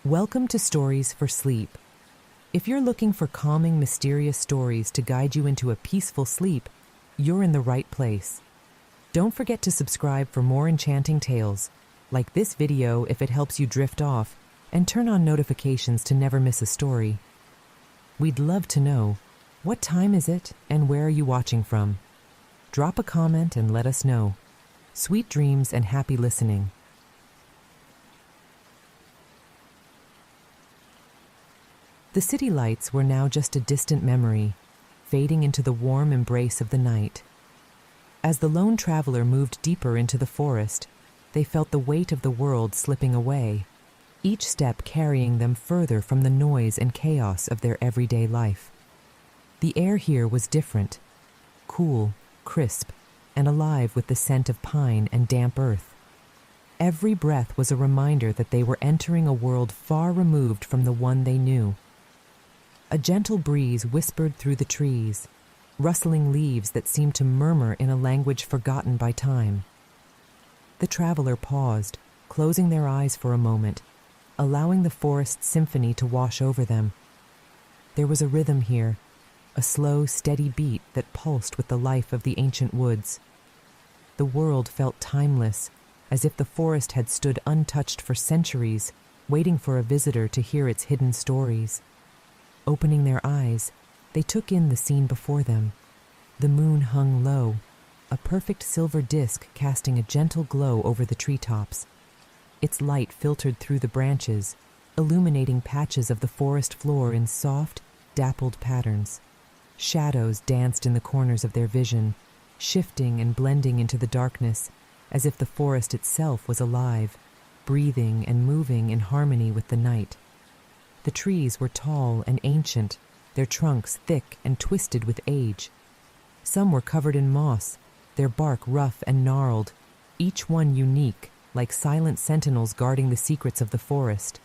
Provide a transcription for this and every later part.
Welcome to Stories for Sleep. If you're looking for calming, mysterious stories to guide you into a peaceful sleep, you're in the right place. Don't forget to subscribe for more enchanting tales, like this video if it helps you drift off, and turn on notifications to never miss a story. We'd love to know, what time is it and where are you watching from? Drop a comment and let us know. Sweet dreams and happy listening. The city lights were now just a distant memory, fading into the warm embrace of the night. As the lone traveler moved deeper into the forest, they felt the weight of the world slipping away, each step carrying them further from the noise and chaos of their everyday life. The air here was different, cool, crisp, and alive with the scent of pine and damp earth. Every breath was a reminder that they were entering a world far removed from the one they knew. A gentle breeze whispered through the trees, rustling leaves that seemed to murmur in a language forgotten by time. The traveler paused, closing their eyes for a moment, allowing the forest symphony to wash over them. There was a rhythm here, a slow, steady beat that pulsed with the life of the ancient woods. The world felt timeless, as if the forest had stood untouched for centuries, waiting for a visitor to hear its hidden stories. Opening their eyes, they took in the scene before them. The moon hung low, a perfect silver disk casting a gentle glow over the treetops. Its light filtered through the branches, illuminating patches of the forest floor in soft, dappled patterns. Shadows danced in the corners of their vision, shifting and blending into the darkness, as if the forest itself was alive, breathing and moving in harmony with the night. The trees were tall and ancient, their trunks thick and twisted with age. Some were covered in moss, their bark rough and gnarled, each one unique, like silent sentinels guarding the secrets of the forest.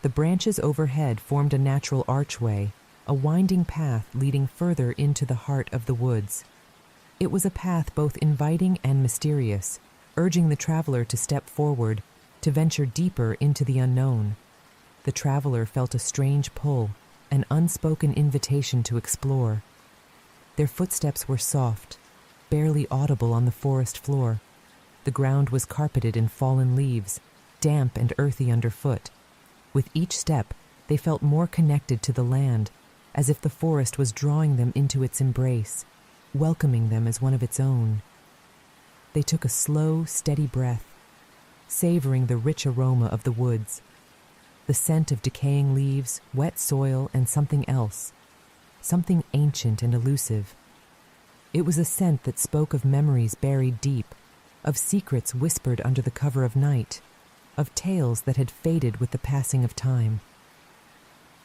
The branches overhead formed a natural archway, a winding path leading further into the heart of the woods. It was a path both inviting and mysterious, urging the traveler to step forward, to venture deeper into the unknown. The traveler felt a strange pull, an unspoken invitation to explore. Their footsteps were soft, barely audible on the forest floor. The ground was carpeted in fallen leaves, damp and earthy underfoot. With each step, they felt more connected to the land, as if the forest was drawing them into its embrace, welcoming them as one of its own. They took a slow, steady breath, savoring the rich aroma of the woods. The scent of decaying leaves, wet soil, and something else, something ancient and elusive. It was a scent that spoke of memories buried deep, of secrets whispered under the cover of night, of tales that had faded with the passing of time.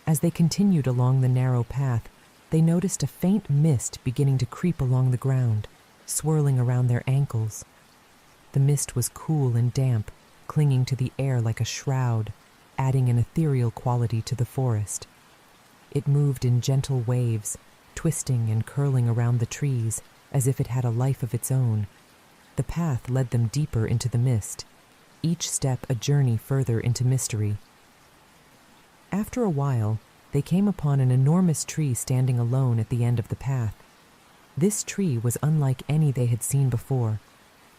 As they continued along the narrow path, they noticed a faint mist beginning to creep along the ground, swirling around their ankles. The mist was cool and damp, clinging to the air like a shroud, adding an ethereal quality to the forest. It moved in gentle waves, twisting and curling around the trees as if it had a life of its own. The path led them deeper into the mist, each step a journey further into mystery. After a while, they came upon an enormous tree standing alone at the end of the path. This tree was unlike any they had seen before.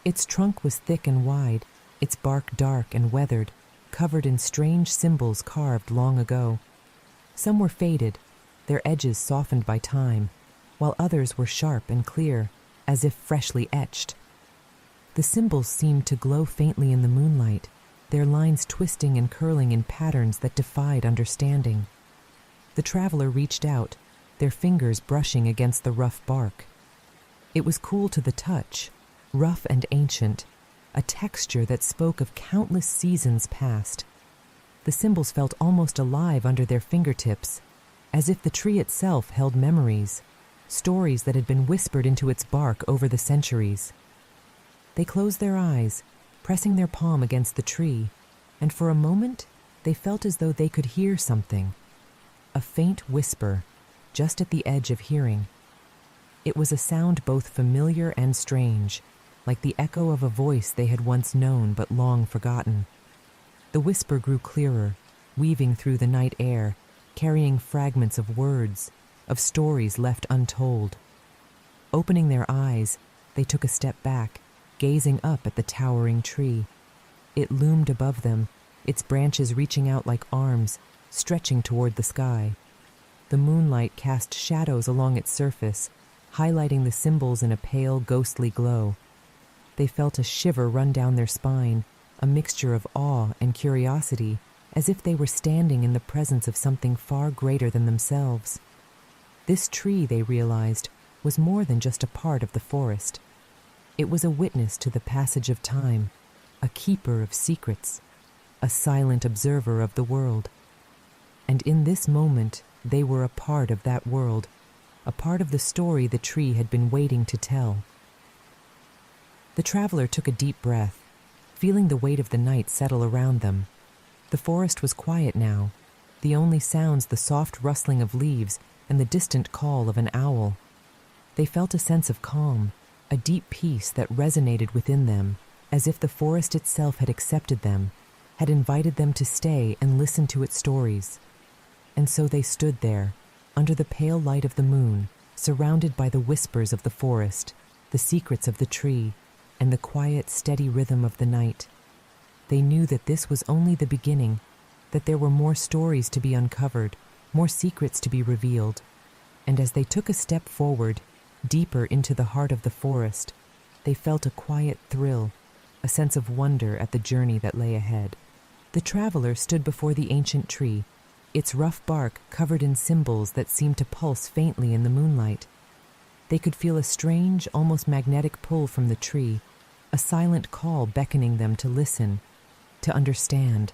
Its trunk was thick and wide, its bark dark and weathered, covered in strange symbols carved long ago. Some were faded, their edges softened by time, while others were sharp and clear, as if freshly etched. The symbols seemed to glow faintly in the moonlight, their lines twisting and curling in patterns that defied understanding. The traveler reached out, their fingers brushing against the rough bark. It was cool to the touch, rough and ancient, a texture that spoke of countless seasons past. The symbols felt almost alive under their fingertips, as if the tree itself held memories, stories that had been whispered into its bark over the centuries. They closed their eyes, pressing their palm against the tree, and for a moment they felt as though they could hear something. A faint whisper, just at the edge of hearing. It was a sound both familiar and strange, like the echo of a voice they had once known but long forgotten. The whisper grew clearer, weaving through the night air, carrying fragments of words, of stories left untold. Opening their eyes, they took a step back, gazing up at the towering tree. It loomed above them, its branches reaching out like arms, stretching toward the sky. The moonlight cast shadows along its surface, highlighting the symbols in a pale, ghostly glow. They felt a shiver run down their spine, a mixture of awe and curiosity, as if they were standing in the presence of something far greater than themselves. This tree, they realized, was more than just a part of the forest. It was a witness to the passage of time, a keeper of secrets, a silent observer of the world. And in this moment, they were a part of that world, a part of the story the tree had been waiting to tell. The traveler took a deep breath, feeling the weight of the night settle around them. The forest was quiet now, the only sounds the soft rustling of leaves and the distant call of an owl. They felt a sense of calm, a deep peace that resonated within them, as if the forest itself had accepted them, had invited them to stay and listen to its stories. And so they stood there, under the pale light of the moon, surrounded by the whispers of the forest, the secrets of the tree, and the quiet, steady rhythm of the night. They knew that this was only the beginning, that there were more stories to be uncovered, more secrets to be revealed. And as they took a step forward, deeper into the heart of the forest, they felt a quiet thrill, a sense of wonder at the journey that lay ahead. The traveler stood before the ancient tree, its rough bark covered in symbols that seemed to pulse faintly in the moonlight. They could feel a strange, almost magnetic pull from the tree, a silent call beckoning them to listen, to understand.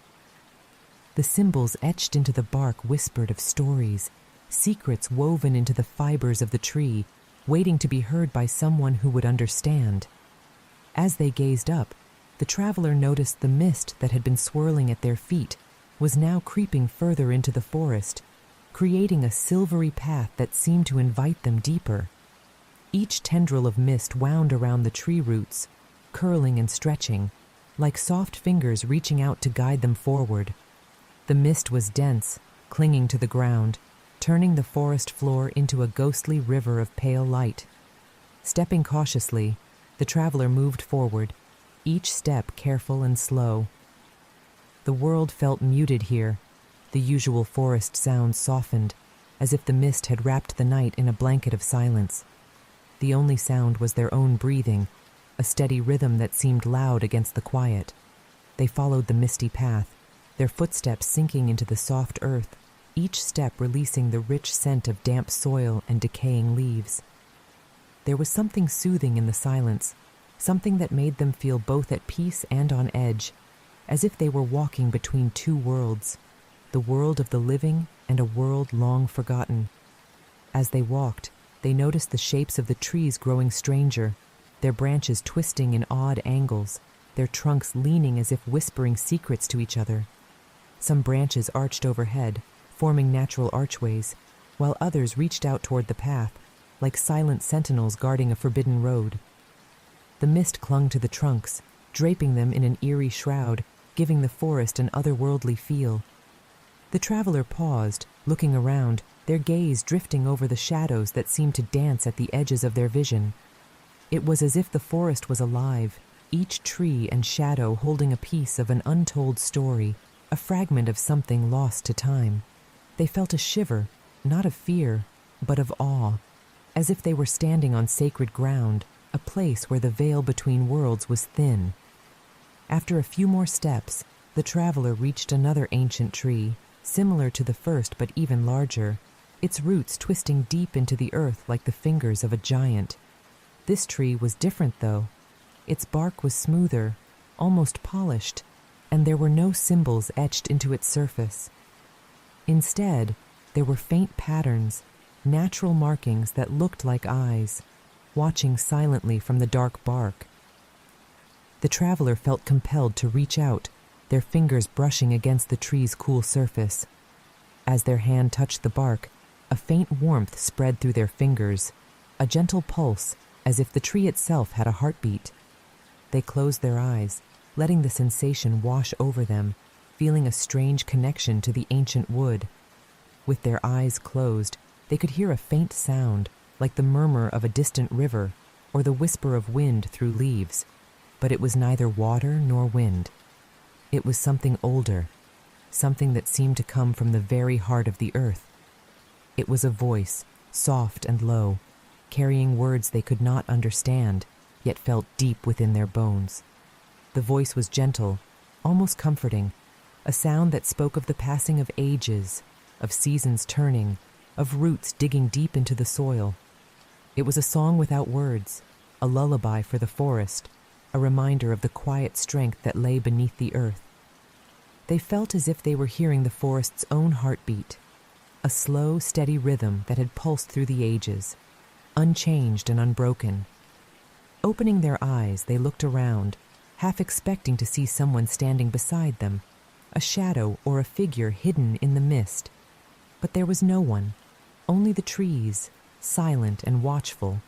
The symbols etched into the bark whispered of stories, secrets woven into the fibers of the tree, waiting to be heard by someone who would understand. As they gazed up, the traveler noticed the mist that had been swirling at their feet was now creeping further into the forest, creating a silvery path that seemed to invite them deeper. Each tendril of mist wound around the tree roots, curling and stretching, like soft fingers reaching out to guide them forward. The mist was dense, clinging to the ground, turning the forest floor into a ghostly river of pale light. Stepping cautiously, the traveler moved forward, each step careful and slow. The world felt muted here, the usual forest sounds softened, as if the mist had wrapped the night in a blanket of silence. The only sound was their own breathing, a steady rhythm that seemed loud against the quiet. They followed the misty path, their footsteps sinking into the soft earth, each step releasing the rich scent of damp soil and decaying leaves. There was something soothing in the silence, something that made them feel both at peace and on edge, as if they were walking between two worlds, the world of the living and a world long forgotten. As they walked, they noticed the shapes of the trees growing stranger, their branches twisting in odd angles, their trunks leaning as if whispering secrets to each other. Some branches arched overhead, forming natural archways, while others reached out toward the path, like silent sentinels guarding a forbidden road. The mist clung to the trunks, draping them in an eerie shroud, giving the forest an otherworldly feel. The traveler paused, looking around, their gaze drifting over the shadows that seemed to dance at the edges of their vision. It was as if the forest was alive, each tree and shadow holding a piece of an untold story, a fragment of something lost to time. They felt a shiver, not of fear, but of awe, as if they were standing on sacred ground, a place where the veil between worlds was thin. After a few more steps, the traveler reached another ancient tree, similar to the first but even larger, its roots twisting deep into the earth like the fingers of a giant. This tree was different, though. Its bark was smoother, almost polished, and there were no symbols etched into its surface. Instead, there were faint patterns, natural markings that looked like eyes, watching silently from the dark bark. The traveler felt compelled to reach out, their fingers brushing against the tree's cool surface. As their hand touched the bark, a faint warmth spread through their fingers, a gentle pulse, as if the tree itself had a heartbeat. They closed their eyes, letting the sensation wash over them, feeling a strange connection to the ancient wood. With their eyes closed, they could hear a faint sound, like the murmur of a distant river or the whisper of wind through leaves, but it was neither water nor wind. It was something older, something that seemed to come from the very heart of the earth. It was a voice, soft and low, carrying words they could not understand, yet felt deep within their bones. The voice was gentle, almost comforting, a sound that spoke of the passing of ages, of seasons turning, of roots digging deep into the soil. It was a song without words, a lullaby for the forest, a reminder of the quiet strength that lay beneath the earth. They felt as if they were hearing the forest's own heartbeat, a slow, steady rhythm that had pulsed through the ages, unchanged and unbroken. Opening their eyes, they looked around, half expecting to see someone standing beside them, a shadow or a figure hidden in the mist. But there was no one, only the trees, silent and watchful,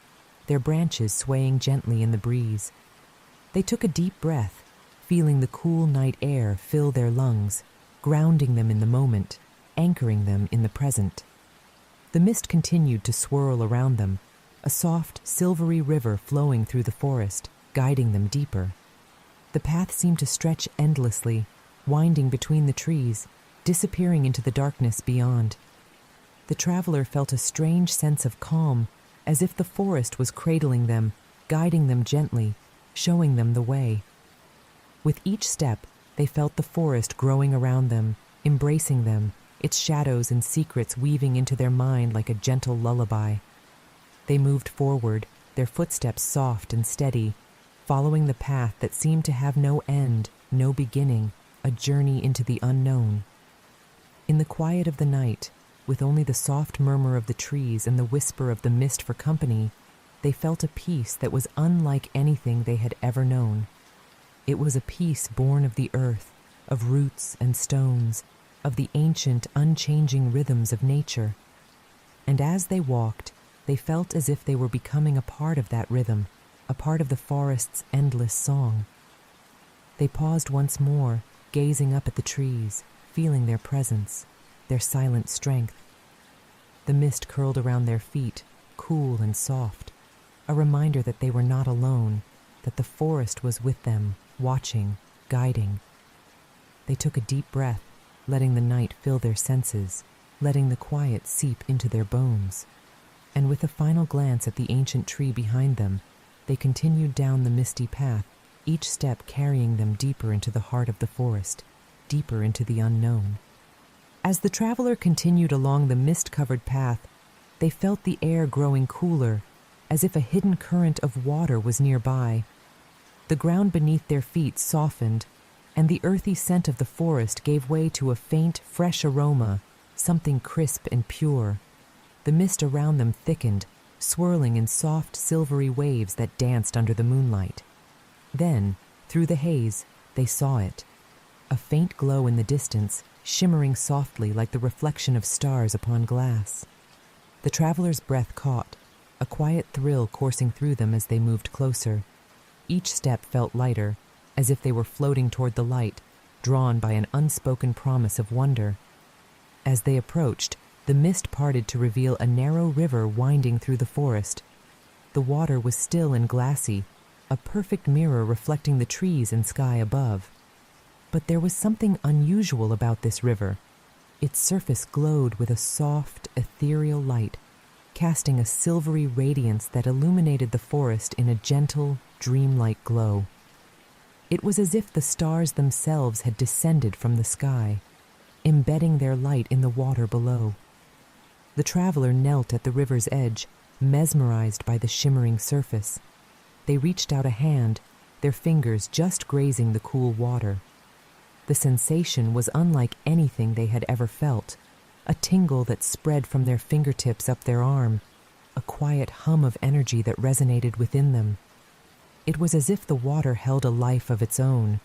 their branches swaying gently in the breeze. They took a deep breath, feeling the cool night air fill their lungs, grounding them in the moment, anchoring them in the present. The mist continued to swirl around them, a soft, silvery river flowing through the forest, guiding them deeper. The path seemed to stretch endlessly, winding between the trees, disappearing into the darkness beyond. The traveler felt a strange sense of calm, as if the forest was cradling them, guiding them gently, showing them the way. With each step, they felt the forest growing around them, embracing them, its shadows and secrets weaving into their mind like a gentle lullaby. They moved forward, their footsteps soft and steady, following the path that seemed to have no end, no beginning, a journey into the unknown. In the quiet of the night, with only the soft murmur of the trees and the whisper of the mist for company, they felt a peace that was unlike anything they had ever known. It was a peace born of the earth, of roots and stones, of the ancient, unchanging rhythms of nature. And as they walked, they felt as if they were becoming a part of that rhythm, a part of the forest's endless song. They paused once more, gazing up at the trees, feeling their presence, their silent strength. The mist curled around their feet, cool and soft, a reminder that they were not alone, that the forest was with them, watching, guiding. They took a deep breath, letting the night fill their senses, letting the quiet seep into their bones. And with a final glance at the ancient tree behind them, they continued down the misty path, each step carrying them deeper into the heart of the forest, deeper into the unknown. As the traveler continued along the mist-covered path, they felt the air growing cooler, as if a hidden current of water was nearby. The ground beneath their feet softened, and the earthy scent of the forest gave way to a faint, fresh aroma, something crisp and pure. The mist around them thickened, swirling in soft, silvery waves that danced under the moonlight. Then, through the haze, they saw it. A faint glow in the distance, shimmering softly like the reflection of stars upon glass. The traveler's breath caught, a quiet thrill coursing through them as they moved closer. Each step felt lighter, as if they were floating toward the light, drawn by an unspoken promise of wonder. As they approached, the mist parted to reveal a narrow river winding through the forest. The water was still and glassy, a perfect mirror reflecting the trees and sky above. But there was something unusual about this river. Its surface glowed with a soft, ethereal light, casting a silvery radiance that illuminated the forest in a gentle, dreamlike glow. It was as if the stars themselves had descended from the sky, embedding their light in the water below. The traveler knelt at the river's edge, mesmerized by the shimmering surface. They reached out a hand, their fingers just grazing the cool water. The sensation was unlike anything they had ever felt, a tingle that spread from their fingertips up their arm, a quiet hum of energy that resonated within them. It was as if the water held a life of its own,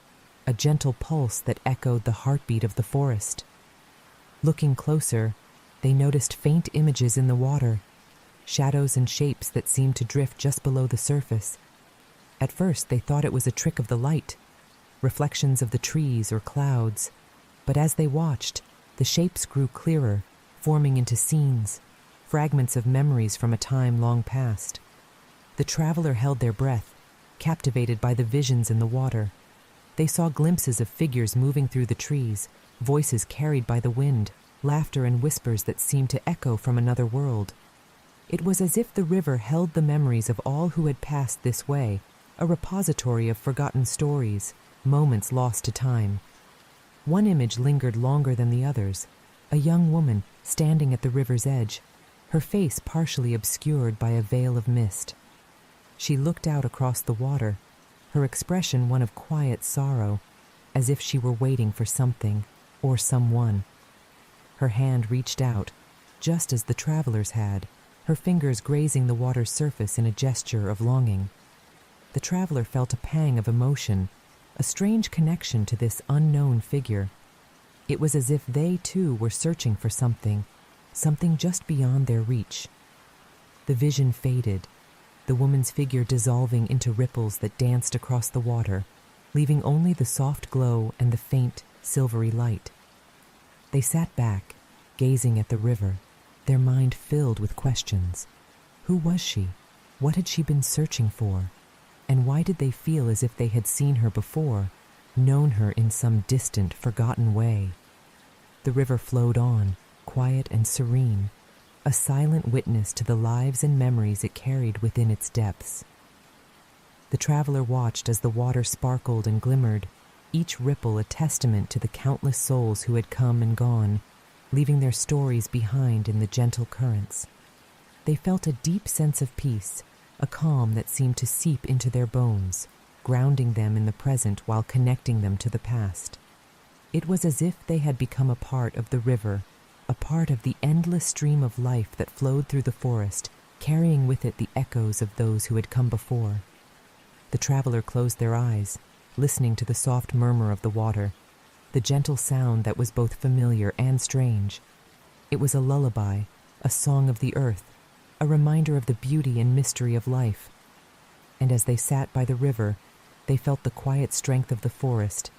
a gentle pulse that echoed the heartbeat of the forest. Looking closer, they noticed faint images in the water, shadows and shapes that seemed to drift just below the surface. At first, they thought it was a trick of the light, reflections of the trees or clouds. But as they watched, the shapes grew clearer, forming into scenes, fragments of memories from a time long past. The traveler held their breath, captivated by the visions in the water. They saw glimpses of figures moving through the trees, voices carried by the wind, laughter and whispers that seemed to echo from another world. It was as if the river held the memories of all who had passed this way, a repository of forgotten stories, moments lost to time. One image lingered longer than the others, a young woman standing at the river's edge, her face partially obscured by a veil of mist. She looked out across the water, her expression one of quiet sorrow, as if she were waiting for something or someone. Her hand reached out, just as the travelers had, her fingers grazing the water's surface in a gesture of longing. The traveler felt a pang of emotion, a strange connection to this unknown figure. It was as if they too were searching for something just beyond their reach. The vision faded, the woman's figure dissolving into ripples that danced across the water, leaving only the soft glow and the faint, silvery light. They sat back, gazing at the river, their mind filled with questions. Who was she? What had she been searching for? And why did they feel as if they had seen her before, known her in some distant, forgotten way? The river flowed on, quiet and serene, a silent witness to the lives and memories it carried within its depths. The traveler watched as the water sparkled and glimmered, each ripple a testament to the countless souls who had come and gone, leaving their stories behind in the gentle currents. They felt a deep sense of peace, a calm that seemed to seep into their bones, grounding them in the present while connecting them to the past. It was as if they had become a part of the river, a part of the endless stream of life that flowed through the forest, carrying with it the echoes of those who had come before. The traveler closed their eyes, listening to the soft murmur of the water, the gentle sound that was both familiar and strange. It was a lullaby, a song of the earth, a reminder of the beauty and mystery of life. And as they sat by the river, they felt the quiet strength of the forest,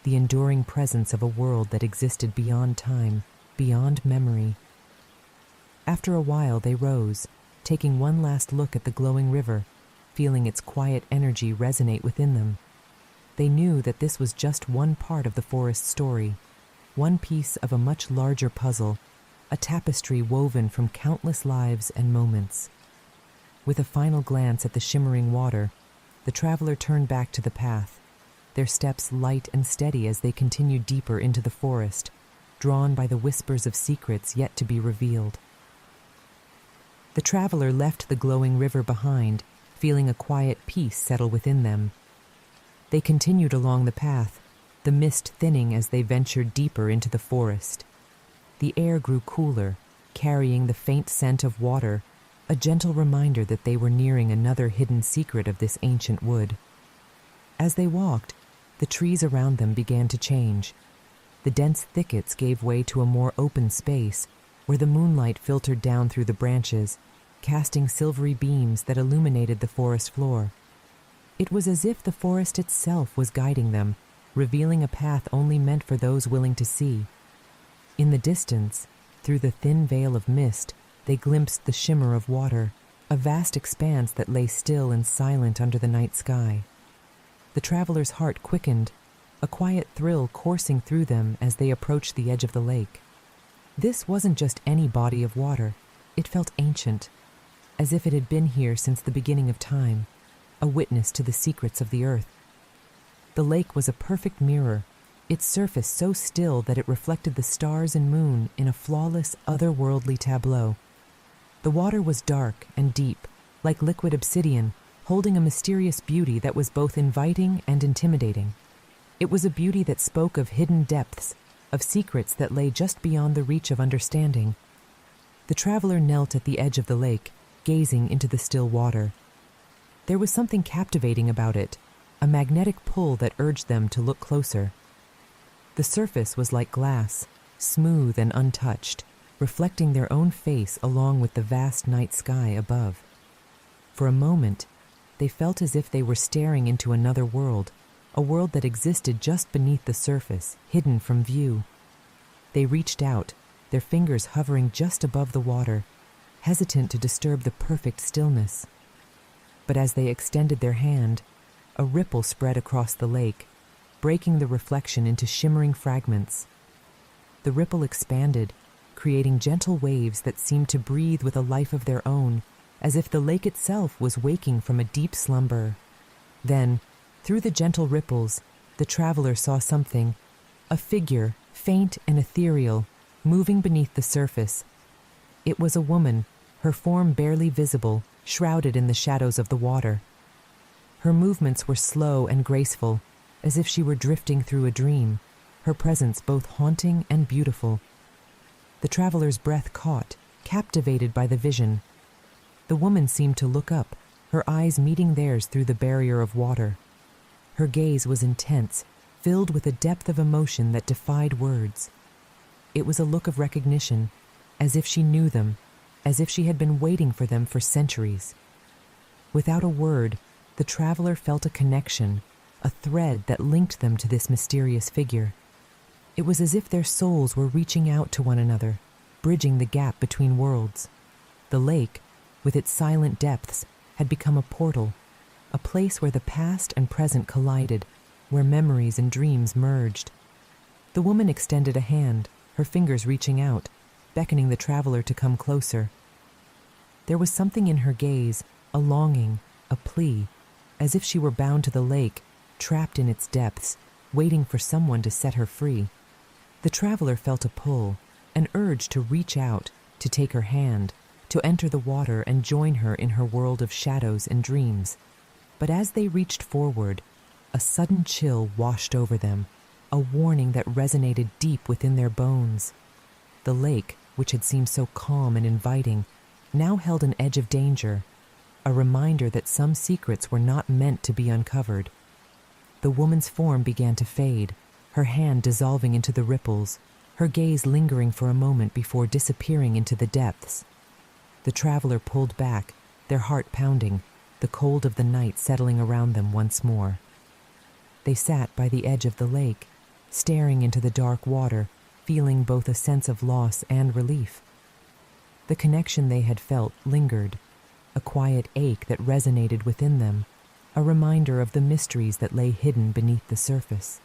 the enduring presence of a world that existed beyond time, beyond memory. After a while they rose, taking one last look at the glowing river, feeling its quiet energy resonate within them. They knew that this was just one part of the forest's story, one piece of a much larger puzzle, a tapestry woven from countless lives and moments. With a final glance at the shimmering water, the traveler turned back to the path, their steps light and steady as they continued deeper into the forest, drawn by the whispers of secrets yet to be revealed. The traveler left the glowing river behind, feeling a quiet peace settle within them. They continued along the path, the mist thinning as they ventured deeper into the forest. The air grew cooler, carrying the faint scent of water, a gentle reminder that they were nearing another hidden secret of this ancient wood. As they walked, the trees around them began to change. The dense thickets gave way to a more open space, where the moonlight filtered down through the branches, casting silvery beams that illuminated the forest floor. It was as if the forest itself was guiding them, revealing a path only meant for those willing to see. In the distance, through the thin veil of mist, they glimpsed the shimmer of water, a vast expanse that lay still and silent under the night sky. The traveler's heart quickened, a quiet thrill coursing through them as they approached the edge of the lake. This wasn't just any body of water. It felt ancient, as if it had been here since the beginning of time, a witness to the secrets of the earth. The lake was a perfect mirror, its surface so still that it reflected the stars and moon in a flawless, otherworldly tableau. The water was dark and deep, like liquid obsidian, holding a mysterious beauty that was both inviting and intimidating. It was a beauty that spoke of hidden depths, of secrets that lay just beyond the reach of understanding. The traveler knelt at the edge of the lake, gazing into the still water. There was something captivating about it, a magnetic pull that urged them to look closer. The surface was like glass, smooth and untouched, reflecting their own face along with the vast night sky above. For a moment, they felt as if they were staring into another world, a world that existed just beneath the surface, hidden from view, They reached out, their fingers hovering just above the water, hesitant to disturb the perfect stillness. But as they extended their hand, a ripple spread across the lake, breaking the reflection into shimmering fragments. The ripple expanded, creating gentle waves that seemed to breathe with a life of their own, as if the lake itself was waking from a deep slumber. Then, through the gentle ripples, the traveler saw something, a figure, faint and ethereal, moving beneath the surface. It was a woman, her form barely visible, shrouded in the shadows of the water. Her movements were slow and graceful, as if she were drifting through a dream, her presence both haunting and beautiful. The traveler's breath caught, captivated by the vision. The woman seemed to look up, her eyes meeting theirs through the barrier of water. Her gaze was intense, filled with a depth of emotion that defied words. It was a look of recognition, as if she knew them, as if she had been waiting for them for centuries. Without a word, the traveler felt a connection, a thread that linked them to this mysterious figure. It was as if their souls were reaching out to one another, bridging the gap between worlds. The lake, with its silent depths, had become a portal, a place where the past and present collided, where memories and dreams merged. The woman extended a hand, her fingers reaching out, beckoning the traveler to come closer. There was something in her gaze, a longing, a plea, as if she were bound to the lake, trapped in its depths, waiting for someone to set her free. The traveler felt a pull, an urge to reach out, to take her hand, to enter the water and join her in her world of shadows and dreams. But as they reached forward, a sudden chill washed over them, a warning that resonated deep within their bones. The lake, which had seemed so calm and inviting, now held an edge of danger, a reminder that some secrets were not meant to be uncovered. The woman's form began to fade, her hand dissolving into the ripples, her gaze lingering for a moment before disappearing into the depths. The traveler pulled back, their heart pounding, the cold of the night settling around them once more. They sat by the edge of the lake, staring into the dark water, feeling both a sense of loss and relief. The connection they had felt lingered, a quiet ache that resonated within them, a reminder of the mysteries that lay hidden beneath the surface.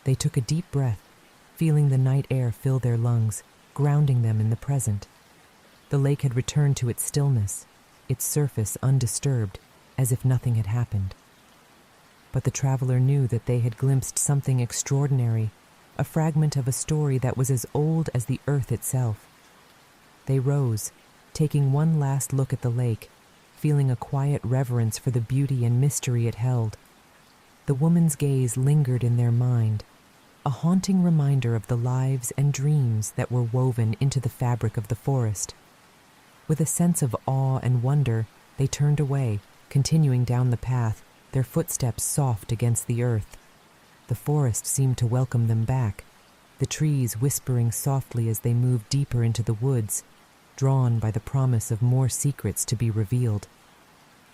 They took a deep breath, feeling the night air fill their lungs, grounding them in the present. The lake had returned to its stillness, its surface undisturbed, as if nothing had happened. But the traveler knew that they had glimpsed something extraordinary, a fragment of a story that was as old as the earth itself. They rose, taking one last look at the lake, feeling a quiet reverence for the beauty and mystery it held. The woman's gaze lingered in their mind, a haunting reminder of the lives and dreams that were woven into the fabric of the forest. With a sense of awe and wonder, they turned away, continuing down the path, their footsteps soft against the earth. The forest seemed to welcome them back, the trees whispering softly as they moved deeper into the woods, drawn by the promise of more secrets to be revealed.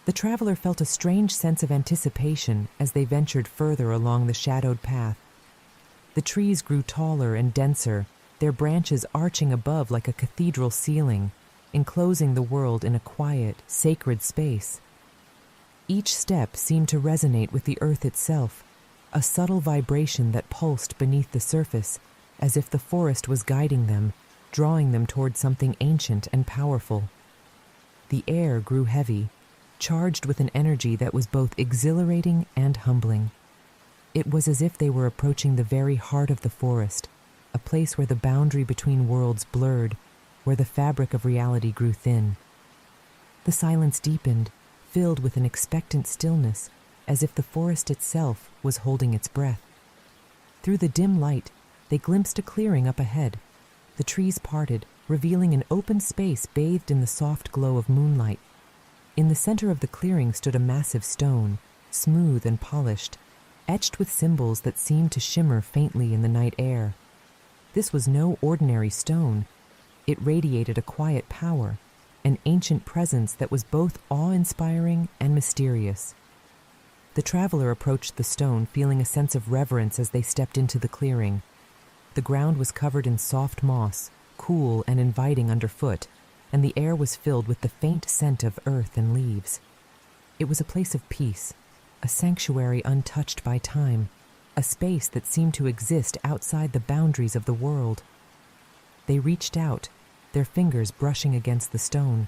The traveler felt a strange sense of anticipation as they ventured further along the shadowed path. The trees grew taller and denser, their branches arching above like a cathedral ceiling, enclosing the world in a quiet, sacred space. Each step seemed to resonate with the earth itself, a subtle vibration that pulsed beneath the surface, as if the forest was guiding them, drawing them toward something ancient and powerful. The air grew heavy, charged with an energy that was both exhilarating and humbling. It was as if they were approaching the very heart of the forest, a place where the boundary between worlds blurred, where the fabric of reality grew thin. The silence deepened, filled with an expectant stillness, as if the forest itself was holding its breath. Through the dim light, they glimpsed a clearing up ahead. The trees parted, revealing an open space bathed in the soft glow of moonlight. In the center of the clearing stood a massive stone, smooth and polished, etched with symbols that seemed to shimmer faintly in the night air. This was no ordinary stone. It radiated a quiet power, an ancient presence that was both awe-inspiring and mysterious. The traveler approached the stone, feeling a sense of reverence as they stepped into the clearing. The ground was covered in soft moss, cool and inviting underfoot, and the air was filled with the faint scent of earth and leaves. It was a place of peace, a sanctuary untouched by time, a space that seemed to exist outside the boundaries of the world. They reached out, their fingers brushing against the stone.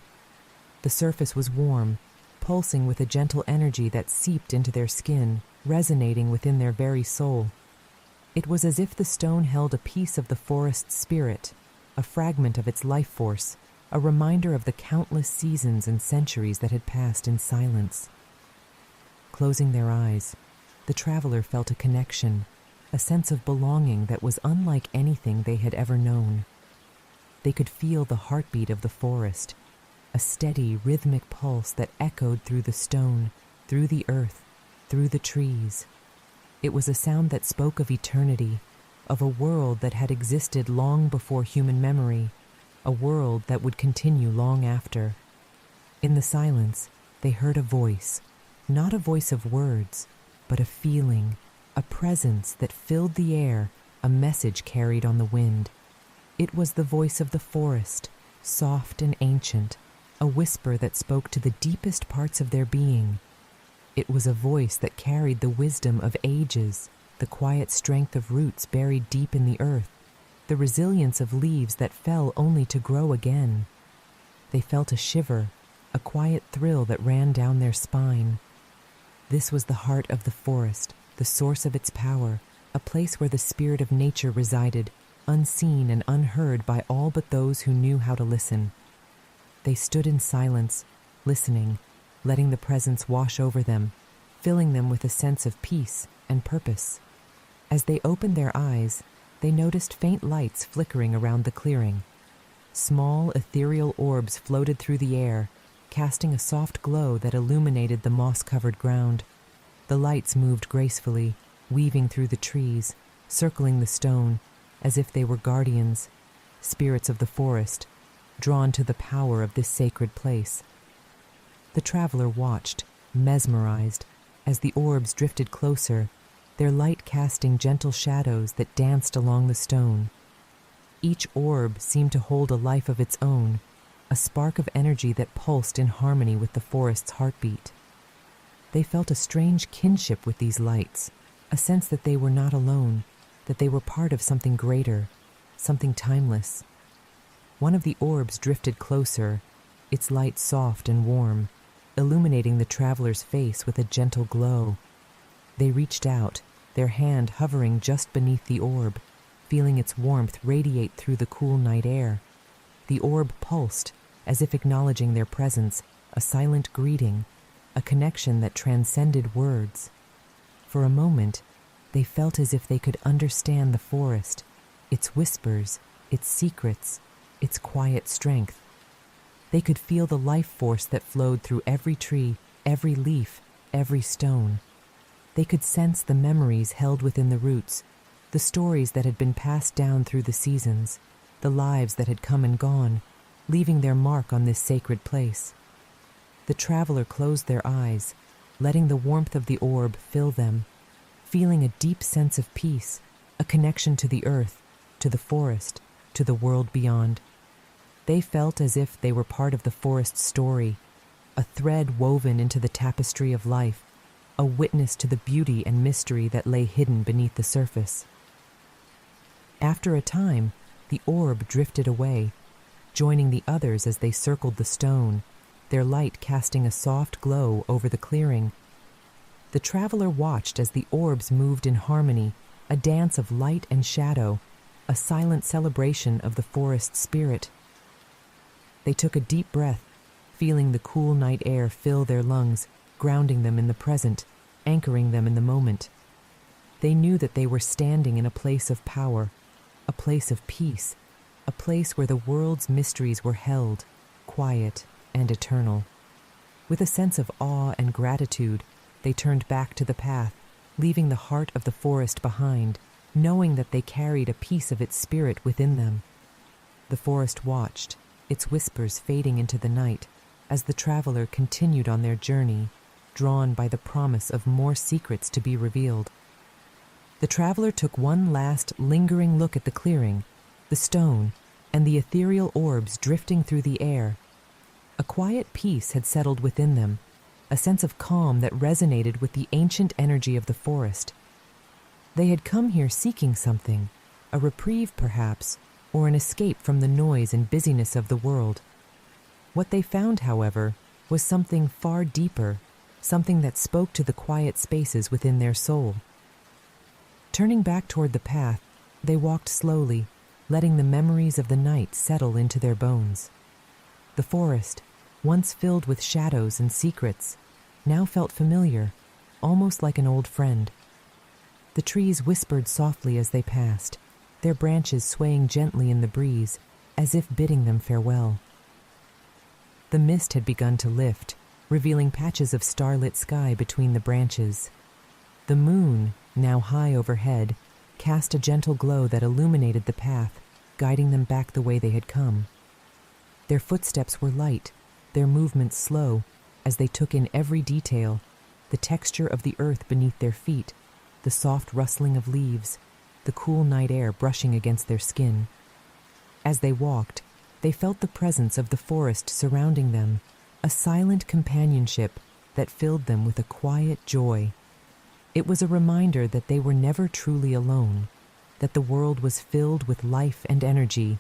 The surface was warm, pulsing with a gentle energy that seeped into their skin, resonating within their very soul. It was as if the stone held a piece of the forest's spirit, a fragment of its life force, a reminder of the countless seasons and centuries that had passed in silence. Closing their eyes, the traveler felt a connection, a sense of belonging that was unlike anything they had ever known. They could feel the heartbeat of the forest, a steady, rhythmic pulse that echoed through the stone, through the earth, through the trees. It was a sound that spoke of eternity, of a world that had existed long before human memory, a world that would continue long after. In the silence, they heard a voice, not a voice of words, but a feeling, a presence that filled the air, a message carried on the wind. It was the voice of the forest, soft and ancient, a whisper that spoke to the deepest parts of their being. It was a voice that carried the wisdom of ages, the quiet strength of roots buried deep in the earth, the resilience of leaves that fell only to grow again. They felt a shiver, a quiet thrill that ran down their spine. This was the heart of the forest, the source of its power, a place where the spirit of nature resided, unseen and unheard by all but those who knew how to listen. They stood in silence, listening, letting the presence wash over them, filling them with a sense of peace and purpose. As they opened their eyes, they noticed faint lights flickering around the clearing. Small, ethereal orbs floated through the air, casting a soft glow that illuminated the moss-covered ground. The lights moved gracefully, weaving through the trees, circling the stone, as if they were guardians, spirits of the forest, drawn to the power of this sacred place. The traveler watched, mesmerized, as the orbs drifted closer, their light casting gentle shadows that danced along the stone. Each orb seemed to hold a life of its own, a spark of energy that pulsed in harmony with the forest's heartbeat. They felt a strange kinship with these lights, a sense that they were not alone, that they were part of something greater, something timeless. One of the orbs drifted closer, its light soft and warm, illuminating the traveler's face with a gentle glow. They reached out, their hand hovering just beneath the orb, feeling its warmth radiate through the cool night air. The orb pulsed, as if acknowledging their presence, a silent greeting, a connection that transcended words. For a moment, they felt as if they could understand the forest, its whispers, its secrets, its quiet strength. They could feel the life force that flowed through every tree, every leaf, every stone. They could sense the memories held within the roots, the stories that had been passed down through the seasons, the lives that had come and gone, leaving their mark on this sacred place. The traveler closed their eyes, letting the warmth of the orb fill them, feeling a deep sense of peace, a connection to the earth, to the forest, to the world beyond. They felt as if they were part of the forest's story, a thread woven into the tapestry of life, a witness to the beauty and mystery that lay hidden beneath the surface. After a time, the orb drifted away, joining the others as they circled the stone, their light casting a soft glow over the clearing. The traveler watched as the orbs moved in harmony, a dance of light and shadow, a silent celebration of the forest spirit. They took a deep breath, feeling the cool night air fill their lungs, grounding them in the present, anchoring them in the moment. They knew that they were standing in a place of power, a place of peace, a place where the world's mysteries were held, quiet and eternal. With a sense of awe and gratitude, they turned back to the path, leaving the heart of the forest behind, knowing that they carried a piece of its spirit within them. The forest watched, its whispers fading into the night, as the traveler continued on their journey, drawn by the promise of more secrets to be revealed. The traveler took one last, lingering look at the clearing, the stone, and the ethereal orbs drifting through the air. A quiet peace had settled within them, a sense of calm that resonated with the ancient energy of the forest. They had come here seeking something, a reprieve perhaps, or an escape from the noise and busyness of the world. What they found, however, was something far deeper, something that spoke to the quiet spaces within their soul. Turning back toward the path, they walked slowly, letting the memories of the night settle into their bones. The forest, once filled with shadows and secrets, now felt familiar, almost like an old friend. The trees whispered softly as they passed, their branches swaying gently in the breeze, as if bidding them farewell. The mist had begun to lift, revealing patches of starlit sky between the branches. The moon, now high overhead, cast a gentle glow that illuminated the path, guiding them back the way they had come. Their footsteps were light, their movements slow, as they took in every detail, the texture of the earth beneath their feet, the soft rustling of leaves, the cool night air brushing against their skin. As they walked, they felt the presence of the forest surrounding them, a silent companionship that filled them with a quiet joy. It was a reminder that they were never truly alone, that the world was filled with life and energy,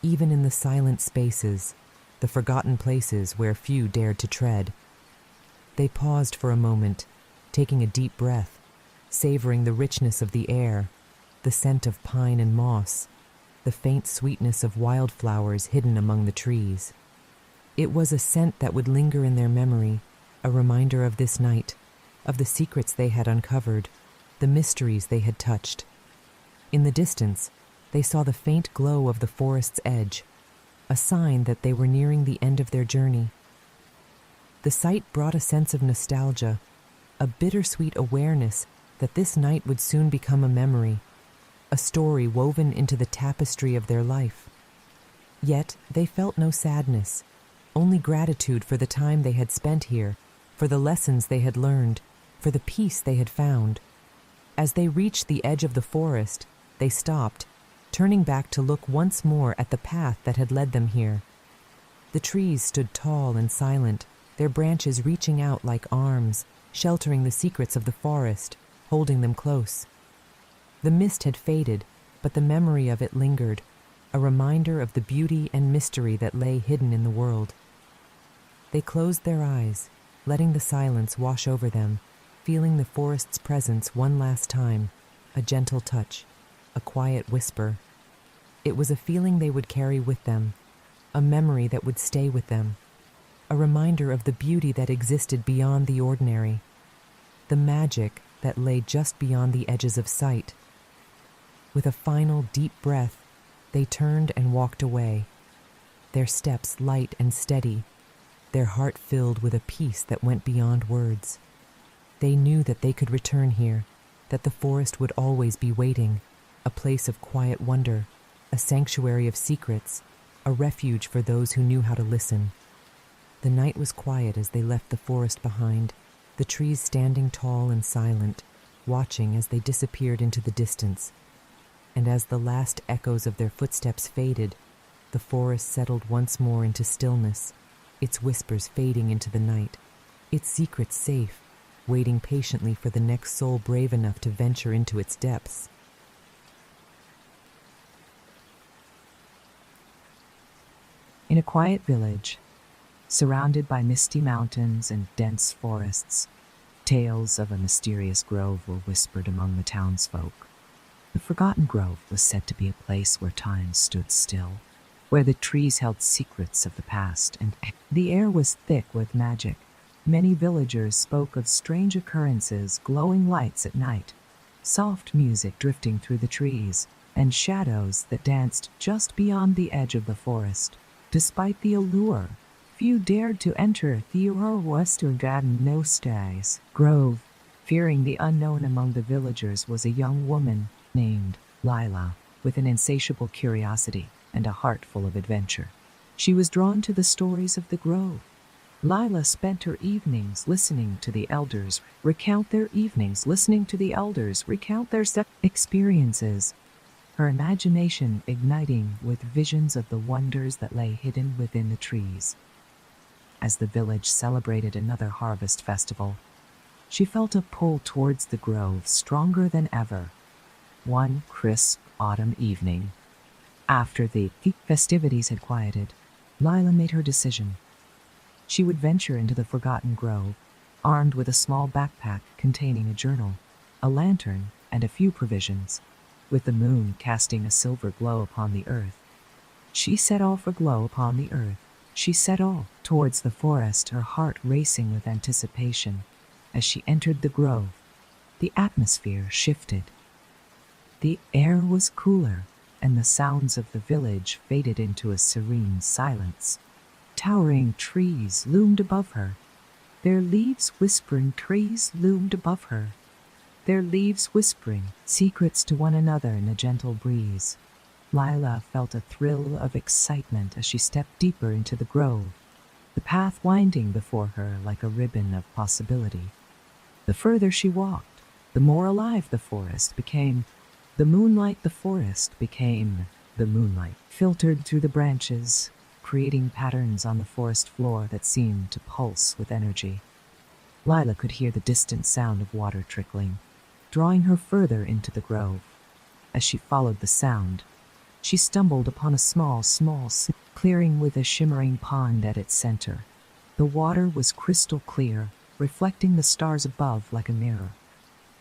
even in the silent spaces, the forgotten places where few dared to tread. They paused for a moment, taking a deep breath, savoring the richness of the air, the scent of pine and moss, the faint sweetness of wildflowers hidden among the trees. It was a scent that would linger in their memory, a reminder of this night, of the secrets they had uncovered, the mysteries they had touched. In the distance, they saw the faint glow of the forest's edge, a sign that they were nearing the end of their journey. The sight brought a sense of nostalgia, a bittersweet awareness that this night would soon become a memory, a story woven into the tapestry of their life. Yet they felt no sadness, only gratitude for the time they had spent here, for the lessons they had learned, for the peace they had found. As they reached the edge of the forest, they stopped, turning back to look once more at the path that had led them here. The trees stood tall and silent, their branches reaching out like arms, sheltering the secrets of the forest, holding them close. The mist had faded, but the memory of it lingered, a reminder of the beauty and mystery that lay hidden in the world. They closed their eyes, letting the silence wash over them, feeling the forest's presence one last time, a gentle touch, a quiet whisper. It was a feeling they would carry with them, a memory that would stay with them, a reminder of the beauty that existed beyond the ordinary, the magic that lay just beyond the edges of sight. With a final deep breath, they turned and walked away, their steps light and steady, their heart filled with a peace that went beyond words. They knew that they could return here, that the forest would always be waiting, a place of quiet wonder, a sanctuary of secrets, a refuge for those who knew how to listen. The night was quiet as they left the forest behind, the trees standing tall and silent, watching as they disappeared into the distance. And as the last echoes of their footsteps faded, the forest settled once more into stillness, its whispers fading into the night, its secrets safe, waiting patiently for the next soul brave enough to venture into its depths. In a quiet village, surrounded by misty mountains and dense forests, tales of a mysterious grove were whispered among the townsfolk. The forgotten grove was said to be a place where time stood still, where the trees held secrets of the past, and the air was thick with magic. Many villagers spoke of strange occurrences, glowing lights at night, soft music drifting through the trees, and shadows that danced just beyond the edge of the forest. Despite the allure, few dared to enter the Western grove. Fearing the unknown among the villagers was a young woman named Lila, with an insatiable curiosity and a heart full of adventure. She was drawn to the stories of the grove, Lila spent her evenings listening to the elders recount their experiences, her imagination igniting with visions of the wonders that lay hidden within the trees. As the village celebrated another harvest festival, she felt a pull towards the grove stronger than ever. One crisp autumn evening, after the festivities had quieted, Lila made her decision. She would venture into the forgotten grove, armed with a small backpack containing a journal, a lantern, and a few provisions. With the moon casting a silver glow upon the earth, she set off towards the forest, her heart racing with anticipation. As she entered the grove, the atmosphere shifted. The air was cooler, and the sounds of the village faded into a serene silence. Towering trees loomed above her, their leaves whispering secrets to one another in a gentle breeze. Lila felt a thrill of excitement as she stepped deeper into the grove, the path winding before her like a ribbon of possibility. The further she walked, the more alive the forest became. The moonlight filtered through the branches, creating patterns on the forest floor that seemed to pulse with energy. Lila could hear the distant sound of water trickling, drawing her further into the grove. As she followed the sound, she stumbled upon a small clearing with a shimmering pond at its center. The water was crystal clear, reflecting the stars above like a mirror.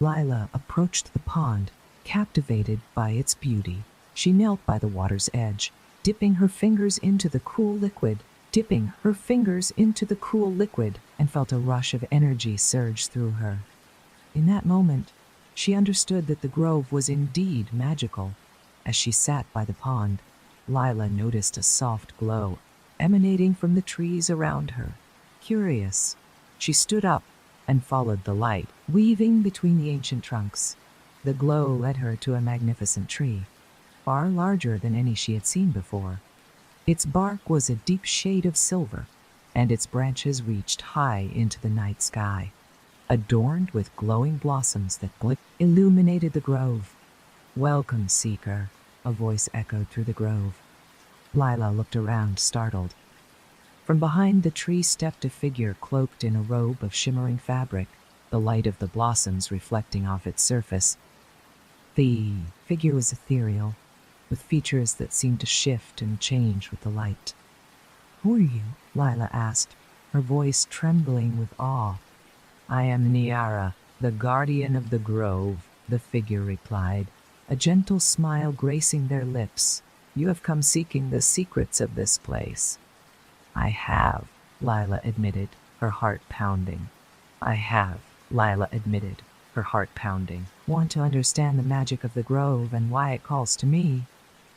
Lila approached the pond, captivated by its beauty. She knelt by the water's edge, dipping her fingers into the cool liquid, and felt a rush of energy surge through her. In that moment, she understood that the grove was indeed magical. As she sat by the pond, Lila noticed a soft glow emanating from the trees around her. Curious, she stood up and followed the light, weaving between the ancient trunks. The glow led her to a magnificent tree, far larger than any she had seen before. Its bark was a deep shade of silver, and its branches reached high into the night sky, adorned with glowing blossoms that illuminated the grove. "Welcome, seeker," a voice echoed through the grove. Lila looked around, startled. From behind the tree stepped a figure cloaked in a robe of shimmering fabric, the light of the blossoms reflecting off its surface. The figure was ethereal, with features that seemed to shift and change with the light. "Who are you?" Lila asked, her voice trembling with awe. "I am Niara, the guardian of the grove," the figure replied, a gentle smile gracing their lips. "You have come seeking the secrets of this place." "I have," Lila admitted, her heart pounding. "Want to understand the magic of the grove and why it calls to me?"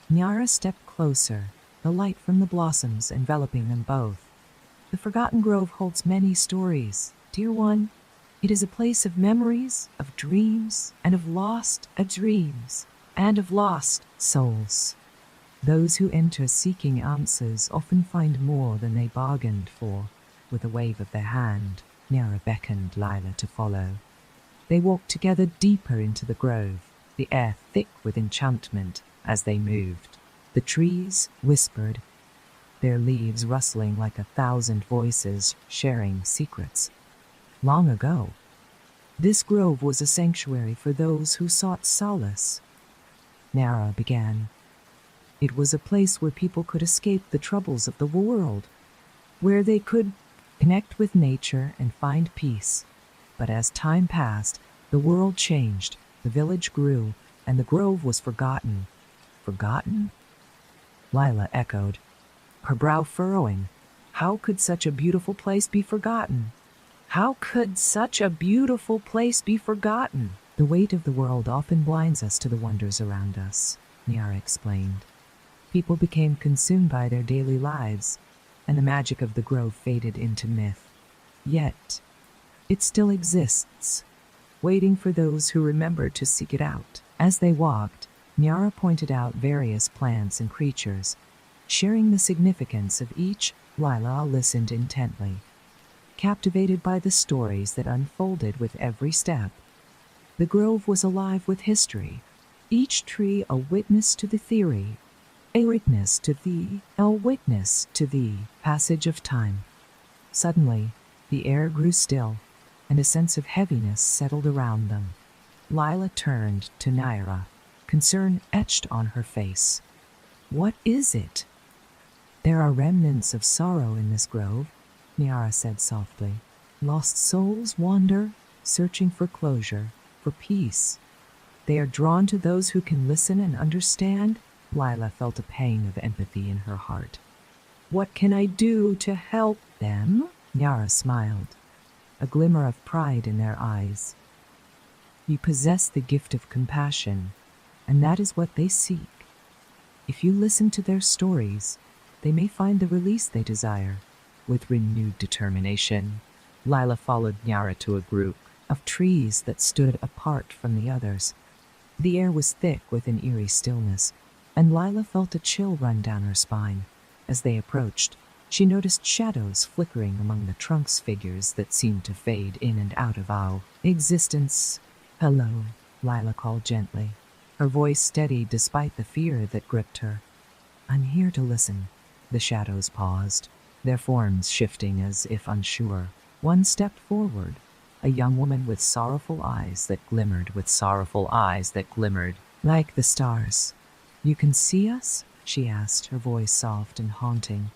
Niara stepped closer, the light from the blossoms enveloping them both. "The Forgotten Grove holds many stories, dear one. It is a place of memories, of dreams, and of lost souls. Those who enter seeking answers often find more than they bargained for." With a wave of their hand, Niara beckoned Lila to follow. They walked together deeper into the grove, the air thick with enchantment as they moved. The trees whispered, their leaves rustling like 1,000 voices sharing secrets. Long ago, this grove was a sanctuary for those who sought solace. Niara began. It was a place where people could escape the troubles of the world, where they could connect with nature and find peace. But as time passed, the world changed, the village grew, and the grove was forgotten. Forgotten? Lila echoed, her brow furrowing. How could such a beautiful place be forgotten? The weight of the world often blinds us to the wonders around us, Niara explained. People became consumed by their daily lives, and the magic of the grove faded into myth. Yet, it still exists, waiting for those who remember to seek it out. As they walked, Niara pointed out various plants and creatures. Sharing the significance of each, Lila listened intently. captivated by the stories that unfolded with every step. The grove was alive with history, each tree a witness to the theory, a witness to the passage of time. Suddenly, the air grew still, and a sense of heaviness settled around them. Lila turned to Naira, concern etched on her face. "What is it?" "There are remnants of sorrow in this grove," Naira said softly. "Lost souls wander, searching for closure, for peace. They are drawn to those who can listen and understand." Lila felt a pang of empathy in her heart. "What can I do to help them?" Naira smiled, a glimmer of pride in their eyes. "You possess the gift of compassion, and that is what they seek. If you listen to their stories, they may find the release they desire." With renewed determination, Lila followed Nyara to a group of trees that stood apart from the others. The air was thick with an eerie stillness, and Lila felt a chill run down her spine. As they approached, she noticed shadows flickering among the trunks, figures that seemed to fade in and out of our existence. "Hello," Lila called gently, her voice steady despite the fear that gripped her. "I'm here to listen." The shadows paused, their forms shifting as if unsure. One stepped forward, a young woman with sorrowful eyes that glimmered like the stars. "You can see us?" she asked, her voice soft and haunting.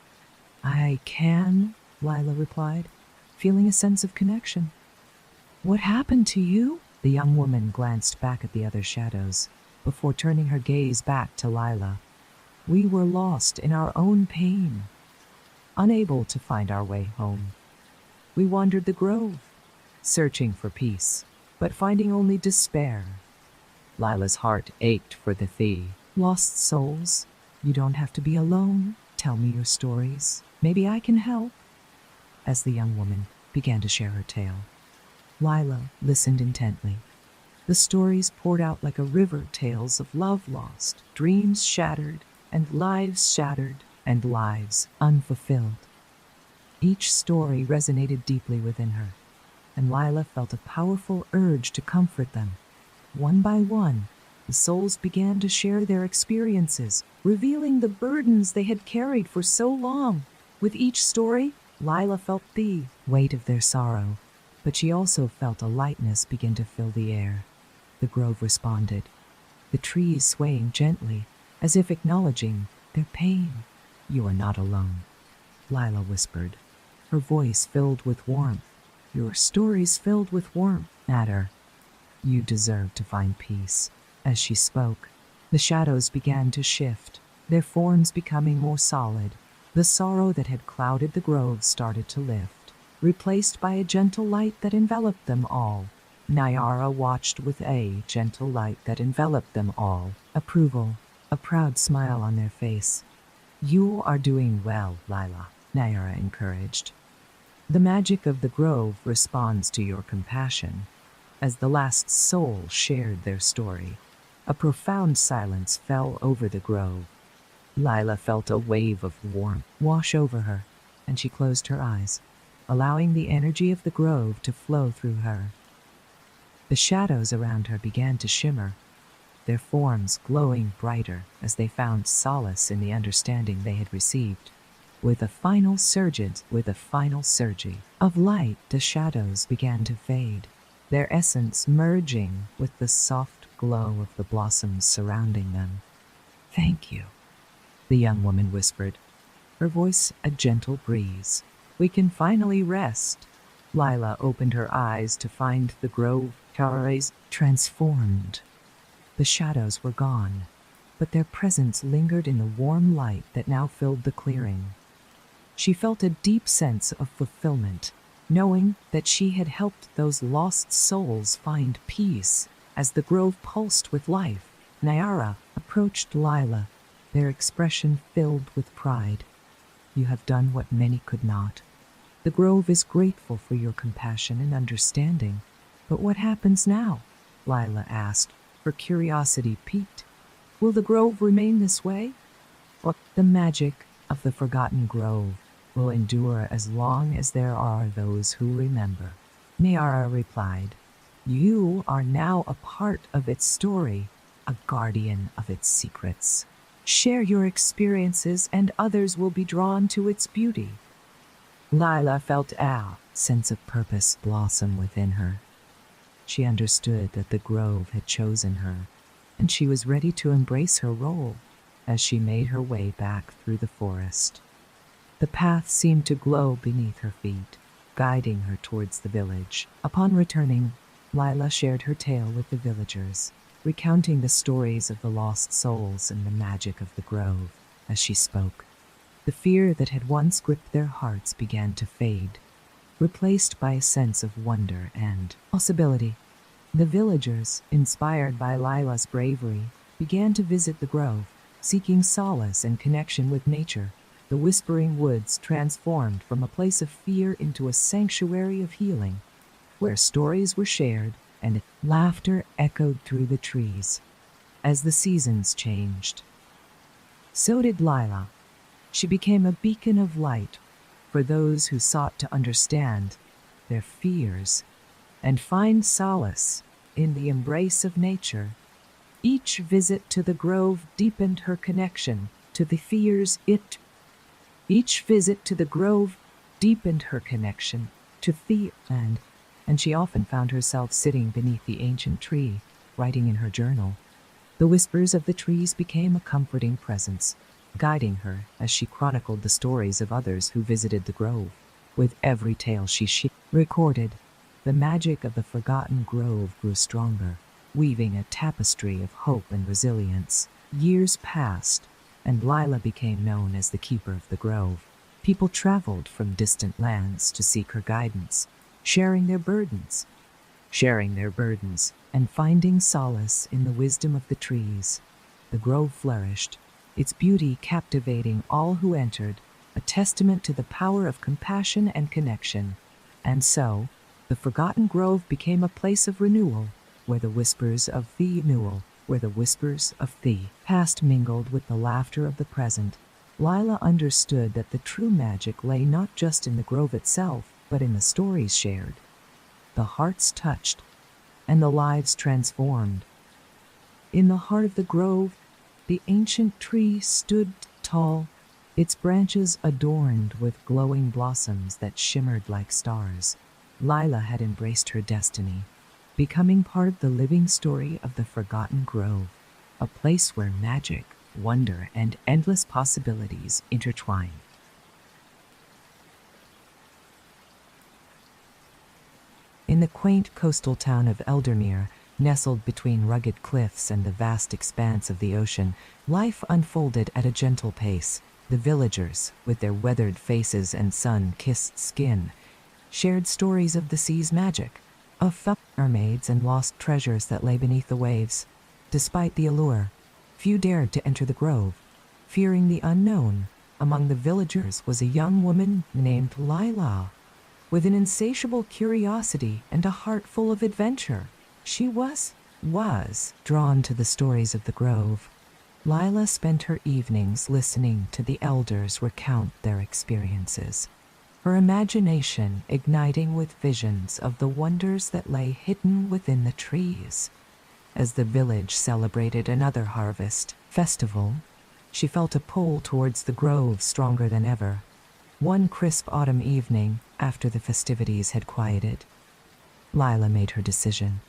"I can," Lila replied, feeling a sense of connection. "What happened to you?" The young woman glanced back at the other shadows before turning her gaze back to Lila. "We were lost in our own pain, unable to find our way home. We wandered the grove, searching for peace, but finding only despair." Lila's heart ached for the lost souls. "You don't have to be alone. Tell me your stories. Maybe I can help." As the young woman began to share her tale, Lila listened intently. The stories poured out like a river, tales of love lost, dreams shattered, and lives unfulfilled. Each story resonated deeply within her, and Lila felt a powerful urge to comfort them. One by one, the souls began to share their experiences, revealing the burdens they had carried for so long. With each story, Lila felt the weight of their sorrow, but she also felt a lightness begin to fill the air. The grove responded, the trees swaying gently, as if acknowledging their pain. "You are not alone," Lila whispered, her voice filled with warmth. "Your stories filled with warmth matter. You deserve to find peace." As she spoke, the shadows began to shift, their forms becoming more solid. The sorrow that had clouded the grove started to lift, replaced by a gentle light that enveloped them all. Nyara watched with a gentle light that enveloped them all. Approval, a proud smile on their face. "You are doing well, Lila," Nyara encouraged. "The magic of the grove responds to your compassion." As the last soul shared their story, a profound silence fell over the grove. Lila felt a wave of warmth wash over her, and she closed her eyes, allowing the energy of the grove to flow through her. The shadows around her began to shimmer, their forms glowing brighter as they found solace in the understanding they had received. With a final surge of light, the shadows began to fade, their essence merging with the soft glow of the blossoms surrounding them. "Thank you," the young woman whispered, her voice a gentle breeze. "We can finally rest." Lila opened her eyes to find the grove transformed. The shadows were gone, but their presence lingered in the warm light that now filled the clearing. She felt a deep sense of fulfillment, knowing that she had helped those lost souls find peace. As the grove pulsed with life, Nyara approached Lila, their expression filled with pride. "You have done what many could not. The grove is grateful for your compassion and understanding." "But what happens now?" Lila asked, her curiosity piqued. "Will the grove remain this way?" "Or the magic of the forgotten grove will endure as long as there are those who remember. Niara replied, "You are now a part of its story, a guardian of its secrets. Share your experiences and others will be drawn to its beauty." Lila felt a sense of purpose blossom within her. She understood that the grove had chosen her, and she was ready to embrace her role as she made her way back through the forest. The path seemed to glow beneath her feet, guiding her towards the village. Upon returning, Lila shared her tale with the villagers, recounting the stories of the lost souls and the magic of the grove. As she spoke, the fear that had once gripped their hearts began to fade, replaced by a sense of wonder and possibility. The villagers, inspired by Lila's bravery, began to visit the grove, seeking solace and connection with nature. The whispering woods transformed from a place of fear into a sanctuary of healing, where stories were shared and laughter echoed through the trees. As the seasons changed, so did Lila. She became a beacon of light for those who sought to understand their fears and find solace in the embrace of nature. Each visit to the grove deepened her connection to the fears it. Each visit to the grove deepened her connection to the land, and she often found herself sitting beneath the ancient tree, writing in her journal. The whispers of the trees became a comforting presence, guiding her as she chronicled the stories of others who visited the grove. With every tale she recorded, the magic of the forgotten grove grew stronger, weaving a tapestry of hope and resilience. Years passed, and Lila became known as the keeper of the grove. People traveled from distant lands to seek her guidance, sharing their burdens, and finding solace in the wisdom of the trees. The grove flourished, its beauty captivating all who entered, a testament to the power of compassion and connection. And so, the forgotten grove became a place of renewal, where the whispers of the past mingled with the laughter of the present. Lila understood that the true magic lay not just in the grove itself, but in the stories shared, the hearts touched, and the lives transformed. In the heart of the grove, the ancient tree stood tall, its branches adorned with glowing blossoms that shimmered like stars. Lila had embraced her destiny, becoming part of the living story of the forgotten grove, a place where magic, wonder, and endless possibilities intertwine. In the quaint coastal town of Eldermere, nestled between rugged cliffs and the vast expanse of the ocean, life unfolded at a gentle pace. The villagers, with their weathered faces and sun-kissed skin, shared stories of the sea's magic, of mermaids and lost treasures that lay beneath the waves. Despite the allure, few dared to enter the grove, fearing the unknown. Among the villagers was a young woman named Lila, with an insatiable curiosity and a heart full of adventure. She was drawn to the stories of the grove. Lila spent her evenings listening to the elders recount their experiences, her imagination igniting with visions of the wonders that lay hidden within the trees. As the village celebrated another harvest festival, she felt a pull towards the grove stronger than ever. One crisp autumn evening, after the festivities had quieted, Lila made her decision.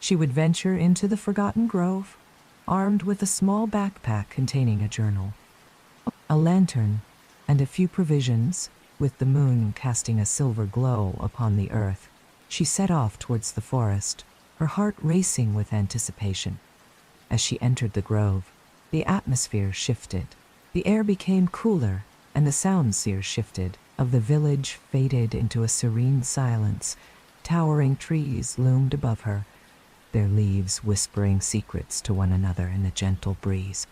She would venture into the forgotten grove, armed with a small backpack containing a journal, a lantern, and a few provisions. With the moon casting a silver glow upon the earth, she set off towards the forest, her heart racing with anticipation. As she entered the grove, the atmosphere shifted. The air became cooler, and the soundsphere shifted. Of the village faded into a serene silence. Towering trees loomed above her, their leaves whispering secrets to one another in the gentle breeze.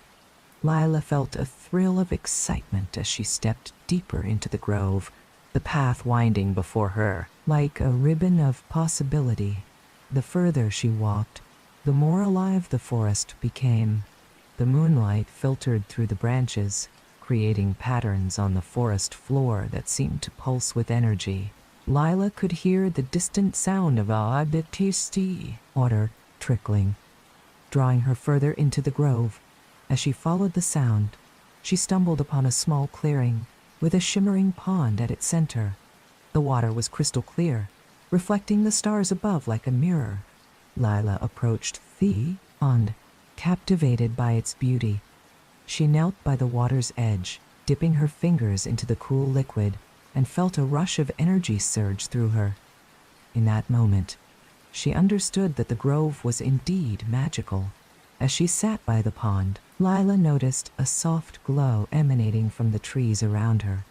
Lila felt a thrill of excitement as she stepped deeper into the grove, the path winding before her like a ribbon of possibility. The further she walked, the more alive the forest became. The moonlight filtered through the branches, creating patterns on the forest floor that seemed to pulse with energy. Lila could hear the distant sound of tasty water trickling, drawing her further into the grove. As she followed the sound, she stumbled upon a small clearing with a shimmering pond at its center. The water was crystal clear, reflecting the stars above like a mirror. Lila approached the pond, captivated by its beauty. She knelt by the water's edge, dipping her fingers into the cool liquid, and felt a rush of energy surge through her. In that moment, she understood that the grove was indeed magical. As she sat by the pond, Lila noticed a soft glow emanating from the trees around her.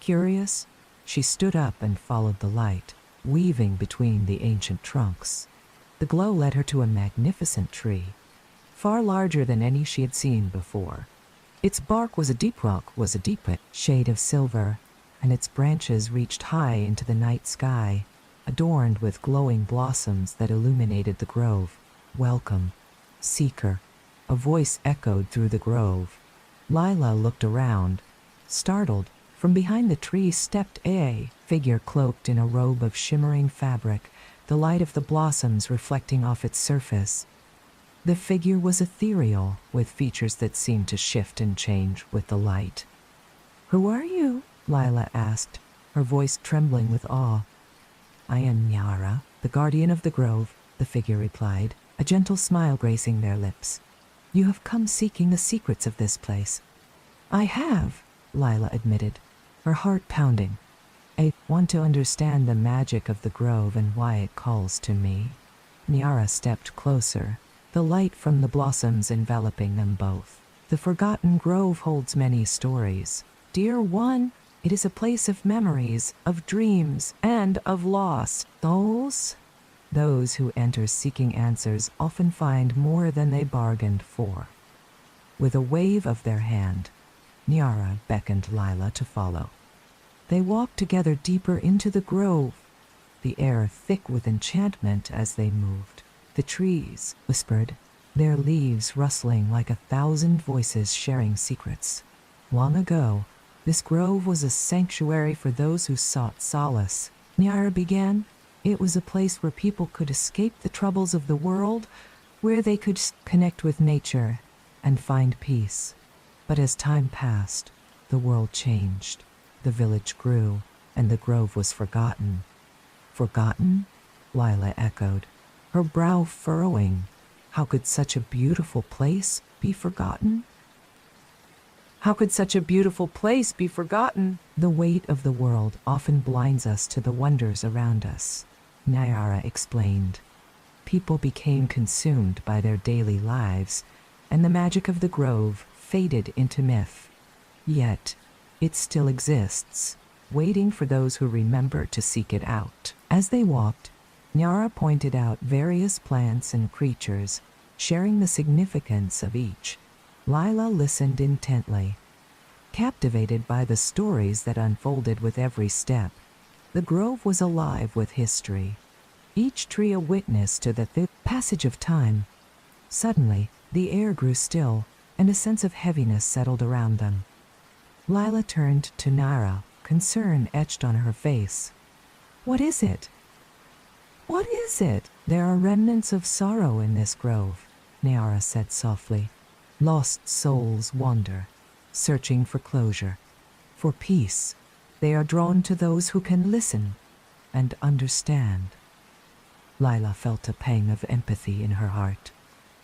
Curious, she stood up and followed the light, weaving between the ancient trunks. The glow led her to a magnificent tree, far larger than any she had seen before. Its bark was a deep shade of silver, and its branches reached high into the night sky, adorned with glowing blossoms that illuminated the grove. "Welcome, seeker," a voice echoed through the grove. Lila looked around, startled. From behind the tree stepped a figure cloaked in a robe of shimmering fabric, the light of the blossoms reflecting off its surface. The figure was ethereal, with features that seemed to shift and change with the light. "Who are you?" Lila asked, her voice trembling with awe. "I am Nyara, the guardian of the grove," the figure replied, a gentle smile gracing their lips. "You have come seeking the secrets of this place." "I have," Lila admitted, her heart pounding. "I want to understand the magic of the grove and why it calls to me." Nyara stepped closer, the light from the blossoms enveloping them both. "The Forgotten Grove holds many stories. Dear one, it is a place of memories, of dreams, and of loss. Those who enter seeking answers often find more than they bargained for." With a wave of their hand, Nyara beckoned Lila to follow. They walked together deeper into the grove, the air thick with enchantment as they moved. The trees whispered, their leaves rustling like 1,000 voices sharing secrets. Long ago, this grove was a sanctuary for those who sought solace. Nyara began. It was a place where people could escape the troubles of the world, where they could connect with nature and find peace. But as time passed, the world changed. The village grew, and the grove was forgotten. "Forgotten?" Lila echoed, her brow furrowing. How could such a beautiful place be forgotten? How could such a beautiful place be forgotten? The weight of the world often blinds us to the wonders around us, Nyara explained. People became consumed by their daily lives, and the magic of the grove faded into myth. Yet, it still exists, waiting for those who remember to seek it out. As they walked, Nyara pointed out various plants and creatures, sharing the significance of each. Lila listened intently, captivated by the stories that unfolded with every step. The grove was alive with history, each tree a witness to the passage of time. Suddenly, the air grew still, and a sense of heaviness settled around them. Lila turned to Nyara, concern etched on her face. "What is it? What is it?" "There are remnants of sorrow in this grove," Nyara said softly. "Lost souls wander, searching for closure, for peace. They are drawn to those who can listen and understand." Lila felt a pang of empathy in her heart.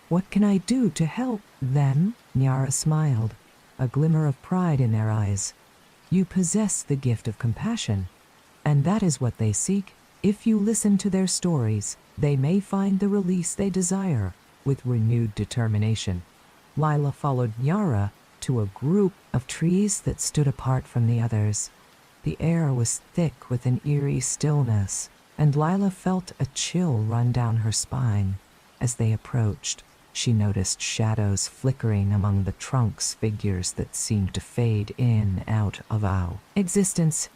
"What can I do to help them?" Nyara smiled, a glimmer of pride in their eyes. "You possess the gift of compassion, and that is what they seek. If you listen to their stories, they may find the release they desire." With renewed determination, Lila followed Nyara to a group of trees that stood apart from the others. The air was thick with an eerie stillness, and Lila felt a chill run down her spine. As they approached, she noticed shadows flickering among the trunks, figures that seemed to fade in and out of our existence.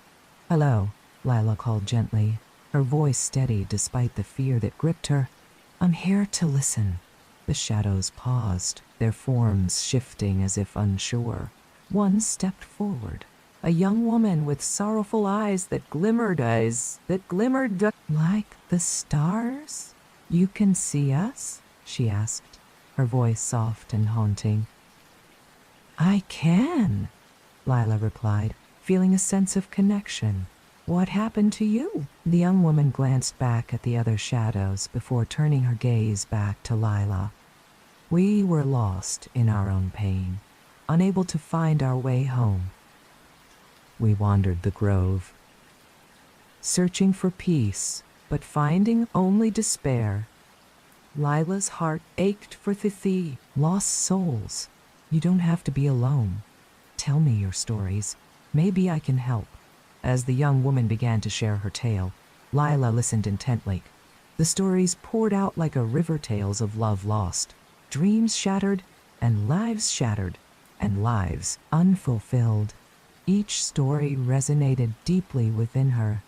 "Hello," Lila called gently, her voice steady despite the fear that gripped her. "I'm here to listen." The shadows paused, their forms shifting as if unsure. One stepped forward, a young woman with sorrowful eyes that glimmered like the stars. "You can see us?" she asked, her voice soft and haunting. "I can," Lila replied, feeling a sense of connection. "What happened to you?" The young woman glanced back at the other shadows before turning her gaze back to Lila. "We were lost in our own pain, unable to find our way home. We wandered the grove, searching for peace, but finding only despair." Lila's heart ached for the lost souls. "You don't have to be alone. Tell me your stories. Maybe I can help." As the young woman began to share her tale, Lila listened intently. The stories poured out like a river, tales of love lost, dreams shattered, and lives unfulfilled. Each story resonated deeply within her,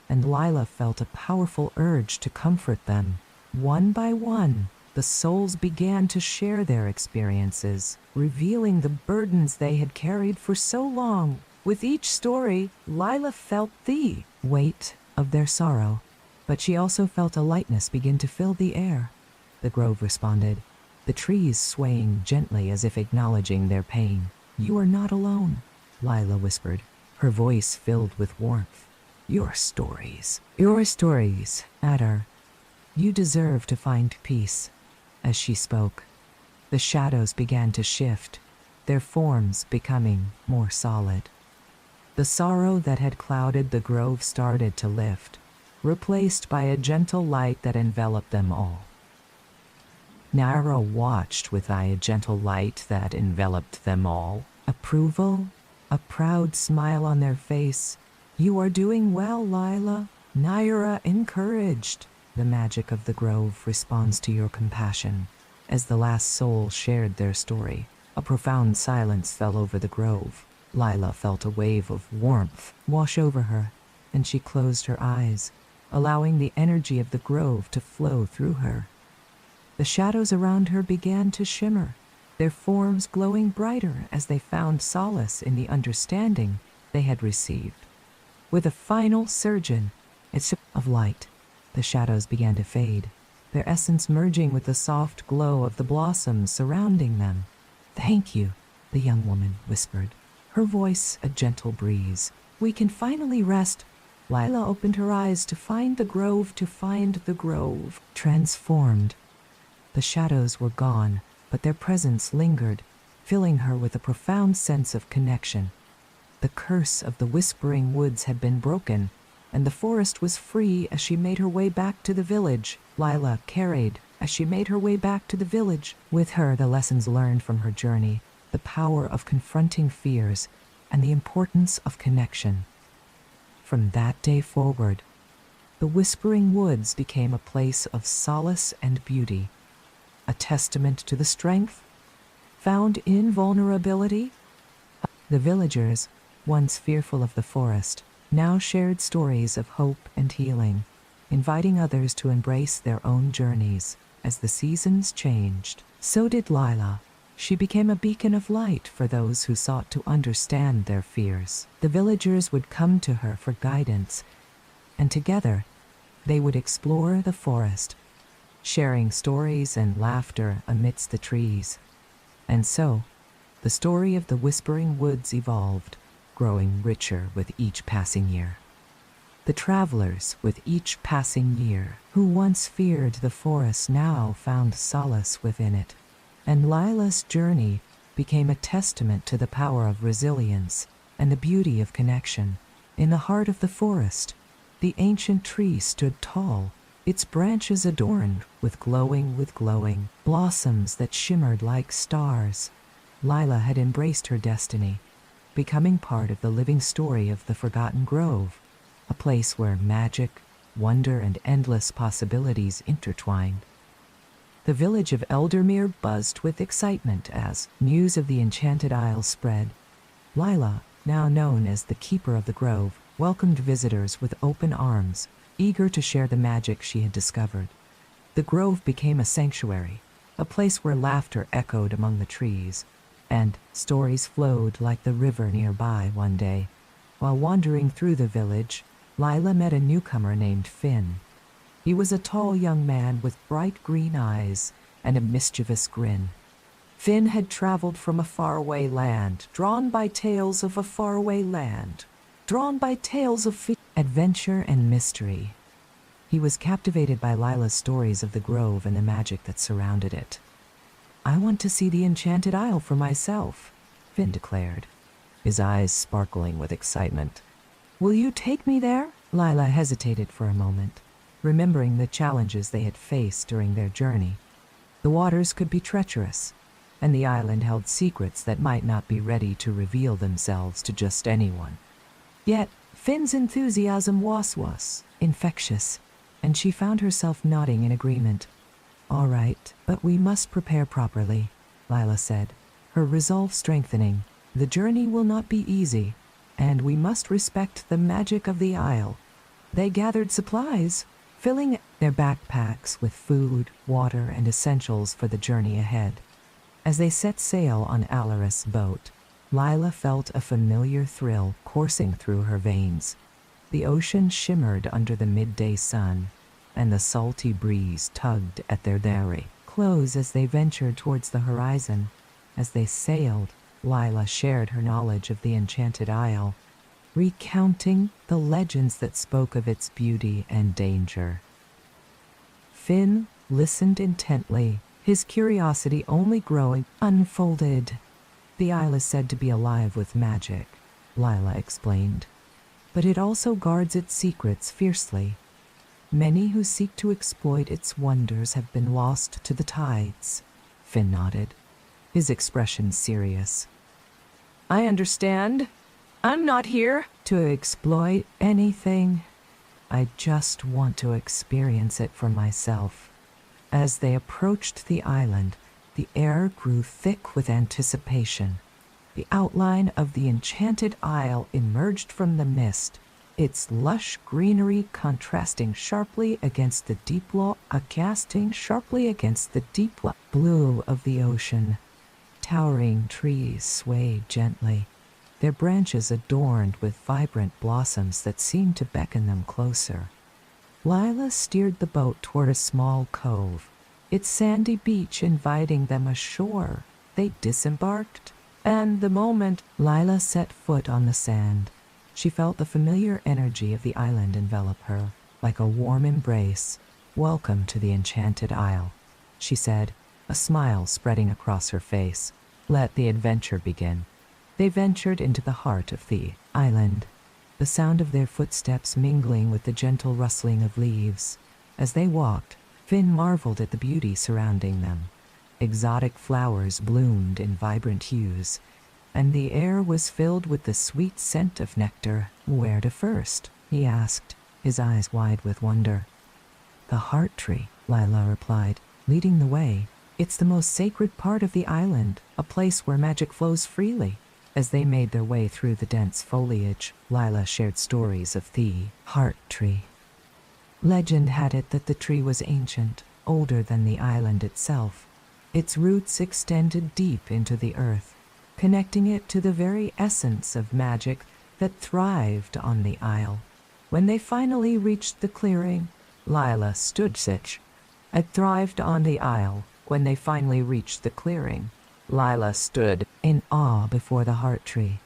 and Lila felt a powerful urge to comfort them. One by one, the souls began to share their experiences, revealing the burdens they had carried for so long. With each story, Lila felt the weight of their sorrow, but she also felt a lightness begin to fill the air. The grove responded, the trees swaying gently as if acknowledging their pain. "You are not alone," Lila whispered, her voice filled with warmth. Your stories, at her. "You deserve to find peace." As she spoke, the shadows began to shift, their forms becoming more solid. The sorrow that had clouded the grove started to lift, replaced by a gentle light that enveloped them all. Naira watched with a gentle light that enveloped them all. Approval, a proud smile on their face. "You are doing well, Lila," Naira encouraged. "The magic of the grove responds to your compassion." As the last soul shared their story, a profound silence fell over the grove. Lila felt a wave of warmth wash over her, and she closed her eyes, allowing the energy of the grove to flow through her. The shadows around her began to shimmer, their forms glowing brighter as they found solace in the understanding they had received. With a final surge of light, the shadows began to fade, their essence merging with the soft glow of the blossoms surrounding them. "Thank you," the young woman whispered, her voice a gentle breeze. "We can finally rest." Lila opened her eyes to find the grove transformed. The shadows were gone, but their presence lingered, filling her with a profound sense of connection. The curse of the Whispering Woods had been broken, and the forest was free as she made her way back to the village. Lila carried as she made her way back to the village. With her, the lessons learned from her journey, the power of confronting fears, and the importance of connection. From that day forward, the Whispering Woods became a place of solace and beauty, a testament to the strength found in vulnerability. The villagers, once fearful of the forest, now shared stories of hope and healing, inviting others to embrace their own journeys. As the seasons changed, so did Lila. She became a beacon of light for those who sought to understand their fears. The villagers would come to her for guidance, and together they would explore the forest, sharing stories and laughter amidst the trees. And so, the story of the Whispering Woods evolved, growing richer with each passing year. The travelers, with each passing year, who once feared the forest now found solace within it. And Lila's journey became a testament to the power of resilience and the beauty of connection. In the heart of the forest, the ancient tree stood tall, its branches adorned with glowing blossoms that shimmered like stars. Lila had embraced her destiny, becoming part of the living story of the Forgotten Grove, a place where magic, wonder, and endless possibilities intertwined. The village of Eldermere buzzed with excitement as news of the Enchanted Isle spread. Lila, now known as the Keeper of the Grove, welcomed visitors with open arms, eager to share the magic she had discovered. The grove became a sanctuary, a place where laughter echoed among the trees, and stories flowed like the river nearby one day. While wandering through the village, Lila met a newcomer named Finn. He was a tall young man with bright green eyes and a mischievous grin. Finn had traveled from a faraway land, drawn by tales of a faraway land, drawn by tales of adventure and mystery. He was captivated by Lila's stories of the grove and the magic that surrounded it. "I want to see the Enchanted Isle for myself," Finn declared, his eyes sparkling with excitement. "Will you take me there?" Lila hesitated for a moment, remembering the challenges they had faced during their journey. The waters could be treacherous, and the island held secrets that might not be ready to reveal themselves to just anyone. Yet, Finn's enthusiasm was infectious, and she found herself nodding in agreement. "All right, but we must prepare properly," Lila said, her resolve strengthening. "The journey will not be easy, and we must respect the magic of the Isle." They gathered supplies, filling their backpacks with food, water, and essentials for the journey ahead. As they set sail on Alaris' boat, Lila felt a familiar thrill coursing through her veins. The ocean shimmered under the midday sun, and the salty breeze tugged at their clothes as they ventured towards the horizon. As they sailed, Lila shared her knowledge of the Enchanted Isle, recounting the legends that spoke of its beauty and danger. Finn listened intently, his curiosity only growing. Unfolded. "The isle is said to be alive with magic," Lila explained, "but it also guards its secrets fiercely. Many who seek to exploit its wonders have been lost to the tides." Finn nodded, his expression serious. "I understand. I'm not here to exploit anything. I just want to experience it for myself." As they approached the island, the air grew thick with anticipation. The outline of the Enchanted Isle emerged from the mist, its lush greenery contrasting sharply against the deep blue of the ocean. Towering trees swayed gently, their branches adorned with vibrant blossoms that seemed to beckon them closer. Lila steered the boat toward a small cove, its sandy beach inviting them ashore. They disembarked, and the moment Lila set foot on the sand, she felt the familiar energy of the island envelop her, like a warm embrace. "Welcome to the Enchanted Isle," she said, a smile spreading across her face. "Let the adventure begin." They ventured into the heart of the island, the sound of their footsteps mingling with the gentle rustling of leaves. As they walked, Finn marveled at the beauty surrounding them. Exotic flowers bloomed in vibrant hues, and the air was filled with the sweet scent of nectar. "Where to first?" he asked, his eyes wide with wonder. "The heart tree," Lila replied, leading the way. "It's the most sacred part of the island, a place where magic flows freely." As they made their way through the dense foliage, Lila shared stories of the heart tree. Legend had it that the tree was ancient, older than the island itself. Its roots extended deep into the earth, connecting it to the very essence of magic that thrived on the isle. When they finally reached the clearing, Lila stood such. It thrived on the isle. When they finally reached the clearing, Lila stood in awe before the heart tree.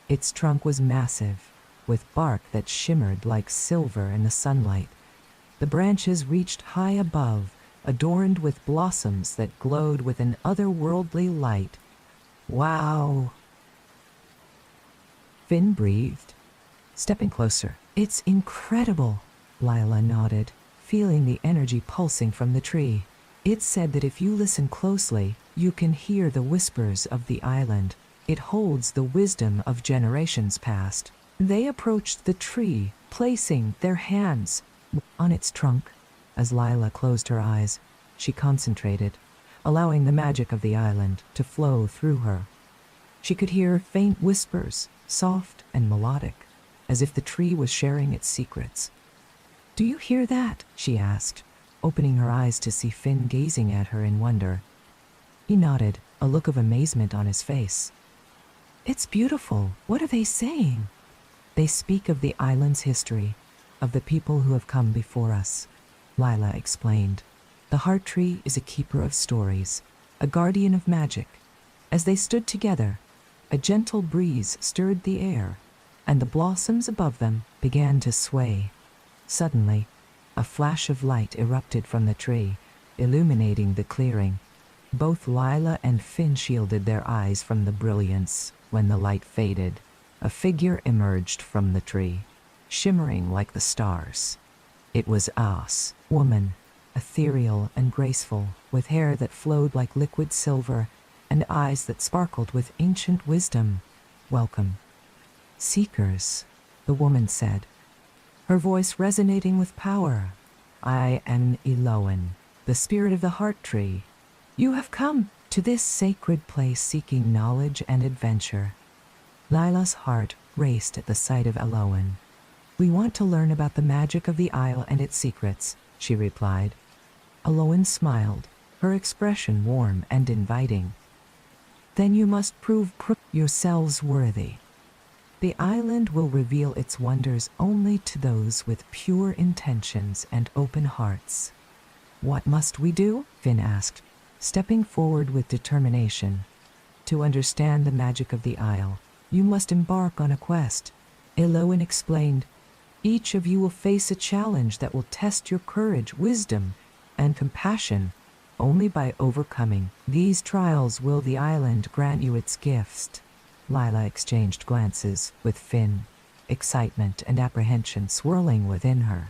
Its trunk was massive, with bark that shimmered like silver in the sunlight. The branches reached high above, adorned with blossoms that glowed with an otherworldly light. "Wow!" Finn breathed, stepping closer. "It's incredible," Lila nodded, feeling the energy pulsing from the tree. "It's said that if you listen closely, you can hear the whispers of the island. It holds the wisdom of generations past." They approached the tree, placing their hands on its trunk. As Lila closed her eyes, she concentrated, allowing the magic of the island to flow through her. She could hear faint whispers, soft and melodic, as if the tree was sharing its secrets. "Do you hear that?" she asked, opening her eyes to see Finn gazing at her in wonder. He nodded, a look of amazement on his face. "It's beautiful. What are they saying?" "They speak of the island's history, of the people who have come before us," Lila explained. "The heart tree is a keeper of stories, a guardian of magic." As they stood together, a gentle breeze stirred the air, and the blossoms above them began to sway. Suddenly, a flash of light erupted from the tree, illuminating the clearing. Both Lila and Finn shielded their eyes from the brilliance. When the light faded, a figure emerged from the tree, shimmering like the stars. It was As, woman, ethereal and graceful, with hair that flowed like liquid silver and eyes that sparkled with ancient wisdom. "Welcome, seekers," the woman said, her voice resonating with power. "I am Eloan, the spirit of the heart tree. You have come to this sacred place seeking knowledge and adventure." Lila's heart raced at the sight of Eloan. "We want to learn about the magic of the isle and its secrets," she replied. Eloan smiled, her expression warm and inviting. "Then you must prove yourselves worthy. The island will reveal its wonders only to those with pure intentions and open hearts." "What must we do?" Finn asked, stepping forward with determination. "To understand the magic of the isle, you must embark on a quest," Eloan explained. "Each of you will face a challenge that will test your courage, wisdom, and compassion. Only by overcoming these trials will the island grant you its gifts." Lila exchanged glances with Finn, excitement and apprehension swirling within her.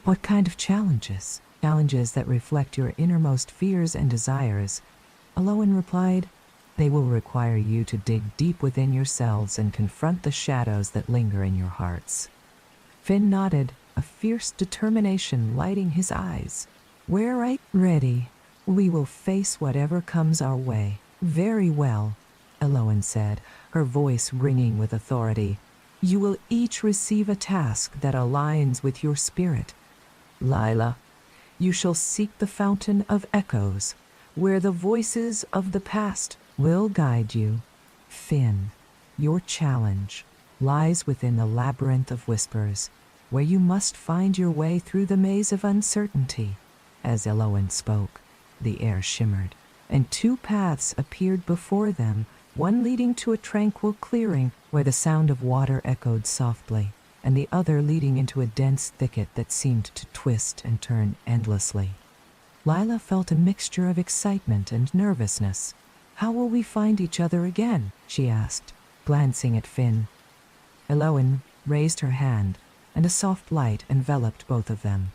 "What kind of challenges?" "Challenges that reflect your innermost fears and desires," Eloan replied. "They will require you to dig deep within yourselves and confront the shadows that linger in your hearts." Finn nodded, a fierce determination lighting his eyes. "We're ready. We will face whatever comes our way." "Very well," Eloan said, her voice ringing with authority. "You will each receive a task that aligns with your spirit. Lila, you shall seek the Fountain of Echoes, where the voices of the past will guide you. Finn, your challenge lies within the labyrinth of whispers, where you must find your way through the maze of uncertainty." As Eloan spoke, the air shimmered, and two paths appeared before them, one leading to a tranquil clearing where the sound of water echoed softly, and the other leading into a dense thicket that seemed to twist and turn endlessly. Lila felt a mixture of excitement and nervousness. "How will we find each other again?" she asked, glancing at Finn. Eloan raised her hand, and a soft light enveloped both of them.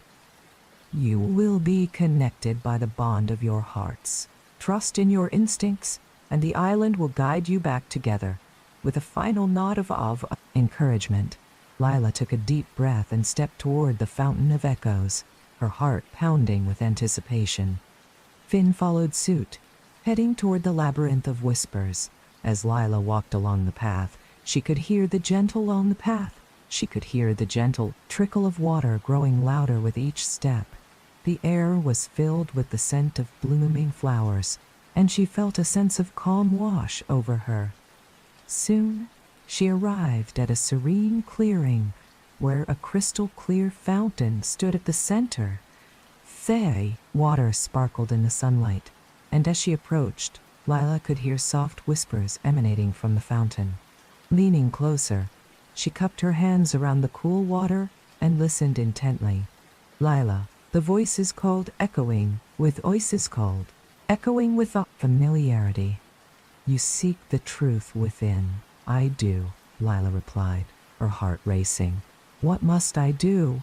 "You will be connected by the bond of your hearts. Trust in your instincts, and the island will guide you back together." With a final nod of encouragement, Lila took a deep breath and stepped toward the Fountain of Echoes, her heart pounding with anticipation. Finn followed suit, heading toward the labyrinth of whispers. As Lila walked along the path, she could hear the gentle trickle of water growing louder with each step. The air was filled with the scent of blooming flowers, and she felt a sense of calm wash over her. Soon, she arrived at a serene clearing where a crystal-clear fountain stood at the center. Fairy water sparkled in the sunlight, and as she approached, Lila could hear soft whispers emanating from the fountain. Leaning closer, she cupped her hands around the cool water and listened intently. "Lila, the voices called echoing with familiarity. You seek the truth within." "I do," Lila replied, her heart racing. "What must I do?"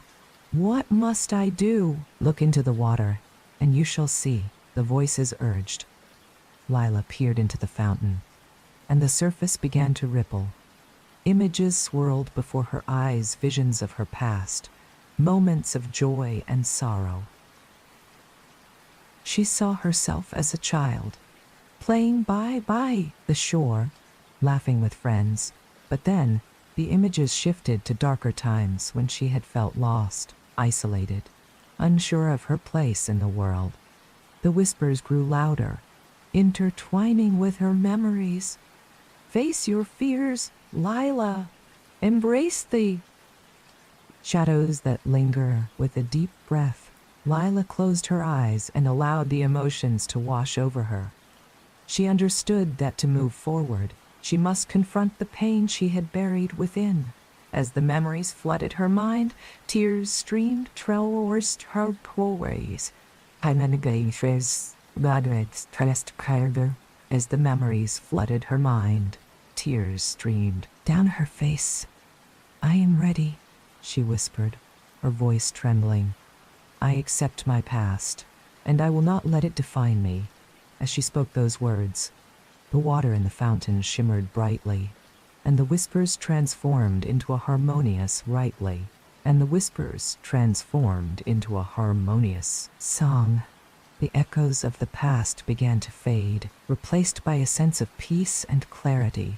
"What must I do?" "Look into the water, and you shall see," the voices urged. Lila peered into the fountain, and the surface began to ripple. Images swirled before her eyes, visions of her past, moments of joy and sorrow. She saw herself as a child, playing by the shore, laughing with friends, but then the images shifted to darker times when she had felt lost, isolated, unsure of her place in the world. The whispers grew louder, intertwining with her memories. Face your fears, Lila. Embrace the shadows that linger. With a deep breath, Lila closed her eyes and allowed the emotions to wash over her. She understood that to move forward, she must confront the pain she had buried within. As the memories flooded her mind, tears streamed towards her poise. As the memories flooded her mind, tears streamed down her face. "I am ready," she whispered, her voice trembling. "I accept my past, and I will not let it define me." As she spoke those words, the water in the fountain shimmered brightly, and the whispers transformed into a harmonious song. The echoes of the past began to fade, replaced by a sense of peace and clarity.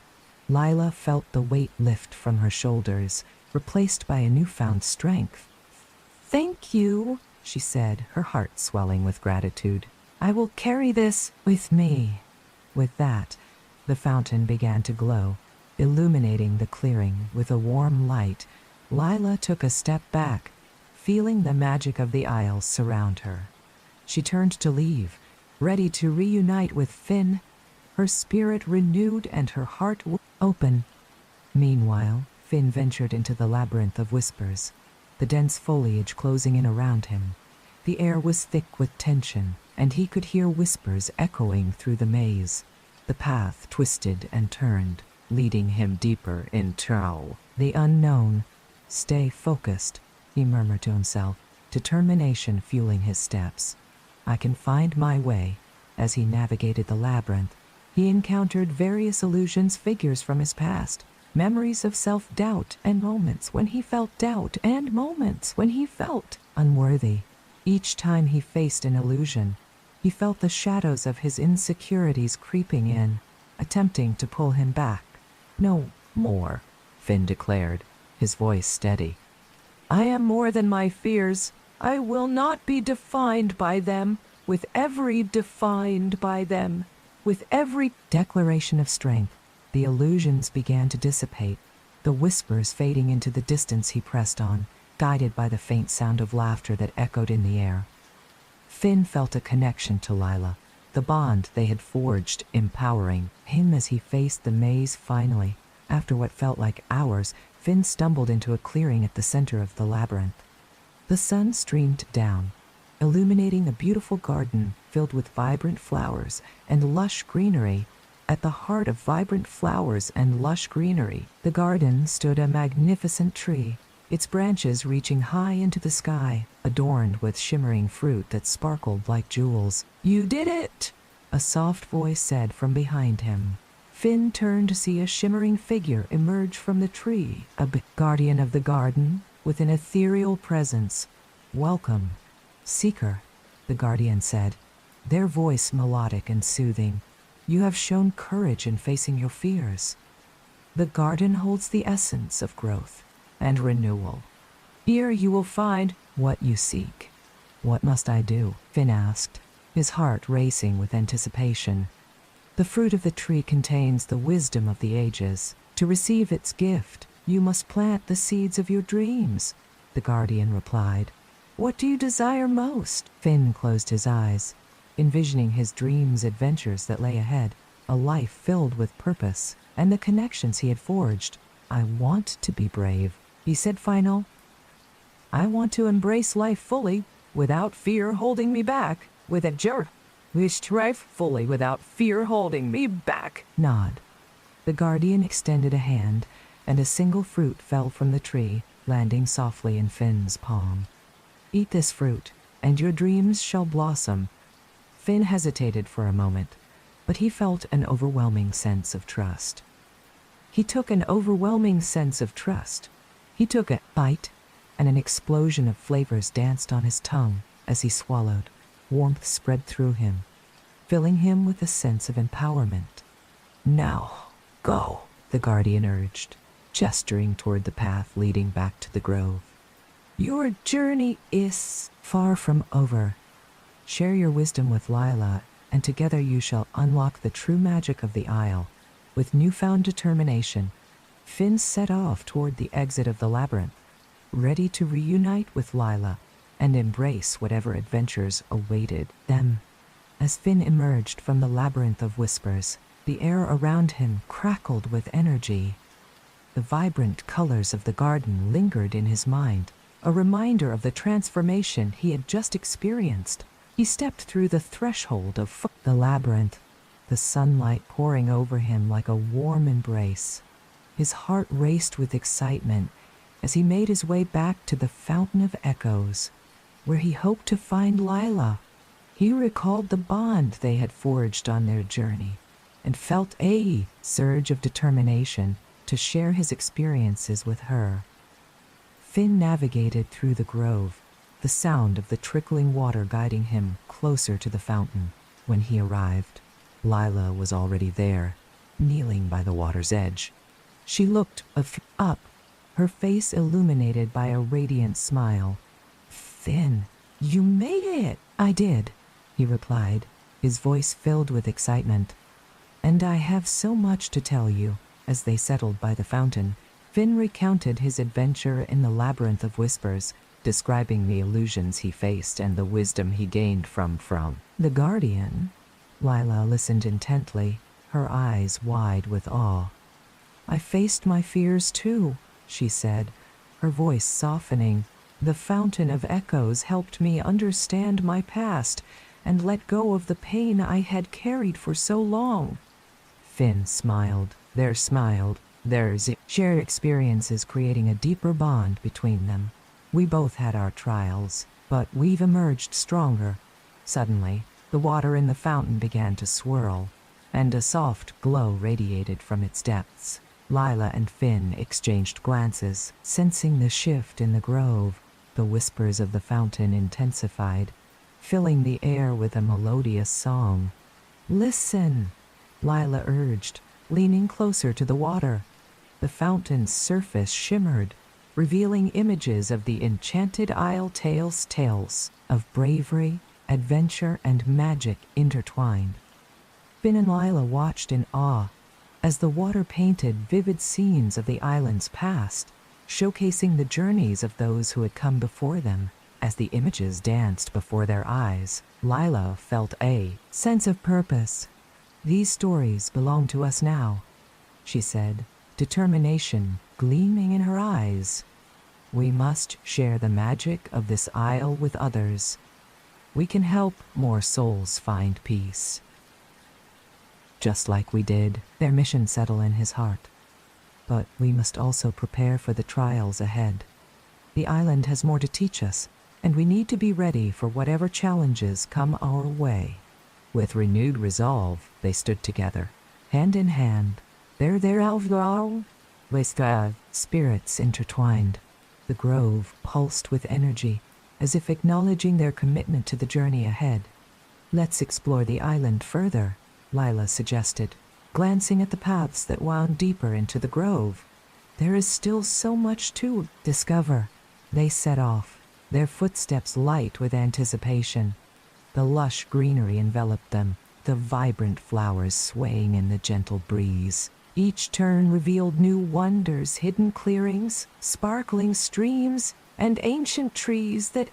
Lila felt the weight lift from her shoulders, replaced by a newfound strength. "Thank you," she said, her heart swelling with gratitude. "I will carry this with me." With that, the fountain began to glow, illuminating the clearing with a warm light. Lila took a step back, feeling the magic of the aisles surround her. She turned to leave, ready to reunite with Finn, her spirit renewed and her heart open. Meanwhile, Finn ventured into the labyrinth of whispers, the dense foliage closing in around him. The air was thick with tension, and he could hear whispers echoing through the maze. The path twisted and turned, leading him deeper into the unknown. "Stay focused," he murmured to himself, determination fueling his steps. "I can find my way." As he navigated the labyrinth, he encountered various illusions, figures from his past, memories of self-doubt and moments when he felt doubt and moments when he felt unworthy. Each time he faced an illusion, he felt the shadows of his insecurities creeping in, attempting to pull him back. "No more," Finn declared, his voice steady. "I am more than my fears. I will not be defined by them. With every declaration of strength, the illusions began to dissipate, the whispers fading into the distance. He pressed on, guided by the faint sound of laughter that echoed in the air. Finn felt a connection to Lila, the bond they had forged empowering him as he faced the maze. Finally, after what felt like hours, Finn stumbled into a clearing at the center of the labyrinth. The sun streamed down, illuminating a beautiful garden filled with vibrant flowers and lush greenery. At the heart of vibrant flowers and lush greenery, the garden stood a magnificent tree, its branches reaching high into the sky, adorned with shimmering fruit that sparkled like jewels. "You did it!" a soft voice said from behind him. Finn turned to see a shimmering figure emerge from the tree, a guardian of the garden with an ethereal presence. "Welcome, Seeker," the guardian said, their voice melodic and soothing. "You have shown courage in facing your fears. The garden holds the essence of growth and renewal. Here you will find what you seek." "What must I do?" Finn asked, his heart racing with anticipation. "The fruit of the tree contains the wisdom of the ages. To receive its gift, you must plant the seeds of your dreams," the guardian replied. "What do you desire most?" Finn closed his eyes, envisioning his dreams, adventures that lay ahead, a life filled with purpose and the connections he had forged. "I want to be brave," he said final. "I want to embrace life fully, without fear holding me back. With a jerk, we strive fully without fear holding me back." Nod. The guardian extended a hand, and a single fruit fell from the tree, landing softly in Finn's palm. "Eat this fruit, and your dreams shall blossom." Finn hesitated for a moment, but he felt an overwhelming sense of trust. He took a bite, and an explosion of flavors danced on his tongue as he swallowed. Warmth spread through him, filling him with a sense of empowerment. "Now, go," the guardian urged, gesturing toward the path leading back to the grove. "Your journey is far from over. Share your wisdom with Lila and together you shall unlock the true magic of the Isle. With newfound determination, Finn set off toward the exit of the labyrinth, ready to reunite with Lila and embrace whatever adventures awaited them. As Finn emerged from the labyrinth of whispers, the air around him crackled with energy. The vibrant colors of the garden lingered in his mind, a reminder of the transformation he had just experienced. He stepped through the threshold of the labyrinth, the sunlight pouring over him like a warm embrace. His heart raced with excitement as he made his way back to the Fountain of Echoes, where he hoped to find Lila. He recalled the bond they had forged on their journey and felt a surge of determination to share his experiences with her. Finn navigated through the grove, the sound of the trickling water guiding him closer to the fountain. When he arrived, Lila was already there, kneeling by the water's edge. She looked up, her face illuminated by a radiant smile. "Finn, you made it!" "I did," he replied, his voice filled with excitement. "And I have so much to tell you." As they settled by the fountain, Finn recounted his adventure in the labyrinth of whispers, describing the illusions he faced and the wisdom he gained from the Guardian. Lila listened intently, her eyes wide with awe. "I faced my fears too," she said, her voice softening. "The Fountain of Echoes helped me understand my past and let go of the pain I had carried for so long." Finn smiled. Their shared experiences creating a deeper bond between them. "We both had our trials, but we've emerged stronger." Suddenly, the water in the fountain began to swirl, and a soft glow radiated from its depths. Lila and Finn exchanged glances, sensing the shift in the grove. The whispers of the fountain intensified, filling the air with a melodious song. "Listen," Lila urged, leaning closer to the water. The fountain's surface shimmered, revealing images of the enchanted Isle tales of bravery, adventure, and magic intertwined. Finn and Lila watched in awe as the water painted vivid scenes of the island's past, showcasing the journeys of those who had come before them. As the images danced before their eyes, Lila felt a sense of purpose. "These stories belong to us now," she said, determination gleaming in her eyes. "We must share the magic of this isle with others. We can help more souls find peace." Just like we did, their mission settled in his heart. But we must also prepare for the trials ahead. The island has more to teach us, and we need to be ready for whatever challenges come our way. With renewed resolve, they stood together, hand in hand, their spirits intertwined. The grove pulsed with energy, as if acknowledging their commitment to the journey ahead. "Let's explore the island further," Lila suggested, glancing at the paths that wound deeper into the grove. "There is still so much to discover." They set off, their footsteps light with anticipation. The lush greenery enveloped them, the vibrant flowers swaying in the gentle breeze. Each turn revealed new wonders, hidden clearings, sparkling streams, and ancient trees that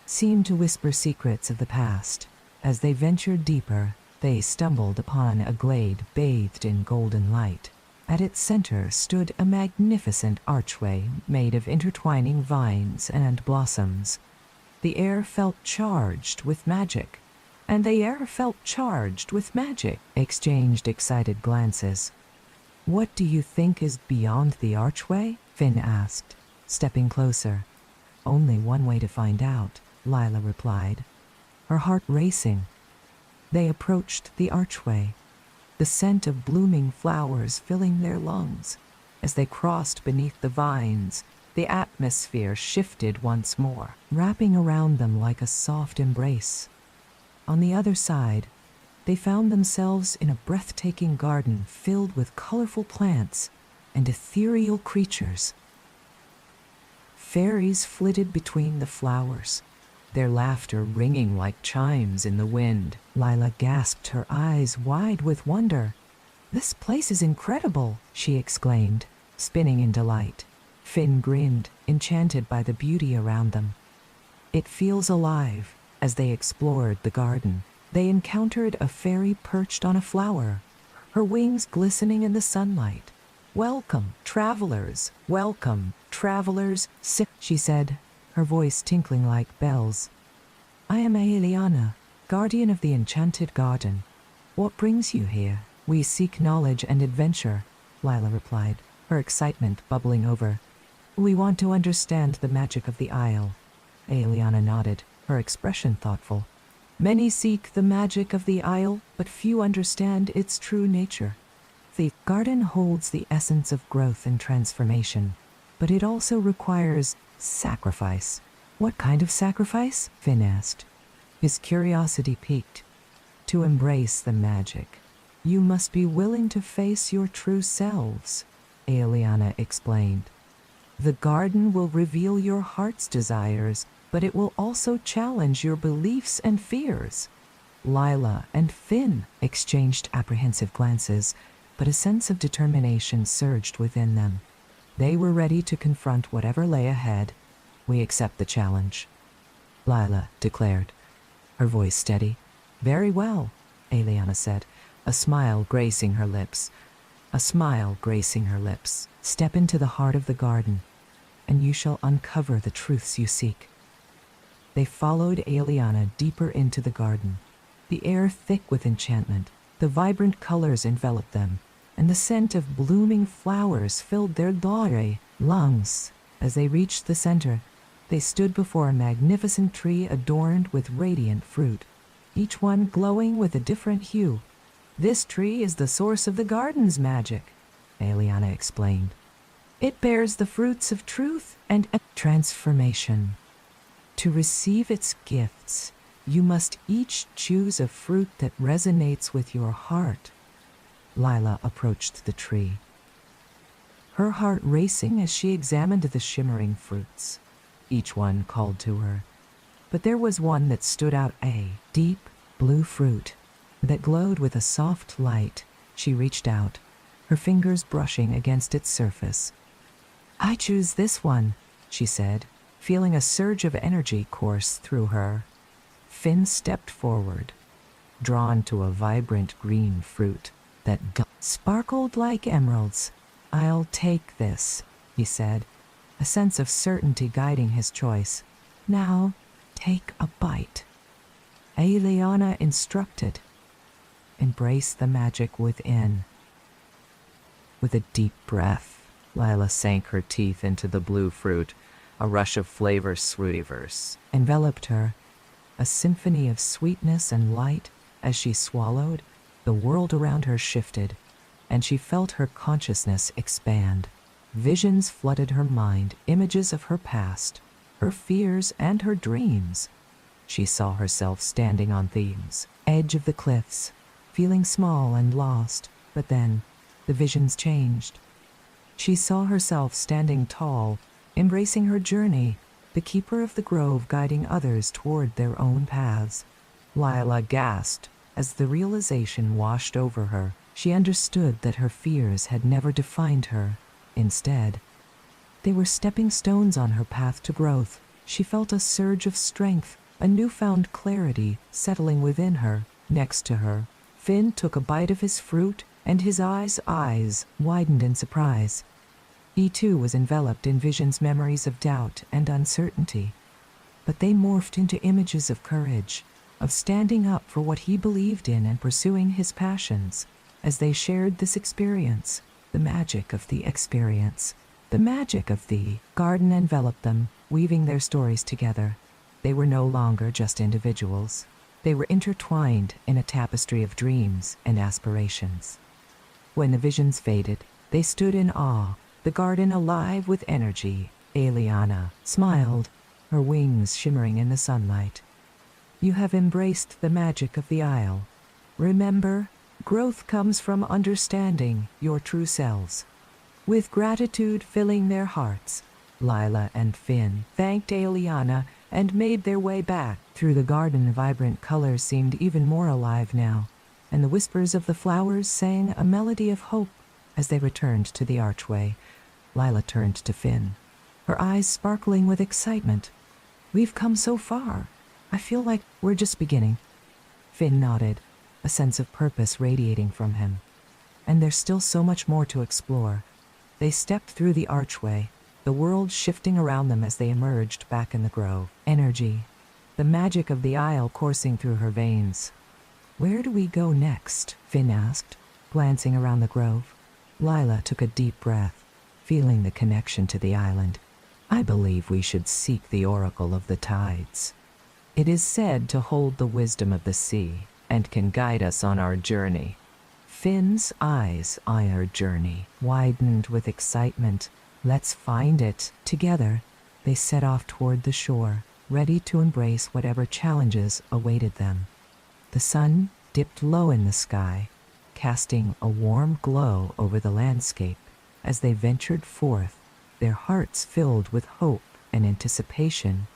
seemed to whisper secrets of the past. As they ventured deeper, they stumbled upon a glade bathed in golden light. At its center stood a magnificent archway made of intertwining vines and blossoms. The air felt charged with magic, exchanged excited glances. "What do you think is beyond the archway?" Finn asked, stepping closer. "Only one way to find out," Lila replied, her heart racing. They approached the archway, the scent of blooming flowers filling their lungs. As they crossed beneath the vines, the atmosphere shifted once more, wrapping around them like a soft embrace. On the other side, they found themselves in a breathtaking garden filled with colorful plants and ethereal creatures. Fairies flitted between the flowers, their laughter ringing like chimes in the wind. Lila gasped, her eyes wide with wonder. "This place is incredible," she exclaimed, spinning in delight. Finn grinned, enchanted by the beauty around them. It feels alive. As they explored the garden, they encountered a fairy perched on a flower, her wings glistening in the sunlight. "Welcome, travelers, she said, her voice tinkling like bells. "I am Aeliana, guardian of the enchanted garden. What brings you here?" "We seek knowledge and adventure," Lila replied, her excitement bubbling over. "We want to understand the magic of the Isle." Aeliana nodded, her expression thoughtful. "Many seek the magic of the Isle, but few understand its true nature. The garden holds the essence of growth and transformation, but it also requires sacrifice." "What kind of sacrifice?" Finn asked. His curiosity piqued. "To embrace the magic, you must be willing to face your true selves," Aeliana explained. "The garden will reveal your heart's desires, but it will also challenge your beliefs and fears." Lila and Finn exchanged apprehensive glances, but a sense of determination surged within them. They were ready to confront whatever lay ahead. "We accept the challenge," Lila declared, her voice steady. "Very well," Aeliana said, a smile gracing her lips. "Step into the heart of the garden, and you shall uncover the truths you seek." They followed Aeliana deeper into the garden, the air thick with enchantment. The vibrant colors enveloped them, and the scent of blooming flowers filled their lungs. As they reached the center, they stood before a magnificent tree adorned with radiant fruit, each one glowing with a different hue. "This tree is the source of the garden's magic," Aeliana explained. "It bears the fruits of truth and transformation. To receive its gifts, you must each choose a fruit that resonates with your heart." Lila approached the tree, her heart racing as she examined the shimmering fruits. Each one called to her, but there was one that stood out, a deep blue fruit that glowed with a soft light. She reached out, her fingers brushing against its surface. "I choose this one," she said, feeling a surge of energy course through her. Finn stepped forward, drawn to a vibrant green fruit that sparkled like emeralds. "I'll take this," he said, a sense of certainty guiding his choice. "Now, take a bite," Aeliana instructed. "Embrace the magic within." With a deep breath, Lila sank her teeth into the blue fruit. A rush of flavors enveloped her, a symphony of sweetness and light. As she swallowed, the world around her shifted, and she felt her consciousness expand. Visions flooded her mind, images of her past, her fears, and her dreams. She saw herself standing on the edge of the cliffs, feeling small and lost, but then the visions changed. She saw herself standing tall, embracing her journey, the keeper of the grove guiding others toward their own paths. Lila gasped as the realization washed over her. She understood that her fears had never defined her. Instead, they were stepping stones on her path to growth. She felt a surge of strength, a newfound clarity settling within her. Next to her, Finn took a bite of his fruit, and his eyes widened in surprise. He too was enveloped in visions, memories of doubt and uncertainty, but they morphed into images of courage, of standing up for what he believed in and pursuing his passions. As they shared this experience, the magic of the garden enveloped them, weaving their stories together. They were no longer just individuals. They were intertwined in a tapestry of dreams and aspirations. When the visions faded, they stood in awe, the garden alive with energy. Aeliana smiled, her wings shimmering in the sunlight. "You have embraced the magic of the Isle. Remember, growth comes from understanding your true selves." With gratitude filling their hearts, Lila and Finn thanked Aeliana and made their way back through the garden. Vibrant colors seemed even more alive now, and the whispers of the flowers sang a melody of hope as they returned to the archway. Lila turned to Finn, her eyes sparkling with excitement. "We've come so far. I feel like we're just beginning." Finn nodded, a sense of purpose radiating from him. "And there's still so much more to explore." They stepped through the archway, the world shifting around them as they emerged back in the grove. Energy, the magic of the isle coursing through her veins. "Where do we go next?" Finn asked, glancing around the grove. Lila took a deep breath, feeling the connection to the island. "I believe we should seek the Oracle of the Tides. It is said to hold the wisdom of the sea and can guide us on our journey." Finn's eyes on our journey widened with excitement. "Let's find it." Together, they set off toward the shore, ready to embrace whatever challenges awaited them. The sun dipped low in the sky, casting a warm glow over the landscape as they ventured forth, their hearts filled with hope and anticipation.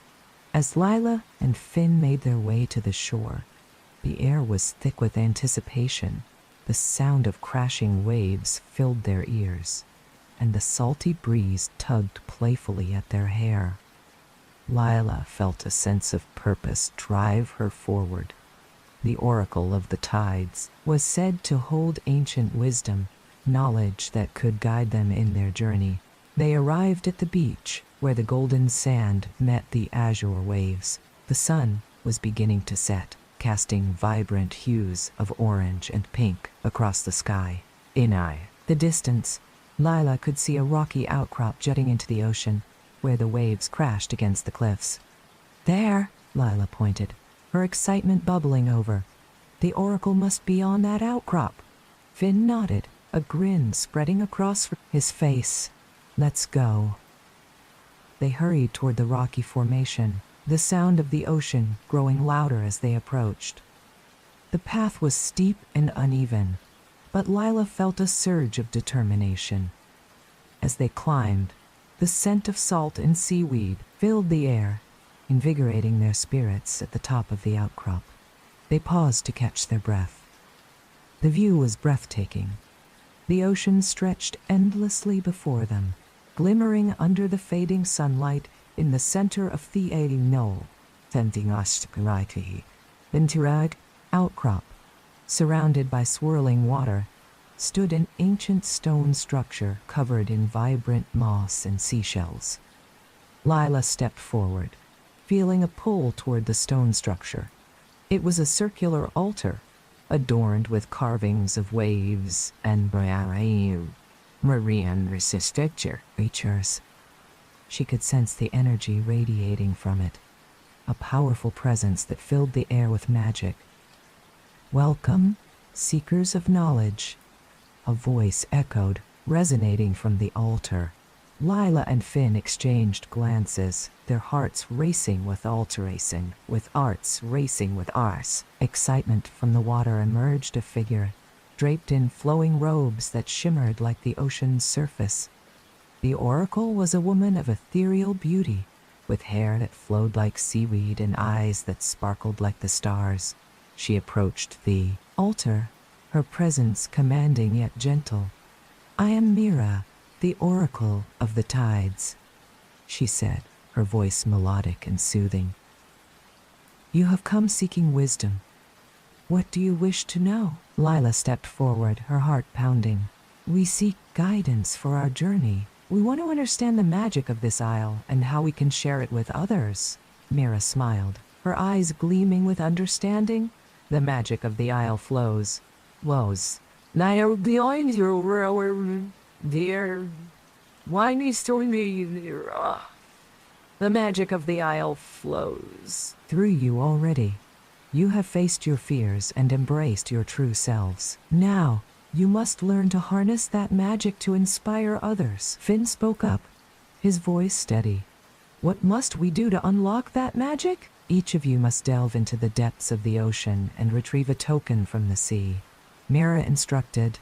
As Lila and Finn made their way to the shore, the air was thick with anticipation. The sound of crashing waves filled their ears, and the salty breeze tugged playfully at their hair. Lila felt a sense of purpose drive her forward. The Oracle of the Tides was said to hold ancient wisdom, knowledge that could guide them in their journey. They arrived at the beach, where the golden sand met the azure waves. The sun was beginning to set, casting vibrant hues of orange and pink across the sky. In the distance, Lila could see a rocky outcrop jutting into the ocean, where the waves crashed against the cliffs. "There," Lila pointed, her excitement bubbling over. "The oracle must be on that outcrop." Finn nodded, a grin spreading across his face. "Let's go." They hurried toward the rocky formation, the sound of the ocean growing louder as they approached. The path was steep and uneven, but Lila felt a surge of determination. As they climbed, the scent of salt and seaweed filled the air, invigorating their spirits at the top of the outcrop. They paused to catch their breath. The view was breathtaking. The ocean stretched endlessly before them, glimmering under the fading sunlight in the center of the knoll. Ventirag outcrop, surrounded by swirling water, stood an ancient stone structure covered in vibrant moss and seashells. Lila stepped forward, feeling a pull toward the stone structure. It was a circular altar, adorned with carvings of waves and marine creatures. She could sense the energy radiating from it, a powerful presence that filled the air with magic. "Welcome, seekers of knowledge," a voice echoed, resonating from the altar. Lila and Finn exchanged glances, their hearts racing with arts racing with ours. Excitement from the water emerged a figure, draped in flowing robes that shimmered like the ocean's surface. The oracle was a woman of ethereal beauty, with hair that flowed like seaweed and eyes that sparkled like the stars. She approached the altar, her presence commanding yet gentle. "I am Mira, the Oracle of the Tides," she said, her voice melodic and soothing. "You have come seeking wisdom. What do you wish to know?" Lila stepped forward, her heart pounding. "We seek guidance for our journey. We want to understand the magic of this isle and how we can share it with others." Mira smiled, her eyes gleaming with understanding. "The magic of the isle flows. Dear, why needs to be the magic of the isle flows through you already. You have faced your fears and embraced your true selves. Now, you must learn to harness that magic to inspire others." Finn spoke up, his voice steady. "What must we do to unlock that magic?" "Each of you must delve into the depths of the ocean and retrieve a token from the sea," Mira instructed.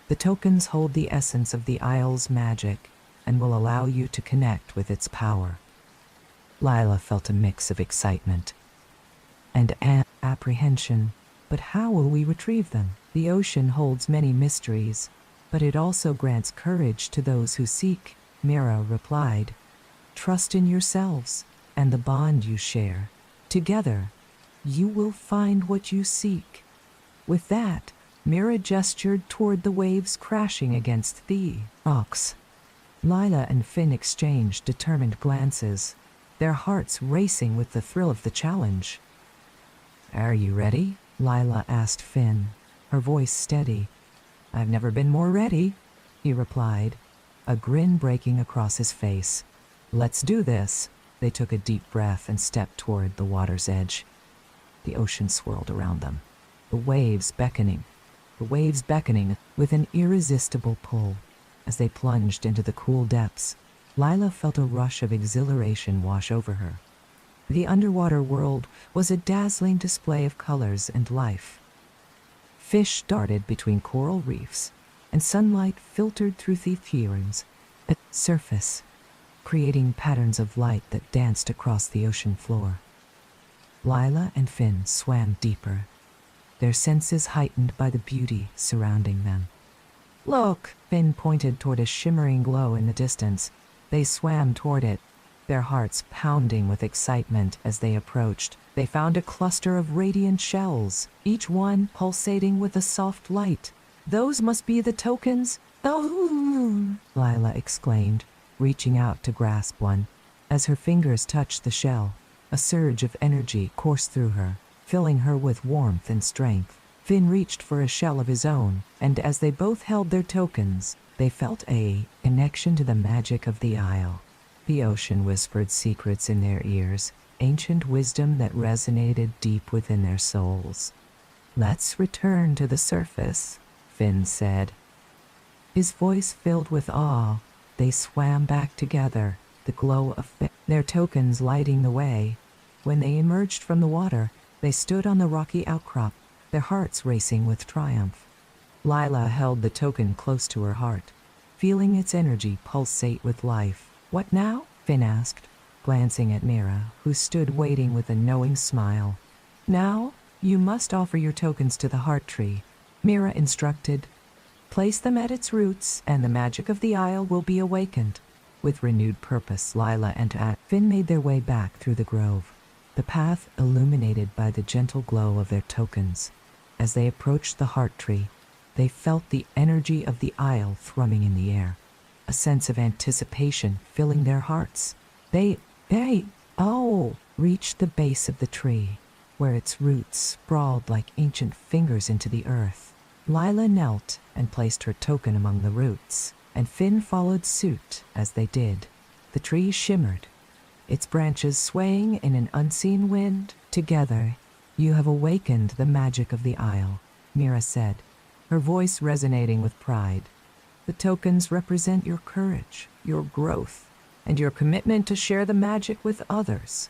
"The tokens hold the essence of the isle's magic and will allow you to connect with its power." Lila felt a mix of excitement and apprehension. But how will we retrieve them? The ocean holds many mysteries, but it also grants courage to those who seek, Mira replied. Trust in yourselves and the bond you share. Together, you will find what you seek. With that, Mira gestured toward the waves crashing against the rocks. Lila and Finn exchanged determined glances, their hearts racing with the thrill of the challenge. Are you ready? Lila asked Finn, her voice steady. I've never been more ready, he replied, a grin breaking across his face. Let's do this. They took a deep breath and stepped toward the water's edge. The ocean swirled around them, the waves beckoning with an irresistible pull. As they plunged into the cool depths, Lila felt a rush of exhilaration wash over her. The underwater world was a dazzling display of colors and life. Fish darted between coral reefs, and sunlight filtered through the theorms at the surface, creating patterns of light that danced across the ocean floor. Lila and Finn swam deeper, their senses heightened by the beauty surrounding them. Look! Finn pointed toward a shimmering glow in the distance. They swam toward it, their hearts pounding with excitement as they approached. They found a cluster of radiant shells, each one pulsating with a soft light. Those must be the tokens. Oh! Lila exclaimed, reaching out to grasp one. As her fingers touched the shell, a surge of energy coursed through her, filling her with warmth and strength. Finn reached for a shell of his own, and as they both held their tokens, they felt a connection to the magic of the isle. The ocean whispered secrets in their ears, ancient wisdom that resonated deep within their souls. Let's return to the surface, Finn said. His voice filled with awe. They swam back together, the glow of their tokens lighting the way. When they emerged from the water, they stood on the rocky outcrop, their hearts racing with triumph. Lila held the token close to her heart, feeling its energy pulsate with life. What now? Finn asked, glancing at Mira, who stood waiting with a knowing smile. Now, you must offer your tokens to the heart tree, Mira instructed. Place them at its roots, and the magic of the isle will be awakened. With renewed purpose, Lila and Finn made their way back through the grove, the path illuminated by the gentle glow of their tokens. As they approached the heart tree, they felt the energy of the isle thrumming in the air, a sense of anticipation filling their hearts. They reached the base of the tree, where its roots sprawled like ancient fingers into the earth. Lila knelt and placed her token among the roots, and Finn followed suit as they did. The tree shimmered, its branches swaying in an unseen wind. Together, you have awakened the magic of the isle, Mira said, her voice resonating with pride. The tokens represent your courage, your growth, and your commitment to share the magic with others.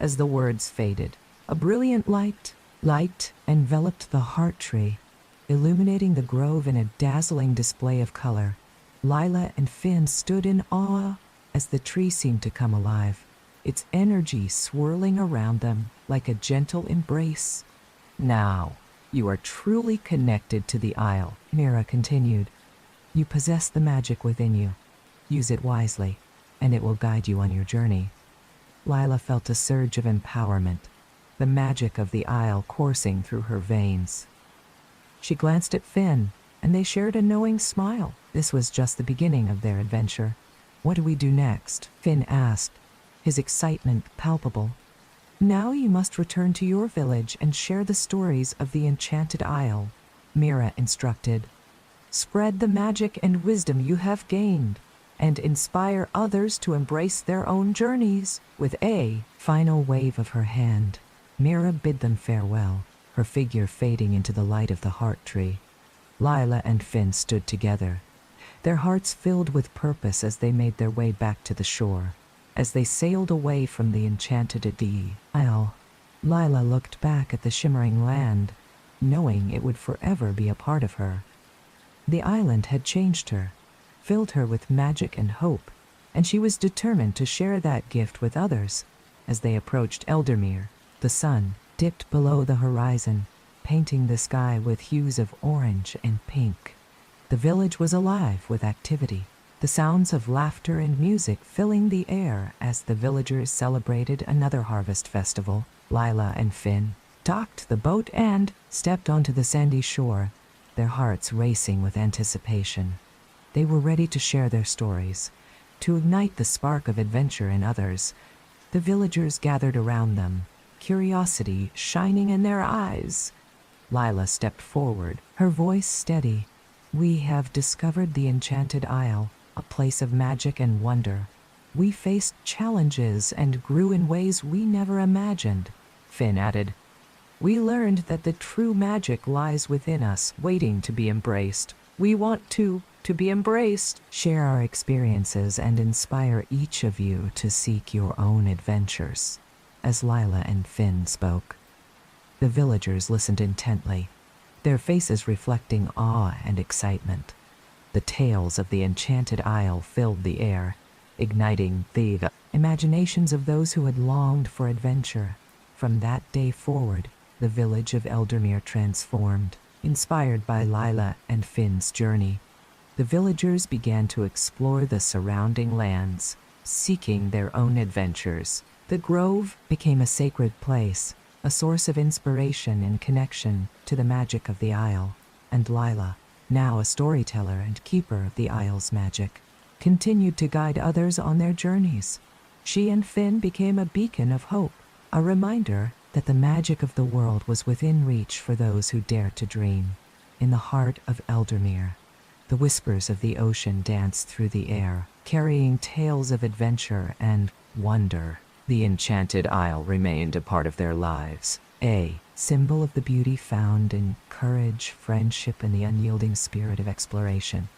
As the words faded, a brilliant light enveloped the heart tree, illuminating the grove in a dazzling display of color. Lila and Finn stood in awe as the tree seemed to come alive, its energy swirling around them like a gentle embrace. Now, you are truly connected to the isle, Mira continued. You possess the magic within you. Use it wisely, and it will guide you on your journey. Lila felt a surge of empowerment, the magic of the isle coursing through her veins. She glanced at Finn, and they shared a knowing smile. This was just the beginning of their adventure. What do we do next? Finn asked, his excitement palpable. Now you must return to your village and share the stories of the enchanted isle, Mira instructed. Spread the magic and wisdom you have gained, and inspire others to embrace their own journeys. With a final wave of her hand, Mira bid them farewell, her figure fading into the light of the heart tree. Lila and Finn stood together, their hearts filled with purpose as they made their way back to the shore. As they sailed away from the enchanted isle, Lila looked back at the shimmering land, knowing it would forever be a part of her. The island had changed her, filled her with magic and hope, and she was determined to share that gift with others. As they approached Eldermere, the sun dipped below the horizon, painting the sky with hues of orange and pink. The village was alive with activity, the sounds of laughter and music filling the air as the villagers celebrated another harvest festival. Lila and Finn docked the boat and stepped onto the sandy shore, their hearts racing with anticipation. They were ready to share their stories, to ignite the spark of adventure in others. The villagers gathered around them, curiosity shining in their eyes. Lila stepped forward, her voice steady. "We have discovered the Enchanted Isle, a place of magic and wonder. We faced challenges and grew in ways we never imagined." Finn added, "We learned that the true magic lies within us, waiting to be embraced. We want to be embraced." Share our experiences and inspire each of you to seek your own adventures. As Lila and Finn spoke, the villagers listened intently, their faces reflecting awe and excitement. The tales of the Enchanted Isle filled the air, igniting the imaginations of those who had longed for adventure. From that day forward, the village of Eldermere transformed. Inspired by Lila and Finn's journey, the villagers began to explore the surrounding lands, seeking their own adventures. The grove became a sacred place, a source of inspiration and connection to the magic of the Isle. And Lila, now a storyteller and keeper of the Isle's magic, continued to guide others on their journeys. She and Finn became a beacon of hope, a reminder that the magic of the world was within reach for those who dared to dream. In the heart of Eldermere, the whispers of the ocean danced through the air, carrying tales of adventure and wonder. The Enchanted Isle remained a part of their lives, a symbol of the beauty found in courage, friendship, and the unyielding spirit of exploration.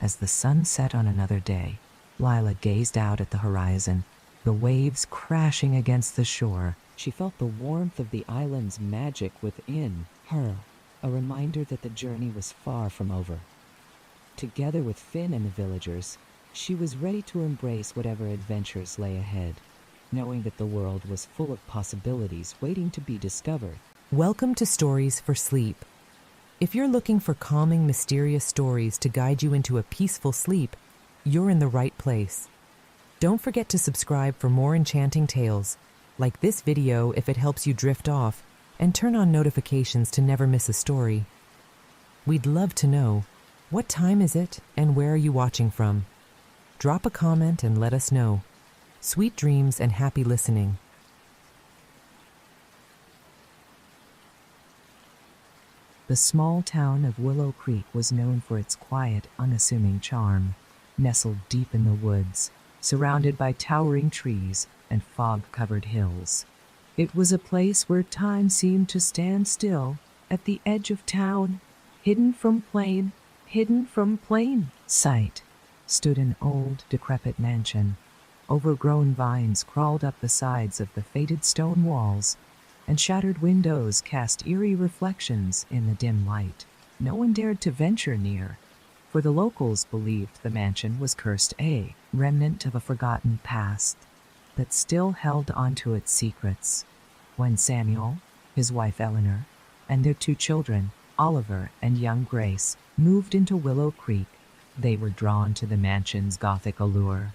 As the sun set on another day, Lila gazed out at the horizon, the waves crashing against the shore. She felt the warmth of the island's magic within her, a reminder that the journey was far from over. Together with Finn and the villagers, she was ready to embrace whatever adventures lay ahead, knowing that the world was full of possibilities waiting to be discovered. Welcome to Stories for Sleep. If you're looking for calming, mysterious stories to guide you into a peaceful sleep, you're in the right place. Don't forget to subscribe for more enchanting tales. Like this video if it helps you drift off, and turn on notifications to never miss a story. We'd love to know, what time is it and where are you watching from? Drop a comment and let us know. Sweet dreams and happy listening. The small town of Willow Creek was known for its quiet, unassuming charm. Nestled deep in the woods, surrounded by towering trees and fog-covered hills, it was a place where time seemed to stand still. At the edge of town, hidden from plain sight, stood an old, decrepit mansion. Overgrown vines crawled up the sides of the faded stone walls, and shattered windows cast eerie reflections in the dim light. No one dared to venture near, for the locals believed the mansion was cursed, a remnant of a forgotten past that still held onto its secrets. When Samuel, his wife Eleanor, and their 2 children, Oliver and young Grace, moved into Willow Creek, they were drawn to the mansion's Gothic allure.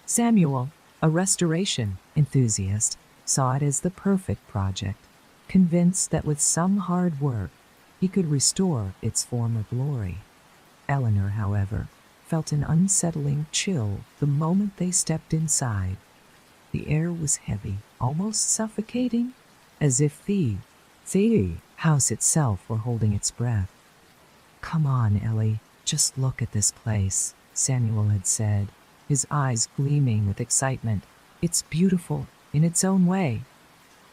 Samuel, a restoration enthusiast, saw it as the perfect project, convinced that with some hard work, he could restore its former glory. Eleanor, however, felt an unsettling chill the moment they stepped inside. The air was heavy, almost suffocating, as if the house itself were holding its breath. "Come on, Ellie, just look at this place," Samuel had said, his eyes gleaming with excitement. "It's beautiful in its own way."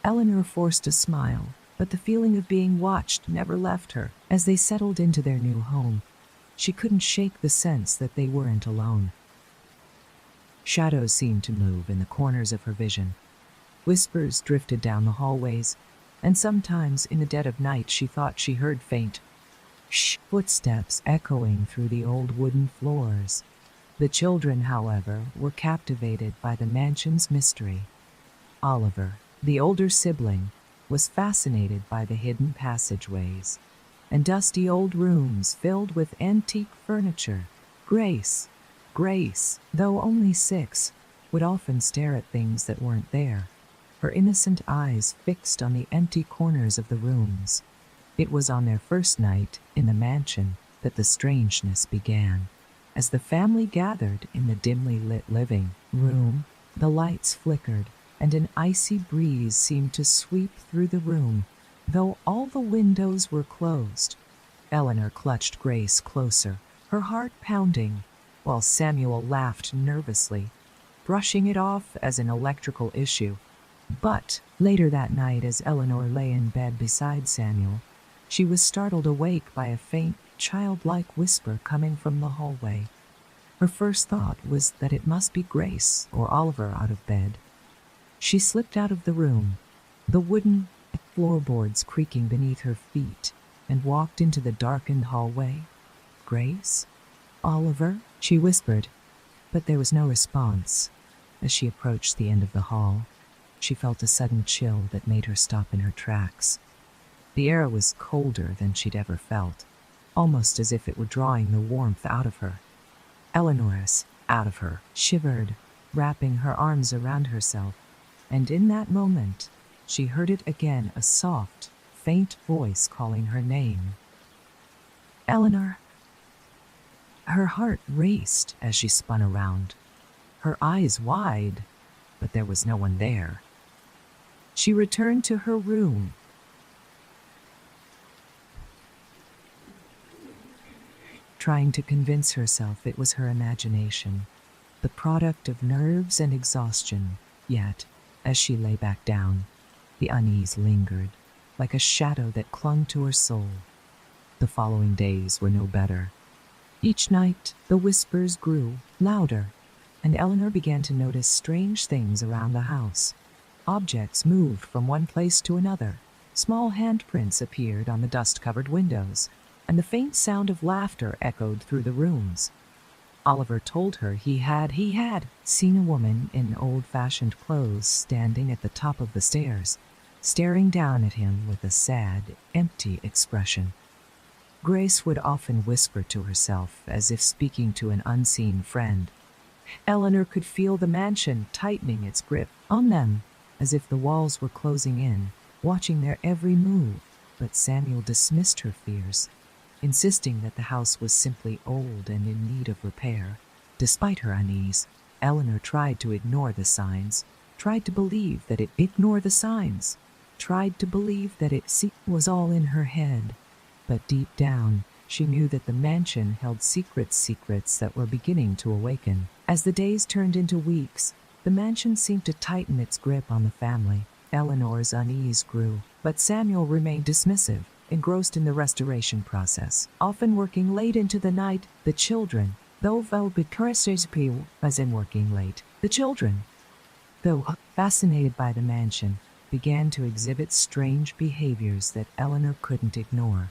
Eleanor forced a smile, but the feeling of being watched never left her. As they settled into their new home, she couldn't shake the sense that they weren't alone. Shadows seemed to move in the corners of her vision. Whispers drifted down the hallways, and sometimes in the dead of night she thought she heard faint footsteps echoing through the old wooden floors. The children, however, were captivated by the mansion's mystery. Oliver, the older sibling, was fascinated by the hidden passageways and dusty old rooms filled with antique furniture. Grace, though only 6, would often stare at things that weren't there, her innocent eyes fixed on the empty corners of the rooms. It was on their first night in the mansion that the strangeness began. As the family gathered in the dimly lit living room, the lights flickered, and an icy breeze seemed to sweep through the room, though all the windows were closed. Eleanor clutched Grace closer, her heart pounding, while Samuel laughed nervously, brushing it off as an electrical issue. But later that night, as Eleanor lay in bed beside Samuel, she was startled awake by a faint, childlike whisper coming from the hallway. Her first thought was that it must be Grace or Oliver out of bed. She slipped out of the room, the wooden floorboards creaking beneath her feet, and walked into the darkened hallway. "Grace? Oliver?" she whispered, but there was no response. As she approached the end of the hall, she felt a sudden chill that made her stop in her tracks. The air was colder than she'd ever felt, almost as if it were drawing the warmth out of her. Eleanor's out of her shivered, wrapping her arms around herself, and in that moment, she heard it again, a soft, faint voice calling her name. "Eleanor." Her heart raced as she spun around, her eyes wide, but there was no one there. She returned to her room, trying to convince herself it was her imagination, the product of nerves and exhaustion. Yet, as she lay back down, the unease lingered, like a shadow that clung to her soul. The following days were no better. Each night, the whispers grew louder, and Eleanor began to notice strange things around the house. Objects moved from one place to another. Small handprints appeared on the dust-covered windows, and the faint sound of laughter echoed through the rooms. Oliver told her he had seen a woman in old-fashioned clothes standing at the top of the stairs, staring down at him with a sad, empty expression. Grace would often whisper to herself, as if speaking to an unseen friend. Eleanor could feel the mansion tightening its grip on them, as if the walls were closing in, watching their every move. But Samuel dismissed her fears, insisting that the house was simply old and in need of repair. Despite her unease, Eleanor tried to ignore the signs, tried to believe that it was all in her head. But deep down, she knew that the mansion held secrets that were beginning to awaken. As the days turned into weeks, the mansion seemed to tighten its grip on the family. Eleanor's unease grew, but Samuel remained dismissive, engrossed in the restoration process, often working late into the night. The children, though fascinated by the mansion, began to exhibit strange behaviors that Eleanor couldn't ignore.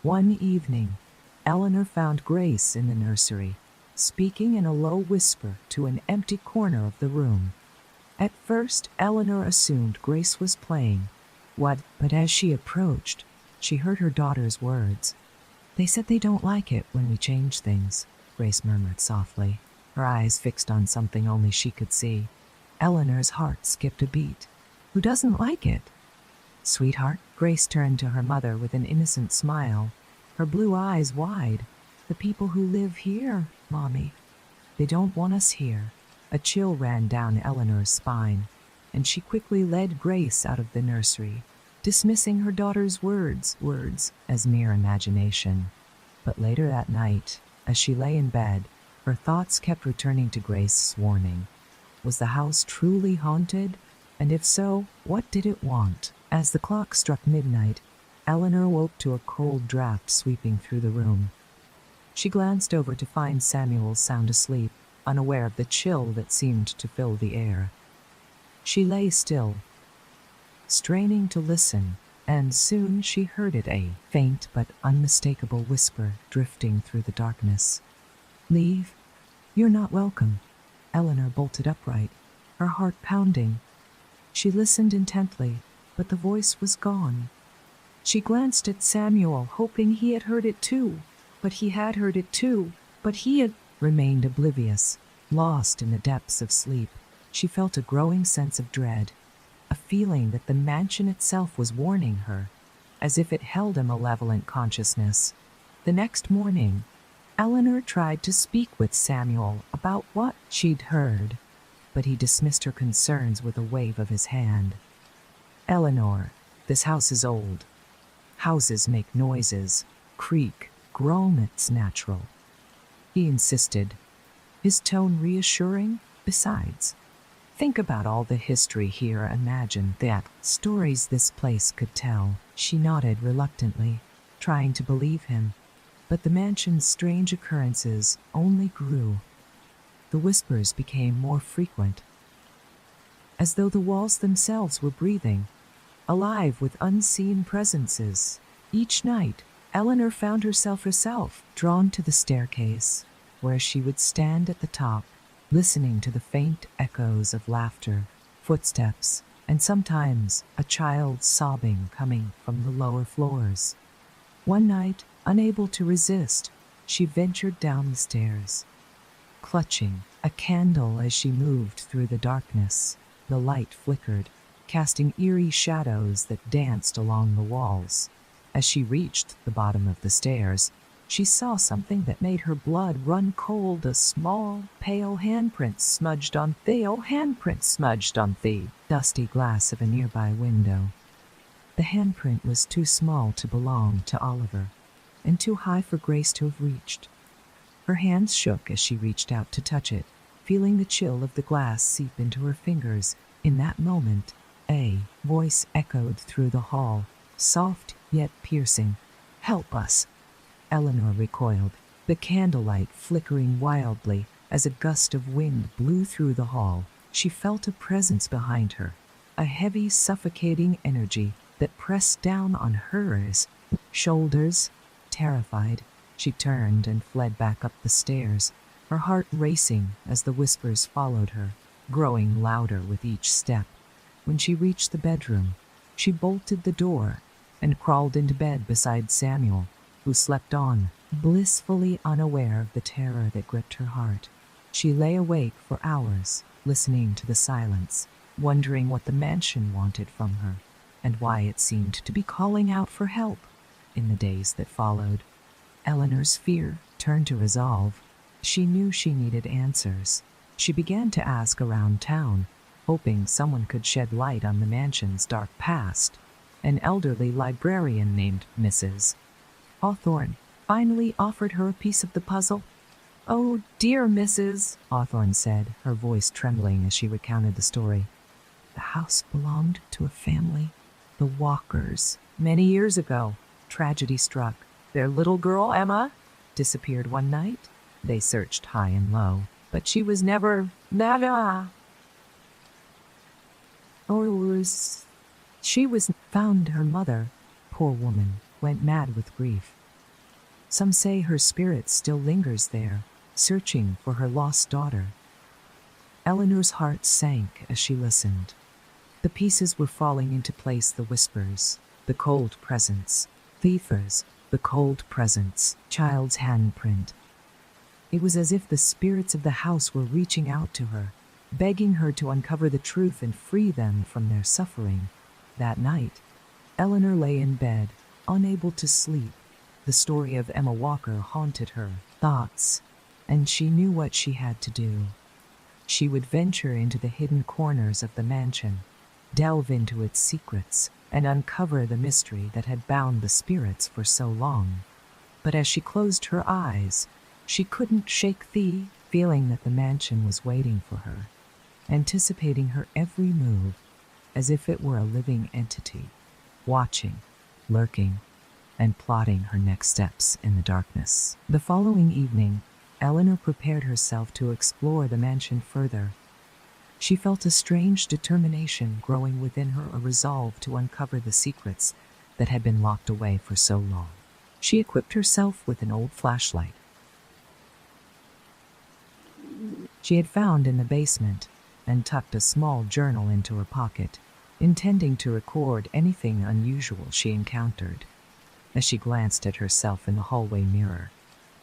One evening, Eleanor found Grace in the nursery, speaking in a low whisper to an empty corner of the room. At first, Eleanor assumed Grace was playing. But as she approached, she heard her daughter's words. "They said they don't like it when we change things," Grace murmured softly, her eyes fixed on something only she could see. Eleanor's heart skipped a beat. "Who doesn't like it?" "Sweetheart," Grace turned to her mother with an innocent smile, her blue eyes wide. "The people who live here, Mommy. They don't want us here." A chill ran down Eleanor's spine, and she quickly led Grace out of the nursery, dismissing her daughter's words as mere imagination. But later that night, as she lay in bed, her thoughts kept returning to Grace's warning. Was the house truly haunted? And if so, what did it want? As the clock struck midnight, Eleanor woke to a cold draft sweeping through the room. She glanced over to find Samuel sound asleep, unaware of the chill that seemed to fill the air. She lay still, straining to listen, and soon she heard it, a faint but unmistakable whisper drifting through the darkness. "Leave? You're not welcome." Eleanor bolted upright, her heart pounding. She listened intently, but the voice was gone. She glanced at Samuel, hoping he had heard it too, but he had heard it too, but he had remained oblivious, lost in the depths of sleep. She felt a growing sense of dread, a feeling that the mansion itself was warning her, as if it held a malevolent consciousness. The next morning, Eleanor tried to speak with Samuel about what she'd heard, but he dismissed her concerns with a wave of his hand. "Eleanor, this house is old. Houses make noises, creak, groan, it's natural," he insisted, his tone reassuring. "Besides, think about all the history here. Imagine that stories this place could tell." She nodded reluctantly, trying to believe him, but the mansion's strange occurrences only grew. The whispers became more frequent, as though the walls themselves were breathing, alive with unseen presences. Each night, Eleanor found herself drawn to the staircase, where she would stand at the top, listening to the faint echoes of laughter, footsteps, and sometimes a child's sobbing coming from the lower floors. One night, unable to resist, she ventured down the stairs, clutching a candle as she moved through the darkness. The light flickered, casting eerie shadows that danced along the walls. As she reached the bottom of the stairs, she saw something that made her blood run cold. A small, pale handprint smudged on the dusty glass of a nearby window. The handprint was too small to belong to Oliver, and too high for Grace to have reached. Her hands shook as she reached out to touch it, feeling the chill of the glass seep into her fingers. In that moment, a voice echoed through the hall, soft yet piercing. "Help us!" Eleanor recoiled, the candlelight flickering wildly as a gust of wind blew through the hall. She felt a presence behind her, a heavy, suffocating energy that pressed down on her shoulders. Terrified, she turned and fled back up the stairs, her heart racing as the whispers followed her, growing louder with each step. When she reached the bedroom, she bolted the door and crawled into bed beside Samuel, who slept on, blissfully unaware of the terror that gripped her heart. She lay awake for hours, listening to the silence, wondering what the mansion wanted from her, and why it seemed to be calling out for help. In the days that followed, Eleanor's fear turned to resolve. She knew she needed answers. She began to ask around town, hoping someone could shed light on the mansion's dark past. An elderly librarian named Mrs. Hawthorne finally offered her a piece of the puzzle. "Oh, dear Mrs. Hawthorne said, her voice trembling as she recounted the story. "The house belonged to a family, the Walkers. Many years ago, tragedy struck. Their little girl, Emma, disappeared one night. They searched high and low, but she was never she was found. Her mother, poor woman, went mad with grief. Some say her spirit still lingers there, searching for her lost daughter." Eleanor's heart sank as she listened. The pieces were falling into place, the whispers, the cold presence, the cold presence, child's handprint. It was as if the spirits of the house were reaching out to her, begging her to uncover the truth and free them from their suffering. That night, Eleanor lay in bed, unable to sleep. The story of Emma Walker haunted her thoughts, and she knew what she had to do. She would venture into the hidden corners of the mansion, delve into its secrets, and uncover the mystery that had bound the spirits for so long. But as she closed her eyes, she couldn't shake the feeling that the mansion was waiting for her, anticipating her every move, as if it were a living entity, watching, lurking, and plotting her next steps in the darkness. The following evening, Eleanor prepared herself to explore the mansion further. She felt a strange determination growing within her, a resolve to uncover the secrets that had been locked away for so long. She equipped herself with an old flashlight she had found in the basement and tucked a small journal into her pocket. intending to record anything unusual she encountered. As she glanced at herself in the hallway mirror,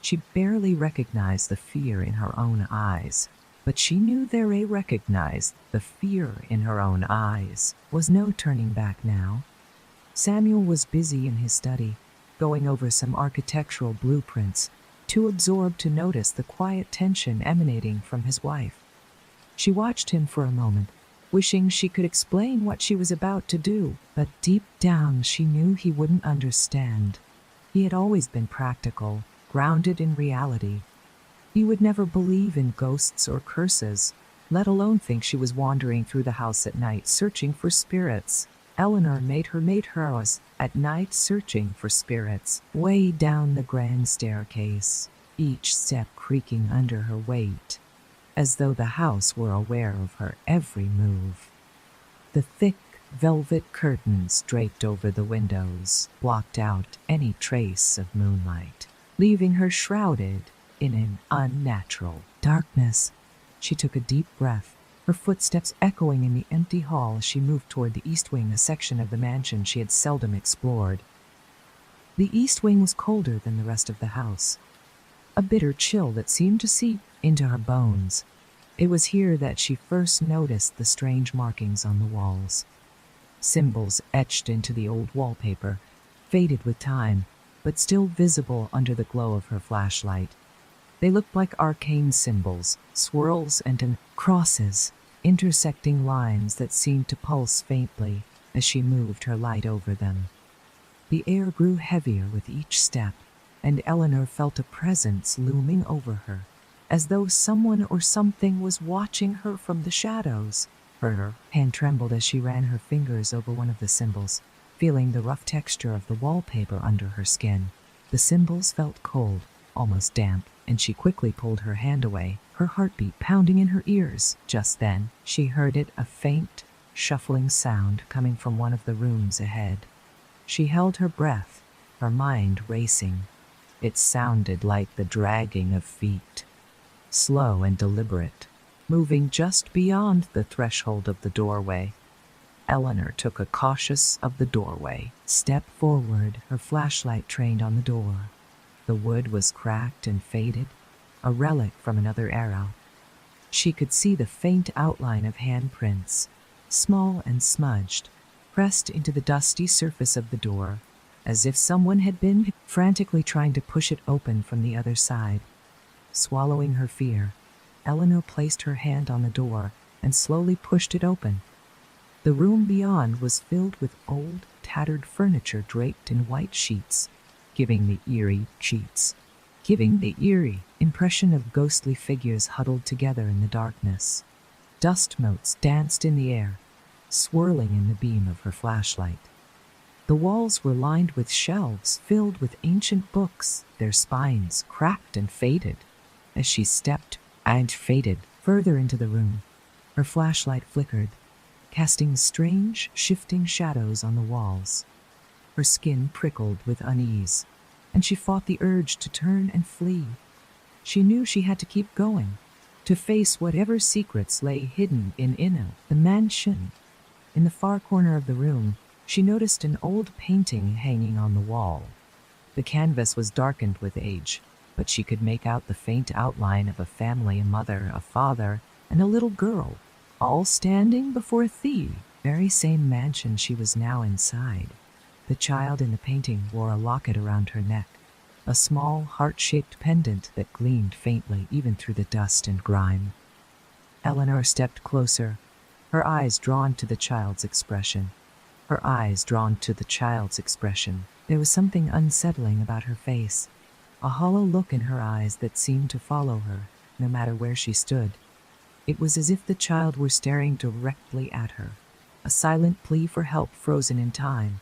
she barely recognized the fear in her own eyes, but she knew they recognized the fear in her own eyes. Was no turning back now. Samuel was busy in his study, going over some architectural blueprints, too absorbed to notice the quiet tension emanating from his wife. She watched him for a moment, wishing she could explain what she was about to do, but deep down she knew he wouldn't understand. He had always been practical, grounded in reality. He would never believe in ghosts or curses, let alone think she was wandering through the house at night searching for spirits. Eleanor made her at night searching for spirits, way down the grand staircase, each step creaking under her weight, as though the house were aware of her every move. The thick velvet curtains draped over the windows blocked out any trace of moonlight, leaving her shrouded in an unnatural darkness. She took a deep breath, her footsteps echoing in the empty hall as she moved toward the east wing, a section of the mansion she had seldom explored. The east wing was colder than the rest of the house, a bitter chill that seemed to seep into her bones. It was here that she first noticed the strange markings on the walls. Symbols etched into the old wallpaper, faded with time, but still visible under the glow of her flashlight. They looked like arcane symbols, swirls and crosses, intersecting lines that seemed to pulse faintly as she moved her light over them. The air grew heavier with each step, and Eleanor felt a presence looming over her, as though someone or something was watching her from the shadows. Her hand trembled as she ran her fingers over one of the symbols, feeling the rough texture of the wallpaper under her skin. The symbols felt cold, almost damp, and she quickly pulled her hand away, her heartbeat pounding in her ears. Just then, she heard a faint, shuffling sound coming from one of the rooms ahead. She held her breath, her mind racing. It sounded like the dragging of feet, slow and deliberate, moving just beyond the threshold of the doorway. Eleanor took a cautious of the doorway, step forward, her flashlight trained on the door. The wood was cracked and faded, a relic from another era. She could see the faint outline of handprints, small and smudged, pressed into the dusty surface of the door, as if someone had been frantically trying to push it open from the other side. Swallowing her fear, Eleanor placed her hand on the door and slowly pushed it open. The room beyond was filled with old, tattered furniture draped in white sheets, giving the eerie impression of ghostly figures huddled together in the darkness. Dust motes danced in the air, swirling in the beam of her flashlight. The walls were lined with shelves filled with ancient books, their spines cracked and faded. As she stepped and faded further into the room, her flashlight flickered, casting strange, shifting shadows on the walls. Her skin prickled with unease, and she fought the urge to turn and flee. She knew she had to keep going, to face whatever secrets lay hidden in the mansion. In the far corner of the room, she noticed an old painting hanging on the wall. The canvas was darkened with age, but she could make out the faint outline of a family, a mother, a father, and a little girl, all standing before the very same mansion she was now inside. The child in the painting wore a locket around her neck, a small heart-shaped pendant that gleamed faintly even through the dust and grime. Eleanor stepped closer, her eyes drawn to the child's expression. There was something unsettling about her face, a hollow look in her eyes that seemed to follow her, no matter where she stood. It was as if the child were staring directly at her, a silent plea for help frozen in time.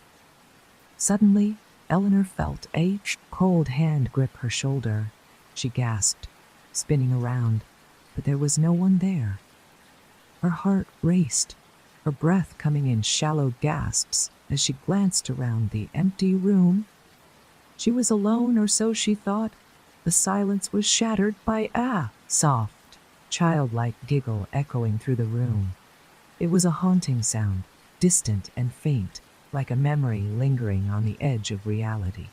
Suddenly, Eleanor felt a cold hand grip her shoulder. She gasped, spinning around, but there was no one there. Her heart raced, her breath coming in shallow gasps as she glanced around the empty room. She was alone, or so she thought. The silence was shattered by a soft, childlike giggle echoing through the room. It was a haunting sound, distant and faint, like a memory lingering on the edge of reality.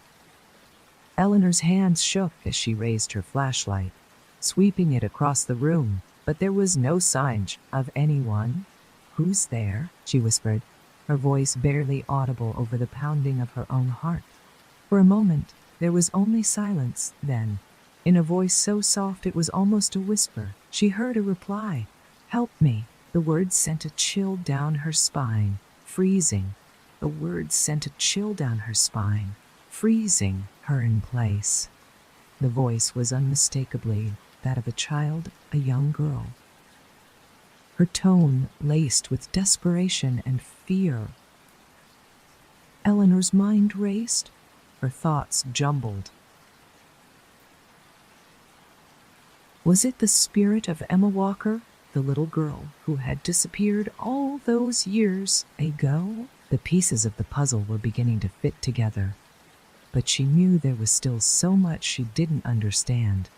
Eleanor's hands shook as she raised her flashlight, sweeping it across the room, but there was no sign of anyone. "Who's there?" she whispered, her voice barely audible over the pounding of her own heart. For a moment, there was only silence. Then, in a voice so soft it was almost a whisper, she heard a reply. "Help me." The words sent a chill down her spine, freezing. The words sent a chill down her spine, freezing her in place. The voice was unmistakably that of a child, a young girl. Her tone laced with desperation and fear. Eleanor's mind raced, her thoughts jumbled. Was it the spirit of Emma Walker, the little girl who had disappeared all those years ago? The pieces of the puzzle were beginning to fit together, but she knew there was still so much she didn't understand.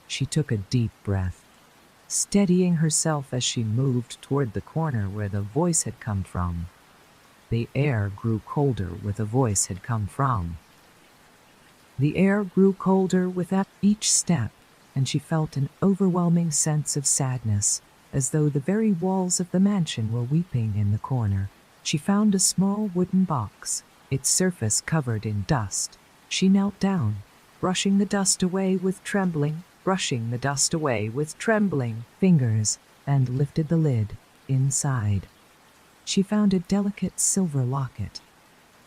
She took a deep breath, steadying herself as she moved toward the corner where the voice had come from. The air grew colder where the voice had come from. The air grew colder with each step, and she felt an overwhelming sense of sadness, as though the very walls of the mansion were weeping in the corner. She found a small wooden box, its surface covered in dust. She knelt down, brushing the dust away with trembling fingers, and lifted the lid. Inside, she found a delicate silver locket,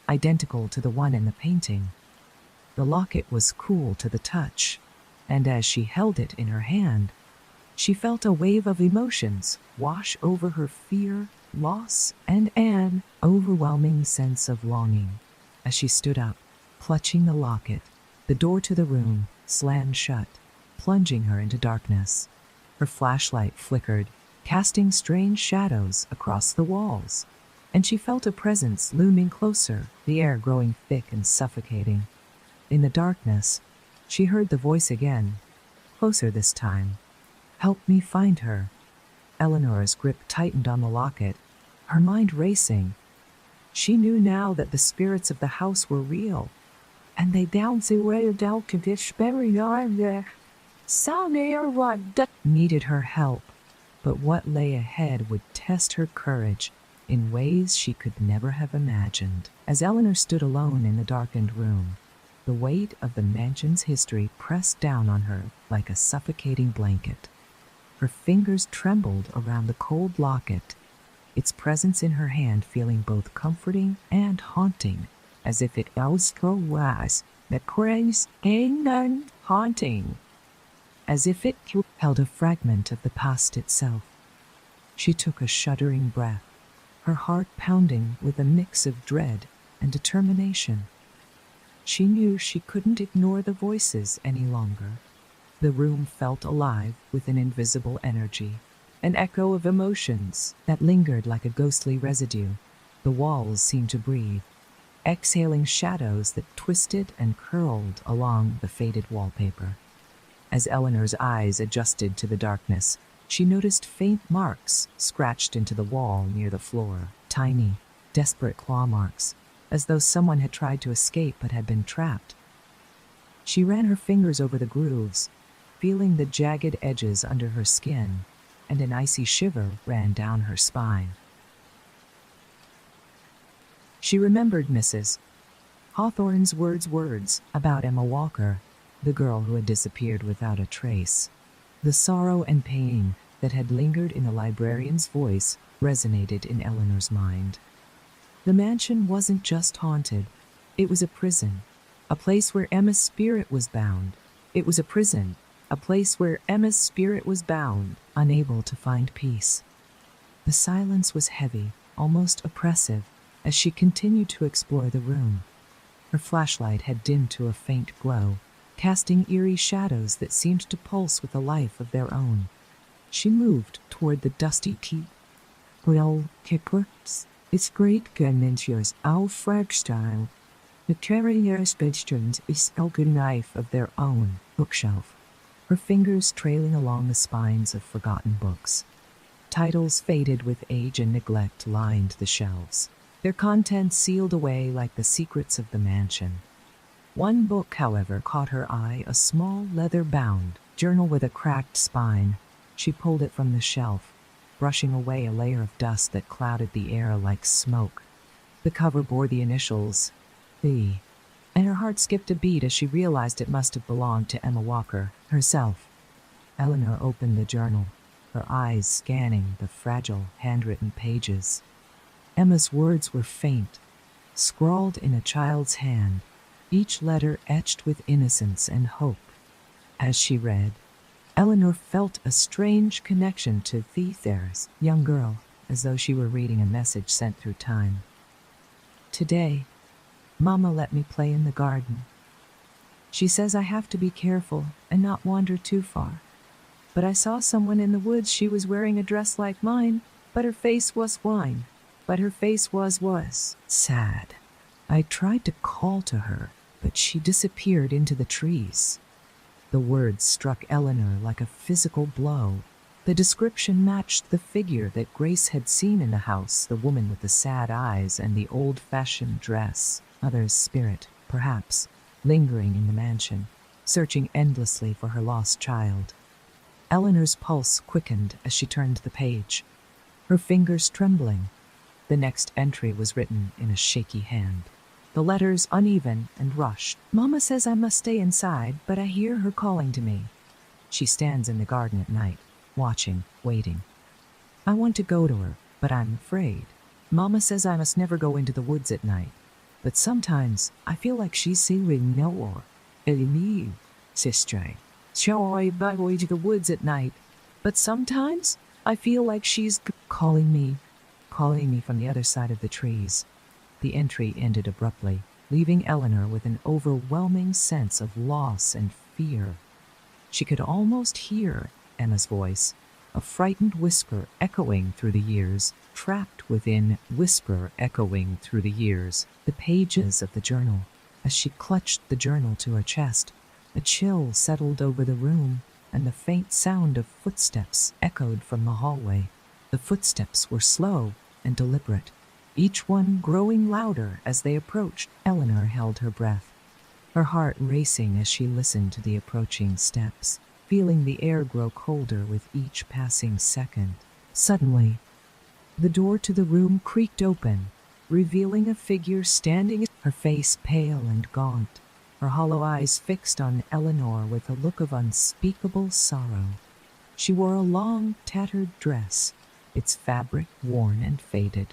identical to the one in the painting. The locket was cool to the touch, and as she held it in her hand, she felt a wave of emotions wash over her: fear, loss, and an overwhelming sense of longing. As she stood up, clutching the locket, the door to the room slammed shut, plunging her into darkness. Her flashlight flickered, casting strange shadows across the walls, and she felt a presence looming closer, the air growing thick and suffocating. In the darkness, she heard the voice again, closer this time. "Help me find her." Eleanor's grip tightened on the locket, her mind racing. She knew now that the spirits of the house were real, and they needed her help. But what lay ahead would test her courage in ways she could never have imagined. As Eleanor stood alone in the darkened room, the weight of the mansion's history pressed down on her like a suffocating blanket. Her fingers trembled around the cold locket, its presence in her hand feeling both comforting and haunting, as if it also was the craze and haunting, as if it held a fragment of the past itself. She took a shuddering breath, her heart pounding with a mix of dread and determination. She knew she couldn't ignore the voices any longer. The room felt alive with an invisible energy, an echo of emotions that lingered like a ghostly residue. The walls seemed to breathe, exhaling shadows that twisted and curled along the faded wallpaper. As Eleanor's eyes adjusted to the darkness, she noticed faint marks scratched into the wall near the floor, tiny, desperate claw marks, as though someone had tried to escape but had been trapped. She ran her fingers over the grooves, feeling the jagged edges under her skin, and an icy shiver ran down her spine. She remembered Mrs. Hawthorne's words about Emma Walker, the girl who had disappeared without a trace. The sorrow and pain that had lingered in the librarian's voice resonated in Eleanor's mind. The mansion wasn't just haunted, it was a prison, a place where Emma's spirit was bound. It was a prison, a place where Emma's spirit was bound, unable to find peace. The silence was heavy, almost oppressive, as she continued to explore the room. Her flashlight had dimmed to a faint glow, casting eerie shadows that seemed to pulse with a life of their own. She moved toward the dusty key. "Well, Kipperts, it's great Genmentiers, our frag style. The terrier's bedsteins is a good knife of their own bookshelf," her fingers trailing along the spines of forgotten books. Titles faded with age and neglect lined the shelves, their contents sealed away like the secrets of the mansion. One book, however, caught her eye, a small leather-bound journal with a cracked spine. She pulled it from the shelf, brushing away a layer of dust that clouded the air like smoke. The cover bore the initials, "The," and her heart skipped a beat as she realized it must have belonged to Emma Walker herself. Eleanor opened the journal, her eyes scanning the fragile, handwritten pages. Emma's words were faint, scrawled in a child's hand, each letter etched with innocence and hope. As she read, Eleanor felt a strange connection to Thea's young girl, as though she were reading a message sent through time. Today, Mama let me play in the garden. She says I have to be careful and not wander too far. But I saw someone in the woods. She was wearing a dress like mine, but her face was wine. But her face was sad. I tried to call to her, but she disappeared into the trees. The words struck Eleanor like a physical blow. The description matched the figure that Grace had seen in the house, the woman with the sad eyes and the old-fashioned dress. Mother's spirit, perhaps, lingering in the mansion, searching endlessly for her lost child. Eleanor's pulse quickened as she turned the page, her fingers trembling. The next entry was written in a shaky hand, the letters uneven and rushed. Mama says I must stay inside, but I hear her calling to me. She stands in the garden at night, watching, waiting. I want to go to her, but I'm afraid. Mama says I must never go into the woods at night, but sometimes I feel like she's saying no or leave, sister. Shall I go to the woods at night? But sometimes I feel like she's calling me from the other side of the trees. The entry ended abruptly, leaving Eleanor with an overwhelming sense of loss and fear. She could almost hear Emma's voice, a frightened whisper echoing through the years, trapped within whisper echoing through the years, the pages of the journal. As she clutched the journal to her chest, a chill settled over the room, and the faint sound of footsteps echoed from the hallway. The footsteps were slow and deliberate, each one growing louder as they approached. Eleanor held her breath, her heart racing as she listened to the approaching steps, feeling the air grow colder with each passing second. Suddenly, the door to the room creaked open, revealing a figure standing, her face pale and gaunt, her hollow eyes fixed on Eleanor with a look of unspeakable sorrow. She wore a long, tattered dress, its fabric worn and faded,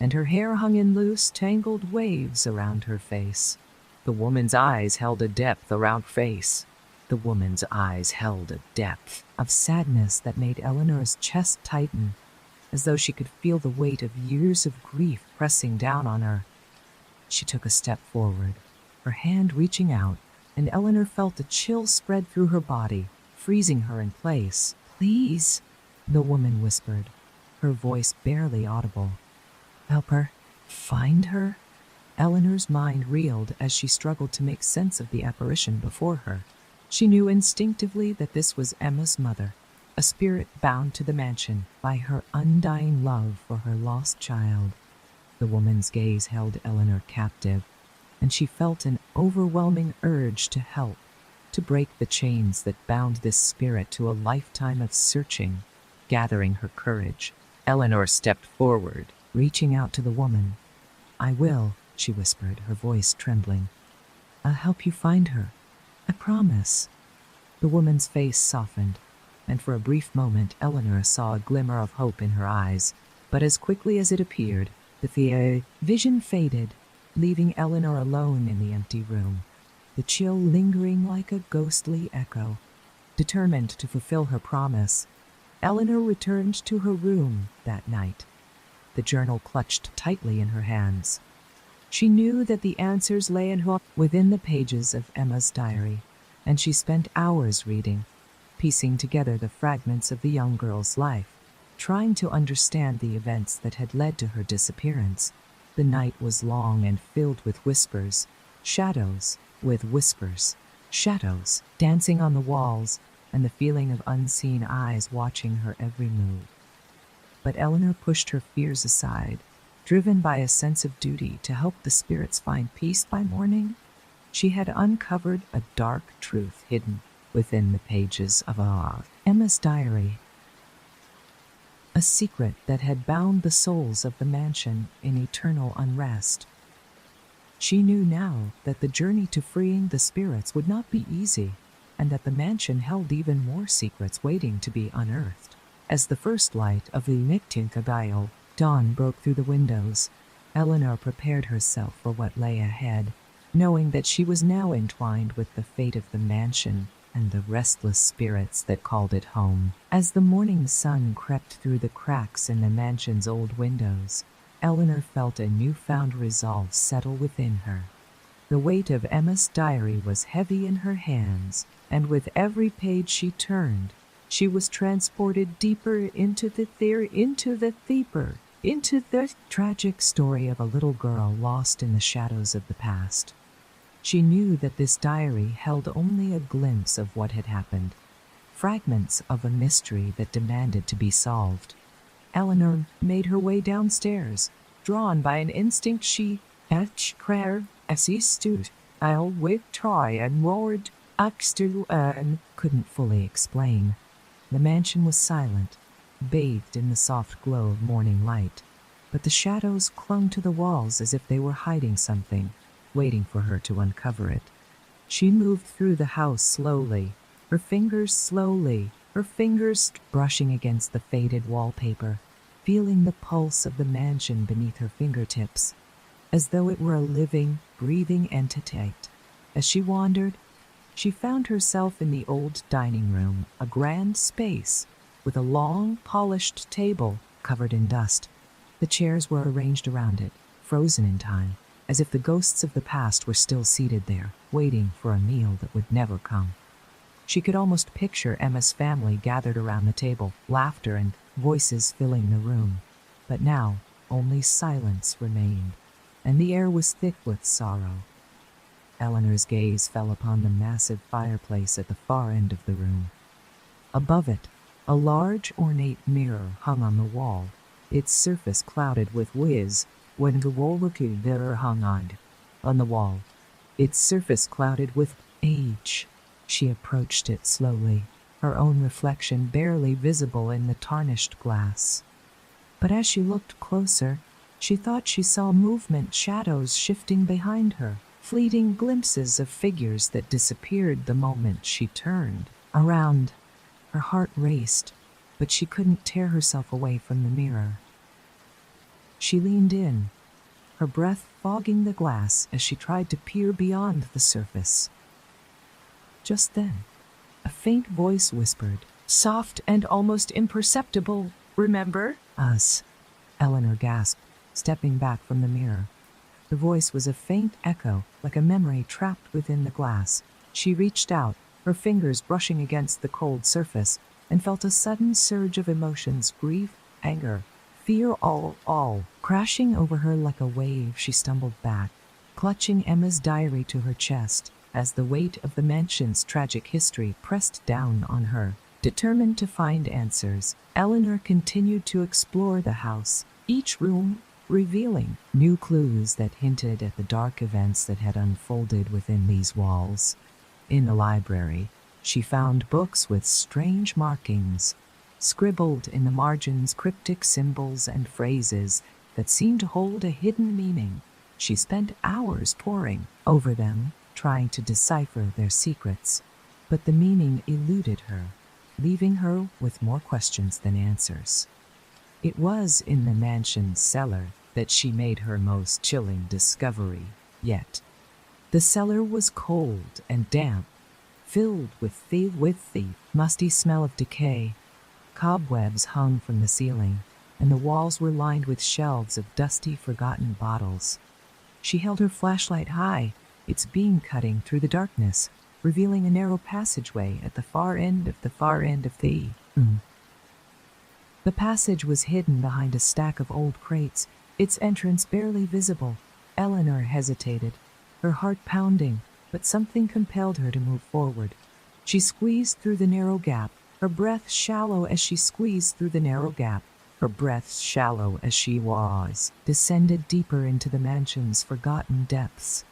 and her hair hung in loose, tangled waves around her face. The woman's eyes held a depth around her face. The woman's eyes held a depth of sadness that made Eleanor's chest tighten, as though she could feel the weight of years of grief pressing down on her. She took a step forward, her hand reaching out, and Eleanor felt a chill spread through her body, freezing her in place. "Please," the woman whispered, her voice barely audible. "Help her? Find her?" Eleanor's mind reeled as she struggled to make sense of the apparition before her. She knew instinctively that this was Emma's mother, a spirit bound to the mansion by her undying love for her lost child. The woman's gaze held Eleanor captive, and she felt an overwhelming urge to help, to break the chains that bound this spirit to a lifetime of searching. Gathering her courage, Eleanor stepped forward, reaching out to the woman. "I will," she whispered, her voice trembling. "I'll help you find her. I promise." The woman's face softened, and for a brief moment Eleanor saw a glimmer of hope in her eyes, but as quickly as it appeared, the vision faded, leaving Eleanor alone in the empty room, the chill lingering like a ghostly echo. Determined to fulfill her promise, Eleanor returned to her room that night, the journal clutched tightly in her hands. She knew that the answers lay within the pages of Emma's diary, and she spent hours reading, piecing together the fragments of the young girl's life, trying to understand the events that had led to her disappearance. The night was long and filled with whispers, shadows with whispers, shadows dancing on the walls, and the feeling of unseen eyes watching her every move. But Eleanor pushed her fears aside, driven by a sense of duty to help the spirits find peace by morning. She had uncovered a dark truth hidden within the pages of Emma's diary. A secret that had bound the souls of the mansion in eternal unrest. She knew now that the journey to freeing the spirits would not be easy, and that the mansion held even more secrets waiting to be unearthed. As the first light of the Nictincabial dawn broke through the windows, Eleanor prepared herself for what lay ahead, knowing that she was now entwined with the fate of the mansion and the restless spirits that called it home. As the morning sun crept through the cracks in the mansion's old windows, Eleanor felt a newfound resolve settle within her. The weight of Emma's diary was heavy in her hands, and with every page she turned, she was transported deeper into the tragic story of a little girl lost in the shadows of the past. She knew that this diary held only a glimpse of what had happened, fragments of a mystery that demanded to be solved. Eleanor made her way downstairs, drawn by an instinct she stood. I'll with try and roared, couldn't fully explain. The mansion was silent, bathed in the soft glow of morning light, but the shadows clung to the walls as if they were hiding something, waiting for her to uncover it. She moved through the house slowly, her fingers brushing against the faded wallpaper, feeling the pulse of the mansion beneath her fingertips, as though it were a living, breathing entity. As she wandered, she found herself in the old dining room, a grand space with a long, polished table covered in dust. The chairs were arranged around it, frozen in time, as if the ghosts of the past were still seated there, waiting for a meal that would never come. She could almost picture Emma's family gathered around the table, laughter and voices filling the room. But now, only silence remained, and the air was thick with sorrow. Eleanor's gaze fell upon the massive fireplace at the far end of the room. Above it, a large, ornate mirror hung on the wall, its surface clouded with when the Wolwaki there hung on the wall, its surface clouded with age. She approached it slowly, her own reflection barely visible in the tarnished glass. But as she looked closer, she thought she saw movement, shadows shifting behind her, fleeting glimpses of figures that disappeared the moment she turned around. Her heart raced, but she couldn't tear herself away from the mirror. She leaned in, her breath fogging the glass as she tried to peer beyond the surface. Just then, a faint voice whispered, soft and almost imperceptible, "Remember us?" Eleanor gasped, stepping back from the mirror. The voice was a faint echo, like a memory trapped within the glass. She reached out, her fingers brushing against the cold surface, and felt a sudden surge of emotions, grief, anger, fear, all crashing over her like a wave. She stumbled back, clutching Emma's diary to her chest, as the weight of the mansion's tragic history pressed down on her. Determined to find answers, Eleanor continued to explore the house, each room revealing new clues that hinted at the dark events that had unfolded within these walls. In the library, she found books with strange markings, scribbled in the margins, cryptic symbols and phrases that seemed to hold a hidden meaning. She spent hours poring over them, trying to decipher their secrets, but the meaning eluded her, leaving her with more questions than answers. It was in the mansion's cellar that she made her most chilling discovery yet. The cellar was cold and damp, filled with the musty smell of decay. Cobwebs hung from the ceiling, and the walls were lined with shelves of dusty, forgotten bottles. She held her flashlight high, its beam cutting through the darkness, revealing a narrow passageway at the far end of the The passage was hidden behind a stack of old crates, its entrance barely visible. Eleanor hesitated, her heart pounding, but something compelled her to move forward. She squeezed through the narrow gap, her breath shallow as she squeezed through the narrow gap. Her breath, shallow as she was, descended deeper into the mansion's forgotten depths.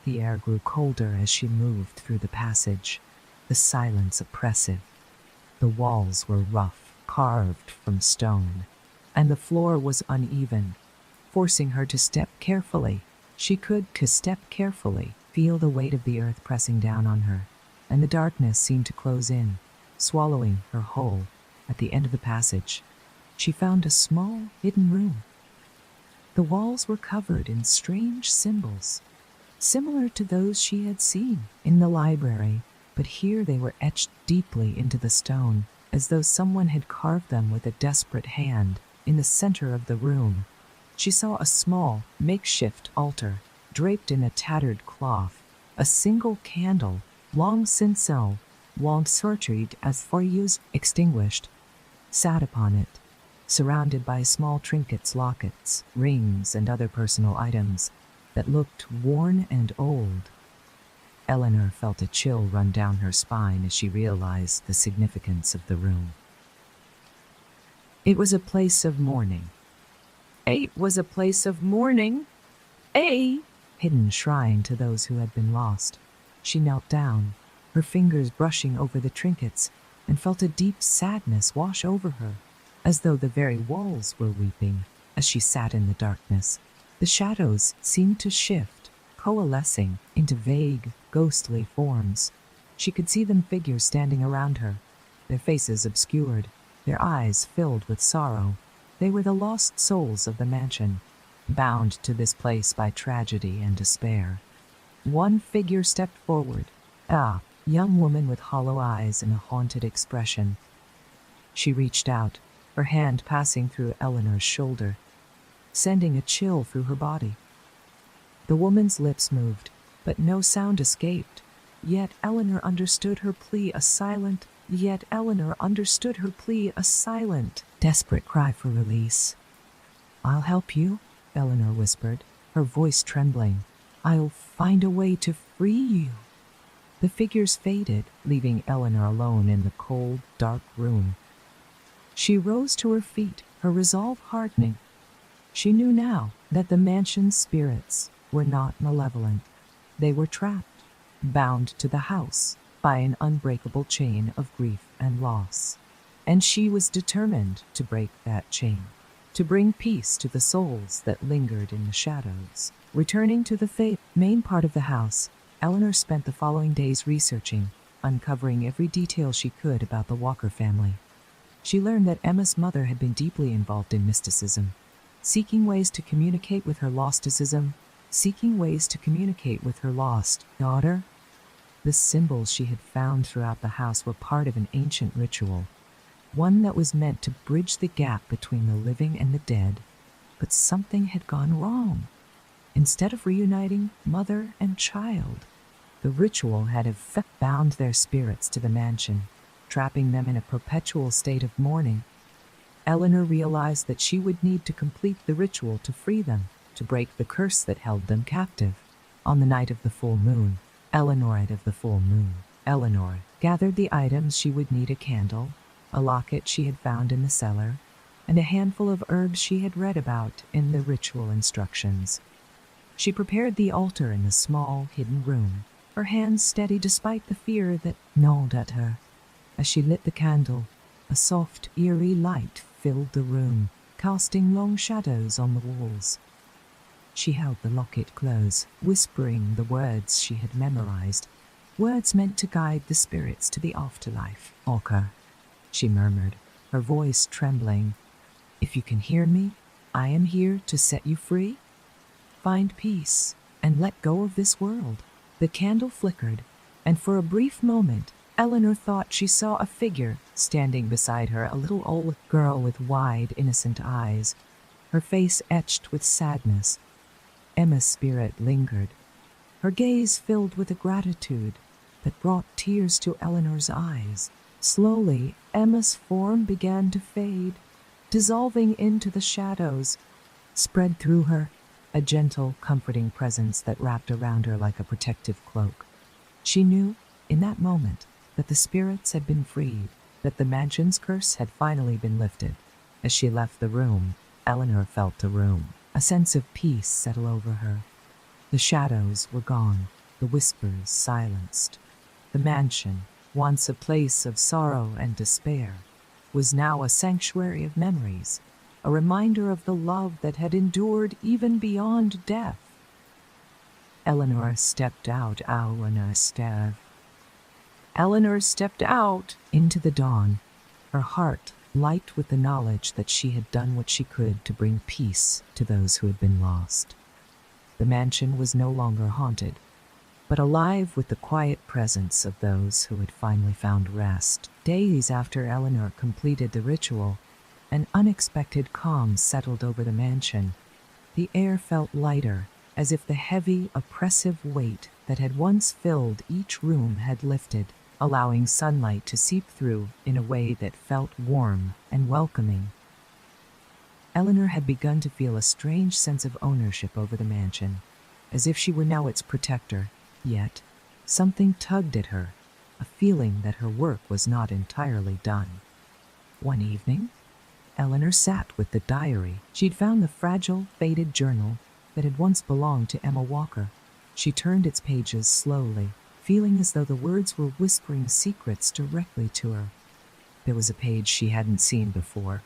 The air grew colder as she moved through the passage, the silence oppressive. The walls were rough, carved from stone, and the floor was uneven, forcing her to step carefully. She could step carefully, feel the weight of the earth pressing down on her, and the darkness seemed to close in, swallowing her whole. At the end of the passage, she found a small, hidden room. The walls were covered in strange symbols, similar to those she had seen in the library, but here they were etched deeply into the stone, as though someone had carved them with a desperate hand. In the center of the room, she saw a small, makeshift altar, draped in a tattered cloth. A single candle, long since sorted as for use, extinguished, sat upon it, surrounded by small trinkets, lockets, rings, and other personal items that looked worn and old. Eleanor felt a chill run down her spine as she realized the significance of the room. It was a place of mourning. It was a place of mourning. A hidden shrine to those who had been lost. She knelt down, her fingers brushing over the trinkets, and felt a deep sadness wash over her, as though the very walls were weeping. As she sat in the darkness, the shadows seemed to shift, coalescing into vague, ghostly forms. She could see them figures standing around her, their faces obscured, their eyes filled with sorrow. They were the lost souls of the mansion, bound to this place by tragedy and despair. One figure stepped forward, a young woman with hollow eyes and a haunted expression. She reached out, her hand passing through Eleanor's shoulder, sending a chill through her body. The woman's lips moved, but no sound escaped. Yet Eleanor understood her plea, a silent, desperate cry for release. "I'll help you," Eleanor whispered, her voice trembling. "I'll find a way to free you." The figures faded, leaving Eleanor alone in the cold, dark room. She rose to her feet, her resolve hardening. She knew now that the mansion's spirits were not malevolent. They were trapped, bound to the house by an unbreakable chain of grief and loss. And she was determined to break that chain, to bring peace to the souls that lingered in the shadows. Returning to the main part of the house, Eleanor spent the following days researching, uncovering every detail she could about the Walker family. She learned that Emma's mother had been deeply involved in mysticism, seeking ways to communicate with her lost daughter. The symbols she had found throughout the house were part of an ancient ritual, one that was meant to bridge the gap between the living and the dead. But something had gone wrong. Instead of reuniting mother and child, the ritual had bound their spirits to the mansion, trapping them in a perpetual state of mourning. Eleanor realized that she would need to complete the ritual to free them, to break the curse that held them captive. On the night of the full moon, Eleanor gathered the items she would need: a candle, a locket she had found in the cellar, and a handful of herbs she had read about in the ritual instructions. She prepared the altar in the small, hidden room, her hands steady despite the fear that gnawed at her. As she lit the candle, a soft, eerie light filled the room, casting long shadows on the walls. She held the locket close, whispering the words she had memorized, words meant to guide the spirits to the afterlife. "Walker," she murmured, her voice trembling. "If you can hear me, I am here to set you free. Find peace and let go of this world." The candle flickered, and for a brief moment, Eleanor thought she saw a figure standing beside her, a little old girl with wide, innocent eyes, her face etched with sadness. Emma's spirit lingered, her gaze filled with a gratitude that brought tears to Eleanor's eyes. Slowly, Emma's form began to fade, dissolving into the shadows. Spread through her, a gentle, comforting presence that wrapped around her like a protective cloak. She knew, in that moment, that the spirits had been freed, that the mansion's curse had finally been lifted. As she left the room, Eleanor felt the room. A sense of peace settle over her. The shadows were gone, the whispers silenced. The mansion, once a place of sorrow and despair, was now a sanctuary of memories, a reminder of the love that had endured even beyond death. Eleanor stepped out into the dawn, her heart light with the knowledge that she had done what she could to bring peace to those who had been lost. The mansion was no longer haunted, but alive with the quiet presence of those who had finally found rest. Days after Eleanor completed the ritual, an unexpected calm settled over the mansion. The air felt lighter, as if the heavy, oppressive weight that had once filled each room had lifted, allowing sunlight to seep through in a way that felt warm and welcoming. Eleanor had begun to feel a strange sense of ownership over the mansion, as if she were now its protector. Yet, something tugged at her, a feeling that her work was not entirely done. One evening, Eleanor sat with the diary. She'd found the fragile, faded journal that had once belonged to Emma Walker. She turned its pages slowly, feeling as though the words were whispering secrets directly to her. There was a page she hadn't seen before.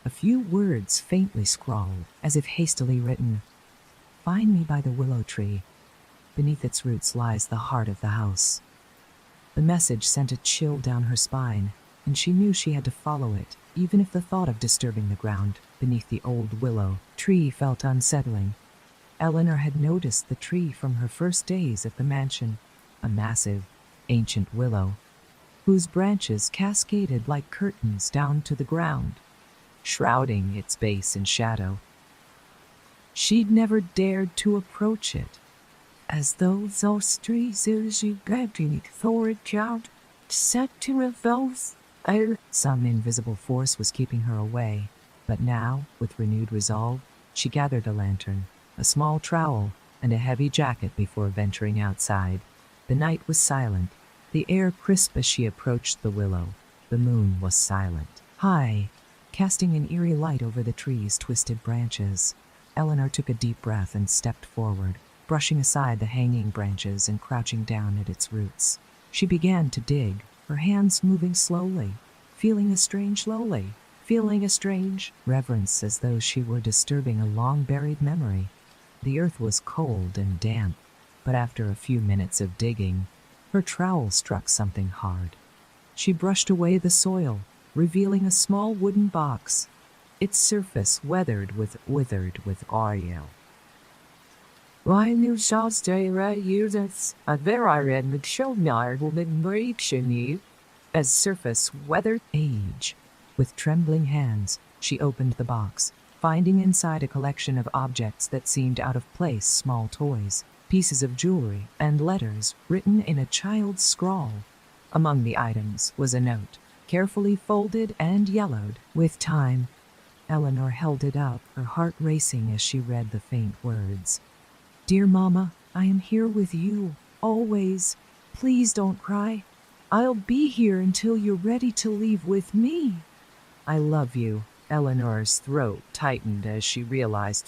A few words faintly scrawled, as if hastily written. "Find me by the willow tree. Beneath its roots lies the heart of the house." The message sent a chill down her spine, and she knew she had to follow it, even if the thought of disturbing the ground beneath the old willow tree felt unsettling. Eleanor had noticed the tree from her first days at the mansion, a massive, ancient willow, whose branches cascaded like curtains down to the ground, shrouding its base in shadow. She'd never dared to approach it, as though those trees you getting forward child set to revolve. Some invisible force was keeping her away, but now, with renewed resolve, she gathered a lantern, a small trowel, and a heavy jacket before venturing outside. The night was silent, the air crisp as she approached the willow. The moon was silent, high, casting an eerie light over the tree's twisted branches. Eleanor took a deep breath and stepped forward, brushing aside the hanging branches and crouching down at its roots. She began to dig, her hands moving slowly, feeling a strange reverence, as though she were disturbing a long-buried memory. The earth was cold and damp, but after a few minutes of digging, her trowel struck something hard. She brushed away the soil, revealing a small wooden box, its surface withered with oil. "Why you shall stay right here, that's a very red McShownar woman breaks you." As surface weathered age. With trembling hands, she opened the box, finding inside a collection of objects that seemed out of place, small toys, pieces of jewelry, and letters written in a child's scrawl. Among the items was a note, carefully folded and yellowed with time. Eleanor held it up, her heart racing as she read the faint words. "Dear Mama, I am here with you, always. Please don't cry. I'll be here until you're ready to leave with me. I love you." Eleanor's throat tightened as she realized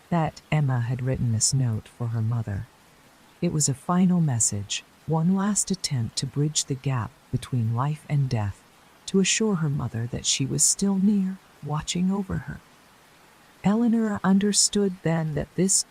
that Emma had written this note for her mother. It was a final message, one last attempt to bridge the gap between life and death, to assure her mother that she was still near, watching over her. Eleanor understood then that this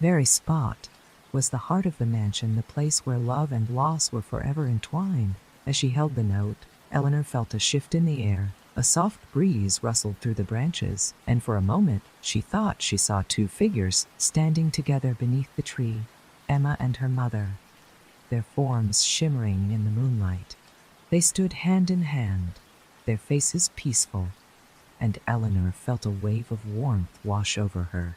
very spot, was the heart of the mansion, the place where love and loss were forever entwined. As she held the note, Eleanor felt a shift in the air. A soft breeze rustled through the branches, and for a moment she thought she saw two figures standing together beneath the tree, Emma and her mother, their forms shimmering in the moonlight. They stood hand in hand, their faces peaceful, and Eleanor felt a wave of warmth wash over her,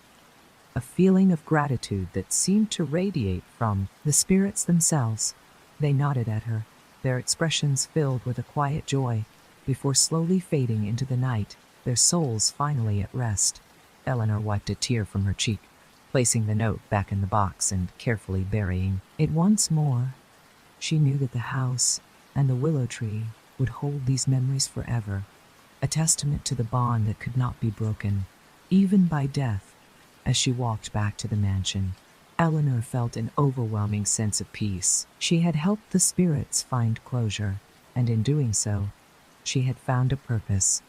a feeling of gratitude that seemed to radiate from the spirits themselves. They nodded at her, their expressions filled with a quiet joy, before slowly fading into the night, their souls finally at rest. Eleanor wiped a tear from her cheek, placing the note back in the box and carefully burying it once more. She knew that the house and the willow tree would hold these memories forever, a testament to the bond that could not be broken, even by death. As she walked back to the mansion, Eleanor felt an overwhelming sense of peace. She had helped the spirits find closure, and in doing so, she had found a purpose,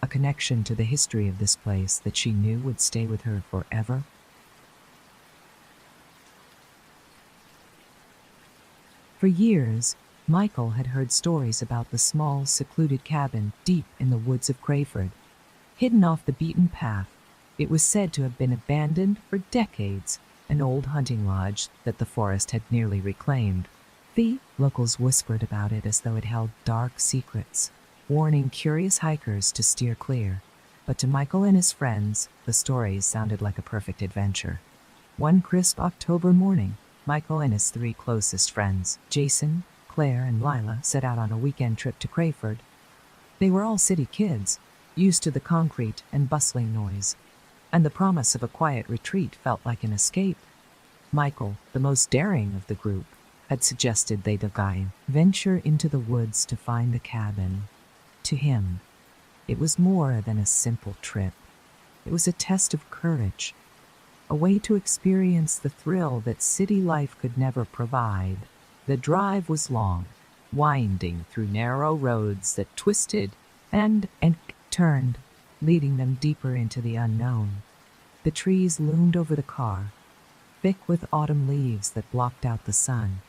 a connection to the history of this place that she knew would stay with her forever. For years, Michael had heard stories about the small, secluded cabin deep in the woods of Crayford. Hidden off the beaten path, it was said to have been abandoned for decades, an old hunting lodge that the forest had nearly reclaimed. The locals whispered about it as though it held dark secrets, warning curious hikers to steer clear. But to Michael and his friends, the stories sounded like a perfect adventure. One crisp October morning, Michael and his three closest friends, Jason, Claire, and Lila, set out on a weekend trip to Crayford. They were all city kids, used to the concrete and bustling noise, and the promise of a quiet retreat felt like an escape. Michael, the most daring of the group, had suggested they venture into the woods to find the cabin. To him, it was more than a simple trip. It was a test of courage, a way to experience the thrill that city life could never provide. The drive was long, winding through narrow roads that twisted and turned, leading them deeper into the unknown. The trees loomed over the car, thick with autumn leaves that blocked out the sun,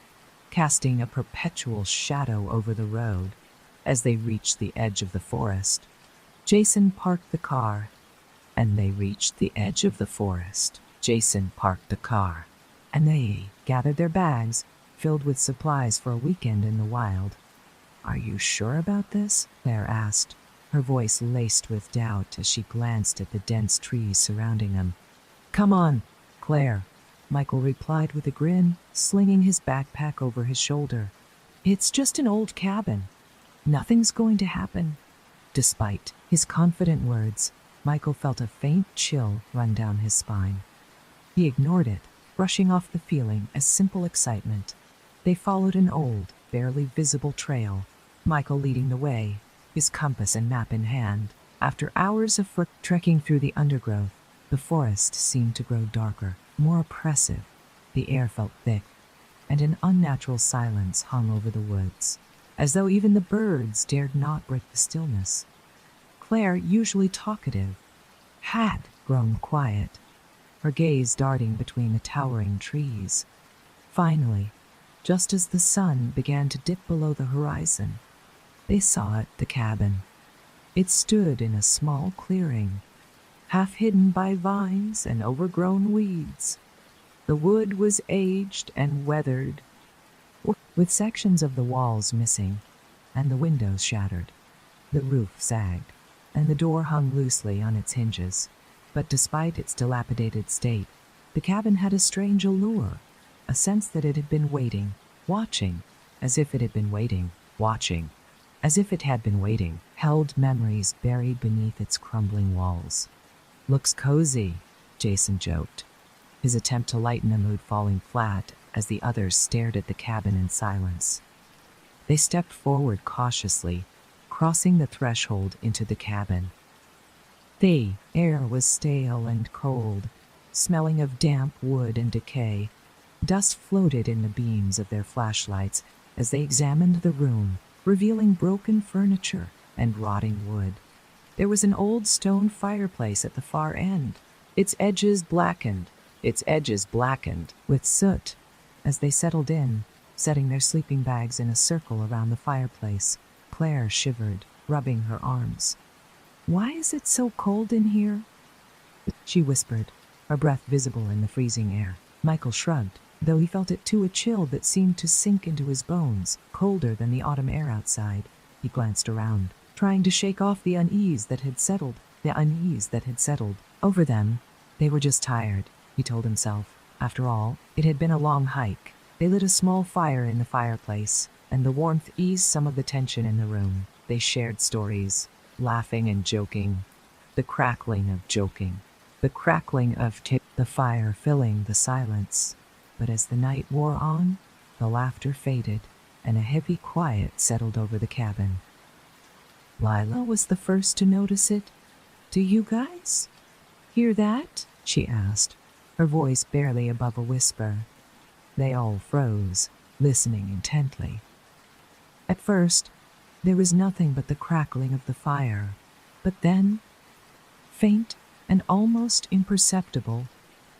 casting a perpetual shadow over the road. As they reached the edge of the forest, Jason parked the car, and they reached the edge of the forest. Jason parked the car, and they gathered their bags, filled with supplies for a weekend in the wild. "Are you sure about this?" Claire asked, her voice laced with doubt as she glanced at the dense trees surrounding them. "Come on, Claire," Michael replied with a grin, slinging his backpack over his shoulder. "It's just an old cabin. Nothing's going to happen." Despite his confident words, Michael felt a faint chill run down his spine. He ignored it, brushing off the feeling as simple excitement. They followed an old, barely visible trail, Michael leading the way, his compass and map in hand. After hours of foot trekking through the undergrowth, the forest seemed to grow darker, more oppressive. The air felt thick, and an unnatural silence hung over the woods, as though even the birds dared not break the stillness. Claire, usually talkative, had grown quiet, her gaze darting between the towering trees. Finally, just as the sun began to dip below the horizon, they saw it, the cabin. It stood in a small clearing, half hidden by vines and overgrown weeds. The wood was aged and weathered, with sections of the walls missing and the windows shattered. The roof sagged, and the door hung loosely on its hinges. But despite its dilapidated state, the cabin had a strange allure, a sense that it had been waiting, watching, as if it had been waiting, watching, as if it had been waiting, held memories buried beneath its crumbling walls. "Looks cozy," Jason joked, his attempt to lighten a mood falling flat as the others stared at the cabin in silence. They stepped forward cautiously, crossing the threshold into the cabin. The air was stale and cold, smelling of damp wood and decay. Dust floated in the beams of their flashlights as they examined the room, revealing broken furniture and rotting wood. There was an old stone fireplace at the far end, its edges blackened with soot. As they settled in, setting their sleeping bags in a circle around the fireplace, Claire shivered, rubbing her arms. "Why is it so cold in here?" she whispered, her breath visible in the freezing air. Michael shrugged, though he felt it too a chill that seemed to sink into his bones, colder than the autumn air outside. He glanced around, trying to shake off the unease that had settled over them. They were just tired, he told himself. After all, it had been a long hike. They lit a small fire in the fireplace, and the warmth eased some of the tension in the room. They shared stories, laughing and joking, the crackling of the fire filling the silence. But as the night wore on, the laughter faded, and a heavy quiet settled over the cabin. Lila was the first to notice it. "Do you guys hear that?" she asked, her voice barely above a whisper. They all froze, listening intently. At first, there was nothing but the crackling of the fire, but then, faint and almost imperceptible,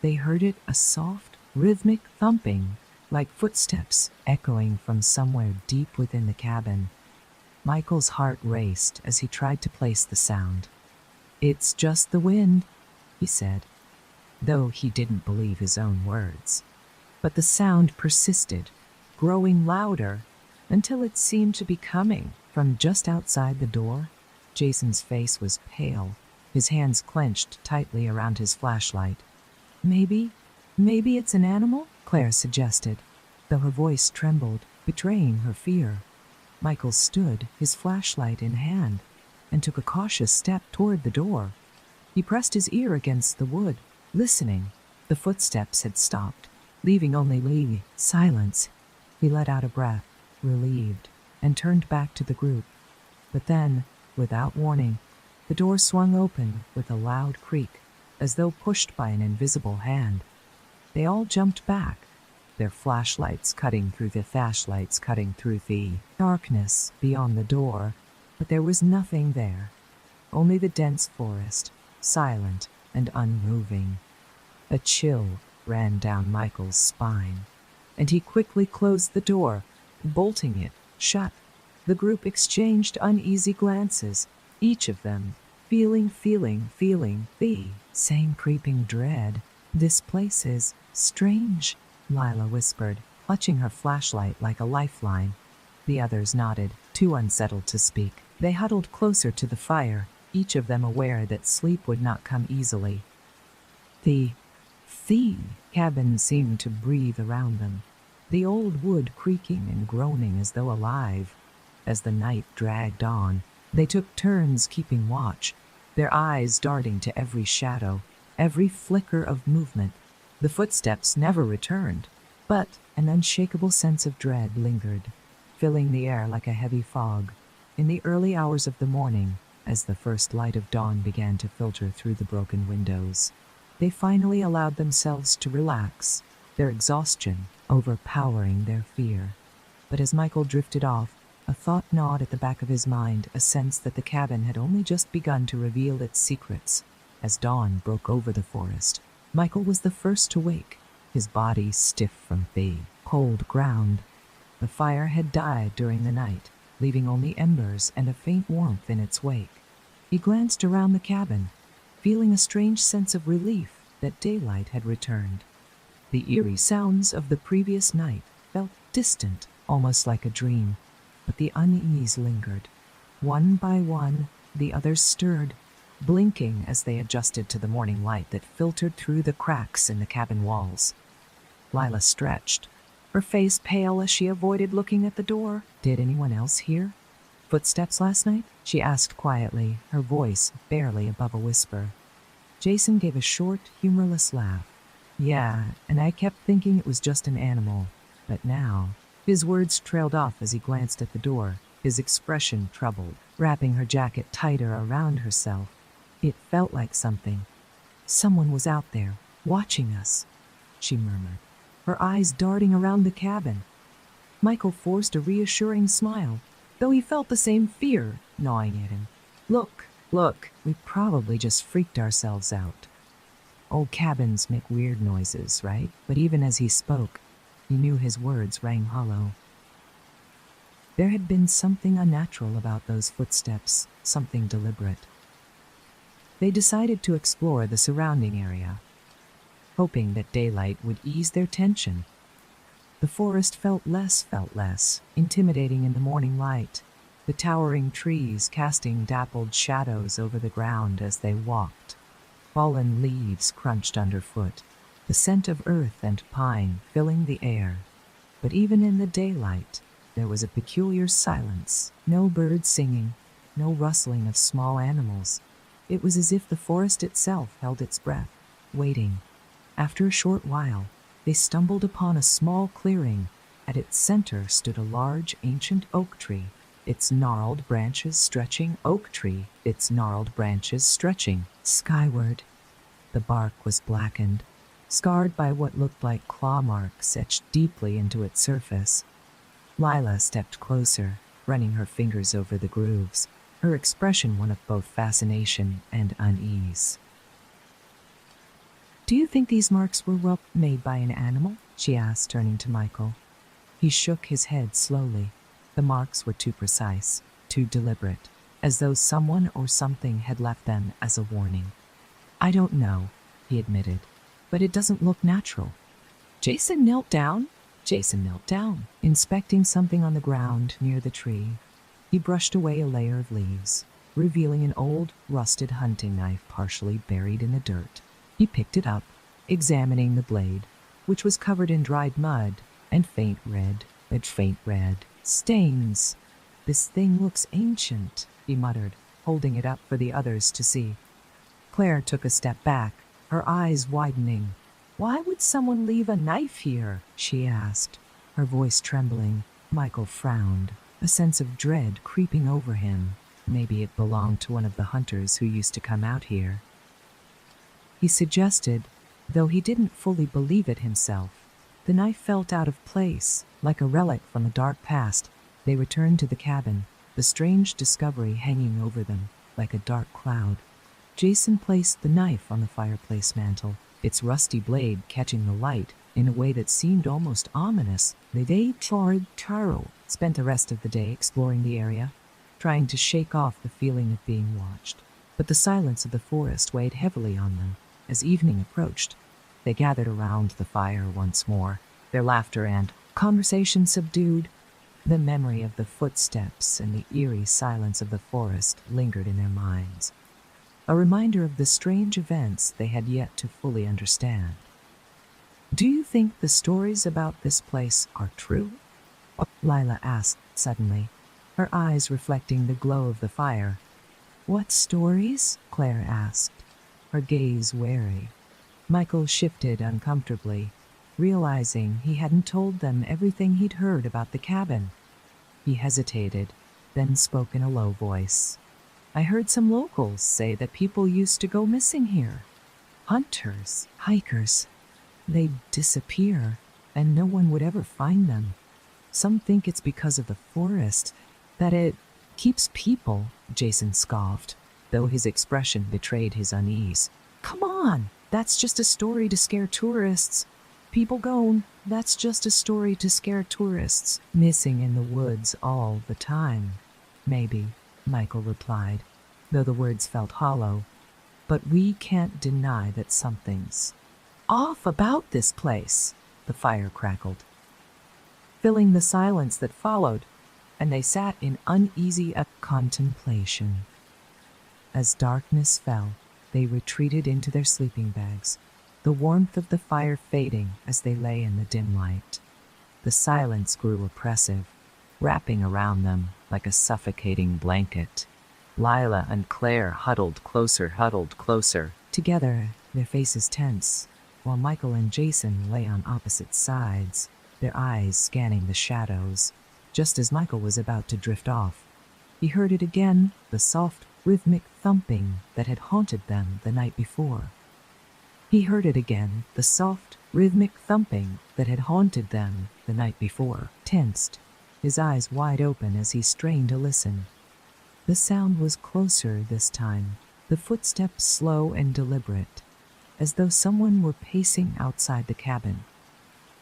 they heard it a soft, rhythmic thumping, like footsteps echoing from somewhere deep within the cabin. Michael's heart raced as he tried to place the sound. "It's just the wind," he said, though he didn't believe his own words. But the sound persisted, growing louder until it seemed to be coming from just outside the door. Jason's face was pale, his hands clenched tightly around his flashlight. Maybe it's an animal?" Claire suggested, though her voice trembled, betraying her fear. Michael stood, his flashlight in hand, and took a cautious step toward the door. He pressed his ear against the wood, listening. The footsteps had stopped, leaving only silence. He let out a breath, relieved, and turned back to the group. But then, without warning, the door swung open with a loud creak, as though pushed by an invisible hand. They all jumped back, their flashlights cutting through the darkness beyond the door, but there was nothing there, only the dense forest, silent and unmoving. A chill ran down Michael's spine, and he quickly closed the door, bolting it shut. The group exchanged uneasy glances, each of them feeling the same creeping dread. "This place is strange," Lila whispered, clutching her flashlight like a lifeline. The others nodded, too unsettled to speak. They huddled closer to the fire, each of them aware that sleep would not come easily. The cabin seemed to breathe around them, the old wood creaking and groaning as though alive. As the night dragged on, they took turns keeping watch, their eyes darting to every shadow, every flicker of movement. The footsteps never returned, but an unshakable sense of dread lingered, filling the air like a heavy fog. In the early hours of the morning, as the first light of dawn began to filter through the broken windows, they finally allowed themselves to relax, their exhaustion overpowering their fear. But as Michael drifted off, a thought gnawed at the back of his mind, a sense that the cabin had only just begun to reveal its secrets. As dawn broke over the forest, Michael was the first to wake, his body stiff from the cold ground. The fire had died during the night, leaving only embers and a faint warmth in its wake. He glanced around the cabin, feeling a strange sense of relief that daylight had returned. The eerie sounds of the previous night felt distant, almost like a dream, but the unease lingered. One by one, the others stirred, blinking as they adjusted to the morning light that filtered through the cracks in the cabin walls. Lila stretched, her face pale as she avoided looking at the door. "Did anyone else hear footsteps last night?" she asked quietly, her voice barely above a whisper. Jason gave a short, humorless laugh. "Yeah, and I kept thinking it was just an animal, but now..." His words trailed off as he glanced at the door, his expression troubled, wrapping her jacket tighter around herself. "It felt like someone was out there, watching us," she murmured, her eyes darting around the cabin. Michael forced a reassuring smile, though he felt the same fear gnawing at him. Look, we probably just freaked ourselves out. Old cabins make weird noises, right?" But even as he spoke, he knew his words rang hollow. There had been something unnatural about those footsteps, something deliberate. They decided to explore the surrounding area, hoping that daylight would ease their tension. The forest felt less intimidating in the morning light, the towering trees casting dappled shadows over the ground as they walked. Fallen leaves crunched underfoot, the scent of earth and pine filling the air. But even in the daylight, there was a peculiar silence. No birds singing, no rustling of small animals. It was as if the forest itself held its breath, waiting. After a short while, they stumbled upon a small clearing. At its center stood a large, ancient oak tree, its gnarled branches stretching oak tree, its gnarled branches stretching skyward. The bark was blackened, scarred by what looked like claw marks etched deeply into its surface. Lila stepped closer, running her fingers over the grooves, her expression one of both fascination and unease. "Do you think these marks were made by an animal?" she asked, turning to Michael. He shook his head slowly. The marks were too precise, too deliberate, as though someone or something had left them as a warning. "I don't know," he admitted, "but it doesn't look natural." Jason knelt down, inspecting something on the ground near the tree. He brushed away a layer of leaves, revealing an old, rusted hunting knife partially buried in the dirt. He picked it up, examining the blade, which was covered in dried mud and faint red stains. "This thing looks ancient," he muttered, holding it up for the others to see. Claire took a step back, her eyes widening. "Why would someone leave a knife here?" she asked, her voice trembling. Michael frowned, a sense of dread creeping over him. Maybe it belonged to one of the hunters who used to come out here. He suggested, though he didn't fully believe it himself. The knife felt out of place, like a relic from a dark past. They returned to the cabin, the strange discovery hanging over them like a dark cloud. Jason placed the knife on the fireplace mantel, its rusty blade catching the light in a way that seemed almost ominous. They spent the rest of the day exploring the area, trying to shake off the feeling of being watched. But the silence of the forest weighed heavily on them. As evening approached, they gathered around the fire once more, their laughter and conversation subdued. The memory of the footsteps and the eerie silence of the forest lingered in their minds, a reminder of the strange events they had yet to fully understand. "Do you think the stories about this place are true?" Lila asked suddenly, her eyes reflecting the glow of the fire. "What stories?" Claire asked, her gaze wary. Michael shifted uncomfortably, realizing he hadn't told them everything he'd heard about the cabin. He hesitated, then spoke in a low voice. "I heard some locals say that people used to go missing here. Hunters, hikers. They'd disappear, and no one would ever find them. Some think it's because of the forest, that it keeps people," Jason scoffed, though his expression betrayed his unease. "Come on, that's just a story to scare tourists. People gone, that's just a story to scare tourists. Missing in the woods all the time." "Maybe," Michael replied, though the words felt hollow. "But we can't deny that something's off about this place." The fire crackled, filling the silence that followed, and they sat in uneasy contemplation. As darkness fell, they retreated into their sleeping bags, the warmth of the fire fading as they lay in the dim light. The silence grew oppressive, wrapping around them like a suffocating blanket. Lila and Claire huddled closer, together, their faces tense, while Michael and Jason lay on opposite sides, their eyes scanning the shadows. Just as Michael was about to drift off, he heard it again, the soft, rhythmic thumping that had haunted them the night before. Tensed, his eyes wide open as he strained to listen. The sound was closer this time, the footsteps slow and deliberate, as though someone were pacing outside the cabin.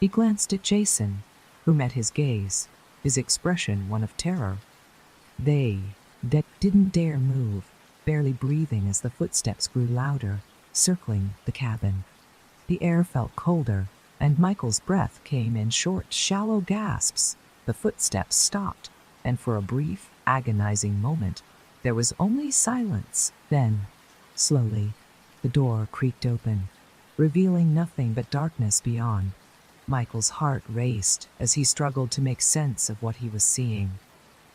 He glanced at Jason, who met his gaze, his expression one of terror. They didn't dare move, barely breathing as the footsteps grew louder, circling the cabin. The air felt colder, and Michael's breath came in short, shallow gasps. The footsteps stopped, and for a brief, agonizing moment, there was only silence. Then, slowly, the door creaked open, revealing nothing but darkness beyond. Michael's heart raced as he struggled to make sense of what he was seeing.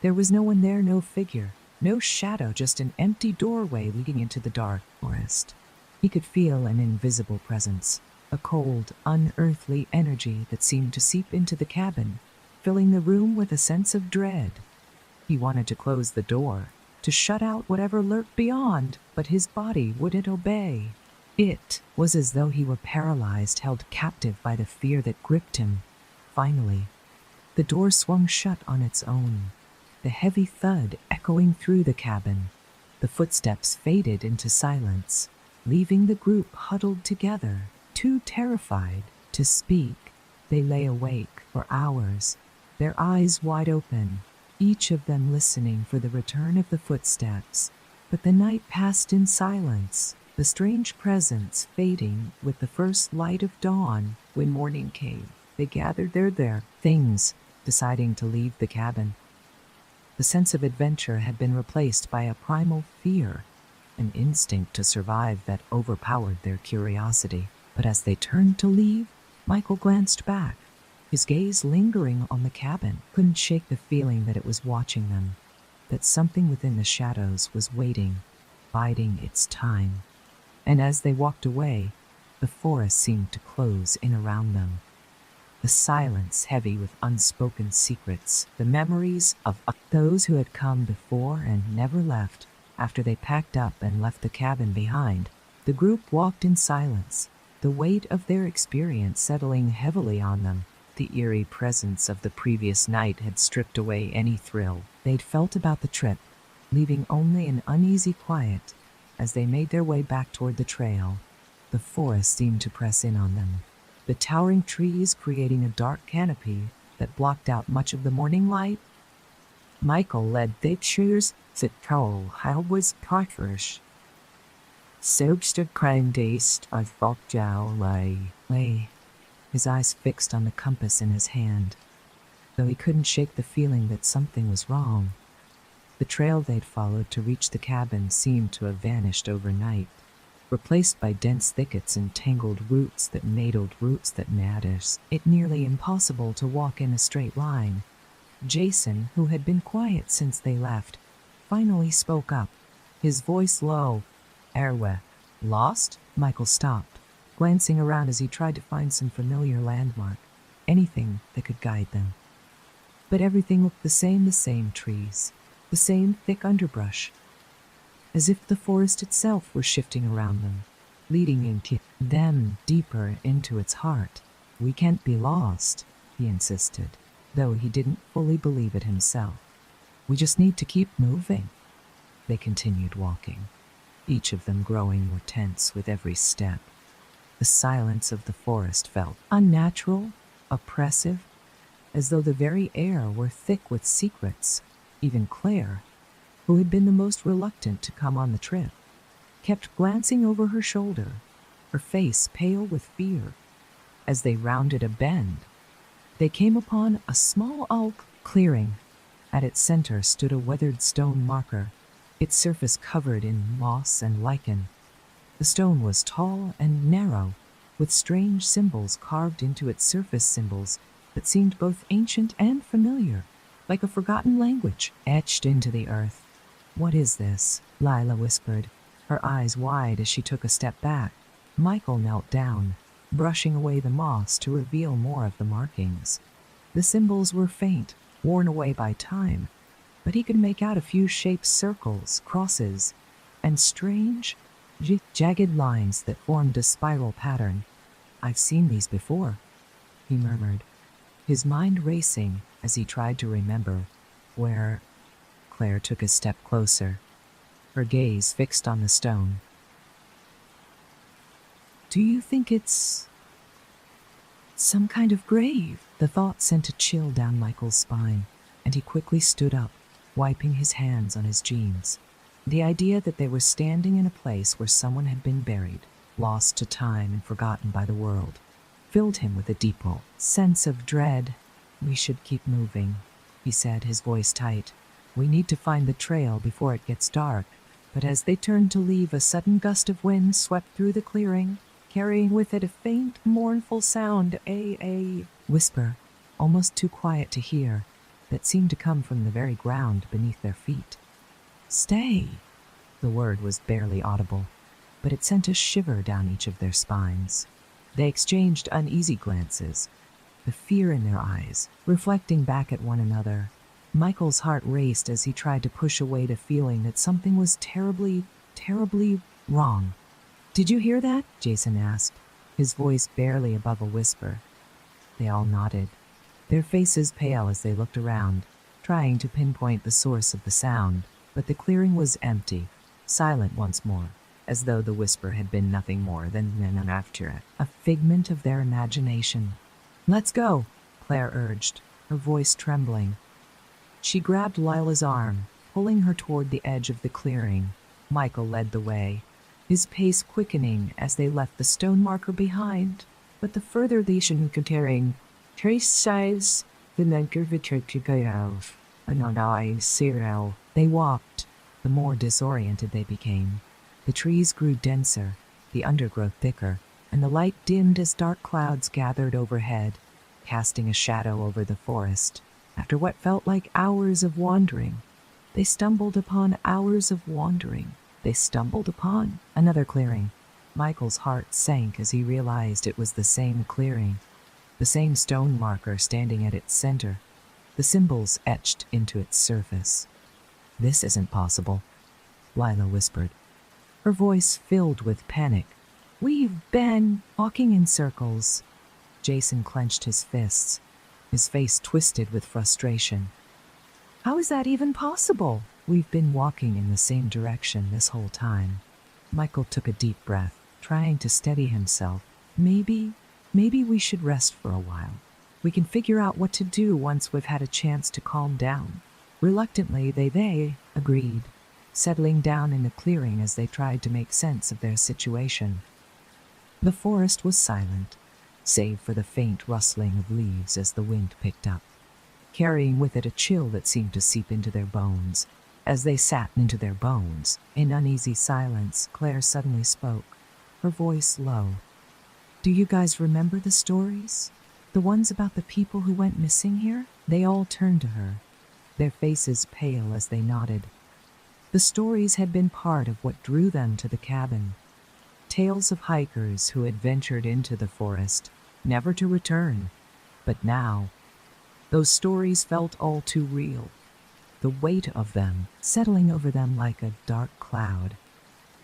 There was no one there, no figure, no shadow, just an empty doorway leading into the dark forest. He could feel an invisible presence, a cold, unearthly energy that seemed to seep into the cabin, filling the room with a sense of dread. He wanted to close the door, to shut out whatever lurked beyond, but his body wouldn't obey. It was as though he were paralyzed, held captive by the fear that gripped him. Finally, the door swung shut on its own, the heavy thud echoing through the cabin. The footsteps faded into silence, leaving the group huddled together, too terrified to speak. They lay awake for hours, their eyes wide open, each of them listening for the return of the footsteps. But the night passed in silence, the strange presence fading with the first light of dawn. When morning came, they gathered their things, deciding to leave the cabin. The sense of adventure had been replaced by a primal fear, an instinct to survive that overpowered their curiosity. But as they turned to leave, Michael glanced back, his gaze lingering on the cabin. Couldn't shake the feeling that it was watching them, that something within the shadows was waiting, biding its time. And as they walked away, the forest seemed to close in around them. The silence heavy with unspoken secrets, the memories of those who had come before and never left. After they packed up and left the cabin behind, the group walked in silence, the weight of their experience settling heavily on them. The eerie presence of the previous night had stripped away any thrill they'd felt about the trip, leaving only an uneasy quiet. As they made their way back toward the trail, the forest seemed to press in on them, the towering trees creating a dark canopy that blocked out much of the morning light. Michael led the cheers that Cole how was partners. Soakster crime east I thought Jow lay. His eyes fixed on the compass in his hand, though he couldn't shake the feeling that something was wrong. The trail they'd followed to reach the cabin seemed to have vanished overnight, replaced by dense thickets and tangled roots that made it nearly impossible to walk in a straight line. Jason, who had been quiet since they left, finally spoke up, his voice low. "Erwe, lost?" Michael stopped, glancing around as he tried to find some familiar landmark, anything that could guide them. But everything looked the same trees, the same thick underbrush, as if the forest itself were shifting around them, leading into them deeper into its heart. "We can't be lost," he insisted, though he didn't fully believe it himself. "We just need to keep moving." They continued walking, each of them growing more tense with every step. The silence of the forest felt unnatural, oppressive, as though the very air were thick with secrets. Even Claire, who had been the most reluctant to come on the trip, kept glancing over her shoulder, her face pale with fear. As they rounded a bend, they came upon a small oak clearing. At its center stood a weathered stone marker, its surface covered in moss and lichen. The stone was tall and narrow, with strange symbols carved into its surface, symbols that seemed both ancient and familiar, like a forgotten language etched into the earth. "What is this?" Lila whispered, her eyes wide as she took a step back. Michael knelt down, brushing away the moss to reveal more of the markings. The symbols were faint, worn away by time, but he could make out a few shapes, circles, crosses, and strange, jagged lines that formed a spiral pattern. "I've seen these before," he murmured, his mind racing as he tried to remember where. Claire took a step closer, her gaze fixed on the stone. "Do you think it's some kind of grave?" The thought sent a chill down Michael's spine, and he quickly stood up, wiping his hands on his jeans. The idea that they were standing in a place where someone had been buried, lost to time and forgotten by the world, filled him with a deep sense of dread. "We should keep moving," he said, his voice tight. "We need to find the trail before it gets dark." But as they turned to leave, a sudden gust of wind swept through the clearing, carrying with it a faint, mournful sound, a whisper, almost too quiet to hear, that seemed to come from the very ground beneath their feet. "Stay!" The word was barely audible, but it sent a shiver down each of their spines. They exchanged uneasy glances, the fear in their eyes reflecting back at one another. Michael's heart raced as he tried to push away the feeling that something was terribly, terribly wrong. "Did you hear that?" Jason asked, his voice barely above a whisper. They all nodded, their faces pale as they looked around, trying to pinpoint the source of the sound, but the clearing was empty, silent once more, as though the whisper had been nothing more than an after, a figment of their imagination. "Let's go," Claire urged, her voice trembling. She grabbed Lila's arm, pulling her toward the edge of the clearing. Michael led the way, his pace quickening as they left the stone marker behind. But the further they should continue, trace size the they walked, the more disoriented they became. The trees grew denser, the undergrowth thicker, and the light dimmed as dark clouds gathered overhead, casting a shadow over the forest. After what felt like hours of wandering, they stumbled upon hours of wandering. They stumbled upon another clearing. Michael's heart sank as he realized it was the same clearing, the same stone marker standing at its center, the symbols etched into its surface. "This isn't possible," Lila whispered, her voice filled with panic. "We've been walking in circles." Jason clenched his fists, his face twisted with frustration. "How is that even possible? We've been walking in the same direction this whole time." Michael took a deep breath, trying to steady himself. Maybe we should rest for a while. We can figure out what to do once we've had a chance to calm down." Reluctantly, they agreed, settling down in the clearing as they tried to make sense of their situation. The forest was silent, save for the faint rustling of leaves as the wind picked up, carrying with it a chill that seemed to seep into their bones. As they sat into their bones, in uneasy silence, Claire suddenly spoke, her voice low. "Do you guys remember the stories? The ones about the people who went missing here?" They all turned to her, their faces pale as they nodded. The stories had been part of what drew them to the cabin. Tales of hikers who had ventured into the forest, never to return. But now, those stories felt all too real, the weight of them settling over them like a dark cloud.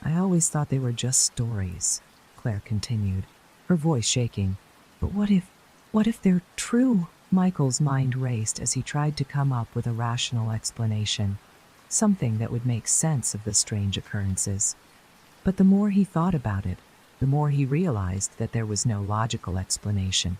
"I always thought they were just stories," Claire continued, her voice shaking. "But what if they're true?" Michael's mind raced as he tried to come up with a rational explanation, something that would make sense of the strange occurrences. But the more he thought about it, the more he realized that there was no logical explanation.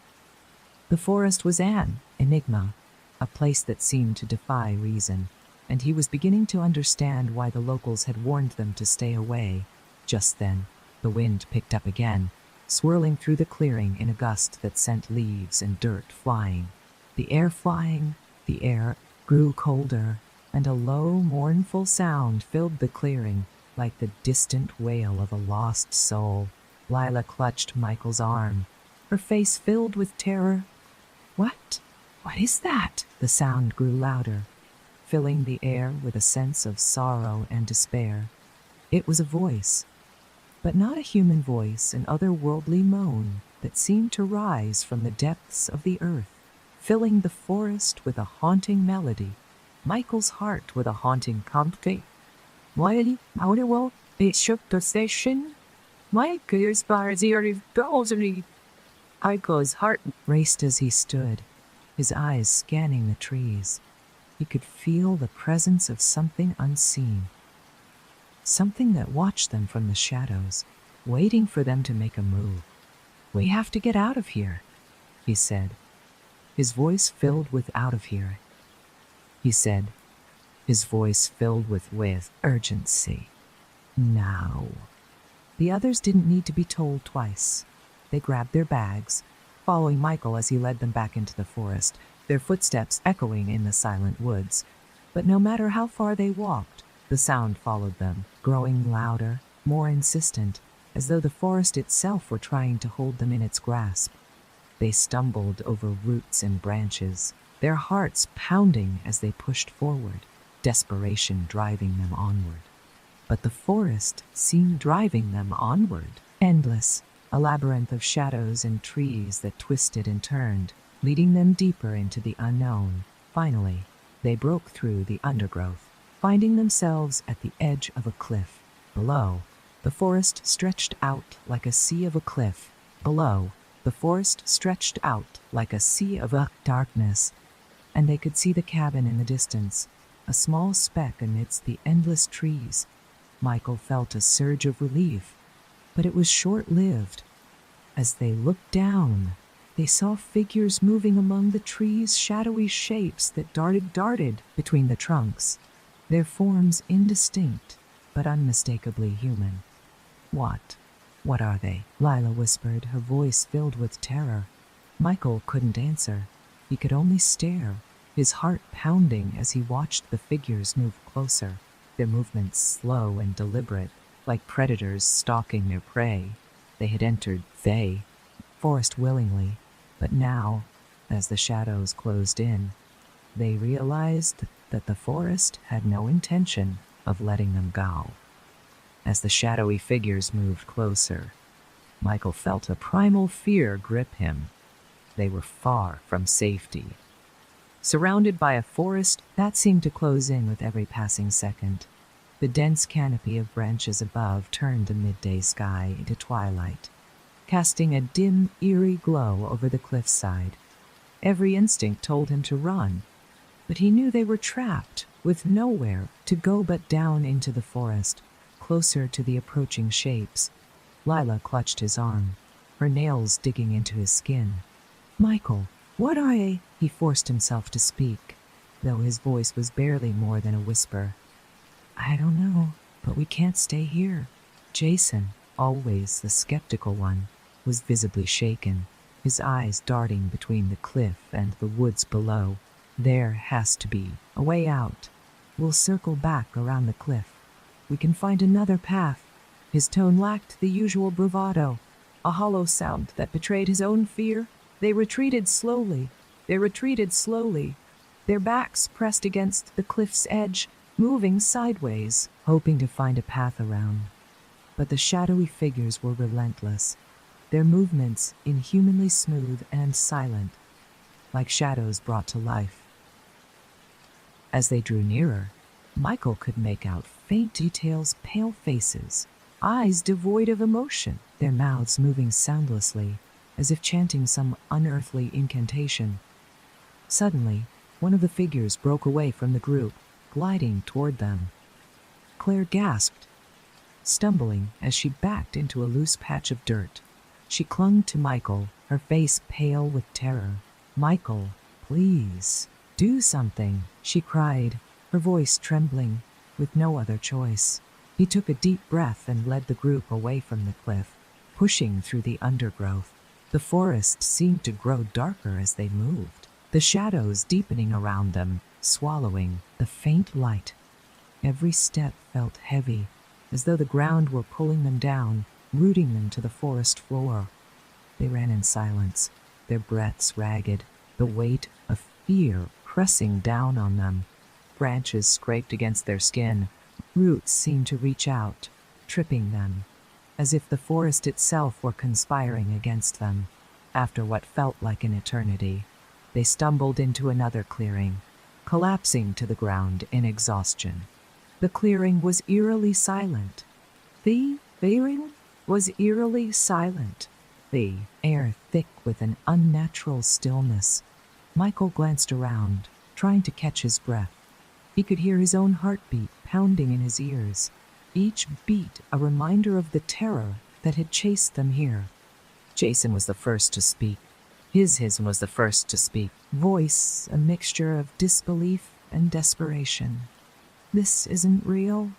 The forest was an enigma, a place that seemed to defy reason, and he was beginning to understand why the locals had warned them to stay away. Just then, the wind picked up again, swirling through the clearing in a gust that sent leaves and dirt flying. The air grew colder, and a low, mournful sound filled the clearing, like the distant wail of a lost soul. Lila clutched Michael's arm, her face filled with terror. What is that?" The sound grew louder, filling the air with a sense of sorrow and despair. It was a voice, but not a human voice, an otherworldly moan that seemed to rise from the depths of the earth, filling the forest with a haunting melody, Michael's heart with a haunting comfort. "Why, how it shook the station? Michael's heart raced as he stood, his eyes scanning the trees. He could feel the presence of something unseen, something that watched them from the shadows, waiting for them to make a move. "We have to get out of here," he said, his voice filled with out of here. He said, his voice filled with urgency. "Now." The others didn't need to be told twice. They grabbed their bags, following Michael as he led them back into the forest, their footsteps echoing in the silent woods. But no matter how far they walked, the sound followed them, growing louder, more insistent, as though the forest itself were trying to hold them in its grasp. They stumbled over roots and branches, their hearts pounding as they pushed forward, desperation driving them onward. But the forest seemed driving them onward, endless, a labyrinth of shadows and trees that twisted and turned, leading them deeper into the unknown. Finally, They broke through the undergrowth, finding themselves at the edge of a cliff. Below, the forest stretched out like a sea of a cliff. Below, the forest stretched out like a sea of darkness, and they could see the cabin in the distance, a small speck amidst the endless trees. Michael felt a surge of relief, but it was short-lived. As they looked down, they saw figures moving among the trees, shadowy shapes that darted between the trunks, their forms indistinct but unmistakably human. What are they? Lila whispered, her voice filled with terror. Michael couldn't answer. He could only stare, his heart pounding as he watched the figures move closer, their movements slow and deliberate, like predators stalking their prey. They had entered the forest willingly, but now, as the shadows closed in, they realized that the forest had no intention of letting them go. As the shadowy figures moved closer, Michael felt a primal fear grip him. They were far from safety, surrounded by a forest that seemed to close in with every passing second. The dense canopy of branches above turned the midday sky into twilight, casting a dim, eerie glow over the cliffside. Every instinct told him to run, but he knew they were trapped, with nowhere to go but down into the forest, closer to the approaching shapes. Lila clutched his arm, her nails digging into his skin. "Michael, what are they?" He forced himself to speak, though his voice was barely more than a whisper. "I don't know, but we can't stay here." Jason, always the skeptical one, was visibly shaken, his eyes darting between the cliff and the woods below. "There has to be a way out. We'll circle back around the cliff. We can find another path." His tone lacked the usual bravado, a hollow sound that betrayed his own fear. They retreated slowly, their backs pressed against the cliff's edge, moving sideways, hoping to find a path around. But the shadowy figures were relentless, their movements inhumanly smooth and silent, like shadows brought to life. As they drew nearer, Michael could make out faint details, pale faces, eyes devoid of emotion, their mouths moving soundlessly, as if chanting some unearthly incantation. Suddenly, one of the figures broke away from the group, gliding toward them. Claire gasped, stumbling as she backed into a loose patch of dirt. She clung to Michael, her face pale with terror. "Michael, please, do something," she cried, her voice trembling, with no other choice. He took a deep breath and led the group away from the cliff, pushing through the undergrowth. The forest seemed to grow darker as they moved, the shadows deepening around them, swallowing the faint light. Every step felt heavy, as though the ground were pulling them down, rooting them to the forest floor. They ran in silence, their breaths ragged, the weight of fear pressing down on them. Branches scraped against their skin. Roots seemed to reach out, tripping them, as if the forest itself were conspiring against them. After what felt like an eternity, they stumbled into another clearing, collapsing to the ground in exhaustion. The clearing was eerily silent. The clearing was eerily silent, the air thick with an unnatural stillness. Michael glanced around, trying to catch his breath. He could hear his own heartbeat pounding in his ears, each beat a reminder of the terror that had chased them here. Jason was the first to speak. His was the first to speak, voice a mixture of disbelief and desperation. "This isn't real.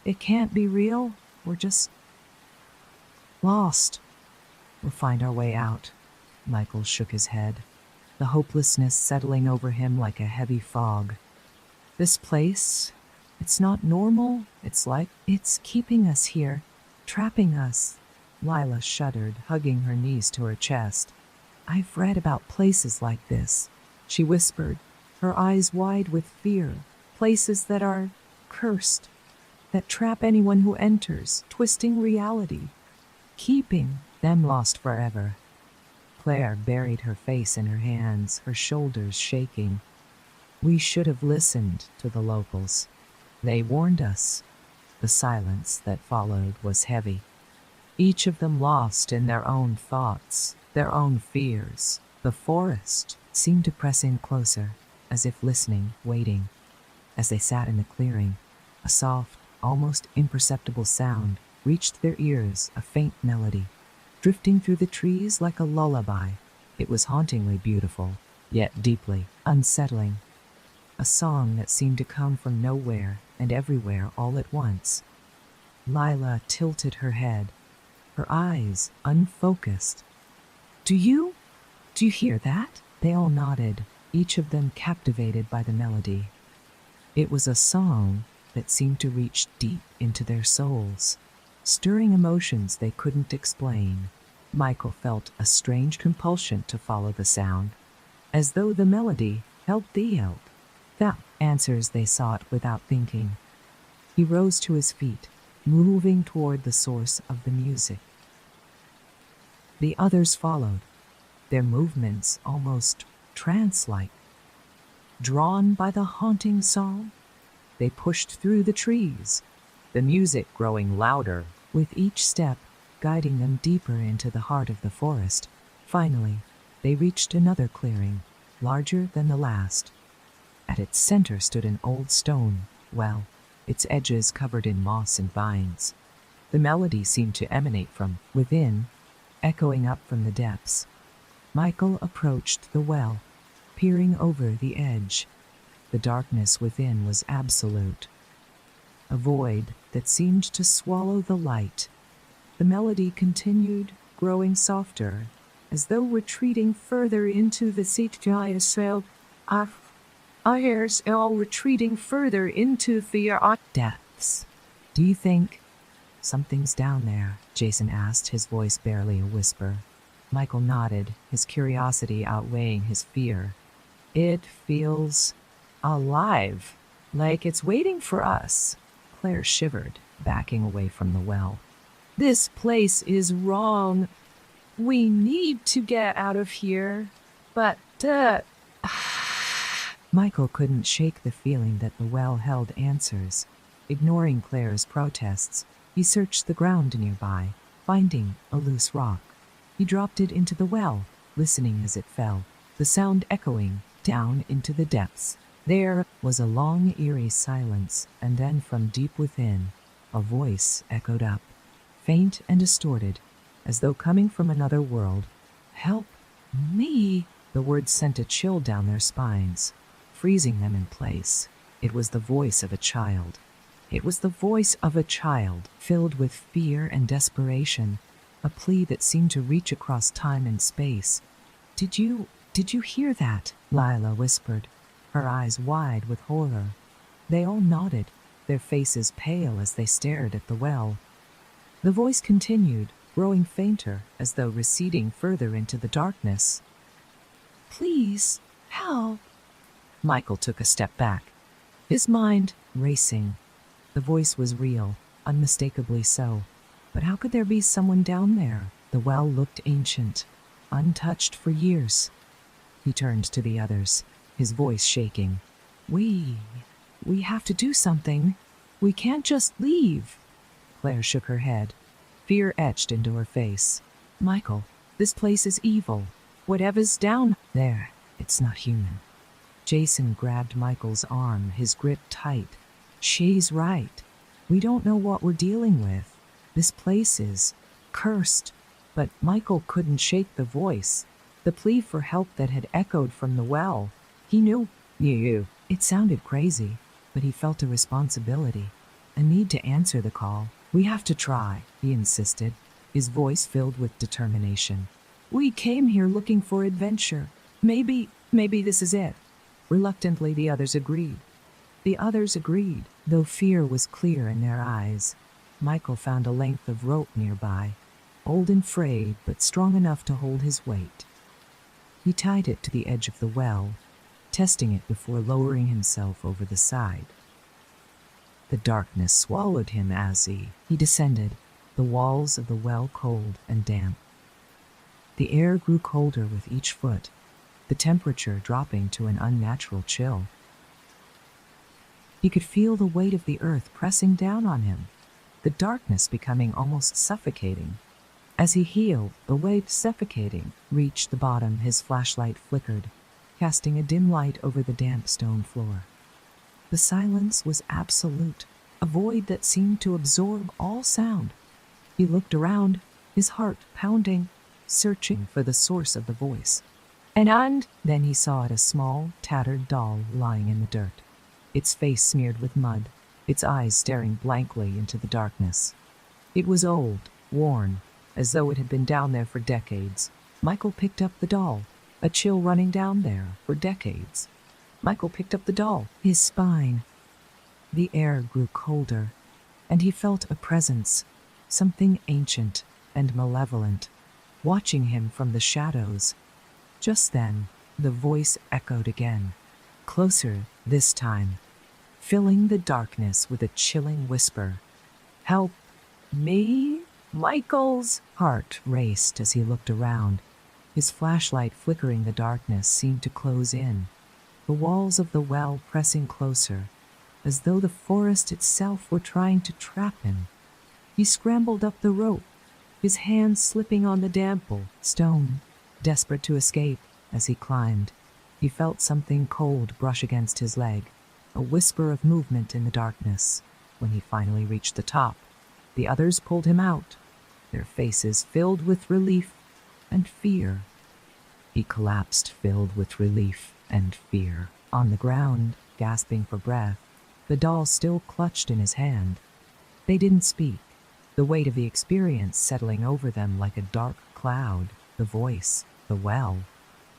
It can't be real. We're just lost. We'll find our way out." Michael shook his head, the hopelessness settling over him like a heavy fog. "This place, it's not normal. It's like it's keeping us here, trapping us." Lila shuddered, hugging her knees to her chest. "I've read about places like this," she whispered, her eyes wide with fear. "Places that are cursed, that trap anyone who enters, twisting reality, keeping them lost forever." Claire buried her face in her hands, her shoulders shaking. We should have listened to the locals. They warned us. The silence that followed was heavy. Each of them lost in their own thoughts, their own fears. The forest seemed to press in closer, as if listening, waiting. As they sat in the clearing, a soft, almost imperceptible sound reached their ears, a faint melody, drifting through the trees like a lullaby. It was hauntingly beautiful, yet deeply unsettling. A song that seemed to come from nowhere and everywhere all at once. Lila tilted her head, her eyes unfocused. Do you hear that? They all nodded, each of them captivated by the melody. It was a song that seemed to reach deep into their souls, stirring emotions they couldn't explain. Michael felt a strange compulsion to follow the sound, as though the melody helped the help. The answers they sought without thinking. He rose to his feet, moving toward the source of the music. The others followed, their movements almost trance-like. Drawn by the haunting song, they pushed through the trees, the music growing louder with each step, guiding them deeper into the heart of the forest. Finally, they reached another clearing, larger than the last. At its center stood an old stone well, its edges covered in moss and vines. The melody seemed to emanate from within, echoing up from the depths. Michael approached the well, peering over the edge. The darkness within was absolute, a void that seemed to swallow the light. The melody continued, growing softer, as though retreating further into the cell. Our ears all retreating further into the depths. Do you think something's down there? Jason asked, his voice barely a whisper. Michael nodded, his curiosity outweighing his fear. It feels alive, like it's waiting for us. Claire shivered, backing away from the well. This place is wrong. We need to get out of here. But, Michael couldn't shake the feeling that the well held answers. Ignoring Claire's protests, he searched the ground nearby, finding a loose rock. He dropped it into the well, listening as it fell, the sound echoing down into the depths. There was a long, eerie silence, and then from deep within, a voice echoed up, faint and distorted, as though coming from another world. Help me! The words sent a chill down their spines, freezing them in place. It was the voice of a child. It was the voice of a child, filled with fear and desperation, a plea that seemed to reach across time and space. Did you hear that? Lila whispered, her eyes wide with horror. They all nodded, their faces pale as they stared at the well. The voice continued, growing fainter, as though receding further into the darkness. Please, help. Michael took a step back, his mind racing. The voice was real, unmistakably so. But how could there be someone down there? The well looked ancient, untouched for years. He turned to the others, his voice shaking. We have to do something. We can't just leave. Claire shook her head. Fear etched into her face. Michael, this place is evil. Whatever's down there, it's not human. Jason grabbed Michael's arm, his grip tight. She's right. We don't know what we're dealing with. This place is cursed. But Michael couldn't shake the voice, the plea for help that had echoed from the well. He knew. It sounded crazy, but he felt a responsibility, a need to answer the call. We have to try, he insisted, his voice filled with determination. We came here looking for adventure. Maybe this is it. Reluctantly, the others agreed. Though fear was clear in their eyes. Michael found a length of rope nearby, old and frayed, but strong enough to hold his weight. He tied it to the edge of the well, testing it before lowering himself over the side. The darkness swallowed him as he descended, the walls of the well cold and damp. The air grew colder with each foot, the temperature dropping to an unnatural chill. He could feel the weight of the earth pressing down on him, the darkness becoming almost suffocating. As he heeled, the weight suffocating, reached the bottom, his flashlight flickered, casting a dim light over the damp stone floor. The silence was absolute, a void that seemed to absorb all sound. He looked around, his heart pounding, searching for the source of the voice. And then he saw it, a small, tattered doll lying in the dirt, its face smeared with mud, its eyes staring blankly into the darkness. It was old, worn, as though it had been down there for decades. Michael picked up the doll, a chill running down there for decades. Michael picked up the doll, his spine. The air grew colder, and he felt a presence, something ancient and malevolent, watching him from the shadows. Just then, the voice echoed again, closer this time, filling the darkness with a chilling whisper. "Help me?" Michael's heart raced as he looked around. His flashlight flickering the darkness seemed to close in, the walls of the well pressing closer, as though the forest itself were trying to trap him. He scrambled up the rope, his hands slipping on the damp stone, desperate to escape. As he climbed, he felt something cold brush against his leg, a whisper of movement in the darkness. When he finally reached the top, the others pulled him out, their faces filled with relief and fear. He collapsed, filled with relief and fear. On the ground, gasping for breath, the doll still clutched in his hand. They didn't speak, the weight of the experience settling over them like a dark cloud, the voice, the well.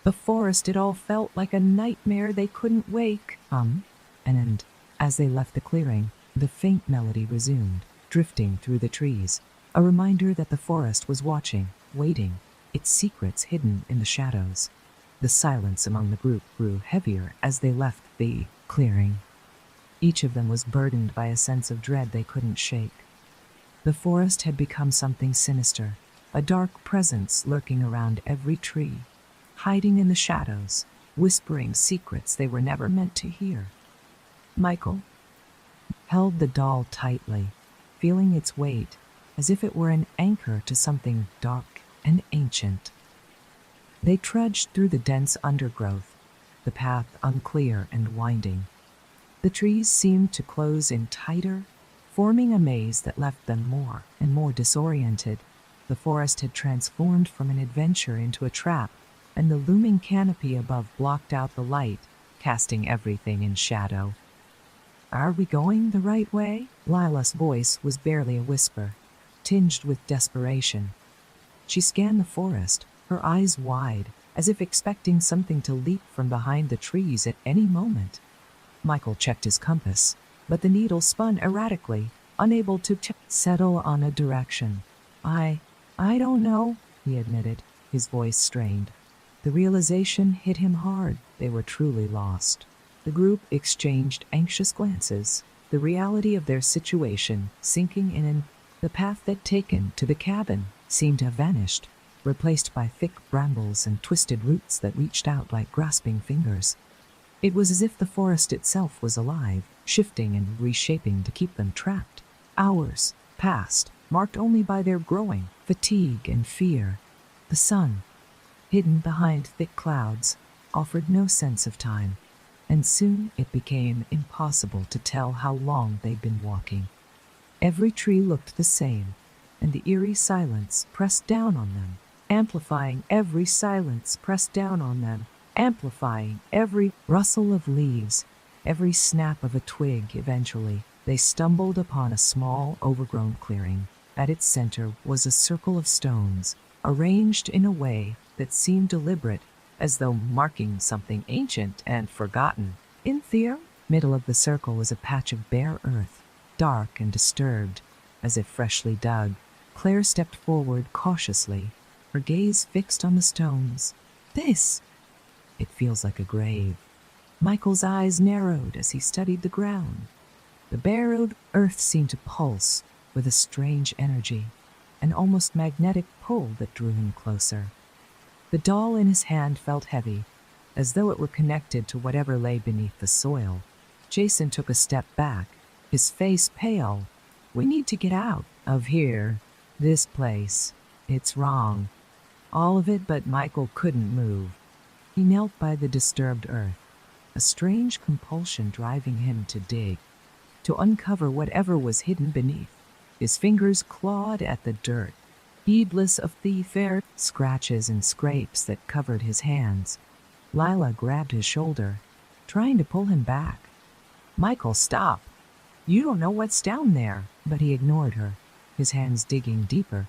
The forest, it all felt like a nightmare they couldn't wake. And as they left the clearing, the faint melody resumed, drifting through the trees, a reminder that the forest was watching, waiting, its secrets hidden in the shadows. The silence among the group grew heavier as they left the clearing. Each of them was burdened by a sense of dread they couldn't shake. The forest had become something sinister, a dark presence lurking around every tree, hiding in the shadows, whispering secrets they were never meant to hear. Michael held the doll tightly, feeling its weight, as if it were an anchor to something dark and ancient. They trudged through the dense undergrowth, the path unclear and winding. The trees seemed to close in tighter, forming a maze that left them more and more disoriented. The forest had transformed from an adventure into a trap, and the looming canopy above blocked out the light, casting everything in shadow. "Are we going the right way?" Lila's voice was barely a whisper, tinged with desperation. She scanned the forest, her eyes wide, as if expecting something to leap from behind the trees at any moment. Michael checked his compass, but the needle spun erratically, unable to settle on a direction. I don't know," he admitted, his voice strained. The realization hit him hard. They were truly lost. The group exchanged anxious glances, the reality of their situation sinking in. The path they'd taken to the cabin seemed to have vanished, replaced by thick brambles and twisted roots that reached out like grasping fingers. It was as if the forest itself was alive, shifting and reshaping to keep them trapped. Hours passed, marked only by their growing fatigue and fear. The sun, hidden behind thick clouds, offered no sense of time, and soon it became impossible to tell how long they'd been walking. Every tree looked the same, and the eerie silence pressed down on them, amplifying every silence pressed down on them, amplifying every rustle of leaves, every snap of a twig. Eventually, they stumbled upon a small, overgrown clearing. At its center was a circle of stones, arranged in a way that seemed deliberate, as though marking something ancient and forgotten. In the middle of the circle was a patch of bare earth, dark and disturbed, as if freshly dug. Claire stepped forward cautiously, her gaze fixed on the stones. It feels like a grave." Michael's eyes narrowed as he studied the ground. The barrowed earth seemed to pulse with a strange energy, an almost magnetic pull that drew him closer. The doll in his hand felt heavy, as though it were connected to whatever lay beneath the soil. Jason took a step back, his face pale. "We need to get out of here. This place. It's wrong." All of it, but Michael couldn't move. He knelt by the disturbed earth, a strange compulsion driving him to dig, to uncover whatever was hidden beneath. His fingers clawed at the dirt, heedless of the fair scratches and scrapes that covered his hands. Lila grabbed his shoulder, trying to pull him back. "Michael, stop! You don't know what's down there." But he ignored her, his hands digging deeper,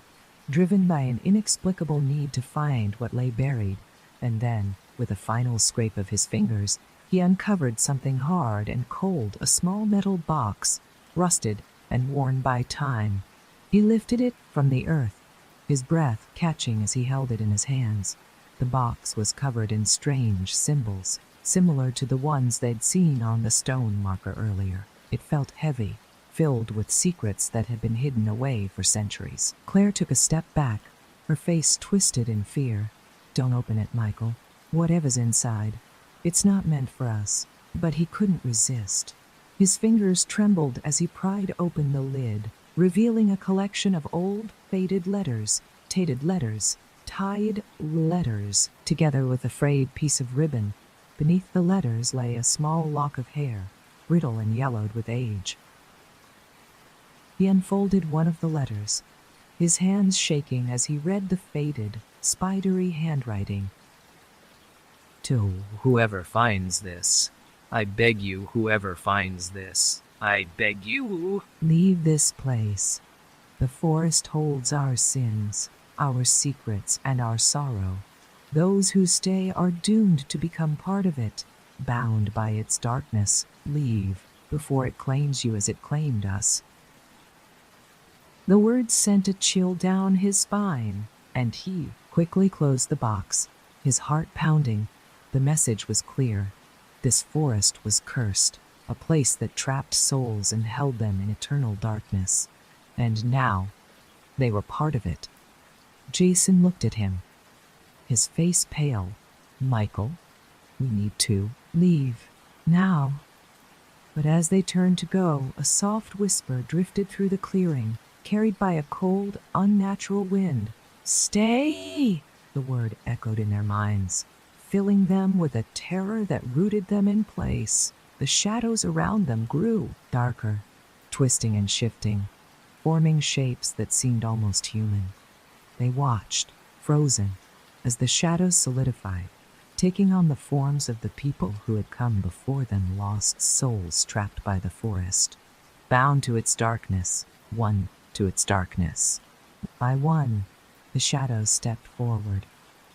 driven by an inexplicable need to find what lay buried. And then, with a final scrape of his fingers, he uncovered something hard and cold, a small metal box, rusted and worn by time. He lifted it from the earth, his breath catching as he held it in his hands. The box was covered in strange symbols, similar to the ones they'd seen on the stone marker earlier. It felt heavy, filled with secrets that had been hidden away for centuries. Claire took a step back, her face twisted in fear. "Don't open it, Michael. Whatever's inside, it's not meant for us." But he couldn't resist. His fingers trembled as he pried open the lid, revealing a collection of old, faded letters, tied letters, together with a frayed piece of ribbon. Beneath the letters lay a small lock of hair, brittle and yellowed with age. He unfolded one of the letters, his hands shaking as he read the faded, spidery handwriting. "To whoever finds this, I beg you, whoever finds this, I beg you, leave this place. The forest holds our sins, our secrets, and our sorrow. Those who stay are doomed to become part of it, bound by its darkness. Leave before it claims you as it claimed us." The words sent a chill down his spine, and he quickly closed the box, his heart pounding. The message was clear. This forest was cursed, a place that trapped souls and held them in eternal darkness. And now, they were part of it. Jason looked at him, his face pale. "Michael, we need to leave now." But as they turned to go, a soft whisper drifted through the clearing, carried by a cold, unnatural wind. "Stay!" The word echoed in their minds, filling them with a terror that rooted them in place. The shadows around them grew darker, twisting and shifting, forming shapes that seemed almost human. They watched, frozen, as the shadows solidified, taking on the forms of the people who had come before them, lost souls trapped by the forest, bound to its darkness, one to its darkness. By one, the shadows stepped forward,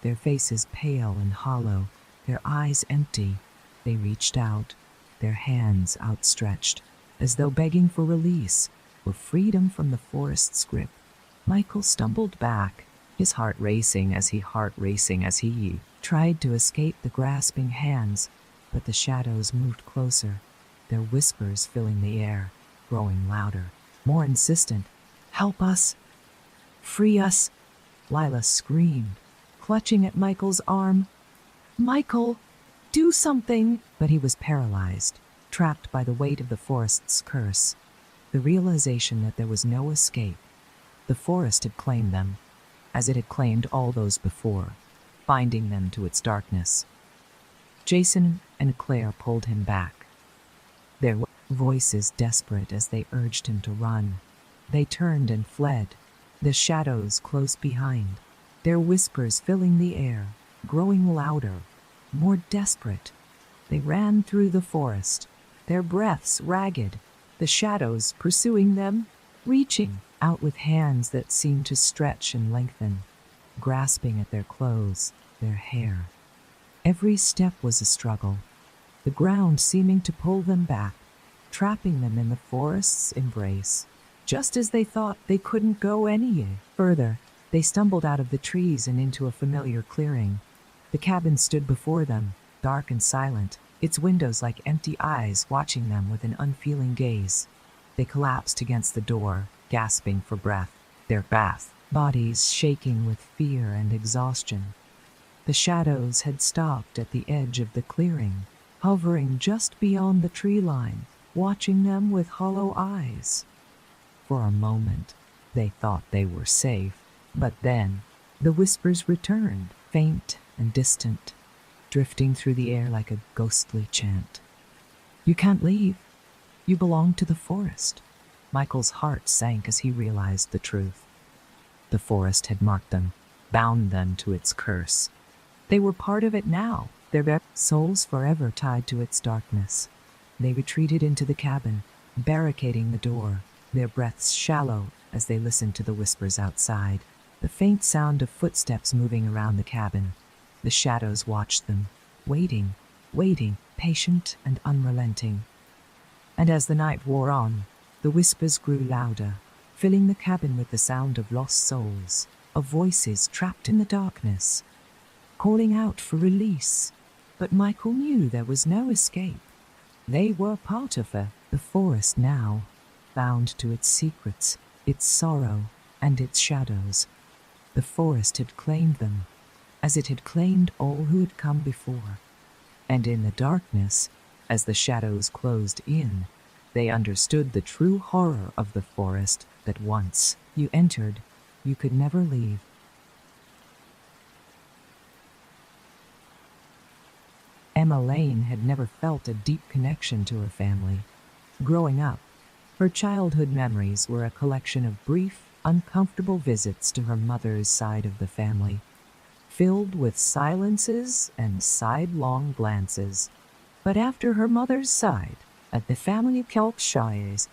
their faces pale and hollow, their eyes empty. They reached out, their hands outstretched, as though begging for release, for freedom from the forest's grip. Michael stumbled back, his heart racing as he tried to escape the grasping hands, but the shadows moved closer, their whispers filling the air, growing louder, more insistent. "Help us! Free us!" Lila screamed, clutching at Michael's arm. "Michael, do something!" But he was paralyzed, trapped by the weight of the forest's curse, the realization that there was no escape. The forest had claimed them, as it had claimed all those before, binding them to its darkness. Jason and Claire pulled him back, their voices desperate as they urged him to run. They turned and fled, the shadows close behind, their whispers filling the air, growing louder, more desperate. They ran through the forest, their breaths ragged, the shadows pursuing them, reaching out with hands that seemed to stretch and lengthen, grasping at their clothes, their hair. Every step was a struggle, the ground seeming to pull them back, trapping them in the forest's embrace. Just as they thought they couldn't go any further, they stumbled out of the trees and into a familiar clearing. The cabin stood before them, dark and silent, its windows like empty eyes watching them with an unfeeling gaze. They collapsed against the door, gasping for breath, their bodies shaking with fear and exhaustion. The shadows had stopped at the edge of the clearing, hovering just beyond the tree line, watching them with hollow eyes. For a moment, they thought they were safe, but then the whispers returned, faint and distant, drifting through the air like a ghostly chant. "You can't leave. You belong to the forest." Michael's heart sank as he realized the truth. The forest had marked them, bound them to its curse. They were part of it now, their souls forever tied to its darkness. They retreated into the cabin, barricading the door, their breaths shallow as they listened to the whispers outside, the faint sound of footsteps moving around the cabin. The shadows watched them, waiting, patient and unrelenting. And as the night wore on, the whispers grew louder, filling the cabin with the sound of lost souls, of voices trapped in the darkness, calling out for release. But Michael knew there was no escape. They were part of the forest now, bound to its secrets, its sorrow, and its shadows. The forest had claimed them, as it had claimed all who had come before. And in the darkness, as the shadows closed in, they understood the true horror of the forest, that once you entered, you could never leave. Emma Lane had never felt a deep connection to her family. Growing up, her childhood memories were a collection of brief, uncomfortable visits to her mother's side of the family, filled with silences and sidelong glances. But after her mother's side, at the family of Kelkshires,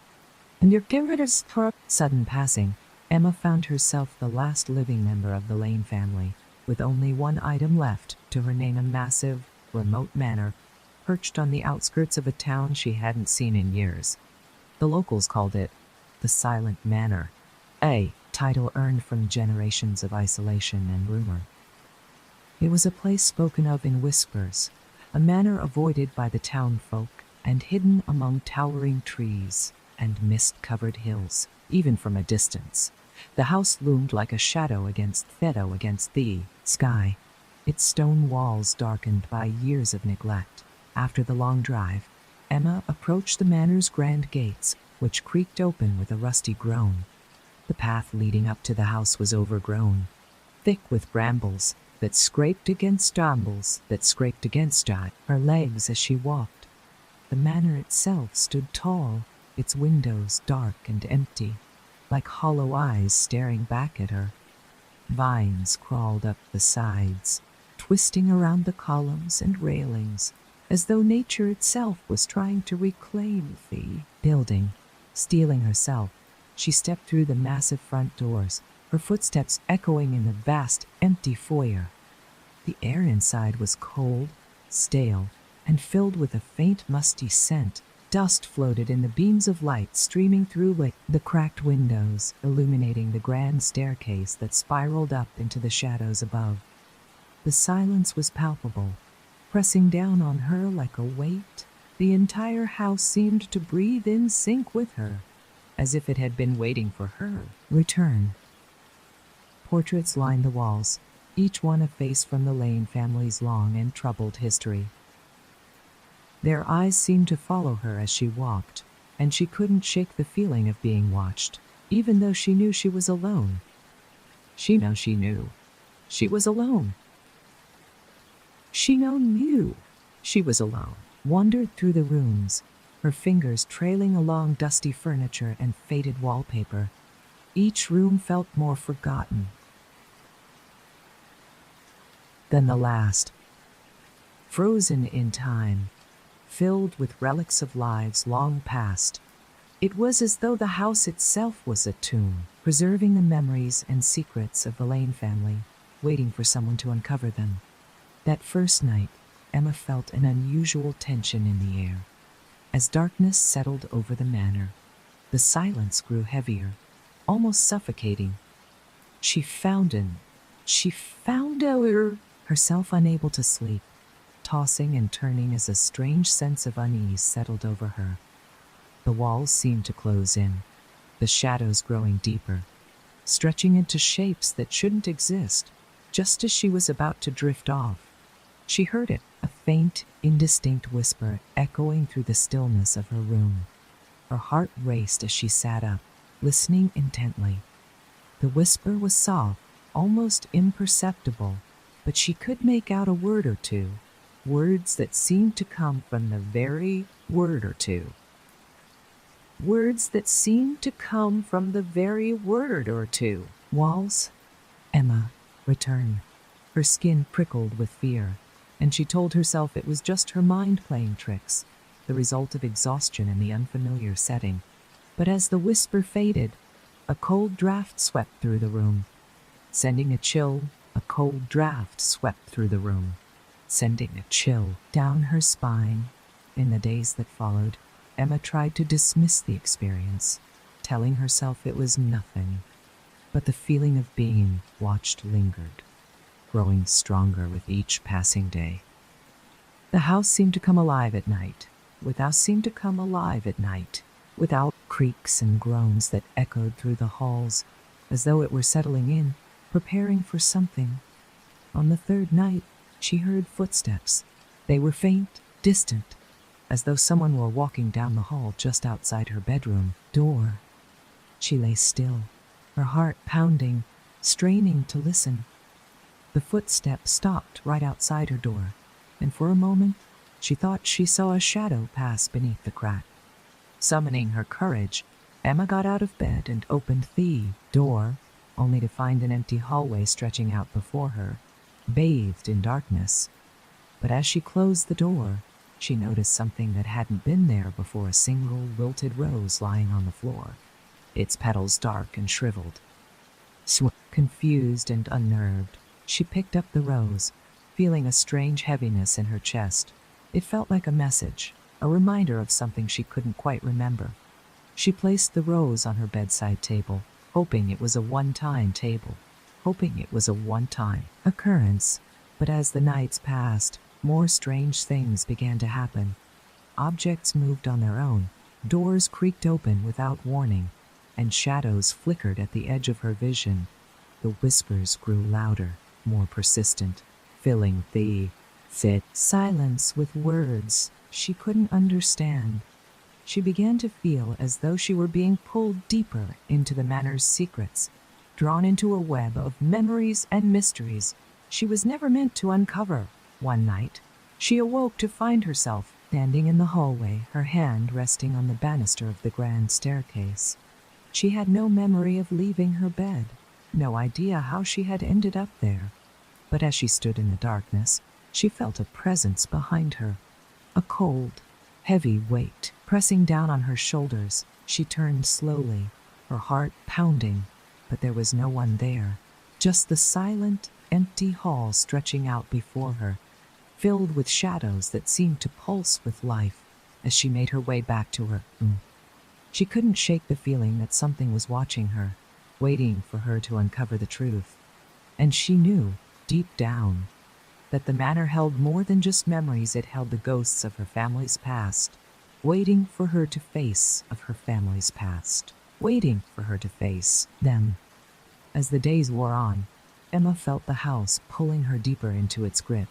and your character's sudden passing, Emma found herself the last living member of the Lane family, with only one item left to her name: a massive, remote manor, perched on the outskirts of a town she hadn't seen in years. The locals called it the Silent Manor, a title earned from generations of isolation and rumor. It was a place spoken of in whispers, a manor avoided by the townfolk and hidden among towering trees and mist-covered hills, even from a distance. The house loomed like a shadow against the sky, its stone walls darkened by years of neglect. After the long drive, Emma approached the manor's grand gates, which creaked open with a rusty groan. The path leading up to the house was overgrown, thick with brambles that scraped against her legs as she walked. The manor itself stood tall, its windows dark and empty, like hollow eyes staring back at her. Vines crawled up the sides, twisting around the columns and railings, as though nature itself was trying to reclaim the building. Steeling herself, she stepped through the massive front doors, her footsteps echoing in the vast, empty foyer. The air inside was cold, stale, and filled with a faint, musty scent. Dust floated in the beams of light streaming through the cracked windows, illuminating the grand staircase that spiraled up into the shadows above. The silence was palpable, pressing down on her like a weight. The entire house seemed to breathe in sync with her, as if it had been waiting for her return. Portraits lined the walls, each one a face from the Lane family's long and troubled history. Their eyes seemed to follow her as she walked, and she couldn't shake the feeling of being watched, even though she knew she was alone. She knew she was alone. She knew she was alone. Wandered through the rooms, her fingers trailing along dusty furniture and faded wallpaper. Each room felt more forgotten than the last, frozen in time, filled with relics of lives long past. It was as though the house itself was a tomb, preserving the memories and secrets of the Lane family, waiting for someone to uncover them. That first night, Emma felt an unusual tension in the air. As darkness settled over the manor, the silence grew heavier, almost suffocating. She found herself unable to sleep, tossing and turning as a strange sense of unease settled over her. The walls seemed to close in, the shadows growing deeper, stretching into shapes that shouldn't exist, just as she was about to drift off. She heard it, a faint, indistinct whisper echoing through the stillness of her room. Her heart raced as she sat up, listening intently. The whisper was soft, almost imperceptible, but she could make out a word or two, words that seemed to come from the very word or two. Words that seemed to come from the very word or two. Walls? Emma returned. Her skin prickled with fear, and she told herself it was just her mind playing tricks, the result of exhaustion in the unfamiliar setting. But as the whisper faded, a cold draft swept through the room, sending a cold draft swept through the room, sending a chill down her spine. In the days that followed, Emma tried to dismiss the experience, telling herself it was nothing. But the feeling of being watched lingered, growing stronger with each passing day. The house seemed to come alive at night, without creaks and groans that echoed through the halls, as though it were settling in, preparing for something. On the third night, she heard footsteps. They were faint, distant, as though someone were walking down the hall just outside her bedroom door. She lay still, her heart pounding, straining to listen. The footsteps stopped right outside her door, and for a moment she thought she saw a shadow pass beneath the crack. Summoning her courage, Emma got out of bed and opened the door, only to find an empty hallway stretching out before her, bathed in darkness. But as she closed the door, she noticed something that hadn't been there before: a single wilted rose lying on the floor, its petals dark and shriveled. Confused and unnerved, she picked up the rose, feeling a strange heaviness in her chest. It felt like a message, a reminder of something she couldn't quite remember. She placed the rose on her bedside table, hoping it was a one-time occurrence. But as the nights passed, more strange things began to happen. Objects moved on their own, doors creaked open without warning, and shadows flickered at the edge of her vision. The whispers grew louder, more persistent, filling the thick silence with words she couldn't understand. She began to feel as though she were being pulled deeper into the manor's secrets, drawn into a web of memories and mysteries she was never meant to uncover. One night, she awoke to find herself standing in the hallway, her hand resting on the banister of the grand staircase. She had no memory of leaving her bed, no idea how she had ended up there. But as she stood in the darkness, she felt a presence behind her, a cold, heavy weight pressing down on her shoulders. She turned slowly, her heart pounding, but there was no one there, just the silent, empty hall stretching out before her, filled with shadows that seemed to pulse with life. As she made her way back to her room, she couldn't shake the feeling that something was watching her, waiting for her to uncover the truth. And she knew, deep down, that the manor held more than just memories. It held the ghosts of her family's past, waiting for her to face them. As the days wore on, Emma felt the house pulling her deeper into its grip.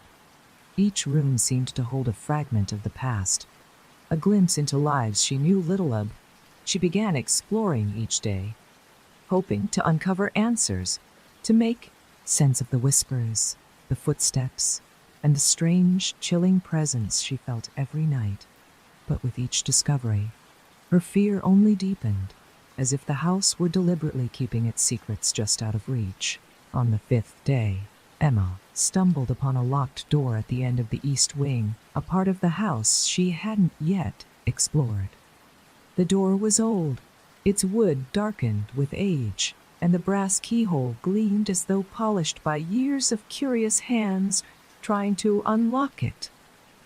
Each room seemed to hold a fragment of the past, a glimpse into lives she knew little of. She began exploring each day, hoping to uncover answers, to make sense of the whispers, the footsteps, and the strange, chilling presence she felt every night. But with each discovery, her fear only deepened, as if the house were deliberately keeping its secrets just out of reach. On the fifth day, Emma stumbled upon a locked door at the end of the east wing, a part of the house she hadn't yet explored. The door was old, its wood darkened with age, and the brass keyhole gleamed as though polished by years of curious hands trying to unlock it.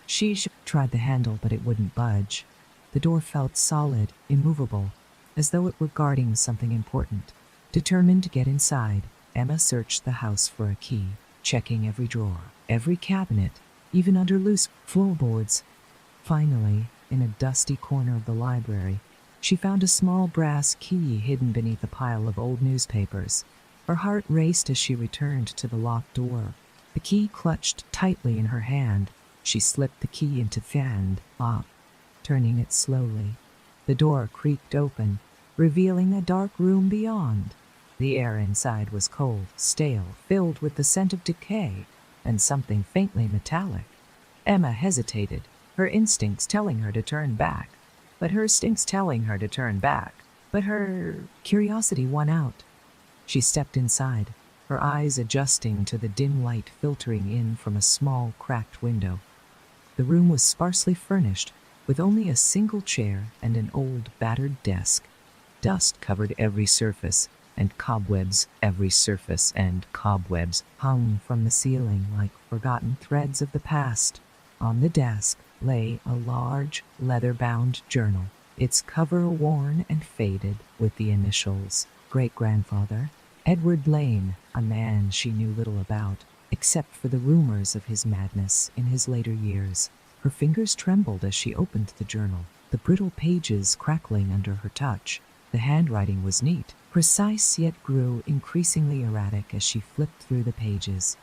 She tried the handle, but it wouldn't budge. The door felt solid, immovable, as though it were guarding something important. Determined to get inside, Emma searched the house for a key, checking every drawer, every cabinet, even under loose floorboards. Finally, in a dusty corner of the library, she found a small brass key hidden beneath a pile of old newspapers. Her heart raced as she returned to the locked door, the key clutched tightly in her hand. She slipped the key into the hand lock, turning it slowly. The door creaked open, revealing a dark room beyond. The air inside was cold, stale, filled with the scent of decay and something faintly metallic. Emma hesitated, her instincts telling her to turn back. But her curiosity won out. She stepped inside, her eyes adjusting to the dim light filtering in from a small, cracked window. The room was sparsely furnished, with only a single chair and an old, battered desk. Dust covered every surface, and cobwebs hung from the ceiling like forgotten threads of the past. On the desk lay a large, leather-bound journal, its cover worn and faded with the initials Great-Grandfather Edward Lane, a man she knew little about, except for the rumors of his madness in his later years. Her fingers trembled as she opened the journal, the brittle pages crackling under her touch. The handwriting was neat, precise, yet grew increasingly erratic as she flipped through the pages.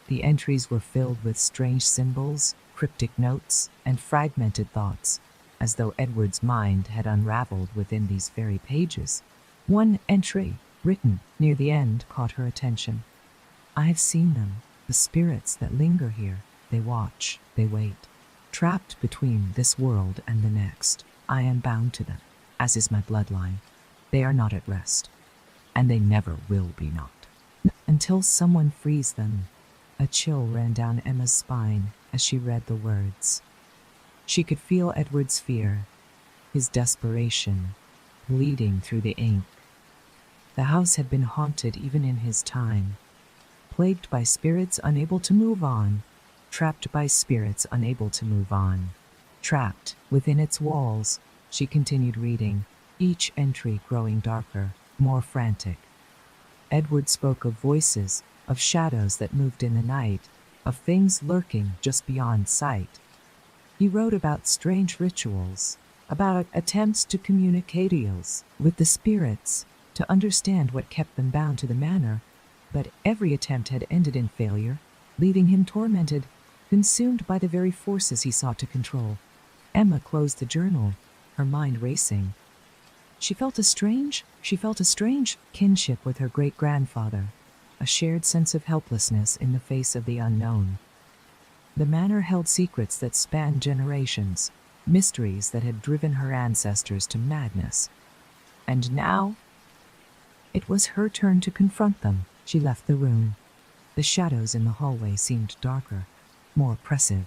The entries were filled with strange symbols, cryptic notes, and fragmented thoughts, as though Edward's mind had unraveled within these very pages. One entry, written near the end, caught her attention. "I've seen them, the spirits that linger here. They watch, they wait. Trapped between this world and the next, I am bound to them, as is my bloodline. They are not at rest, and they never will be not. Until someone frees them." A chill ran down Emma's spine as she read the words. She could feel Edward's fear, his desperation, bleeding through the ink. The house had been haunted even in his time, plagued by spirits unable to move on, trapped by spirits unable to move on. Trapped within its walls, she continued reading, each entry growing darker, more frantic. Edward spoke of voices, of shadows that moved in the night, of things lurking just beyond sight. He wrote about strange rituals, about attempts to communicate with the spirits, to understand what kept them bound to the manor, but every attempt had ended in failure, leaving him tormented, consumed by the very forces he sought to control. Emma closed the journal, her mind racing. She felt a strange kinship with her great-grandfather, a shared sense of helplessness in the face of the unknown. The manor held secrets that spanned generations, mysteries that had driven her ancestors to madness. And now, it was her turn to confront them. She left the room. The shadows in the hallway seemed darker, more oppressive,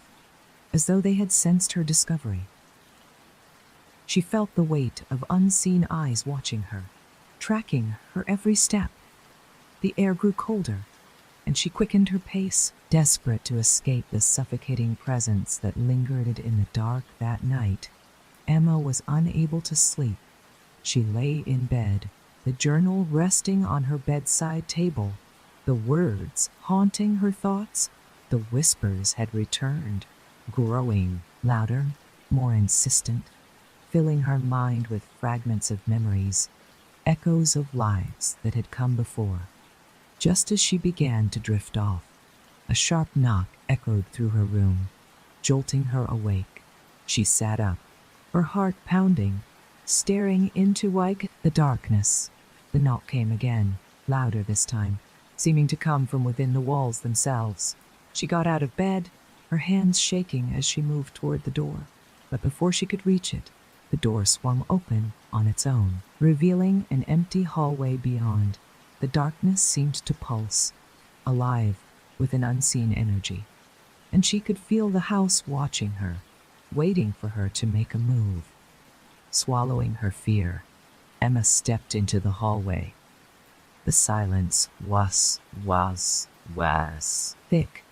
as though they had sensed her discovery. She felt the weight of unseen eyes watching her, tracking her every step. The air grew colder, and she quickened her pace, desperate to escape the suffocating presence that lingered in the dark that night. Emma was unable to sleep. She lay in bed, the journal resting on her bedside table, the words haunting her thoughts. The whispers had returned, growing louder, more insistent, filling her mind with fragments of memories, echoes of lives that had come before. Just as she began to drift off, a sharp knock echoed through her room, jolting her awake. She sat up, her heart pounding, staring into the darkness. The knock came again, louder this time, seeming to come from within the walls themselves. She got out of bed, her hands shaking as she moved toward the door. But before she could reach it, the door swung open on its own, revealing an empty hallway beyond. The darkness seemed to pulse, alive with an unseen energy, and she could feel the house watching her, waiting for her to make a move. Swallowing her fear, Emma stepped into the hallway. The silence was thick,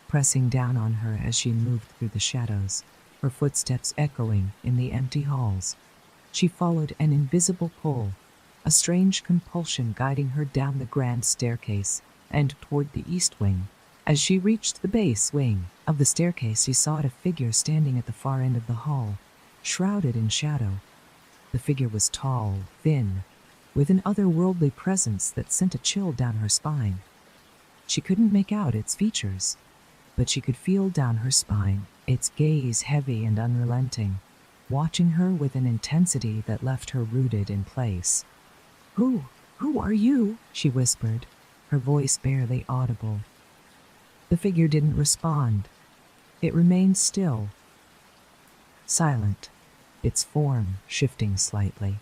pressing down on her as she moved through the shadows, her footsteps echoing in the empty halls. She followed an invisible pull, a strange compulsion guiding her down the grand staircase and toward the east wing. As she reached the base wing of the staircase, she saw a figure standing at the far end of the hall, shrouded in shadow. The figure was tall, thin, with an otherworldly presence that sent a chill down her spine. She couldn't make out its features, but she could feel down her spine, its gaze heavy and unrelenting, watching her with an intensity that left her rooted in place. Who are you?" she whispered, her voice barely audible. The figure didn't respond. It remained still, silent, its form shifting slightly,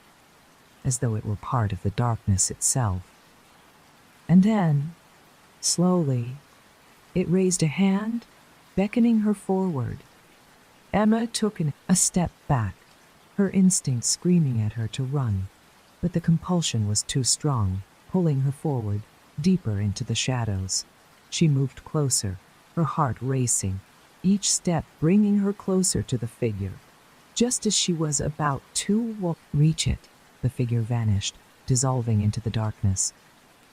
as though it were part of the darkness itself. And then, slowly, it raised a hand, beckoning her forward. Emma took a step back, her instincts screaming at her to run, but the compulsion was too strong, pulling her forward, deeper into the shadows. She moved closer, her heart racing, each step bringing her closer to the figure. Just as she was about to reach it, the figure vanished, dissolving into the darkness.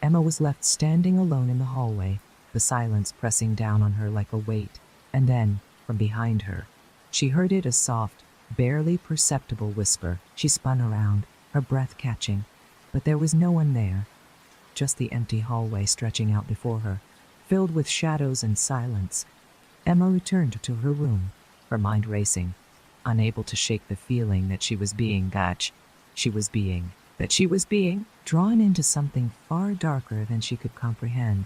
Emma was left standing alone in the hallway, the silence pressing down on her like a weight, and then, from behind her, she heard it a soft, barely perceptible whisper. She spun around, her breath catching, but there was no one there, just the empty hallway stretching out before her, filled with shadows and silence. Emma returned to her room, her mind racing, unable to shake the feeling that she was being drawn into something far darker than she could comprehend.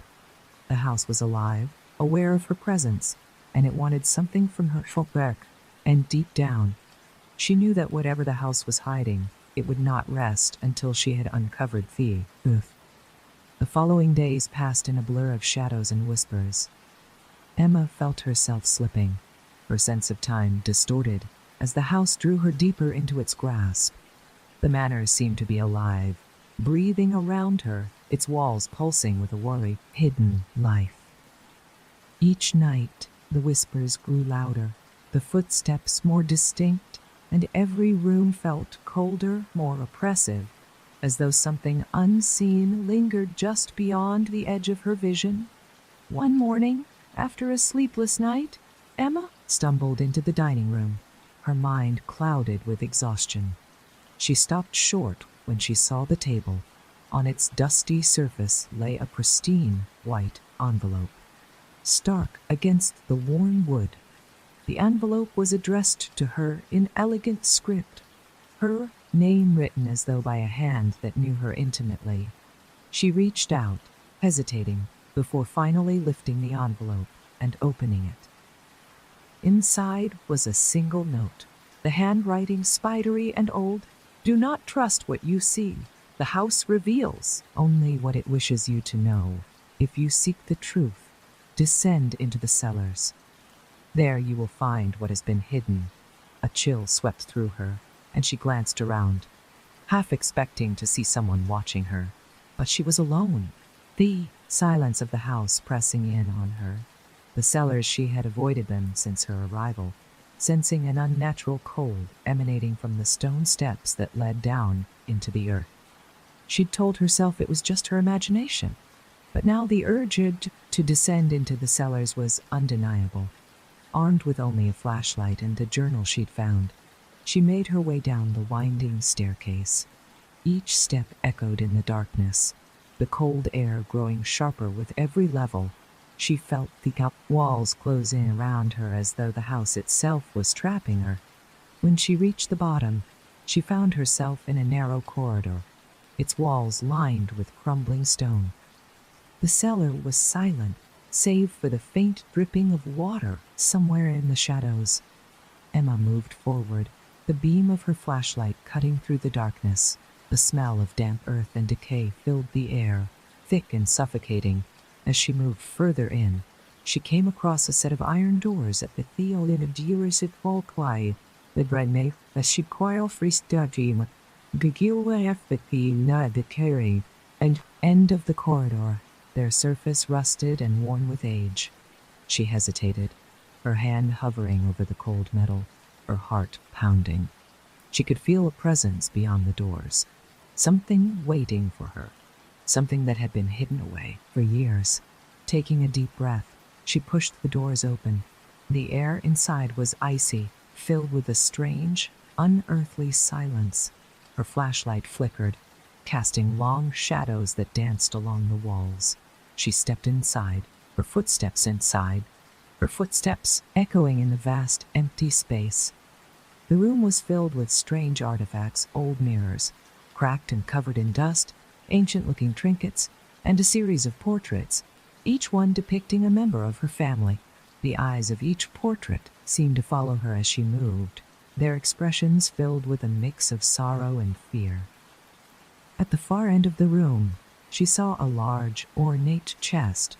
The house was alive, aware of her presence, and it wanted something from her back. And deep down, she knew that whatever the house was hiding, it would not rest until she had uncovered the truth. The following days passed in a blur of shadows and whispers. Emma felt herself slipping, her sense of time distorted as the house drew her deeper into its grasp. The manor seemed to be alive, breathing around her, its walls pulsing with a worry, hidden life. Each night, the whispers grew louder, the footsteps more distinct, and every room felt colder, more oppressive, as though something unseen lingered just beyond the edge of her vision. One morning, after a sleepless night, Emma stumbled into the dining room, her mind clouded with exhaustion. She stopped short when she saw the table. On its dusty surface lay a pristine white envelope, stark against the worn wood. The envelope was addressed to her in elegant script, her name written as though by a hand that knew her intimately. She reached out, hesitating, before finally lifting the envelope and opening it. Inside was a single note, the handwriting spidery and old. "Do not trust what you see. The house reveals only what it wishes you to know. If you seek the truth, descend into the cellars. There you will find what has been hidden." A chill swept through her, and she glanced around, half expecting to see someone watching her. But she was alone, the silence of the house pressing in on her. The cellars, she had avoided them since her arrival, sensing an unnatural cold emanating from the stone steps that led down into the earth. She'd told herself it was just her imagination, but now the urge to descend into the cellars was undeniable. Armed with only a flashlight and the journal she'd found, she made her way down the winding staircase. Each step echoed in the darkness, the cold air growing sharper with every level. She felt the walls close in around her as though the house itself was trapping her. When she reached the bottom, she found herself in a narrow corridor, its walls lined with crumbling stone. The cellar was silent, save for the faint dripping of water somewhere in the shadows. Emma moved forward, the beam of her flashlight cutting through the darkness. The smell of damp earth and decay filled the air, thick and suffocating. As she moved further in, she came across a set of iron doors at the Theolin of Durisit Volkwai, the Brene, as she quile freestagim, Gigilwa FPP the carry, and end of the corridor, their surface rusted and worn with age. She hesitated, her hand hovering over the cold metal, her heart pounding. She could feel a presence beyond the doors, something waiting for her, something that had been hidden away for years. Taking a deep breath, she pushed the doors open. The air inside was icy, filled with a strange, unearthly silence. Her flashlight flickered, casting long shadows that danced along the walls. She stepped inside, her footsteps inside, her footsteps echoing in the vast, empty space. The room was filled with strange artifacts, old mirrors, cracked and covered in dust, ancient-looking trinkets, and a series of portraits, each one depicting a member of her family. The eyes of each portrait seemed to follow her as she moved, their expressions filled with a mix of sorrow and fear. At the far end of the room, she saw a large, ornate chest,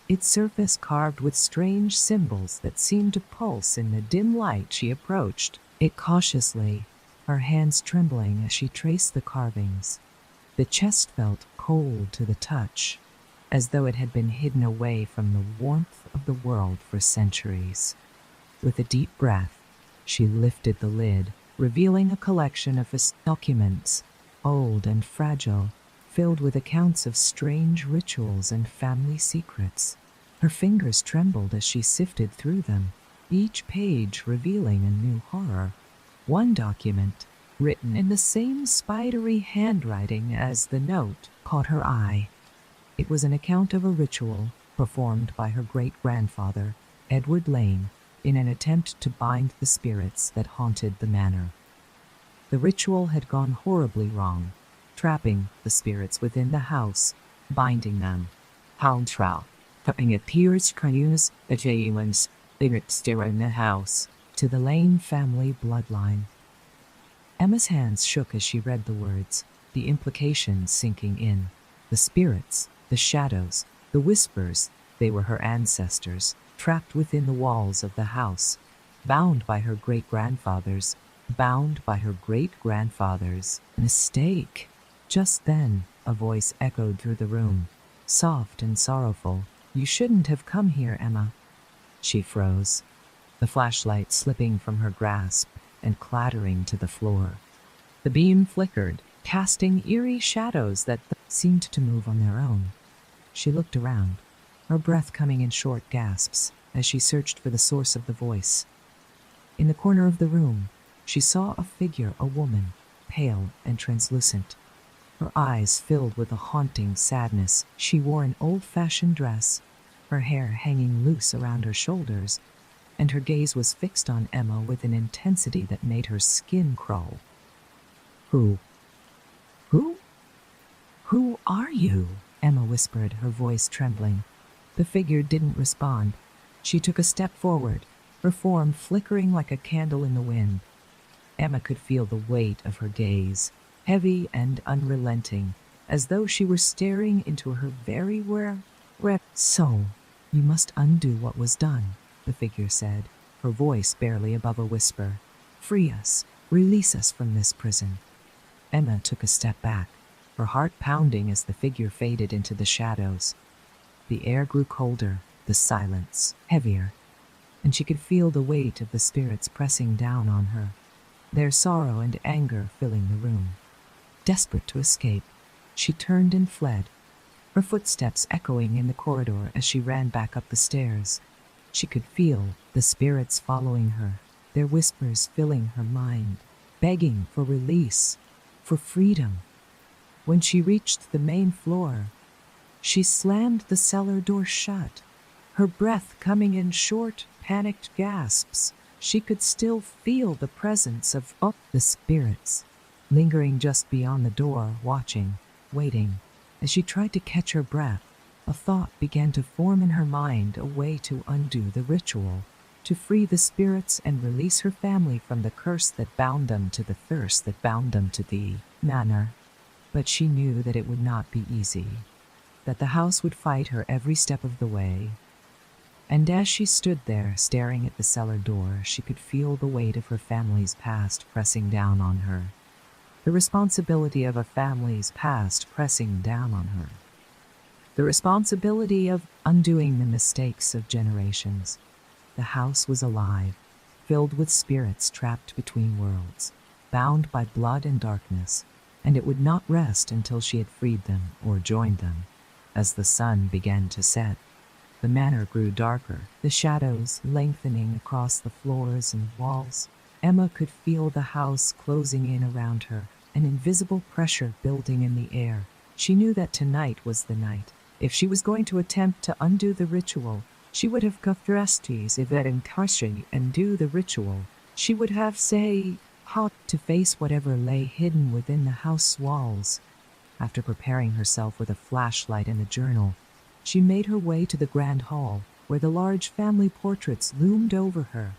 its surface carved with strange symbols that seemed to pulse in the dim light. She approached it cautiously, her hands trembling as she traced the carvings. The chest felt cold to the touch, as though it had been hidden away from the warmth of the world for centuries. With a deep breath, she lifted the lid, revealing a collection of documents, old and fragile, filled with accounts of strange rituals and family secrets. Her fingers trembled as she sifted through them, each page revealing a new horror. One document, written in the same spidery handwriting as the note, caught her eye. It was an account of a ritual performed by her great-grandfather, Edward Lane, in an attempt to bind the spirits that haunted the manor. The ritual had gone horribly wrong, trapping the spirits within the house, binding them. Houndtrau, putting it Piers Cayunas, the Jayuans, in the house, to the Lane family bloodline. Emma's hands shook as she read the words, the implications sinking in. The spirits, the shadows, the whispers, they were her ancestors, trapped within the walls of the house, bound by her great-grandfathers, mistake. Just then, a voice echoed through the room, soft and sorrowful. You shouldn't have come here, Emma. She froze, the flashlight slipping from her grasp and clattering to the floor. The beam flickered, casting eerie shadows that seemed to move on their own. She looked around, her breath coming in short gasps as she searched for the source of the voice. In the corner of the room, she saw a figure, a woman, pale and translucent. Her eyes filled with a haunting sadness. She wore an old-fashioned dress, her hair hanging loose around her shoulders, and her gaze was fixed on Emma with an intensity that made her skin crawl. Who are you? Emma whispered, her voice trembling. The figure didn't respond. She took a step forward, her form flickering like a candle in the wind. Emma could feel the weight of her gaze, heavy and unrelenting, as though she were staring into her very So, you must undo what was done, the figure said, her voice barely above a whisper. Free us, release us from this prison. Emma took a step back, her heart pounding as the figure faded into the shadows. The air grew colder, the silence heavier, and she could feel the weight of the spirits pressing down on her, their sorrow and anger filling the room. Desperate to escape, she turned and fled, her footsteps echoing in the corridor as she ran back up the stairs. She could feel the spirits following her, their whispers filling her mind, begging for release, for freedom. When she reached the main floor, she slammed the cellar door shut, her breath coming in short, panicked gasps. She could still feel the presence of the spirits, lingering just beyond the door, watching, waiting. As she tried to catch her breath, a thought began to form in her mind, a way to undo the ritual, to free the spirits and release her family from the curse that bound them to the thirst that bound them to the manor. But she knew that it would not be easy, that the house would fight her every step of the way. And as she stood there, staring at the cellar door, she could feel the weight of her family's past pressing down on her. The responsibility of a family's past pressing down on her. The responsibility of undoing the mistakes of generations. The house was alive, filled with spirits trapped between worlds, bound by blood and darkness, and it would not rest until she had freed them or joined them. As the sun began to set, the manor grew darker, the shadows lengthening across the floors and walls. Emma could feel the house closing in around her, an invisible pressure building in the air. She knew that tonight was the night, If she was going to attempt to undo the ritual, she would have Kafrestis Iverenkarshi and do the ritual. She would have, say, had to face whatever lay hidden within the house walls. After preparing herself with a flashlight and a journal, she made her way to the grand hall, where the large family portraits loomed over her.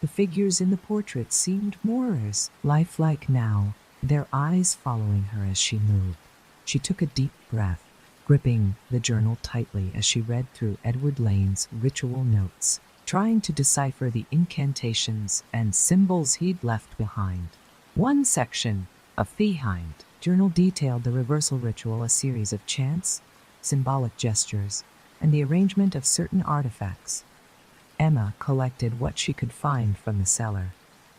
The figures in the portraits seemed more as lifelike now, their eyes following her as she moved. She took a deep breath, gripping the journal tightly as she read through Edward Lane's ritual notes, trying to decipher the incantations and symbols he'd left behind. One section of behind journal detailed the reversal ritual, a series of chants, symbolic gestures, and the arrangement of certain artifacts. Emma collected what she could find from the cellar,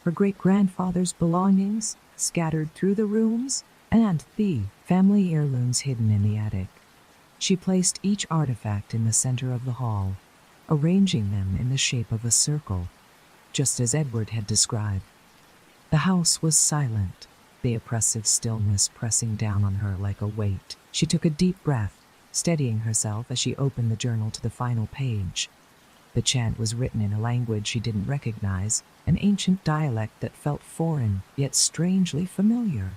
her great-grandfather's belongings scattered through the rooms, and the family heirlooms hidden in the attic. She placed each artifact in the center of the hall, arranging them in the shape of a circle, just as Edward had described. The house was silent, the oppressive stillness pressing down on her like a weight. She took a deep breath, steadying herself as she opened the journal to the final page. The chant was written in a language she didn't recognize, an ancient dialect that felt foreign, yet strangely familiar.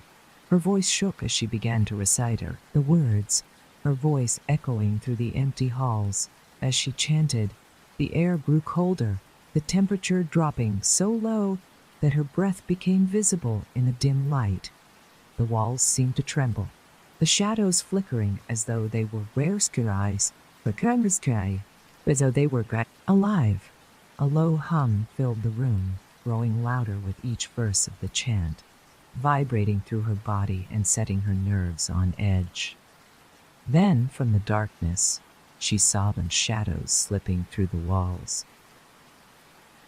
Her voice shook as she began to recite the words, her voice echoing through the empty halls. As she chanted, the air grew colder, the temperature dropping so low that her breath became visible in the dim light. The walls seemed to tremble, the shadows flickering as though they were eyes, as though they were alive. A low hum filled the room, growing louder with each verse of the chant, vibrating through her body and setting her nerves on edge. Then, from the darkness, she saw them shadows slipping through the walls.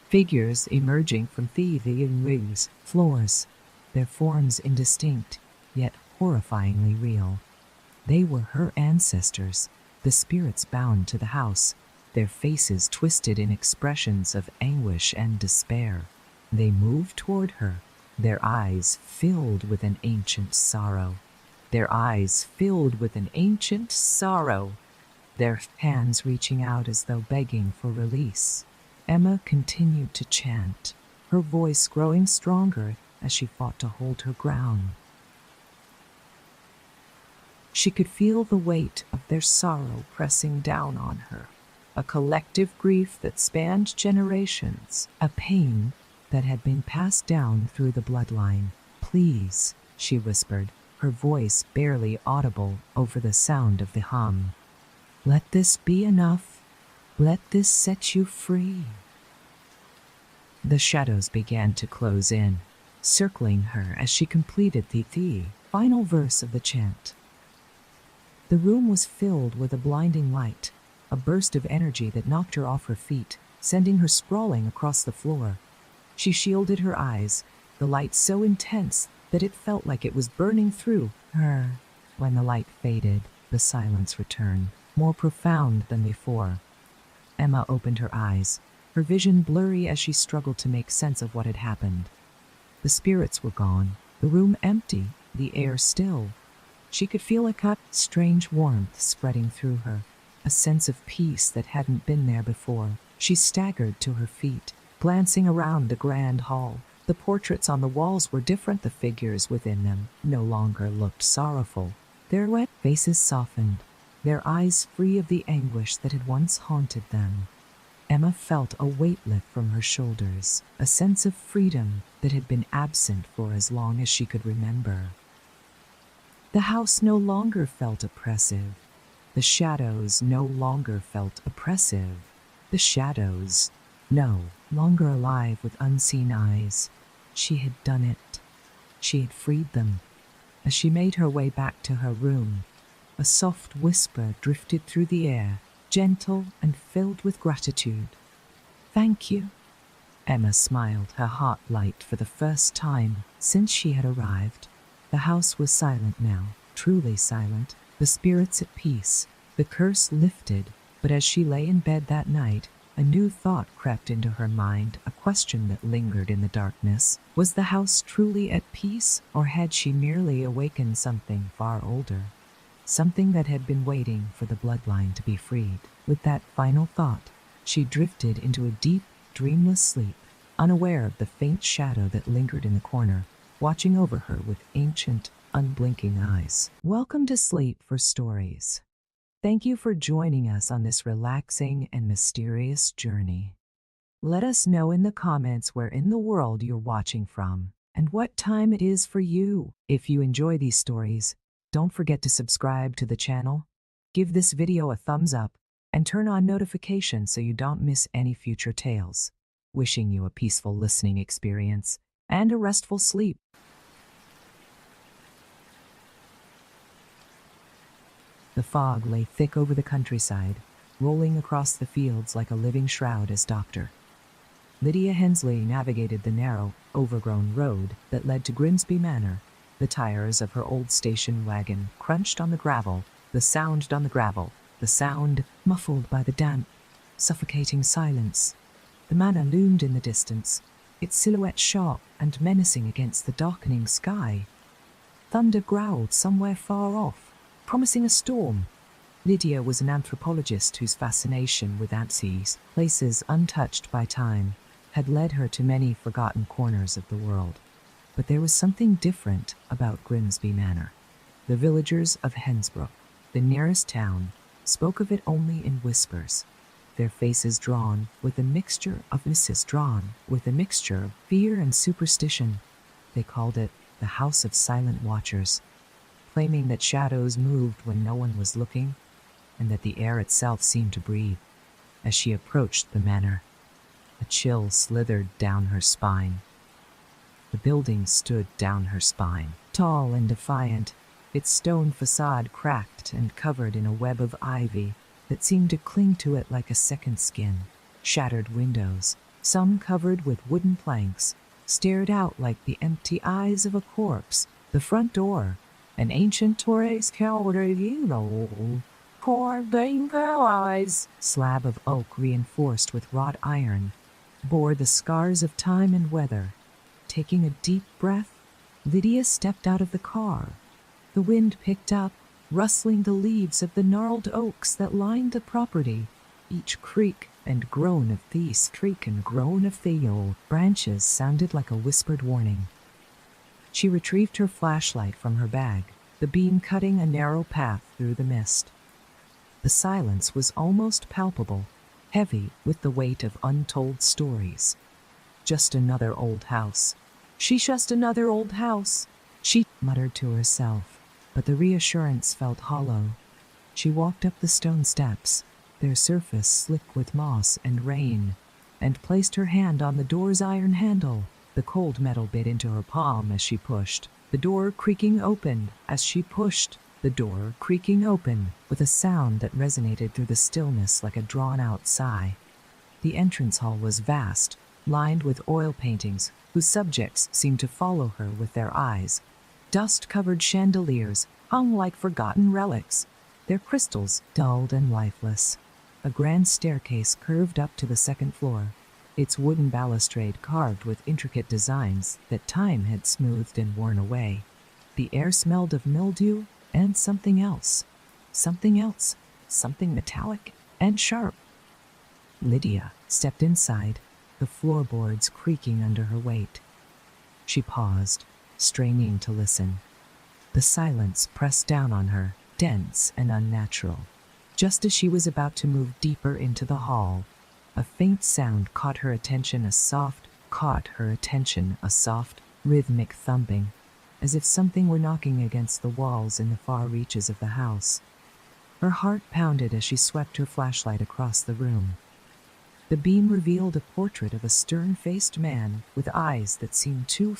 Figures emerging from the rings, floors, their forms indistinct, yet horrifyingly real. They were her ancestors, the spirits bound to the house, their faces twisted in expressions of anguish and despair. They moved toward her, their eyes filled with an ancient sorrow. Their eyes filled with an ancient sorrow, their hands reaching out as though begging for release. Emma continued to chant, her voice growing stronger as she fought to hold her ground. She could feel the weight of their sorrow pressing down on her, a collective grief that spanned generations, a pain that had been passed down through the bloodline. "Please," she whispered, her voice barely audible over the sound of the hum. "Let this be enough. Let this set you free." The shadows began to close in, circling her as she completed the final verse of the chant. The room was filled with a blinding light, a burst of energy that knocked her off her feet, sending her sprawling across the floor. She shielded her eyes, the light so intense that it felt like it was burning through her. When the light faded, the silence returned, more profound than before. Emma opened her eyes, her vision blurry as she struggled to make sense of what had happened. The spirits were gone, the room empty, the air still. She could feel a strange warmth spreading through her, a sense of peace that hadn't been there before. She staggered to her feet, glancing around the grand hall. The portraits on the walls were different, the figures within them no longer looked sorrowful. Their wet faces softened, their eyes free of the anguish that had once haunted them. Emma felt a weight lift from her shoulders, a sense of freedom that had been absent for as long as she could remember. The house no longer felt oppressive. The shadows no longer felt oppressive. The shadows no longer alive with unseen eyes. She had done it. She had freed them. As she made her way back to her room, a soft whisper drifted through the air, gentle and filled with gratitude. "Thank you." Emma smiled, her heart light for the first time since she had arrived. The house was silent now, truly silent, the spirits at peace, the curse lifted. But as she lay in bed that night, a new thought crept into her mind, a question that lingered in the darkness. Was the house truly at peace, or had she merely awakened something far older? something that had been waiting for the bloodline to be freed. With that final thought, she drifted into a deep, dreamless sleep, unaware of the faint shadow that lingered in the corner, watching over her with ancient, unblinking eyes. Welcome to Sleep for Stories. Thank you for joining us on this relaxing and mysterious journey. Let us know in the comments where in the world you're watching from and what time it is for you. If you enjoy these stories, don't forget to subscribe to the channel, give this video a thumbs up, and turn on notifications so you don't miss any future tales. Wishing you a peaceful listening experience and a restful sleep. The fog lay thick over the countryside, rolling across the fields like a living shroud as Dr. Lydia Hensley navigated the narrow, overgrown road that led to Grimsby Manor. The tires of her old station wagon crunched on the gravel, the sound muffled by the damp, suffocating silence. The manor loomed in the distance, its silhouette sharp and menacing against the darkening sky. Thunder growled somewhere far off, promising a storm. Lydia was an anthropologist whose fascination with Anses, places untouched by time, had led her to many forgotten corners of the world. But there was something different about Grimsby Manor. The villagers of Hensbrook, the nearest town, spoke of it only in whispers, their faces drawn with a mixture of fear and superstition. They called it the House of Silent Watchers, claiming that shadows moved when no one was looking, and that the air itself seemed to breathe. As she approached the manor, a chill slithered down her spine. The building stood down her spine, tall and defiant, its stone facade cracked and covered in a web of ivy that seemed to cling to it like a second skin. Shattered windows, some covered with wooden planks, stared out like the empty eyes of a corpse. The front door, an ancient Torres slab of oak reinforced with wrought iron, bore the scars of time and weather. Taking a deep breath, Lydia stepped out of the car. The wind picked up, rustling the leaves of the gnarled oaks that lined the property. Each creak and groan of these branches sounded like a whispered warning. She retrieved her flashlight from her bag, the beam cutting a narrow path through the mist. The silence was almost palpable, heavy with the weight of untold stories. Just another old house. She muttered to herself, but the reassurance felt hollow. She walked up the stone steps, their surface slick with moss and rain, and placed her hand on the door's iron handle. The cold metal bit into her palm as she pushed. The door creaking open with a sound that resonated through the stillness like a drawn-out sigh. The entrance hall was vast, lined with oil paintings whose subjects seemed to follow her with their eyes. Dust-covered chandeliers hung like forgotten relics, their crystals dulled and lifeless. A grand staircase curved up to the second floor, its wooden balustrade carved with intricate designs that time had smoothed and worn away. The air smelled of mildew and something else, something metallic and sharp. Lydia stepped inside, the floorboards creaking under her weight. She paused, straining to listen. The silence pressed down on her, dense and unnatural. Just as she was about to move deeper into the hall, a faint sound caught her attention, a soft, rhythmic thumping, as if something were knocking against the walls in the far reaches of the house. Her heart pounded as she swept her flashlight across the room. The beam revealed a portrait of a stern-faced man with eyes that seemed too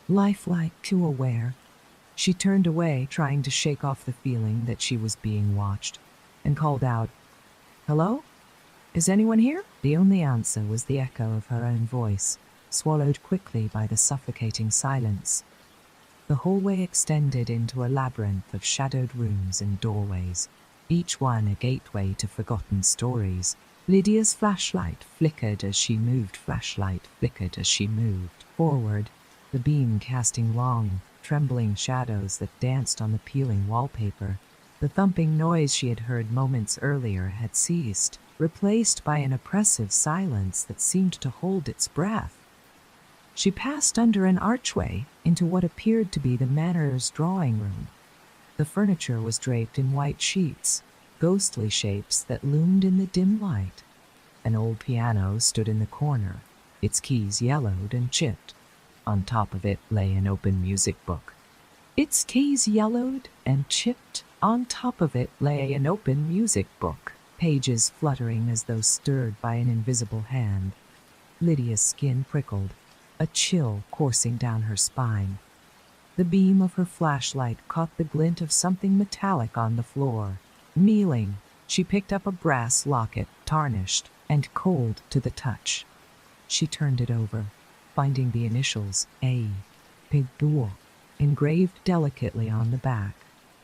lifelike, too aware. She turned away, trying to shake off the feeling that she was being watched, and called out, "Hello? Is anyone here?" The only answer was the echo of her own voice, swallowed quickly by the suffocating silence. The hallway extended into a labyrinth of shadowed rooms and doorways, each one a gateway to forgotten stories. Lydia's flashlight flickered as she moved forward, the beam casting long, trembling shadows that danced on the peeling wallpaper. The thumping noise she had heard moments earlier had ceased, replaced by an oppressive silence that seemed to hold its breath. She passed under an archway into what appeared to be the manor's drawing room. The furniture was draped in white sheets, ghostly shapes that loomed in the dim light. An old piano stood in the corner, its keys yellowed and chipped. On top of it lay an open music book. Its keys yellowed and chipped. On top of it lay an open music book, pages fluttering as though stirred by an invisible hand. Lydia's skin prickled, a chill coursing down her spine. The beam of her flashlight caught the glint of something metallic on the floor. Kneeling, she picked up a brass locket, tarnished and cold to the touch. She turned it over, finding the initials A. Pigduo engraved delicately on the back.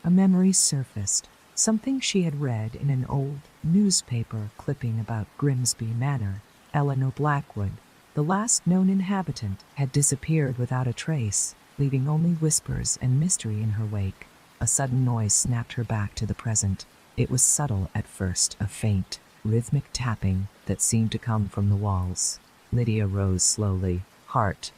A memory surfaced, something she had read in an old newspaper clipping about Grimsby Manor. Eleanor Blackwood, the last known inhabitant, had disappeared without a trace, leaving only whispers and mystery in her wake. A sudden noise snapped her back to the present. It was subtle at first, a faint, rhythmic tapping that seemed to come from the walls. Lydia rose slowly, heart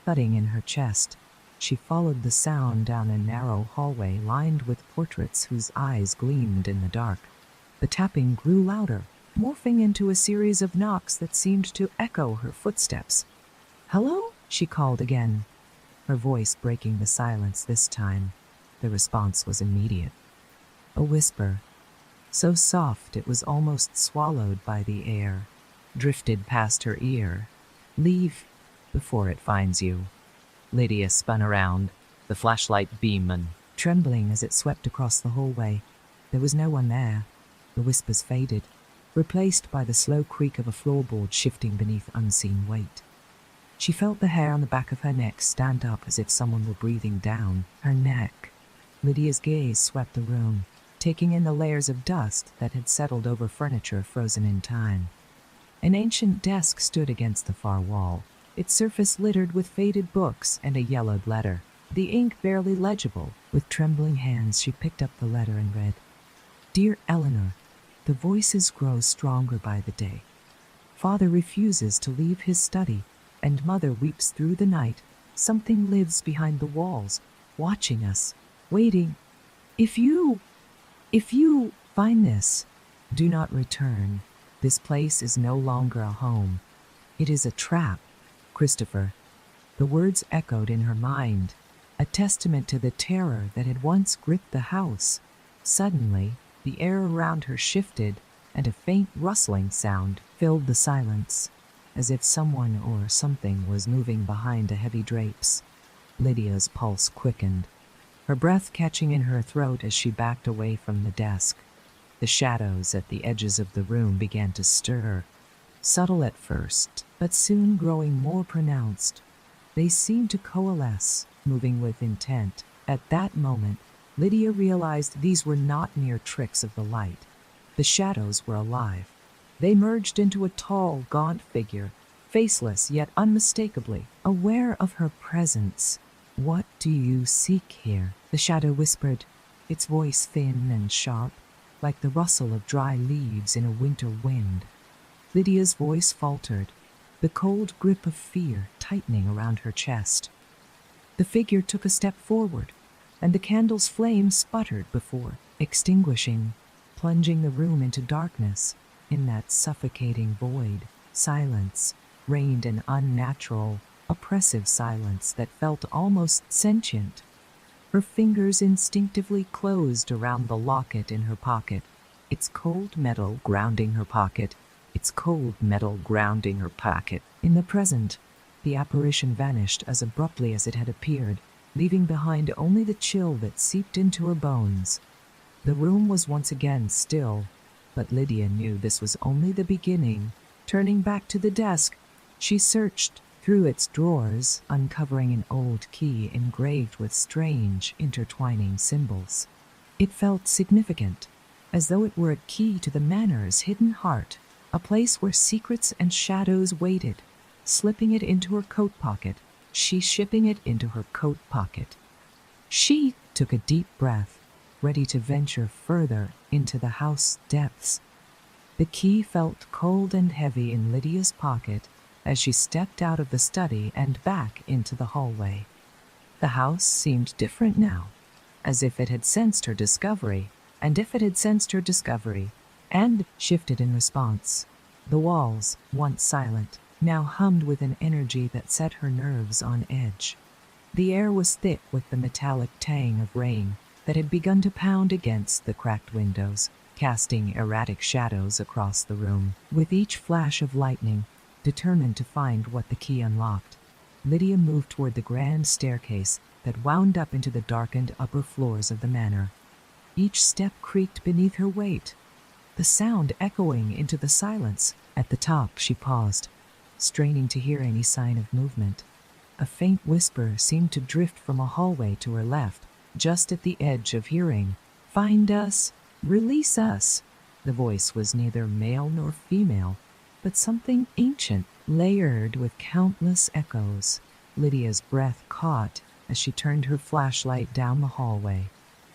thudding in her chest. She followed the sound down a narrow hallway lined with portraits whose eyes gleamed in the dark. The tapping grew louder, morphing into a series of knocks that seemed to echo her footsteps. "Hello?" she called again, her voice breaking the silence this time. The response was immediate. A whisper, so soft it was almost swallowed by the air, drifted past her ear. "Leave before it finds you." Lydia spun around, the flashlight beaming, trembling as it swept across the hallway. There was no one there. The whispers faded, replaced by the slow creak of a floorboard shifting beneath unseen weight. She felt the hair on the back of her neck stand up as if someone were breathing down her neck. Lydia's gaze swept the room, taking in the layers of dust that had settled over furniture frozen in time. An ancient desk stood against the far wall, its surface littered with faded books and a yellowed letter, the ink barely legible. With trembling hands she picked up the letter and read, "Dear Eleanor, the voices grow stronger by the day. Father refuses to leave his study, and Mother weeps through the night. Something lives behind the walls, watching us, waiting. If you find this, do not return. This place is no longer a home. It is a trap. Christopher." The words echoed in her mind, a testament to the terror that had once gripped the house. Suddenly, the air around her shifted, and a faint rustling sound filled the silence, as if someone or something was moving behind the heavy drapes. Lydia's pulse quickened, her breath catching in her throat as she backed away from the desk. The shadows at the edges of the room began to stir, subtle at first, but soon growing more pronounced. They seemed to coalesce, moving with intent. At that moment, Lydia realized these were not mere tricks of the light. The shadows were alive. They merged into a tall, gaunt figure, faceless yet unmistakably aware of her presence. "What do you seek here?" the shadow whispered, its voice thin and sharp, like the rustle of dry leaves in a winter wind. Lydia's voice faltered, the cold grip of fear tightening around her chest. The figure took a step forward, and the candle's flame sputtered before extinguishing, plunging the room into darkness. In that suffocating void, silence reigned, an unnatural, oppressive silence that felt almost sentient. Her fingers instinctively closed around the locket in her pocket, its cold metal grounding her pocket. In the present, the apparition vanished as abruptly as it had appeared, leaving behind only the chill that seeped into her bones. The room was once again still, but Lydia knew this was only the beginning. Turning back to the desk, she searched through its drawers, uncovering an old key engraved with strange, intertwining symbols. It felt significant, as though it were a key to the manor's hidden heart, a place where secrets and shadows waited. Slipping it into her coat pocket, she shipping it into her coat pocket. She took a deep breath, ready to venture further into the house depths. The key felt cold and heavy in Lydia's pocket as she stepped out of the study and back into the hallway. The house seemed different now, as if it had sensed her discovery, and if it had sensed her discovery, and shifted in response. The walls, once silent, now hummed with an energy that set her nerves on edge. The air was thick with the metallic tang of rain that had begun to pound against the cracked windows, casting erratic shadows across the room. With each flash of lightning, determined to find what the key unlocked, Lydia moved toward the grand staircase that wound up into the darkened upper floors of the manor. Each step creaked beneath her weight, the sound echoing into the silence. At the top, she paused, straining to hear any sign of movement. A faint whisper seemed to drift from a hallway to her left, just at the edge of hearing. "Find us! Release us!" The voice was neither male nor female, but something ancient, layered with countless echoes. Lydia's breath caught as she turned her flashlight down the hallway.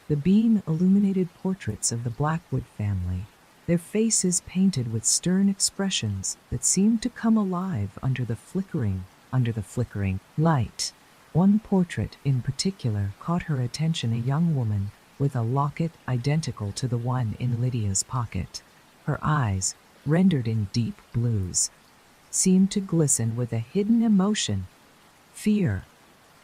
The beam illuminated portraits of the Blackwood family, their faces painted with stern expressions that seemed to come alive under the flickering light. One portrait in particular caught her attention, a young woman with a locket identical to the one in Lydia's pocket. Her eyes, rendered in deep blues, seemed to glisten with a hidden emotion, fear.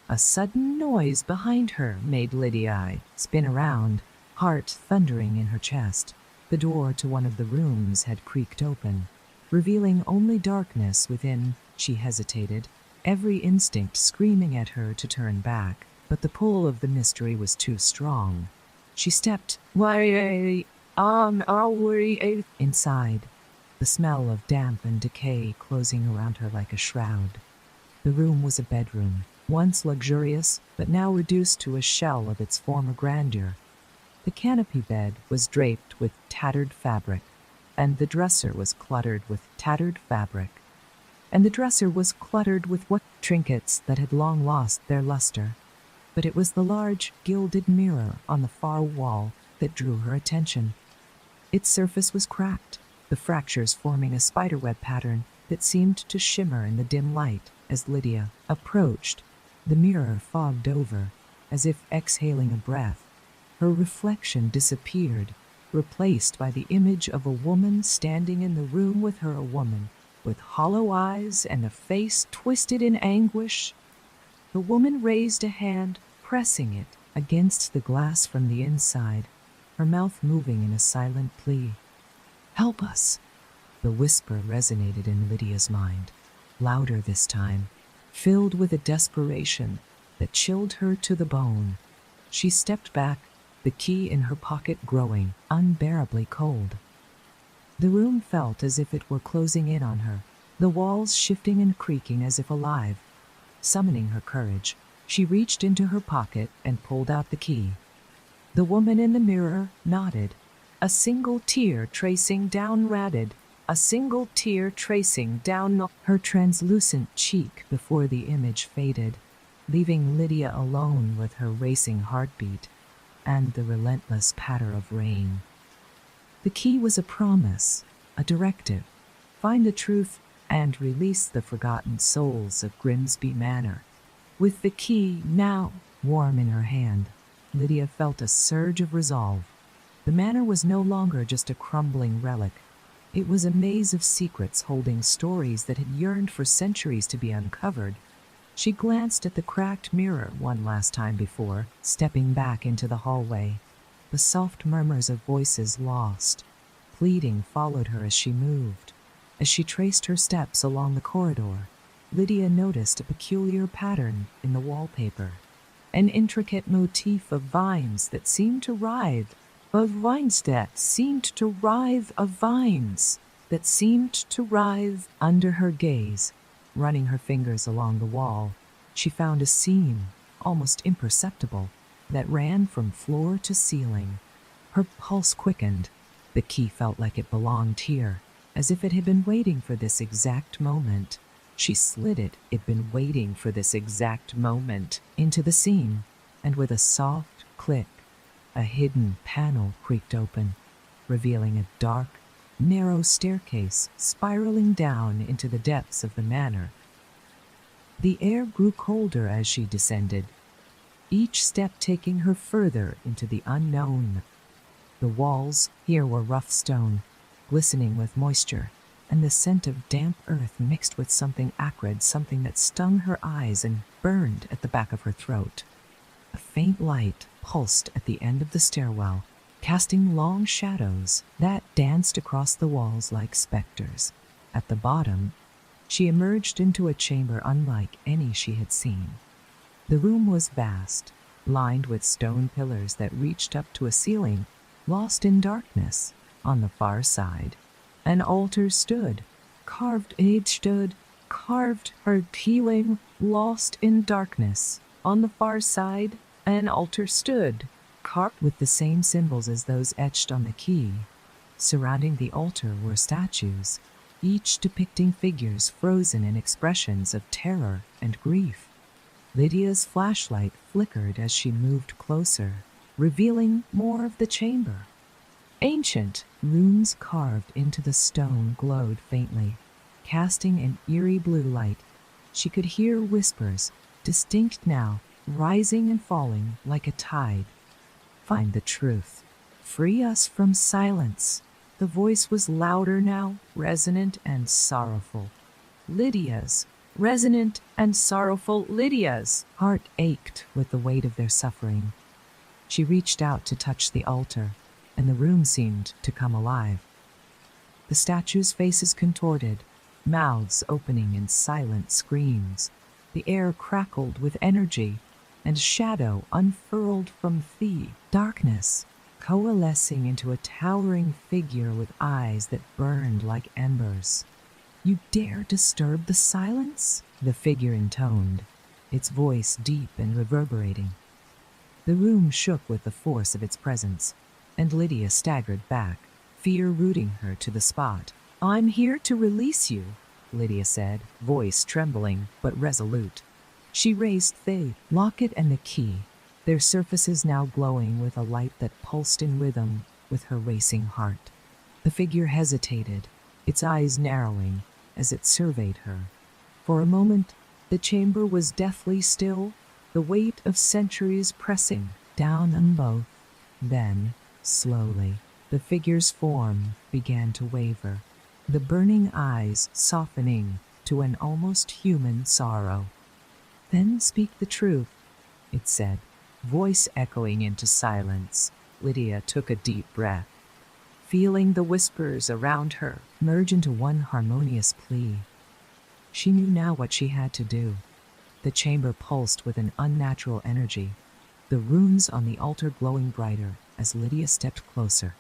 A sudden noise behind her made Lydia spin around, heart thundering in her chest. The door to one of the rooms had creaked open, revealing only darkness within. She hesitated, every instinct screaming at her to turn back, but the pull of the mystery was too strong. She stepped inside, the smell of damp and decay closing around her like a shroud. The room was a bedroom, once luxurious, but now reduced to a shell of its former grandeur. The canopy bed was draped with tattered fabric, and the dresser was cluttered with what trinkets that had long lost their luster. But it was the large, gilded mirror on the far wall that drew her attention. Its surface was cracked, the fractures forming a spiderweb pattern that seemed to shimmer in the dim light. As Lydia approached, the mirror fogged over, as if exhaling a breath. Her reflection disappeared, replaced by the image of a woman standing in the room with her, a woman with hollow eyes and a face twisted in anguish. The woman raised a hand, pressing it against the glass from the inside, her mouth moving in a silent plea. "Help us!" The whisper resonated in Lydia's mind, louder this time, filled with a desperation that chilled her to the bone. She stepped back, the key in her pocket growing unbearably cold. The room felt as if it were closing in on her, the walls shifting and creaking as if alive. Summoning her courage, she reached into her pocket and pulled out the key. The woman in the mirror nodded, a single tear tracing down her translucent cheek before the image faded, leaving Lydia alone with her racing heartbeat and the relentless patter of rain. The key was a promise, a directive. Find the truth and release the forgotten souls of Grimsby Manor. With the key now warm in her hand, Lydia felt a surge of resolve. The manor was no longer just a crumbling relic. It was a maze of secrets holding stories that had yearned for centuries to be uncovered. She glanced at the cracked mirror one last time before stepping back into the hallway. The soft murmurs of voices lost, pleading followed her as she moved. As she traced her steps along the corridor, Lydia noticed a peculiar pattern in the wallpaper, an intricate motif of vines that seemed to writhe, under her gaze. Running her fingers along the wall, she found a seam, almost imperceptible, that ran from floor to ceiling. Her pulse quickened. The key felt like it belonged here, as if it had been waiting for this exact moment. She slid it'd been waiting for this exact moment, into the scene, and with a soft click, a hidden panel creaked open, revealing a dark, narrow staircase spiraling down into the depths of the manor. The air grew colder as she descended, each step taking her further into the unknown. The walls here were rough stone, glistening with moisture, and the scent of damp earth mixed with something acrid, something that stung her eyes and burned at the back of her throat. A faint light pulsed at the end of the stairwell, casting long shadows that danced across the walls like specters. At the bottom, she emerged into a chamber unlike any she had seen. The room was vast, lined with stone pillars that reached up to a ceiling, lost in darkness. On the far side, an altar stood, carved her healing, lost in darkness. On the far side, an altar stood, carved with the same symbols as those etched on the key. Surrounding the altar were statues, each depicting figures frozen in expressions of terror and grief. Lydia's flashlight flickered as she moved closer, revealing more of the chamber. Ancient runes carved into the stone glowed faintly, casting an eerie blue light. She could hear whispers, distinct now, rising and falling like a tide. Find the truth. Free us from silence. The voice was louder now, resonant and sorrowful. Lydia's. Resonant and sorrowful Lydia's. Heart ached with the weight of their suffering. She reached out to touch the altar, and the room seemed to come alive. The statues' faces contorted, mouths opening in silent screams. The air crackled with energy, and shadow unfurled from the darkness, coalescing into a towering figure with eyes that burned like embers. "You dare disturb the silence?" the figure intoned, its voice deep and reverberating. The room shook with the force of its presence, and Lydia staggered back, fear rooting her to the spot. "I'm here to release you," Lydia said, voice trembling but resolute. She raised the locket and the key, their surfaces now glowing with a light that pulsed in rhythm with her racing heart. The figure hesitated, its eyes narrowing as it surveyed her. For a moment, the chamber was deathly still, the weight of centuries pressing down on both. Then, slowly, the figure's form began to waver, the burning eyes softening to an almost human sorrow. "Then speak the truth," it said, voice echoing into silence. Lydia took a deep breath, feeling the whispers around her merge into one harmonious plea. She knew now what she had to do. The chamber pulsed with an unnatural energy, the runes on the altar glowing brighter as Lydia stepped closer.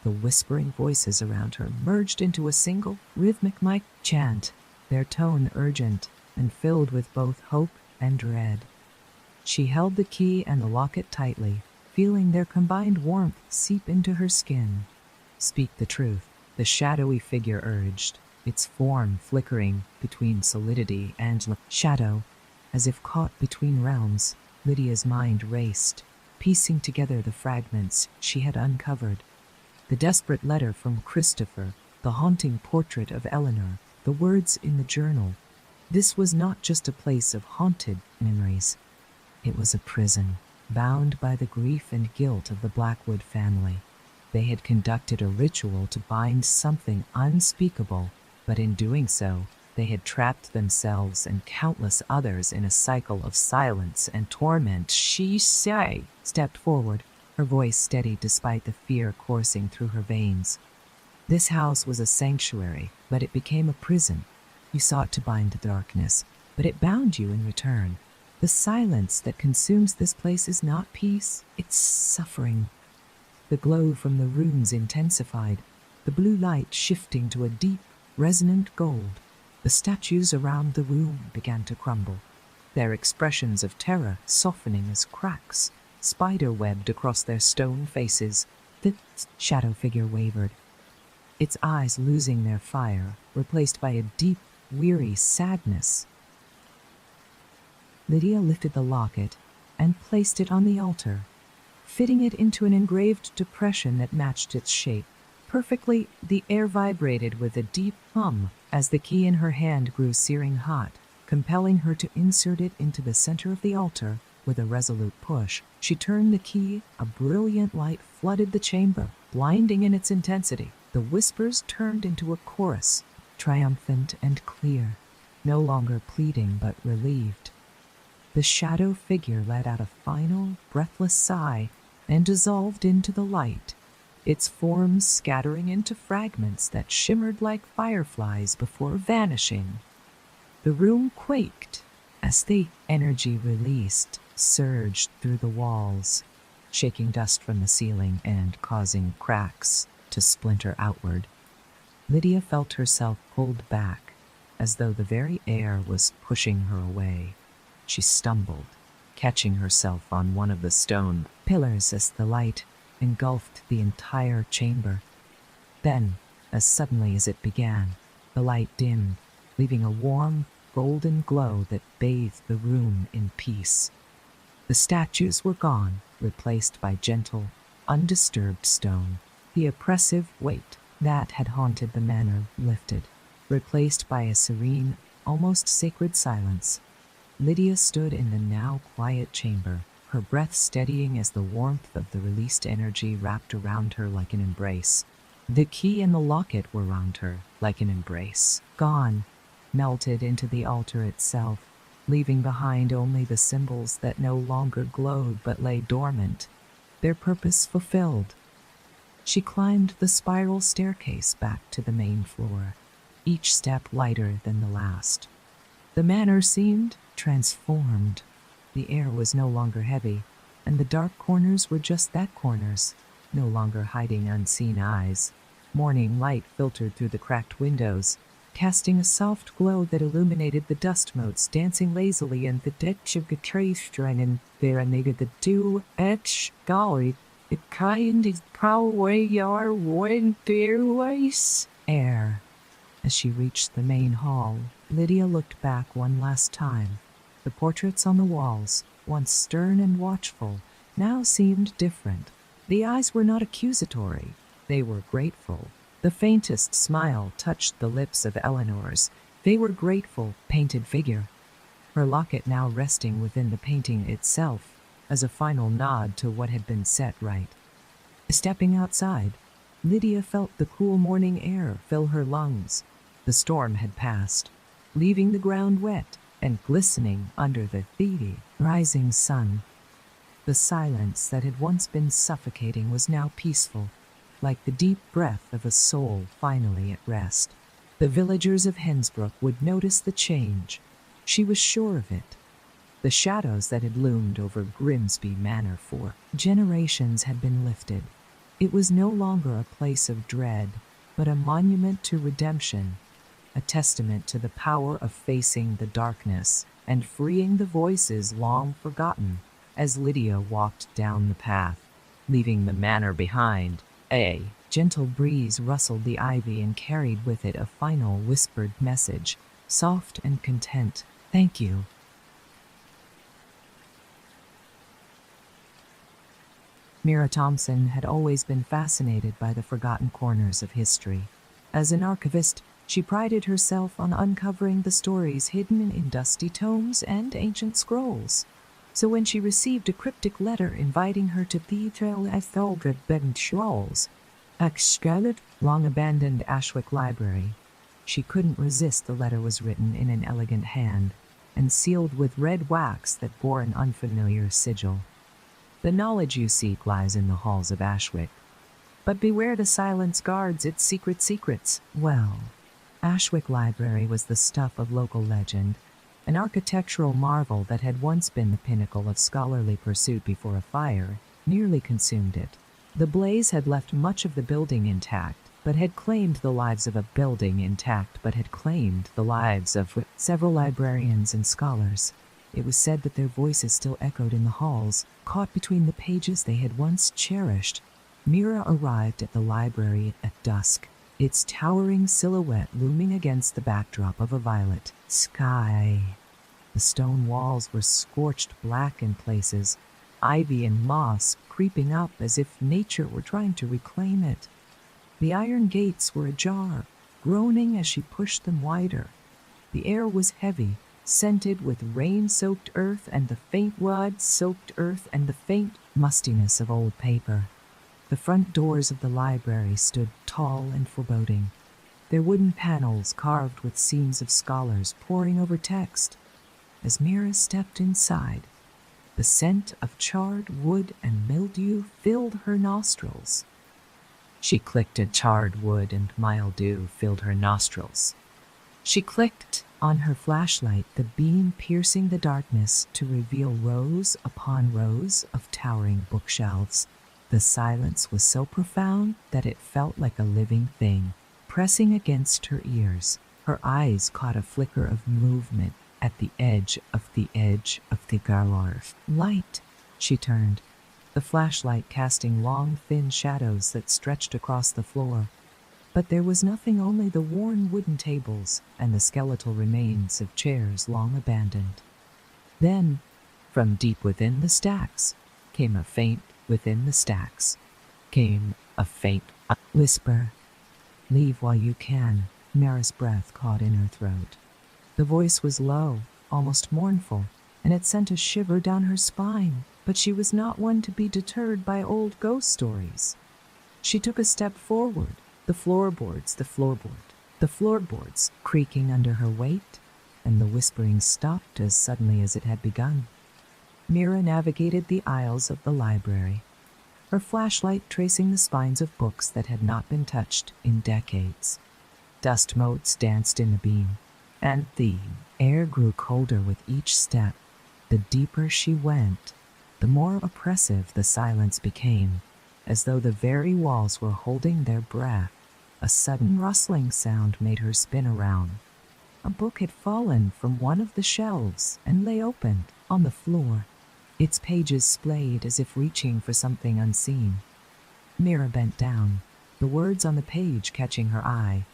The whispering voices around her merged into a single, rhythmic mic chant, their tone urgent and filled with both hope and dread. She held the key and the locket tightly, feeling their combined warmth seep into her skin. "Speak the truth," the shadowy figure urged, its form flickering between solidity and shadow, as if caught between realms. Lydia's mind raced, piecing together the fragments she had uncovered. The desperate letter from Christopher, the haunting portrait of Eleanor, the words in the journal. This was not just a place of haunted memories. It was a prison, bound by the grief and guilt of the Blackwood family. They had conducted a ritual to bind something unspeakable, but in doing so, they had trapped themselves and countless others in a cycle of silence and torment. She stepped forward, her voice steady despite the fear coursing through her veins. This house was a sanctuary, but it became a prison. You sought to bind the darkness, but it bound you in return. The silence that consumes this place is not peace, it's suffering. The glow from the runes intensified, the blue light shifting to a deep, resonant gold. The statues around the room began to crumble, their expressions of terror softening as cracks spider-webbed across their stone faces. The shadow figure wavered, its eyes losing their fire, replaced by a deep, weary sadness. Lydia lifted the locket and placed it on the altar, fitting it into an engraved depression that matched its shape perfectly. The air vibrated with a deep hum as the key in her hand grew searing hot, compelling her to insert it into the center of the altar. With a resolute push, she turned the key. A brilliant light flooded the chamber, blinding in its intensity. The whispers turned into a chorus, triumphant and clear, no longer pleading but relieved. The shadow figure let out a final, breathless sigh and dissolved into the light, its forms scattering into fragments that shimmered like fireflies before vanishing. The room quaked as the energy released surged through the walls, shaking dust from the ceiling and causing cracks to splinter outward. Lydia felt herself pulled back, as though the very air was pushing her away. She stumbled, catching herself on one of the stone pillars as the light engulfed the entire chamber. Then, as suddenly as it began, the light dimmed, leaving a warm, golden glow that bathed the room in peace. The statues were gone, replaced by gentle, undisturbed stone. The oppressive weight that had haunted the manor lifted, replaced by a serene, almost sacred silence. Lydia stood in the now quiet chamber, her breath steadying as the warmth of the released energy wrapped around her like an embrace. The key and the locket were around her like an embrace, gone, melted into the altar itself, leaving behind only the symbols that no longer glowed but lay dormant, their purpose fulfilled. She climbed the spiral staircase back to the main floor, each step lighter than the last. The manor seemed transformed. The air was no longer heavy, and the dark corners were just that, corners, no longer hiding unseen eyes. Morning light filtered through the cracked windows, casting a soft glow that illuminated the dust motes dancing lazily in the ditch of the trees, and there needed the two etch golly. It kind of probably your wind fairways air. As she reached the main hall, Lydia looked back one last time. The portraits on the walls, once stern and watchful, now seemed different. The eyes were not accusatory, they were grateful. The faintest smile touched the lips of Eleanor's. They were grateful, painted figure, her locket now resting within the painting itself, as a final nod to what had been set right. Stepping outside, Lydia felt the cool morning air fill her lungs. The storm had passed, leaving the ground wet and glistening under the rising sun. The silence that had once been suffocating was now peaceful, like the deep breath of a soul finally at rest. The villagers of Hensbrook would notice the change. She was sure of it. The shadows that had loomed over Grimsby Manor for generations had been lifted. It was no longer a place of dread, but a monument to redemption, a testament to the power of facing the darkness and freeing the voices long forgotten. As Lydia walked down the path, leaving the manor behind, a gentle breeze rustled the ivy and carried with it a final whispered message, soft and content. Thank you. Mira Thompson had always been fascinated by the forgotten corners of history. As an archivist, she prided herself on uncovering the stories hidden in dusty tomes and ancient scrolls. So when she received a cryptic letter inviting her to the Scrolls, long-abandoned Ashwick Library, she couldn't resist. The letter was written in an elegant hand and sealed with red wax that bore an unfamiliar sigil. The knowledge you seek lies in the halls of Ashwick, but beware the silence guards its secret secrets. Well, Ashwick Library was the stuff of local legend, an architectural marvel that had once been the pinnacle of scholarly pursuit before a fire nearly consumed it. The blaze had left much of the building intact, but had claimed the lives of several librarians and scholars. It was said that their voices still echoed in the halls, caught between the pages they had once cherished. Mira arrived at the library at dusk, its towering silhouette looming against the backdrop of a violet sky. The stone walls were scorched black in places, ivy and moss creeping up as if nature were trying to reclaim it. The iron gates were ajar, groaning as she pushed them wider. The air was heavy, scented with rain-soaked earth and the faint mud-soaked earth and the faint mustiness of old paper. The front doors of the library stood tall and foreboding, their wooden panels carved with seams of scholars poring over text. As Mira stepped inside, the scent of charred wood and mildew filled her nostrils. She clicked at charred wood and mildew filled her nostrils. She clicked on her flashlight, the beam piercing the darkness to reveal rows upon rows of towering bookshelves. The silence was so profound that it felt like a living thing, pressing against her ears. Her eyes caught a flicker of movement at the edge of the gallery. Light! She turned, the flashlight casting long, thin shadows that stretched across the floor. But there was nothing, only the worn wooden tables and the skeletal remains of chairs long abandoned. Then, from deep within the stacks, came a faint whisper. Leave while you can. Mira's breath caught in her throat. The voice was low, almost mournful, and it sent a shiver down her spine, but she was not one to be deterred by old ghost stories. She took a step forward, the floorboards creaking under her weight, and the whispering stopped as suddenly as it had begun. Mira navigated the aisles of the library, her flashlight tracing the spines of books that had not been touched in decades. Dust motes danced in the beam, and the air grew colder with each step. The deeper she went, the more oppressive the silence became, as though the very walls were holding their breath. A sudden rustling sound made her spin around. A book had fallen from one of the shelves and lay open on the floor, its pages splayed as if reaching for something unseen. Mira bent down, the words on the page catching her eye.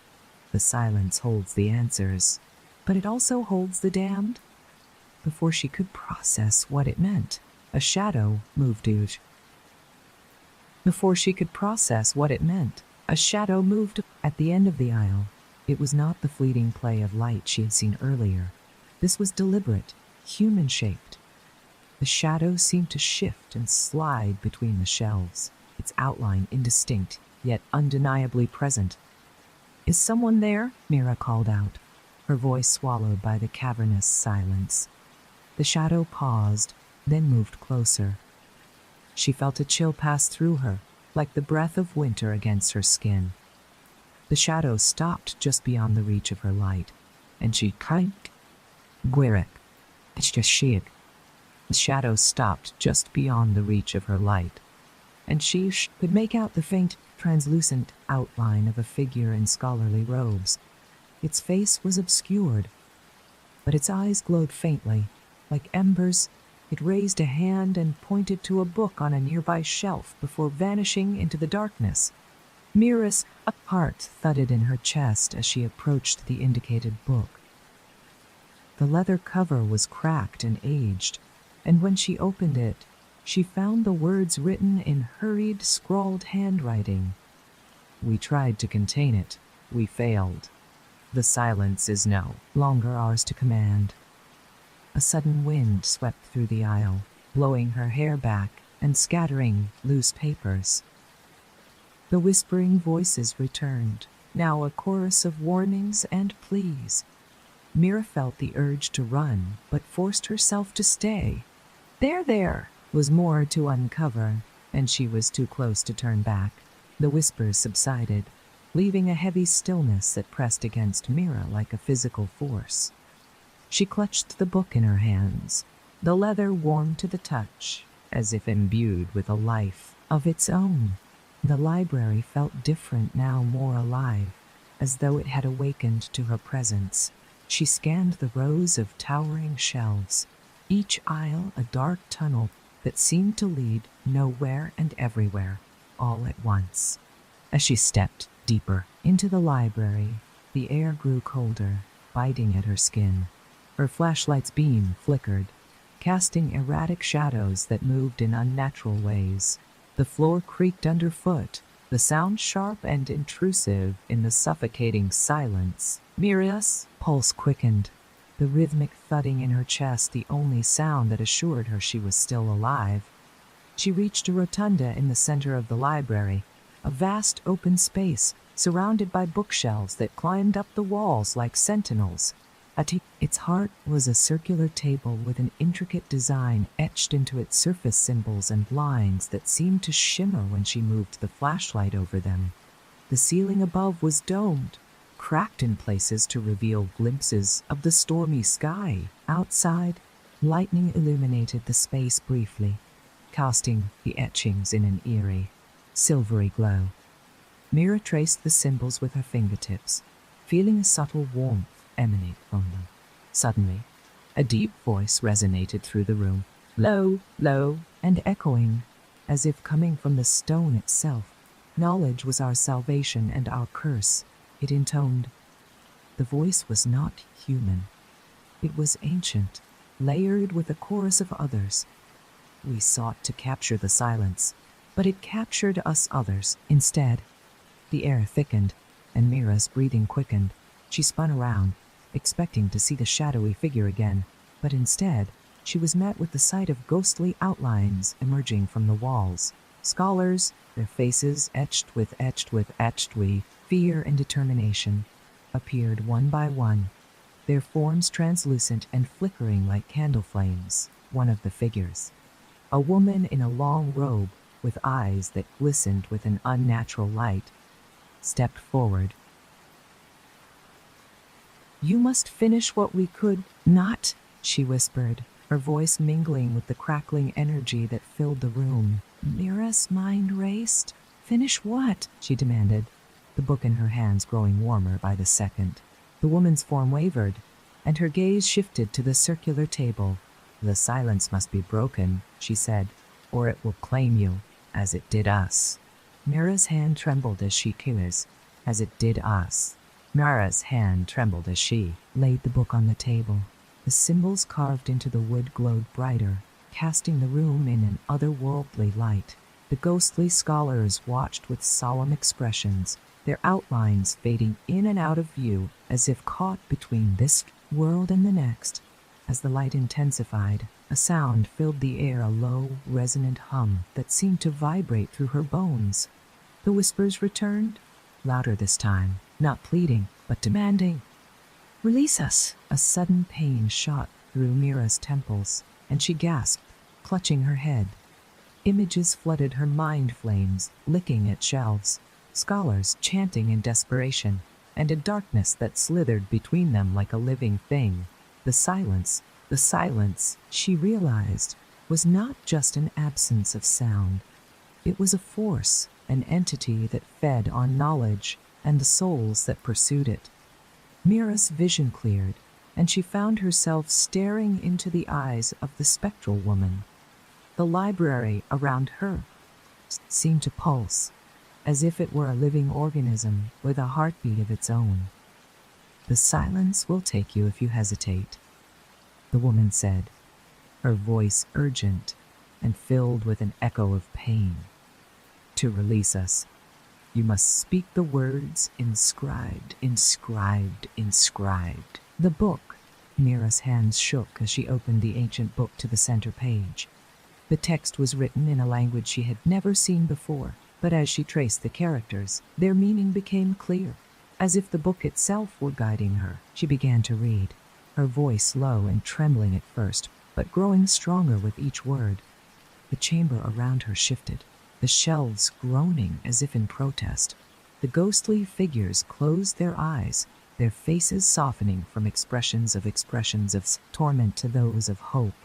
The silence holds the answers, but it also holds the damned. Before she could process what it meant, a shadow moved at the end of the aisle. It was not the fleeting play of light she had seen earlier. This was deliberate, human-shaped. The shadow seemed to shift and slide between the shelves, its outline indistinct, yet undeniably present. "Is someone there?" Mira called out, her voice swallowed by the cavernous silence. The shadow paused, then moved closer. She felt a chill pass through her, like the breath of winter against her skin. The shadow stopped just beyond the reach of her light, and she cried, "Guirek, it's just Sheik." The shadow stopped just beyond the reach of her light, and she could make out the faint, translucent outline of a figure in scholarly robes. Its face was obscured, but its eyes glowed faintly, like embers. It raised a hand and pointed to a book on a nearby shelf before vanishing into the darkness. Mira's heart thudded in her chest as she approached the indicated book. The leather cover was cracked and aged, and when she opened it, she found the words written in hurried, scrawled handwriting. "We tried to contain it. We failed. The silence is no longer ours to command." A sudden wind swept through the aisle, blowing her hair back and scattering loose papers. The whispering voices returned, now a chorus of warnings and pleas. Mira felt the urge to run, but forced herself to stay. There was more to uncover, and she was too close to turn back. The whispers subsided, leaving a heavy stillness that pressed against Mira like a physical force. She clutched the book in her hands, the leather warm to the touch, as if imbued with a life of its own. The library felt different now, more alive, as though it had awakened to her presence. She scanned the rows of towering shelves, each aisle a dark tunnel that seemed to lead nowhere and everywhere, all at once. As she stepped deeper Into the library, the air grew colder, biting at her skin. Her flashlight's beam flickered, casting erratic shadows that moved in unnatural ways. The floor creaked underfoot, the sound sharp and intrusive in the suffocating silence. Mira's pulse quickened, the rhythmic thudding in her chest the only sound that assured her she was still alive. She reached a rotunda in the center of the library, a vast open space surrounded by bookshelves that climbed up the walls like sentinels. Its heart was a circular table with an intricate design etched into its surface, symbols and lines that seemed to shimmer when she moved the flashlight over them. The ceiling above was domed, cracked in places to reveal glimpses of the stormy sky. Outside, lightning illuminated the space briefly, casting the etchings in an eerie, silvery glow. Mira traced the symbols with her fingertips, feeling a subtle warmth emanate from them. Suddenly, a deep voice resonated through the room, low, low, and echoing, as if coming from the stone itself. Knowledge was our salvation and our curse, it intoned. The voice was not human. It was ancient, layered with a chorus of others. We sought to capture the silence, but it captured us others instead. The air thickened, and Mira's breathing quickened. She spun around, expecting to see the shadowy figure again, but instead, she was met with the sight of ghostly outlines emerging from the walls. Scholars, their faces etched with fear and determination, appeared one by one, their forms translucent and flickering like candle flames. One of the figures, a woman in a long robe with eyes that glistened with an unnatural light, stepped forward. "You must finish what we could not," she whispered, her voice mingling with the crackling energy that filled the room. Mira's mind raced. "Finish what?" she demanded, the book in her hands growing warmer by the second. The woman's form wavered, and her gaze shifted to the circular table. "The silence must be broken," she said, "or it will claim you, as it did us." Mira's hand trembled as she laid the book on the table. The symbols carved into the wood glowed brighter, casting the room in an otherworldly light. The ghostly scholars watched with solemn expressions, their outlines fading in and out of view as if caught between this world and the next. As the light intensified, a sound filled the air, a low, resonant hum that seemed to vibrate through her bones. The whispers returned, louder this time, not pleading, but demanding. "Release us!" A sudden pain shot through Mira's temples, and she gasped, clutching her head. Images flooded her mind, flames licking at shelves, scholars chanting in desperation, and a darkness that slithered between them like a living thing. The silence, she realized, was not just an absence of sound. It was a force, an entity that fed on knowledge and the souls that pursued it. Mira's vision cleared, and she found herself staring into the eyes of the spectral woman. The library around her seemed to pulse, as if it were a living organism with a heartbeat of its own. "The silence will take you if you hesitate," the woman said, her voice urgent and filled with an echo of pain. "To release us, you must speak the words inscribed. The book." Mira's hands shook as she opened the ancient book to the center page. The text was written in a language she had never seen before, but as she traced the characters, their meaning became clear. As if the book itself were guiding her, she began to read, her voice low and trembling at first, but growing stronger with each word. The chamber around her shifted, the shelves groaning as if in protest. The ghostly figures closed their eyes, their faces softening from expressions of torment to those of hope.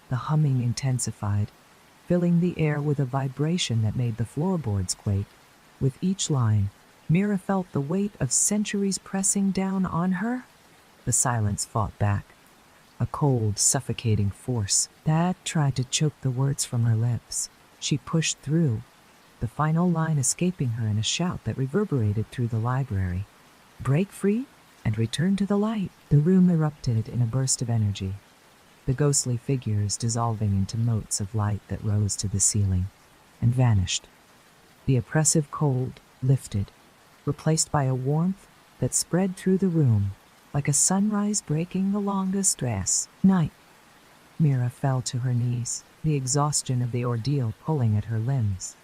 The humming intensified, filling the air with a vibration that made the floorboards quake. With each line, Mira felt the weight of centuries pressing down on her. The silence fought back, a cold, suffocating force that tried to choke the words from her lips. She pushed through, the final line escaping her in a shout that reverberated through the library. "Break free and return to the light." The room erupted in a burst of energy, the ghostly figures dissolving into motes of light that rose to the ceiling and vanished. The oppressive cold lifted, replaced by a warmth that spread through the room like a sunrise breaking the longest dress night. Mira fell to her knees, the exhaustion of the ordeal pulling at her limbs.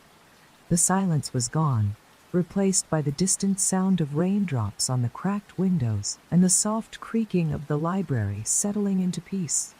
The silence was gone, replaced by the distant sound of raindrops on the cracked windows and the soft creaking of the library settling into peace.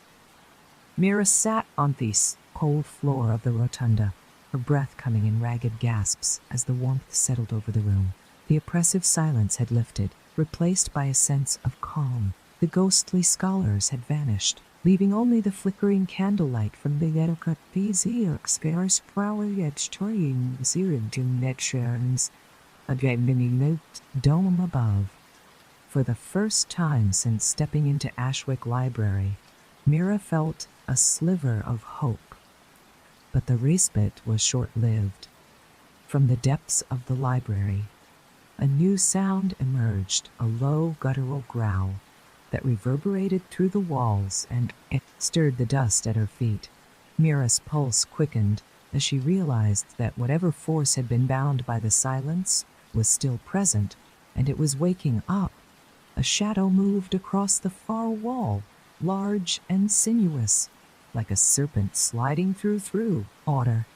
Mira sat on the cold floor of the rotunda, her breath coming in ragged gasps as the warmth settled over the room. The oppressive silence had lifted, replaced by a sense of calm. The ghostly scholars had vanished, leaving only the flickering candlelight from the Yedoka Piziox Flower-Yedstoring Zirigin Netshans, a note dome above. For the first time since stepping into Ashwick Library, Mira felt a sliver of hope. But the respite was short-lived. From the depths of the library, a new sound emerged, a low guttural growl that reverberated through the walls and stirred the dust at her feet. Mira's pulse quickened as she realized that whatever force had been bound by the silence was still present, and it was waking up. A shadow moved across the far wall, large and sinuous, like a serpent sliding through water.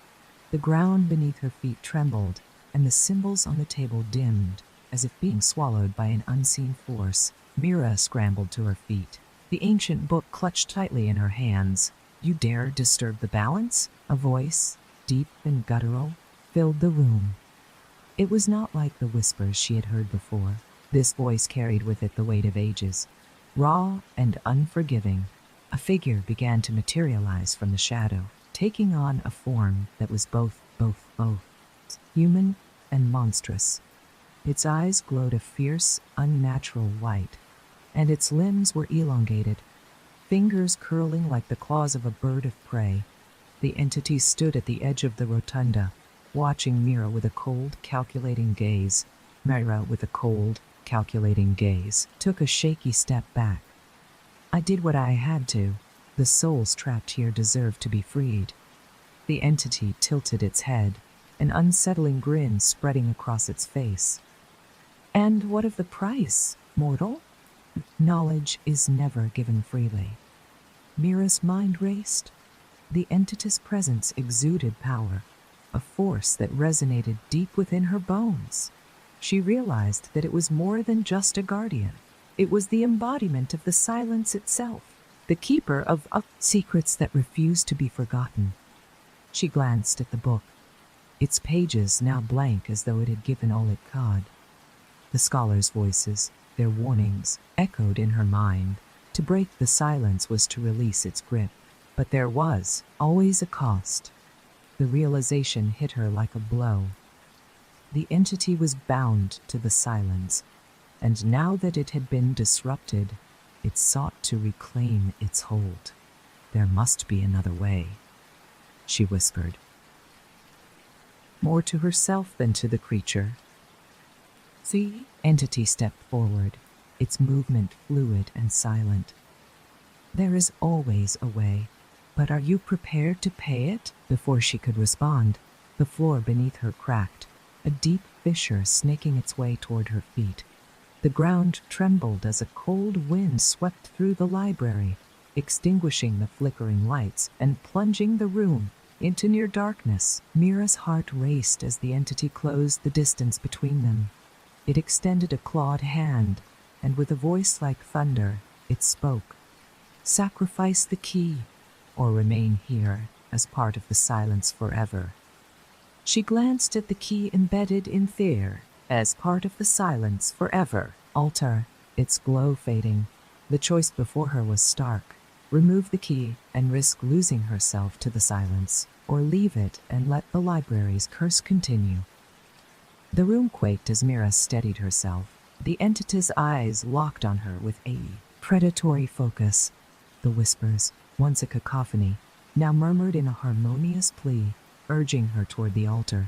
The ground beneath her feet trembled, and the symbols on the table dimmed, as if being swallowed by an unseen force. Mira scrambled to her feet, the ancient book clutched tightly in her hands. "You dare disturb the balance?" A voice, deep and guttural, filled the room. It was not like the whispers she had heard before. This voice carried with it the weight of ages. Raw and unforgiving, a figure began to materialize from the shadow, taking on a form that was both human and monstrous. Its eyes glowed a fierce, unnatural white, and its limbs were elongated, fingers curling like the claws of a bird of prey. The entity stood at the edge of the rotunda, watching Mira with a cold, calculating gaze. Mira, with a cold, calculating gaze, took a shaky step back. "I did what I had to. The souls trapped here deserve to be freed." The entity tilted its head, an unsettling grin spreading across its face. "And what of the price, mortal?" "Knowledge is never given freely." Mira's mind raced. The entity's presence exuded power, a force that resonated deep within her bones. She realized that it was more than just a guardian. It was the embodiment of the silence itself, the keeper of secrets that refused to be forgotten. She glanced at the book, its pages now blank as though it had given all it could. The scholars' voices, their warnings, echoed in her mind. To break the silence was to release its grip, but there was always a cost. The realization hit her like a blow. The entity was bound to the silence, and now that it had been disrupted, it sought to reclaim its hold. "There must be another way," she whispered, more to herself than to the creature. The entity stepped forward, its movement fluid and silent. "There is always a way, but are you prepared to pay it?" Before she could respond, the floor beneath her cracked, a deep fissure snaking its way toward her feet. The ground trembled as a cold wind swept through the library, extinguishing the flickering lights and plunging the room into near darkness. Mira's heart raced as the entity closed the distance between them. It extended a clawed hand, and with a voice like thunder, it spoke. "Sacrifice the key, or remain here as part of the silence forever." She glanced at the key embedded in fear, as part of the silence forever. Altar, its glow fading. The choice before her was stark. Remove the key and risk losing herself to the silence, or leave it and let the library's curse continue. The room quaked as Mira steadied herself. The entity's eyes locked on her with a predatory focus. The whispers, once a cacophony, now murmured in a harmonious plea, urging her toward the altar.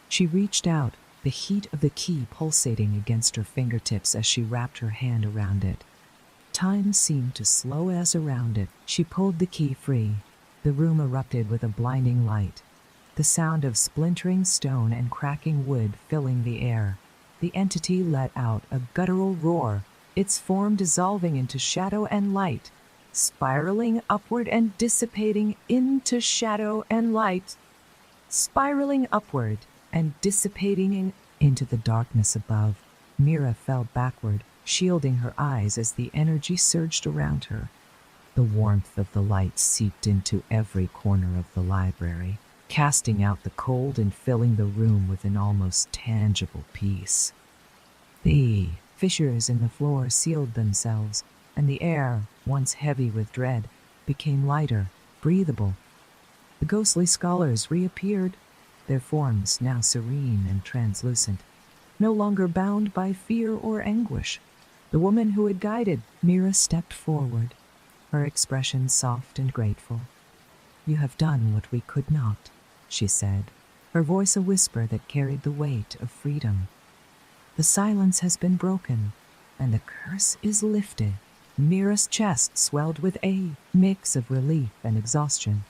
She reached out, the heat of the key pulsating against her fingertips as she wrapped her hand around it. Time seemed to slow as around it. She pulled the key free. The room erupted with a blinding light, the sound of splintering stone and cracking wood filling the air. The entity let out a guttural roar, its form dissolving into shadow and light, spiraling upward and dissipating into shadow and light, spiraling upward and dissipating into the darkness above. Mira fell backward, shielding her eyes as the energy surged around her. The warmth of the light seeped into every corner of the library, casting out the cold and filling the room with an almost tangible peace. The fissures in the floor sealed themselves, and the air, once heavy with dread, became lighter, breathable. The ghostly scholars reappeared, their forms now serene and translucent, no longer bound by fear or anguish. The woman who had guided Mira stepped forward, her expression soft and grateful. "You have done what we could not," she said, her voice a whisper that carried the weight of freedom. "The silence has been broken, and the curse is lifted." Mira's chest swelled with a mix of relief and exhaustion.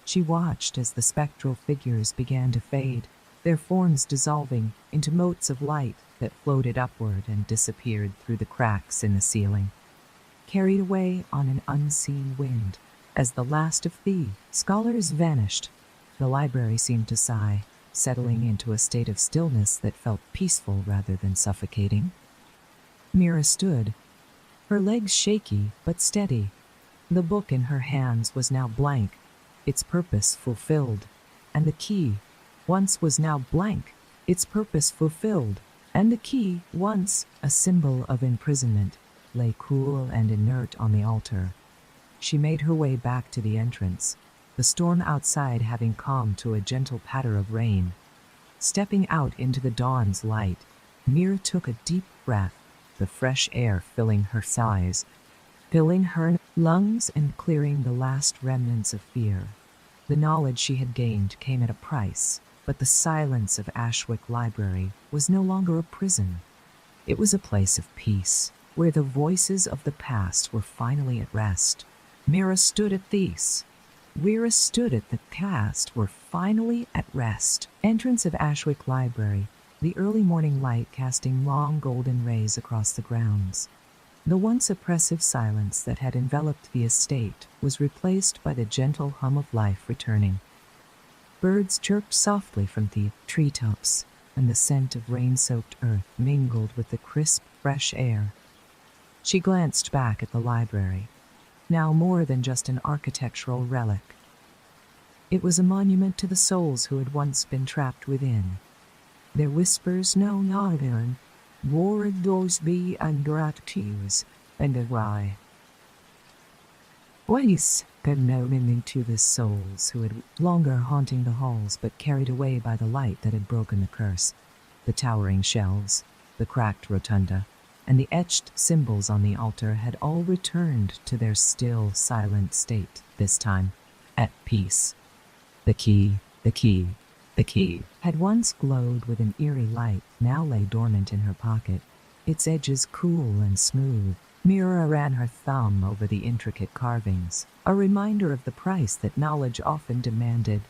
She watched as the spectral figures began to fade, their forms dissolving into motes of light that floated upward and disappeared through the cracks in the ceiling, carried away on an unseen wind. As the last of the scholars vanished, the library seemed to sigh, settling into a state of stillness that felt peaceful rather than suffocating. Mira stood, her legs shaky but steady. The book in her hands was now blank, its purpose fulfilled, and the key once was now blank, its purpose fulfilled, and the key, once a symbol of imprisonment, lay cool and inert on the altar. She made her way back to the entrance, the storm outside having calmed to a gentle patter of rain. Stepping out into the dawn's light, Mira took a deep breath, the fresh air filling her sighs, filling her lungs and clearing the last remnants of fear. The knowledge she had gained came at a price, but the silence of Ashwick Library was no longer a prison. It was a place of peace, where the voices of the past were finally at rest. Mira stood at these. Mira stood at the past were finally at rest. Entrance of Ashwick Library, the early morning light casting long golden rays across the grounds. The once oppressive silence that had enveloped the estate was replaced by the gentle hum of life returning. Birds chirped softly from the treetops, and the scent of rain-soaked earth mingled with the crisp, fresh air. She glanced back at the library, now more than just an architectural relic. It was a monument to the souls who had once been trapped within. Their whispers no longer would those be ingratitudes and why. Voice known to the souls who had longer haunting the halls but carried away by the light that had broken the curse. The towering shelves, the cracked rotunda, and the etched symbols on the altar had all returned to their still, silent state, this time at peace. The key had once glowed with an eerie light, now lay dormant in her pocket, its edges cool and smooth. Mira ran her thumb over the intricate carvings, a reminder of the price that knowledge often demanded.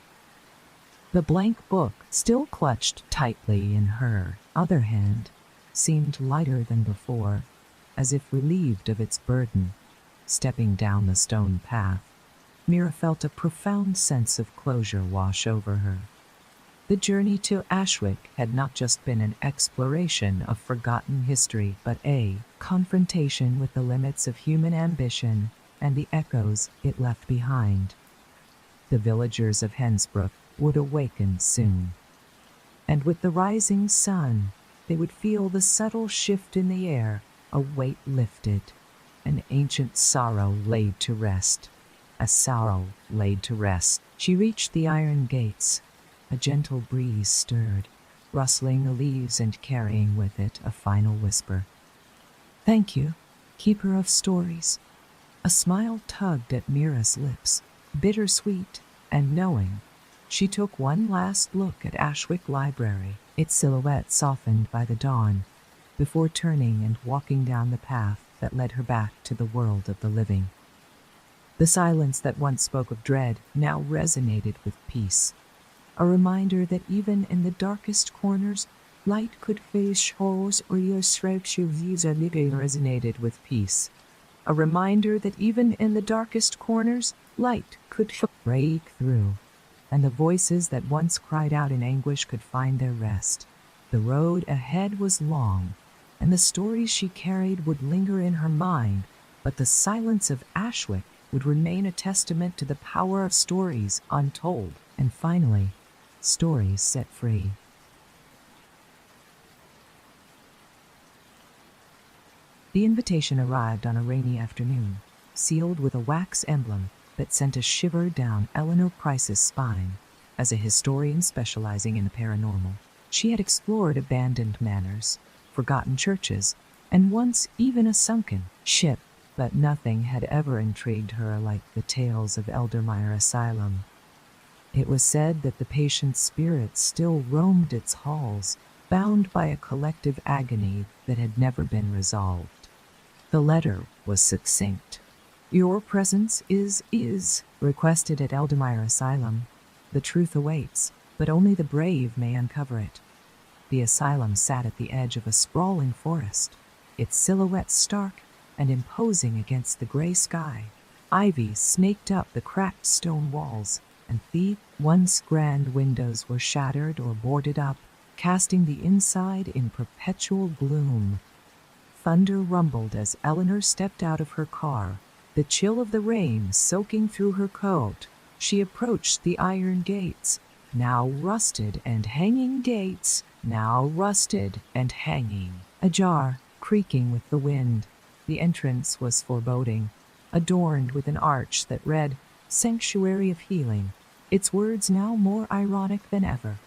The blank book, still clutched tightly in her other hand, seemed lighter than before, as if relieved of its burden. Stepping down the stone path, Mira felt a profound sense of closure wash over her. The journey to Ashwick had not just been an exploration of forgotten history, but a confrontation with the limits of human ambition and the echoes it left behind. The villagers of Hensbrook would awaken soon, and with the rising sun, they would feel the subtle shift in the air, a weight lifted, an ancient sorrow laid to rest. A sorrow laid to rest. She reached the iron gates. A gentle breeze stirred, rustling the leaves and carrying with it a final whisper. "Thank you, keeper of stories." A smile tugged at Mira's lips, bittersweet and knowing. She took one last look at Ashwick Library, its silhouette softened by the dawn, before turning and walking down the path that led her back to the world of the living. The silence that once spoke of dread now resonated with peace, a reminder that even in the darkest corners, light could face holes or resonated with peace. A reminder that even in the darkest corners, light could break through, and the voices that once cried out in anguish could find their rest. The road ahead was long, and the stories she carried would linger in her mind, but the silence of Ashwick would remain a testament to the power of stories untold, and finally, stories set free. The invitation arrived on a rainy afternoon, sealed with a wax emblem that sent a shiver down Eleanor Price's spine. As a historian specializing in the paranormal, she had explored abandoned manors, forgotten churches, and once even a sunken ship, but nothing had ever intrigued her like the tales of Eldermire Asylum. It was said that the patient's spirit still roamed its halls, bound by a collective agony that had never been resolved. The letter was succinct. "Your presence is requested at Eldermire Asylum. The truth awaits, but only the brave may uncover it." The asylum sat at the edge of a sprawling forest, its silhouette stark and imposing against the gray sky. Ivy snaked up the cracked stone walls, and the once grand windows were shattered or boarded up, casting the inside in perpetual gloom. Thunder rumbled as Eleanor stepped out of her car, the chill of the rain soaking through her coat. She approached the iron gates, now rusted and hanging gates, now rusted and hanging, ajar, creaking with the wind. The entrance was foreboding, adorned with an arch that read, "Sanctuary of Healing," its words now more ironic than ever.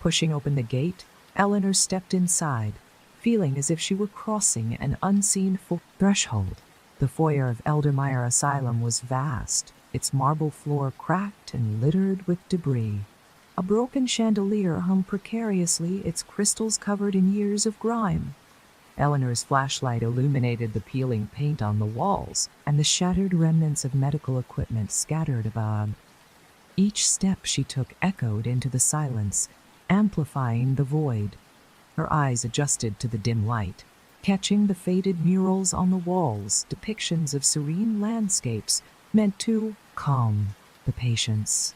Pushing open the gate, Eleanor stepped inside, feeling as if she were crossing an unseen threshold. The foyer of Eldermire Asylum was vast, its marble floor cracked and littered with debris. A broken chandelier hung precariously, its crystals covered in years of grime. Eleanor's flashlight illuminated the peeling paint on the walls and the shattered remnants of medical equipment scattered above. Each step she took echoed into the silence, amplifying the void. Her eyes adjusted to the dim light, catching the faded murals on the walls, depictions of serene landscapes meant to calm the patients.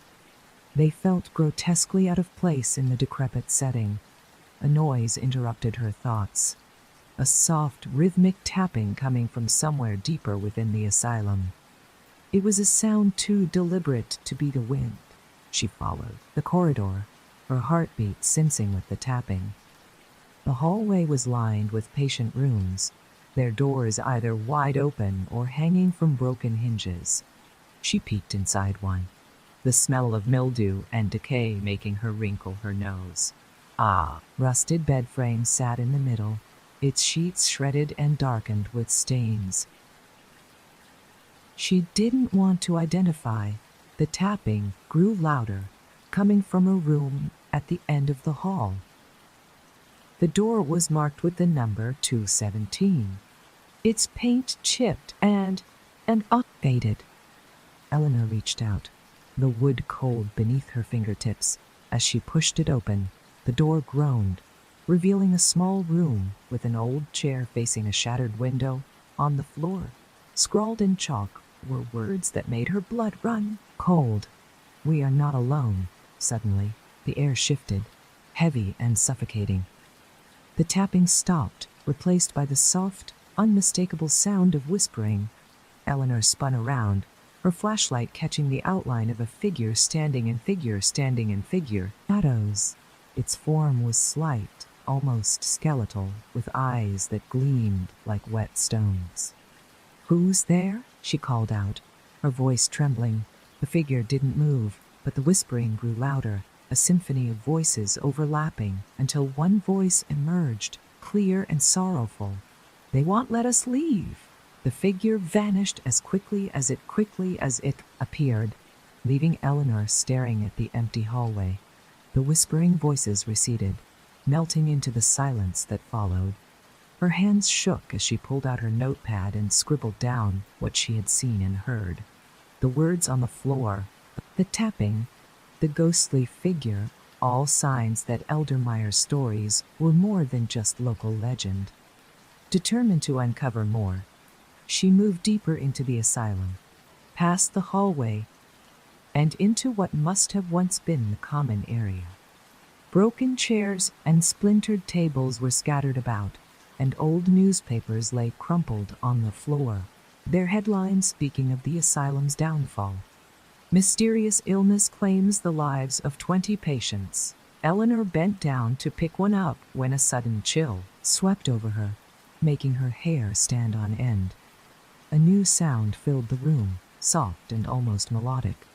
They felt grotesquely out of place in the decrepit setting. A noise interrupted her thoughts, a soft, rhythmic tapping coming from somewhere deeper within the asylum. It was a sound too deliberate to be the wind. She followed the corridor, her heartbeat sensing with the tapping. The hallway was lined with patient rooms, their doors either wide open or hanging from broken hinges. She peeked inside one, the smell of mildew and decay making her wrinkle her nose. Rusted bed frame sat in the middle, its sheets shredded and darkened with stains. She didn't want to identify. The tapping grew louder, coming from a room at the end of the hall. The door was marked with the number 217. Its paint chipped and faded. Eleanor reached out, the wood cold beneath her fingertips. As she pushed it open, the door groaned, revealing a small room with an old chair facing a shattered window. On the floor, scrawled in chalk, were words that made her blood run cold. "We are not alone." Suddenly, the air shifted, heavy and suffocating. The tapping stopped, replaced by the soft, unmistakable sound of whispering. Eleanor spun around, her flashlight catching the outline of a figure standing in shadows. Its form was slight, almost skeletal, with eyes that gleamed like wet stones. "Who's there?" she called out, her voice trembling. The figure didn't move, but the whispering grew louder, a symphony of voices overlapping until one voice emerged, clear and sorrowful. "They won't let us leave." The figure vanished as quickly as it appeared. leaving Eleanor staring at the empty hallway. The whispering voices receded, melting into the silence that followed. Her hands shook as she pulled out her notepad and scribbled down what she had seen and heard. The words on the floor, the tapping, the ghostly figure, all signs that Eldermeyer's stories were more than just local legend. Determined to uncover more, she moved deeper into the asylum, past the hallway, and into what must have once been the common area. Broken chairs and splintered tables were scattered about, and old newspapers lay crumpled on the floor, their headlines speaking of the asylum's downfall. Mysterious illness claims the lives of 20 patients. Eleanor bent down to pick one up when a sudden chill swept over her, making her hair stand on end. A new sound filled the room, soft and almost melodic.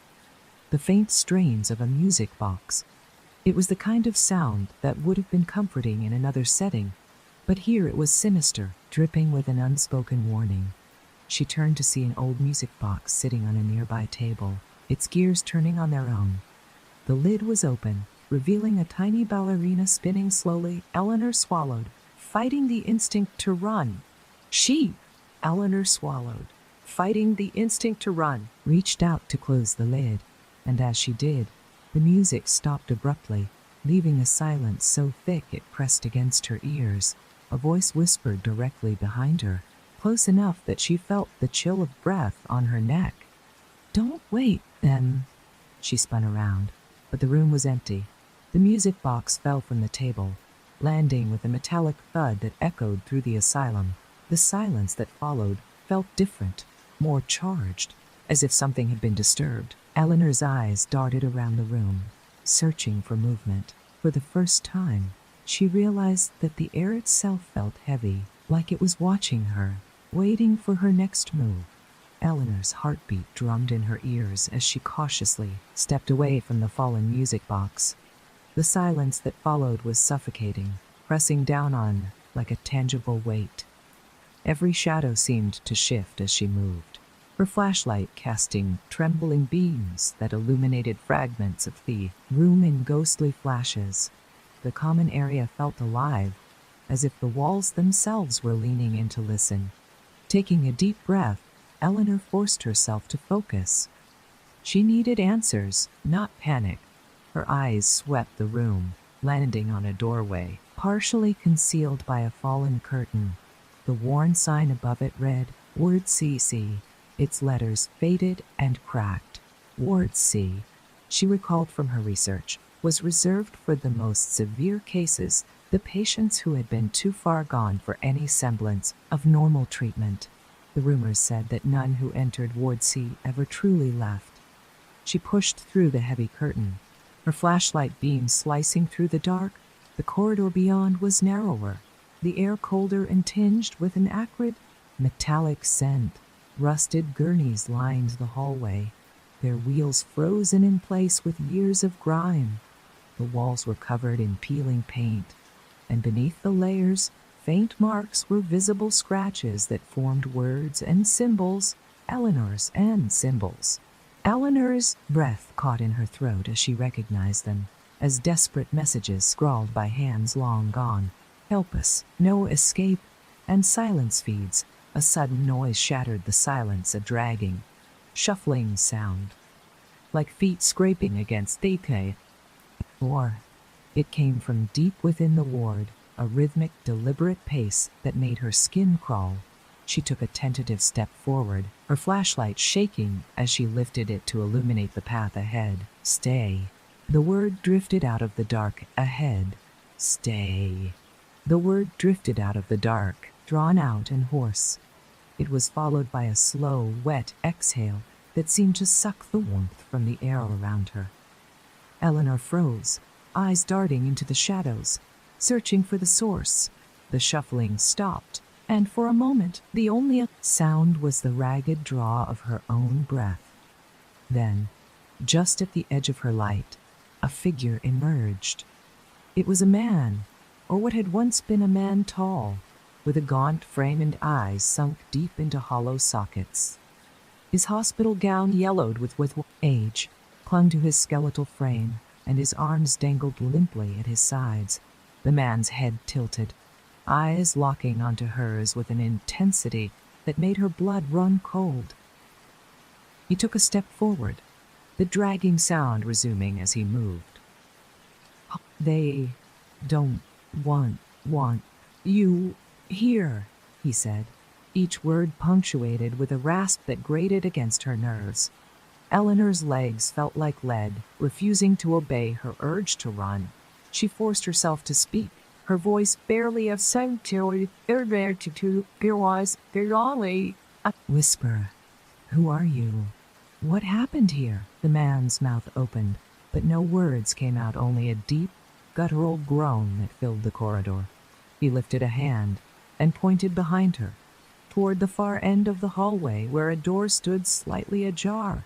The faint strains of a music box. It was the kind of sound that would have been comforting in another setting, but here it was sinister, dripping with an unspoken warning. She turned to see an old music box sitting on a nearby table, its gears turning on their own. The lid was open, revealing a tiny ballerina spinning slowly. Eleanor swallowed, fighting the instinct to run. Eleanor swallowed, fighting the instinct to run, reached out to close the lid, and as she did, the music stopped abruptly, leaving a silence so thick it pressed against her ears. A voice whispered directly behind her, close enough that she felt the chill of breath on her neck. "Don't wait, then." She spun around, but the room was empty. The music box fell from the table, landing with a metallic thud that echoed through the asylum. The silence that followed felt different, more charged, as if something had been disturbed. Eleanor's eyes darted around the room, searching for movement. For the first time, she realized that the air itself felt heavy, like it was watching her, waiting for her next move. Eleanor's heartbeat drummed in her ears as she cautiously stepped away from the fallen music box. The silence that followed was suffocating, pressing down on her like a tangible weight. Every shadow seemed to shift as she moved, her flashlight casting trembling beams that illuminated fragments of the room in ghostly flashes. The common area felt alive, as if the walls themselves were leaning in to listen. Taking a deep breath, Eleanor forced herself to focus. She needed answers, not panic. Her eyes swept the room, landing on a doorway, partially concealed by a fallen curtain. The worn sign above it read, Ward CC. Its letters faded and cracked. Ward C, she recalled from her research, was reserved for the most severe cases, the patients who had been too far gone for any semblance of normal treatment. The rumors said that none who entered Ward C ever truly left. She pushed through the heavy curtain, her flashlight beam slicing through the dark. The corridor beyond was narrower, the air colder and tinged with an acrid, metallic scent. Rusted gurneys lined the hallway, their wheels frozen in place with years of grime. The walls were covered in peeling paint, and beneath the layers, faint marks were visible scratches that formed words and symbols, Eleanor's and symbols. Eleanor's breath caught in her throat as she recognized them, as desperate messages scrawled by hands long gone. Help us, no escape, and silence feeds. A sudden noise shattered the silence, a dragging, shuffling sound, like feet scraping against the floor. It came from deep within the ward, a rhythmic, deliberate pace that made her skin crawl. She took a tentative step forward, her flashlight shaking as she lifted it to illuminate the path ahead. Stay. The word drifted out of the dark. Ahead. Stay. The word drifted out of the dark, drawn out and hoarse. It was followed by a slow, wet exhale that seemed to suck the warmth from the air around her. Eleanor froze, eyes darting into the shadows, searching for the source. The shuffling stopped, and for a moment the only sound was the ragged draw of her own breath. Then, just at the edge of her light, a figure emerged. It was a man, or what had once been a man tall, with a gaunt frame and eyes sunk deep into hollow sockets. His hospital gown yellowed with age, clung to his skeletal frame, and his arms dangled limply at his sides. The man's head tilted, eyes locking onto hers with an intensity that made her blood run cold. He took a step forward, the dragging sound resuming as he moved. "They don't want you here," he said, each word punctuated with a rasp that grated against her nerves. Eleanor's legs felt like lead, refusing to obey her urge to run. She forced herself to speak, her voice barely a sanctuary, whisper. "Who are you? What happened here?" The man's mouth opened, but no words came out, only a deep, guttural groan that filled the corridor. He lifted a hand and pointed behind her, toward the far end of the hallway where a door stood slightly ajar,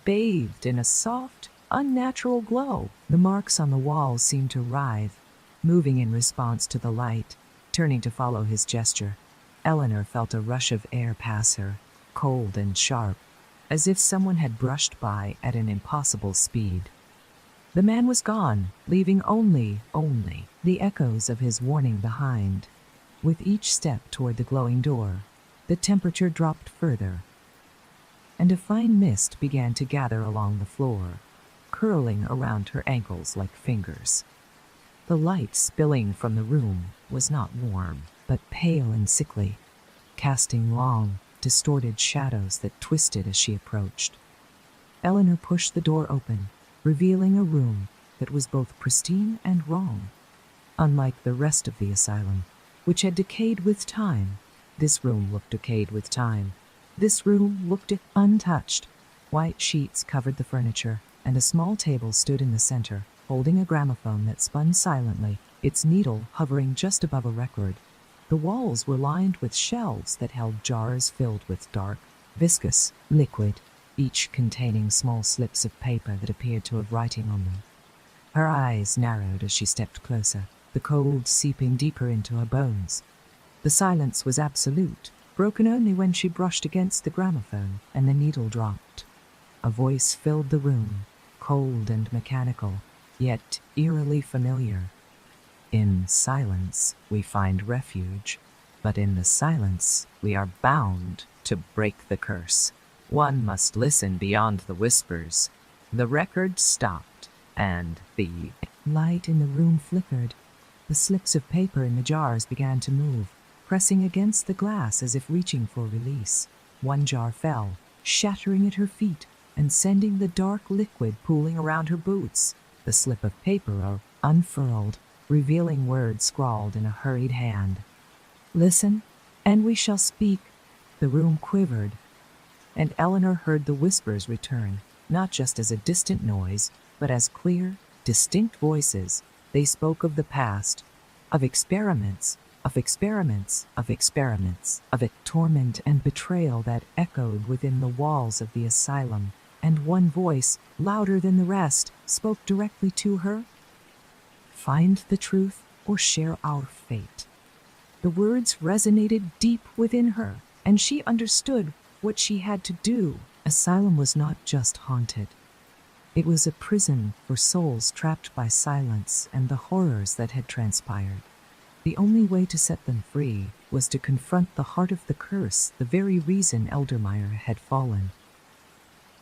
bathed in a soft, unnatural glow. The marks on the walls seemed to writhe, moving in response to the light. Turning to follow his gesture, Eleanor felt a rush of air pass her, cold and sharp, as if someone had brushed by at an impossible speed. The man was gone, leaving only the echoes of his warning behind. With each step toward the glowing door, the temperature dropped further, and a fine mist began to gather along the floor, curling around her ankles like fingers. The light spilling from the room was not warm, but pale and sickly, casting long, distorted shadows that twisted as she approached. Eleanor pushed the door open, revealing a room that was both pristine and wrong. Unlike the rest of the asylum, which had decayed with time, this room looked decayed with time. This room looked untouched. White sheets covered the furniture, and a small table stood in the center, holding a gramophone that spun silently, its needle hovering just above a record. The walls were lined with shelves that held jars filled with dark, viscous liquid, each containing small slips of paper that appeared to have writing on them. Her eyes narrowed as she stepped closer, the cold seeping deeper into her bones. The silence was absolute, broken only when she brushed against the gramophone and the needle dropped. A voice filled the room, cold and mechanical, yet eerily familiar. "In silence we find refuge, but in the silence we are bound to break the curse. One must listen beyond the whispers." The record stopped, and the light in the room flickered. The slips of paper in the jars began to move, pressing against the glass as if reaching for release. One jar fell, shattering at her feet and sending the dark liquid pooling around her boots. The slip of paper unfurled, revealing words scrawled in a hurried hand. "Listen, and we shall speak." The room quivered, and Eleanor heard the whispers return, not just as a distant noise, but as clear, distinct voices. They spoke of the past, of experiments, of torment and betrayal that echoed within the walls of the asylum, and one voice, louder than the rest, spoke directly to her. "Find the truth or share our fate." The words resonated deep within her, and she understood what she had to do. Asylum was not just haunted. It was a prison for souls trapped by silence and the horrors that had transpired. The only way to set them free was to confront the heart of the curse, the very reason Eldermeyer had fallen.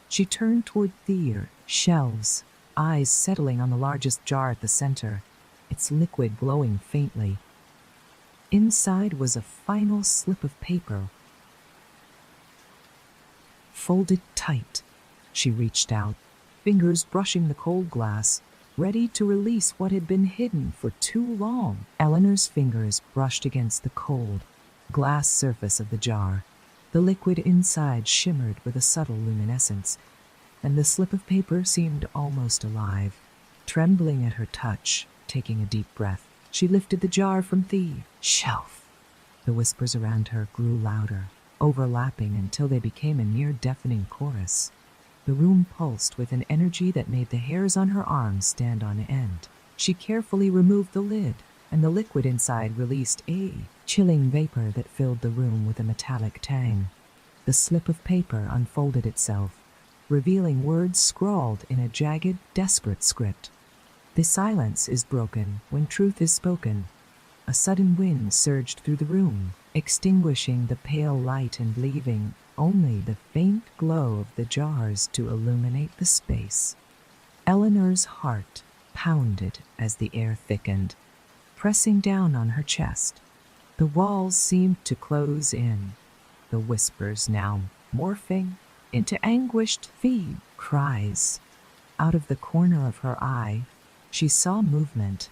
She turned toward the shelves, eyes settling on the largest jar at the center, its liquid glowing faintly. Inside was a final slip of paper, folded tight. She reached out, fingers brushing the cold glass, ready to release what had been hidden for too long. Eleanor's fingers brushed against the cold, glass surface of the jar. The liquid inside shimmered with a subtle luminescence, and the slip of paper seemed almost alive. Trembling at her touch, taking a deep breath, she lifted the jar from the shelf. The whispers around her grew louder, overlapping until they became a near-deafening chorus. The room pulsed with an energy that made the hairs on her arms stand on end. She carefully removed the lid, and the liquid inside released a chilling vapor that filled the room with a metallic tang. The slip of paper unfolded itself, revealing words scrawled in a jagged, desperate script. The silence is broken when truth is spoken. A sudden wind surged through the room, extinguishing the pale light and leaving only the faint glow of the jars to illuminate the space. Eleanor's heart pounded as the air thickened, pressing down on her chest. The walls seemed to close in, the whispers now morphing into anguished feeble cries. Out of the corner of her eye, she saw movement,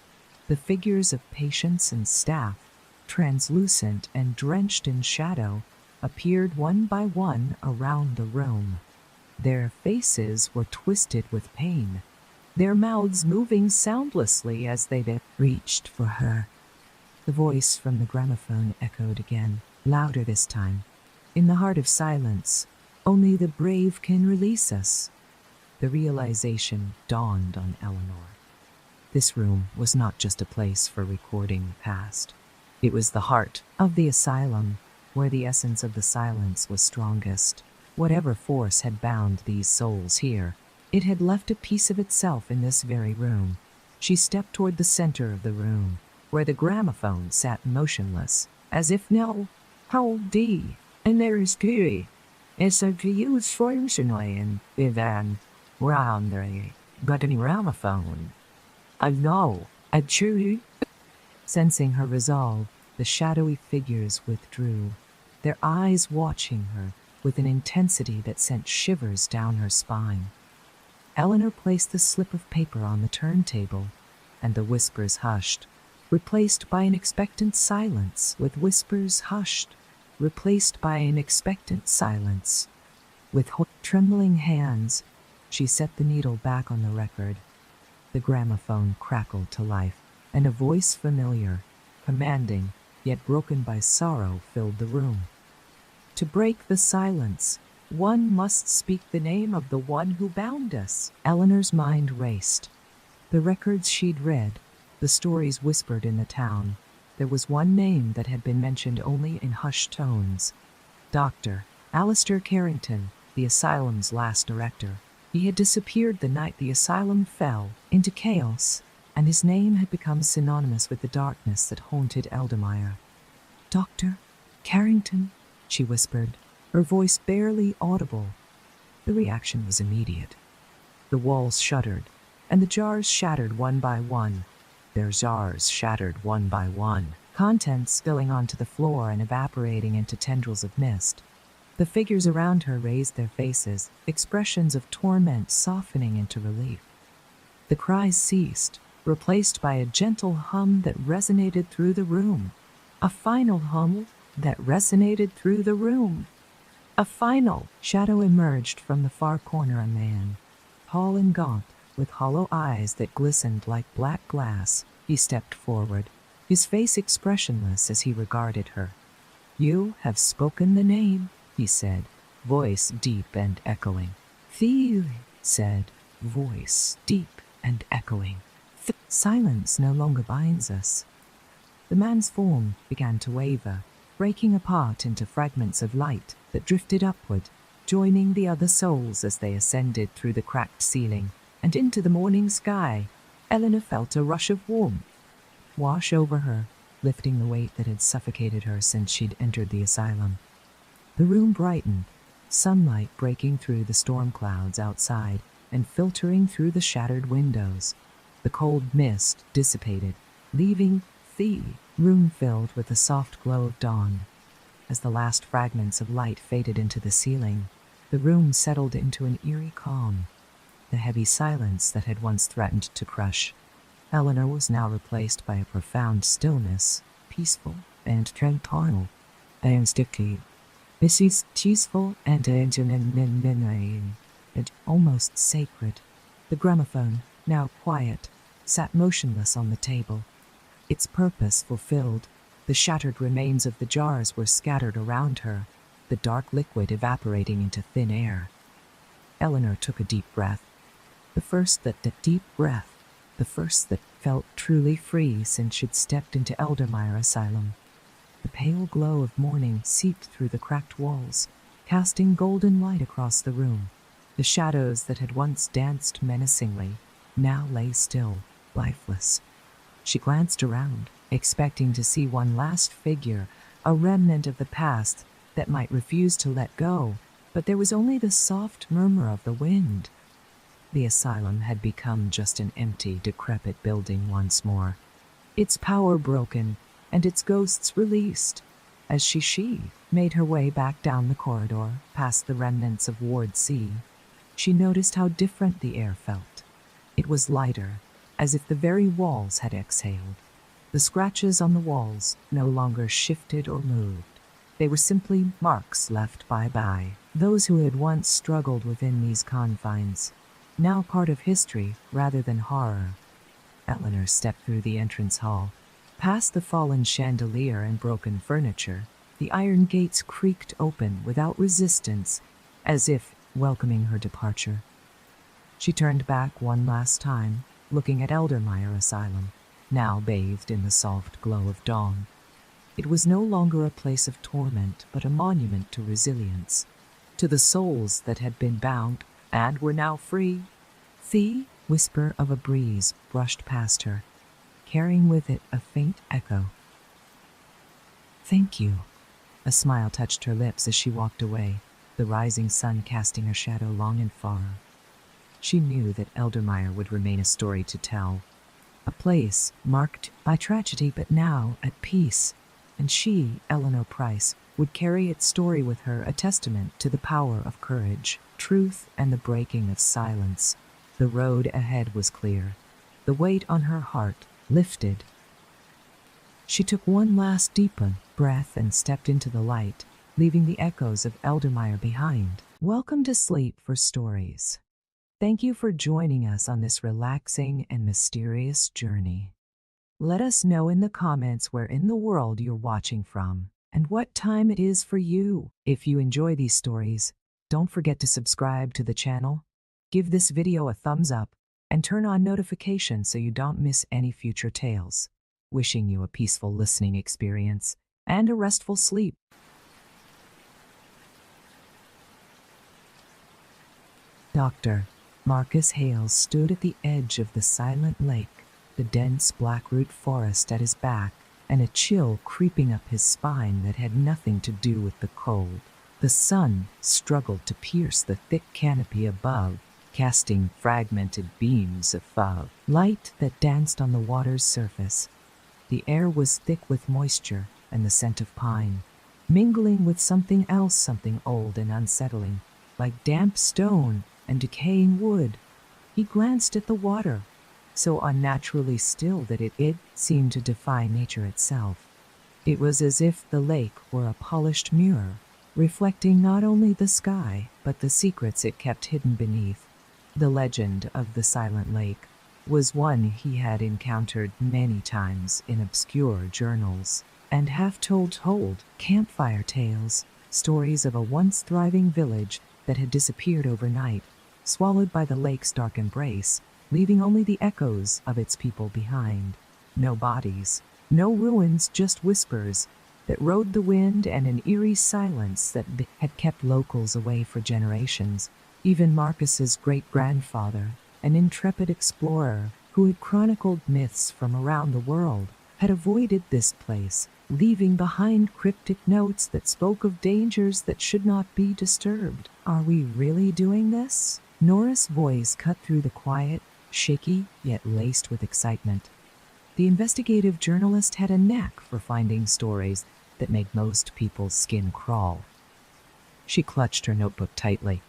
the figures of patients and staff, translucent and drenched in shadow, appeared one by one around the room. Their faces were twisted with pain, their mouths moving soundlessly as they reached for her. The voice from the gramophone echoed again, louder this time. In the heart of silence, only the brave can release us. The realization dawned on Eleanor. This room was not just a place for recording the past. It was the heart of the asylum, where the essence of the silence was strongest. Whatever force had bound these souls here, it had left a piece of itself in this very room. She stepped toward the center of the room, where the gramophone sat motionless, as if no, how D, and there is Kiri. It's a to use functionally in Vivan, round the but in gramophone. I know, I chew. Sensing her resolve, the shadowy figures withdrew, their eyes watching her with an intensity that sent shivers down her spine. Eleanor placed the slip of paper on the turntable, and the whispers hushed, replaced by an expectant silence, with whispers hushed, replaced by an expectant silence. With trembling hands, she set the needle back on the record. The gramophone crackled to life, and a voice familiar, commanding, yet broken by sorrow, filled the room. To break the silence, one must speak the name of the one who bound us. Eleanor's mind raced. The records she'd read, the stories whispered in the town. There was one name that had been mentioned only in hushed tones. Dr. Alistair Carrington, the asylum's last director. He had disappeared the night the asylum fell into chaos, and his name had become synonymous with the darkness that haunted Eldemire. Dr. Carrington, she whispered, her voice barely audible. The reaction was immediate. The walls shuddered, and the jars shattered one by one. Their jars shattered one by one, contents spilling onto the floor and evaporating into tendrils of mist. The figures around her raised their faces, expressions of torment softening into relief. The cries ceased, replaced by a gentle hum that resonated through the room. A final hum that resonated through the room. A final shadow emerged from the far corner. A man, tall and gaunt, with hollow eyes that glistened like black glass. He stepped forward, his face expressionless as he regarded her. "You have spoken the name," he said, voice deep and echoing. "Feel," said, voice deep and echoing. Silence no longer binds us. The man's form began to waver, breaking apart into fragments of light that drifted upward, joining the other souls as they ascended through the cracked ceiling and into the morning sky. Eleanor felt a rush of warmth wash over her, lifting the weight that had suffocated her since she'd entered the asylum. The room brightened, sunlight breaking through the storm clouds outside and filtering through the shattered windows. The cold mist dissipated, leaving the room filled with the soft glow of dawn. As the last fragments of light faded into the ceiling, the room settled into an eerie calm. The heavy silence that had once threatened to crush Eleanor was now replaced by a profound stillness, peaceful and tranquil, and sticky. This is peaceful and almost sacred. The gramophone, now quiet, sat motionless on the table. Its purpose fulfilled, the shattered remains of the jars were scattered around her, the dark liquid evaporating into thin air. Eleanor took a deep breath. The first that felt truly free since she'd stepped into Eldemire Asylum. The pale glow of morning seeped through the cracked walls, casting golden light across the room. The shadows that had once danced menacingly now lay still, lifeless. She glanced around, expecting to see one last figure, a remnant of the past that might refuse to let go, but there was only the soft murmur of the wind. The asylum had become just an empty, decrepit building once more, its power broken and its ghosts released. As she made her way back down the corridor, past the remnants of Ward C, she noticed how different the air felt. It was lighter, as if the very walls had exhaled. The scratches on the walls no longer shifted or moved. They were simply marks left by those who had once struggled within these confines, now part of history rather than horror. Eleanor stepped through the entrance hall. Past the fallen chandelier and broken furniture, the iron gates creaked open without resistance, as if welcoming her departure. She turned back one last time, looking at Eldermeyer Asylum, now bathed in the soft glow of dawn. It was no longer a place of torment, but a monument to resilience, to the souls that had been bound and were now free. The whisper of a breeze brushed past her, carrying with it a faint echo. "Thank you." A smile touched her lips as she walked away, the rising sun casting a shadow long and far. She knew that Eldermeyer would remain a story to tell, a place marked by tragedy but now at peace, and she, Eleanor Price, would carry its story with her, a testament to the power of courage, truth, and the breaking of silence. The road ahead was clear, the weight on her heart lifted. She took one last deep breath and stepped into the light, leaving the echoes of Eldermeyer behind. Welcome to Sleep for Stories. Thank you for joining us on this relaxing and mysterious journey. Let us know in the comments where in the world you're watching from and what time it is for you. If you enjoy these stories, don't forget to subscribe to the channel, give this video a thumbs up, and turn on notifications so you don't miss any future tales. Wishing you a peaceful listening experience and a restful sleep. Dr. Marcus Hales stood at the edge of the silent lake, the dense blackroot forest at his back, and a chill creeping up his spine that had nothing to do with the cold. The sun struggled to pierce the thick canopy above, casting fragmented beams of light that danced on the water's surface. The air was thick with moisture and the scent of pine, mingling with something else, something old and unsettling, like damp stone and decaying wood. He glanced at the water, so unnaturally still that it seemed to defy nature itself. It was as if the lake were a polished mirror, reflecting not only the sky, but the secrets it kept hidden beneath. The legend of the silent lake was one he had encountered many times in obscure journals and half-told campfire tales, stories of a once thriving village that had disappeared overnight, swallowed by the lake's dark embrace, leaving only the echoes of its people behind. No bodies, no ruins, just whispers that rode the wind and an eerie silence that had kept locals away for generations. Even Marcus's great-grandfather, an intrepid explorer who had chronicled myths from around the world, had avoided this place, leaving behind cryptic notes that spoke of dangers that should not be disturbed. Are we really doing this? Nora's voice cut through the quiet, shaky, yet laced with excitement. The investigative journalist had a knack for finding stories that made most people's skin crawl. She clutched her notebook tightly,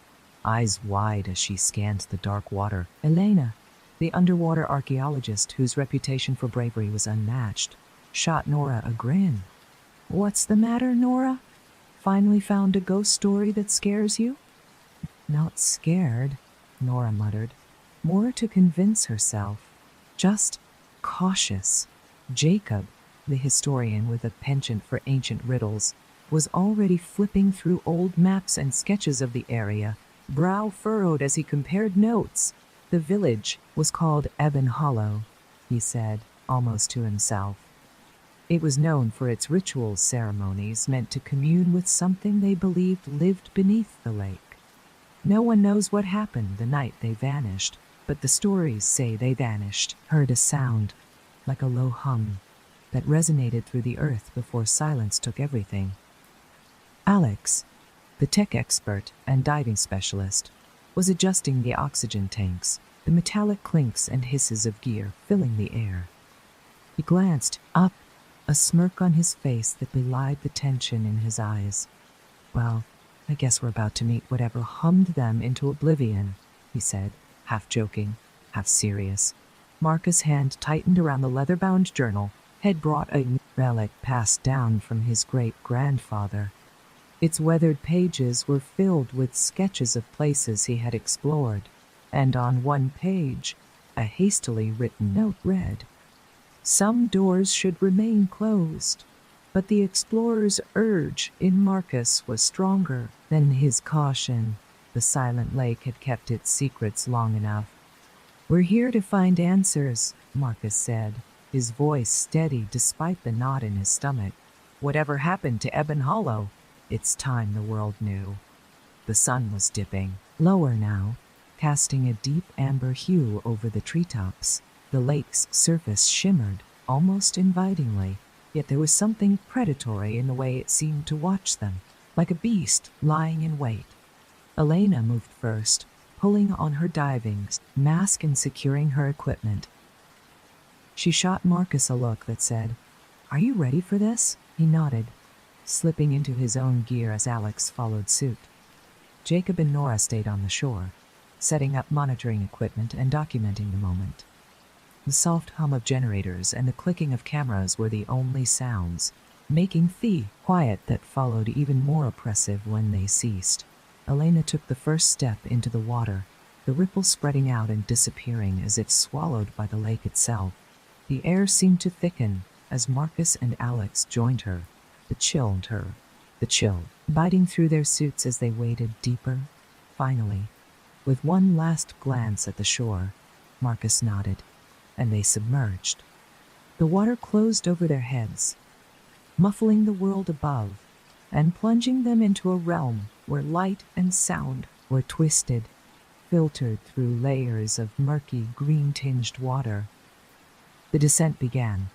eyes wide as she scanned the dark water. Elena, the underwater archaeologist whose reputation for bravery was unmatched, shot Nora a grin. "What's the matter, Nora? Finally found a ghost story that scares you?" "Not scared," Nora muttered, more to convince herself. Just cautious. Jacob, the historian with a penchant for ancient riddles, was already flipping through old maps and sketches of the area, brow furrowed as he compared notes. The village was called Ebon Hollow, he said, almost to himself. It was known for its ritual ceremonies meant to commune with something they believed lived beneath the lake. No one knows what happened the night they vanished, but the stories say they vanished, heard a sound, like a low hum, that resonated through the earth before silence took everything. Alex, the tech expert and diving specialist, was adjusting the oxygen tanks, the metallic clinks and hisses of gear filling the air. He glanced up, a smirk on his face that belied the tension in his eyes. "Well, I guess we're about to meet whatever hummed them into oblivion," he said, half joking, half serious. Marcus' hand tightened around the leather-bound journal, had brought a relic passed down from his great-grandfather. Its weathered pages were filled with sketches of places he had explored, and on one page, a hastily written note read, "Some doors should remain closed," but the explorer's urge in Marcus was stronger than his caution. The silent lake had kept its secrets long enough. "We're here to find answers," Marcus said, his voice steady despite the knot in his stomach. Whatever happened to Ebon Hollow? It's time the world knew. The sun was dipping, lower now, casting a deep amber hue over the treetops. The lake's surface shimmered, almost invitingly, yet there was something predatory in the way it seemed to watch them, like a beast lying in wait. Elena moved first, pulling on her diving mask and securing her equipment. She shot Marcus a look that said, "Are you ready for this?" He nodded, slipping into his own gear as Alex followed suit. Jacob and Nora stayed on the shore, setting up monitoring equipment and documenting the moment. The soft hum of generators and the clicking of cameras were the only sounds, making the quiet that followed even more oppressive when they ceased. Elena took the first step into the water, the ripples spreading out and disappearing as if swallowed by the lake itself. The air seemed to thicken as Marcus and Alex joined her, the chill biting through their suits as they waded deeper. Finally, with one last glance at the shore, Marcus nodded, and they submerged. The water closed over their heads, muffling the world above, and plunging them into a realm where light and sound were twisted, filtered through layers of murky, green-tinged water. The descent began,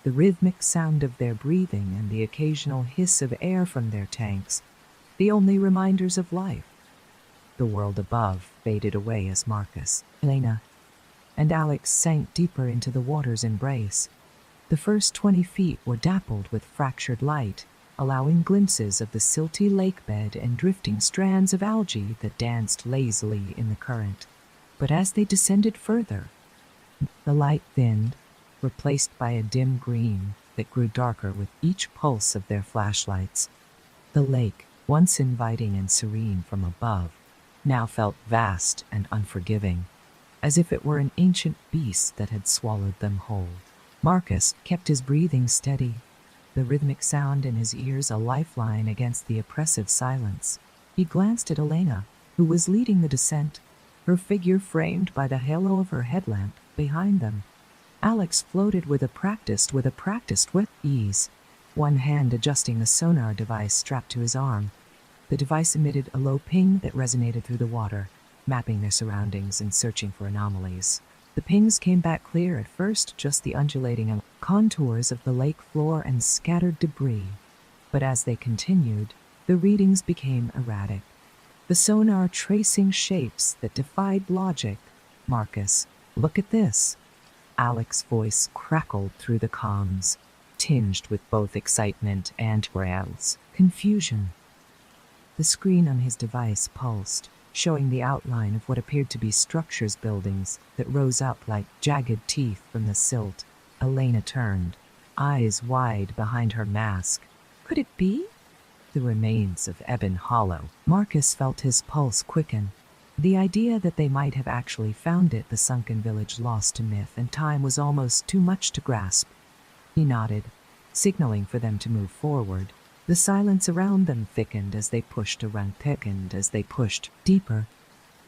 the rhythmic sound of their breathing and the occasional hiss of air from their tanks, the only reminders of life. The world above faded away as Marcus, Elena, and Alex sank deeper into the water's embrace. The first 20 feet were dappled with fractured light, allowing glimpses of the silty lake bed and drifting strands of algae that danced lazily in the current. But as they descended further, the light thinned, replaced by a dim green that grew darker with each pulse of their flashlights. The lake, once inviting and serene from above, now felt vast and unforgiving, as if it were an ancient beast that had swallowed them whole. Marcus kept his breathing steady, the rhythmic sound in his ears a lifeline against the oppressive silence. He glanced at Elena, who was leading the descent, her figure framed by the halo of her headlamp behind them. Alex floated with ease, one hand adjusting a sonar device strapped to his arm. The device emitted a low ping that resonated through the water, mapping their surroundings and searching for anomalies. The pings came back clear at first, just the undulating contours of the lake floor and scattered debris. But as they continued, the readings became erratic, the sonar tracing shapes that defied logic. "Marcus, look at this." Alex's voice crackled through the comms, tinged with both excitement and confusion. The screen on his device pulsed, showing the outline of what appeared to be structures buildings that rose up like jagged teeth from the silt. Elena turned, eyes wide behind her mask. Could it be? The remains of Ebon Hollow. Marcus felt his pulse quicken. The idea that they might have actually found it, the sunken village lost to myth and time, was almost too much to grasp. He nodded, signaling for them to move forward. The silence around them thickened as they pushed deeper,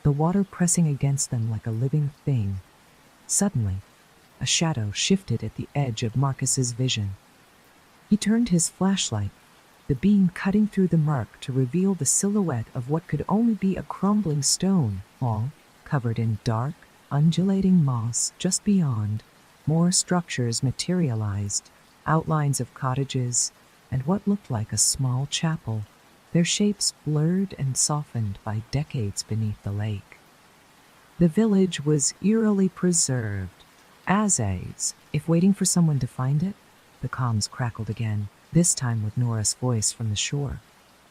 the water pressing against them like a living thing. Suddenly, a shadow shifted at the edge of Marcus's vision. He turned his flashlight, the beam cutting through the murk to reveal the silhouette of what could only be a crumbling stone wall covered in dark, undulating moss. Just beyond, more structures materialized, outlines of cottages, and what looked like a small chapel, their shapes blurred and softened by decades beneath the lake. The village was eerily preserved, as if waiting for someone to find it. The comms crackled again, this time with Nora's voice from the shore.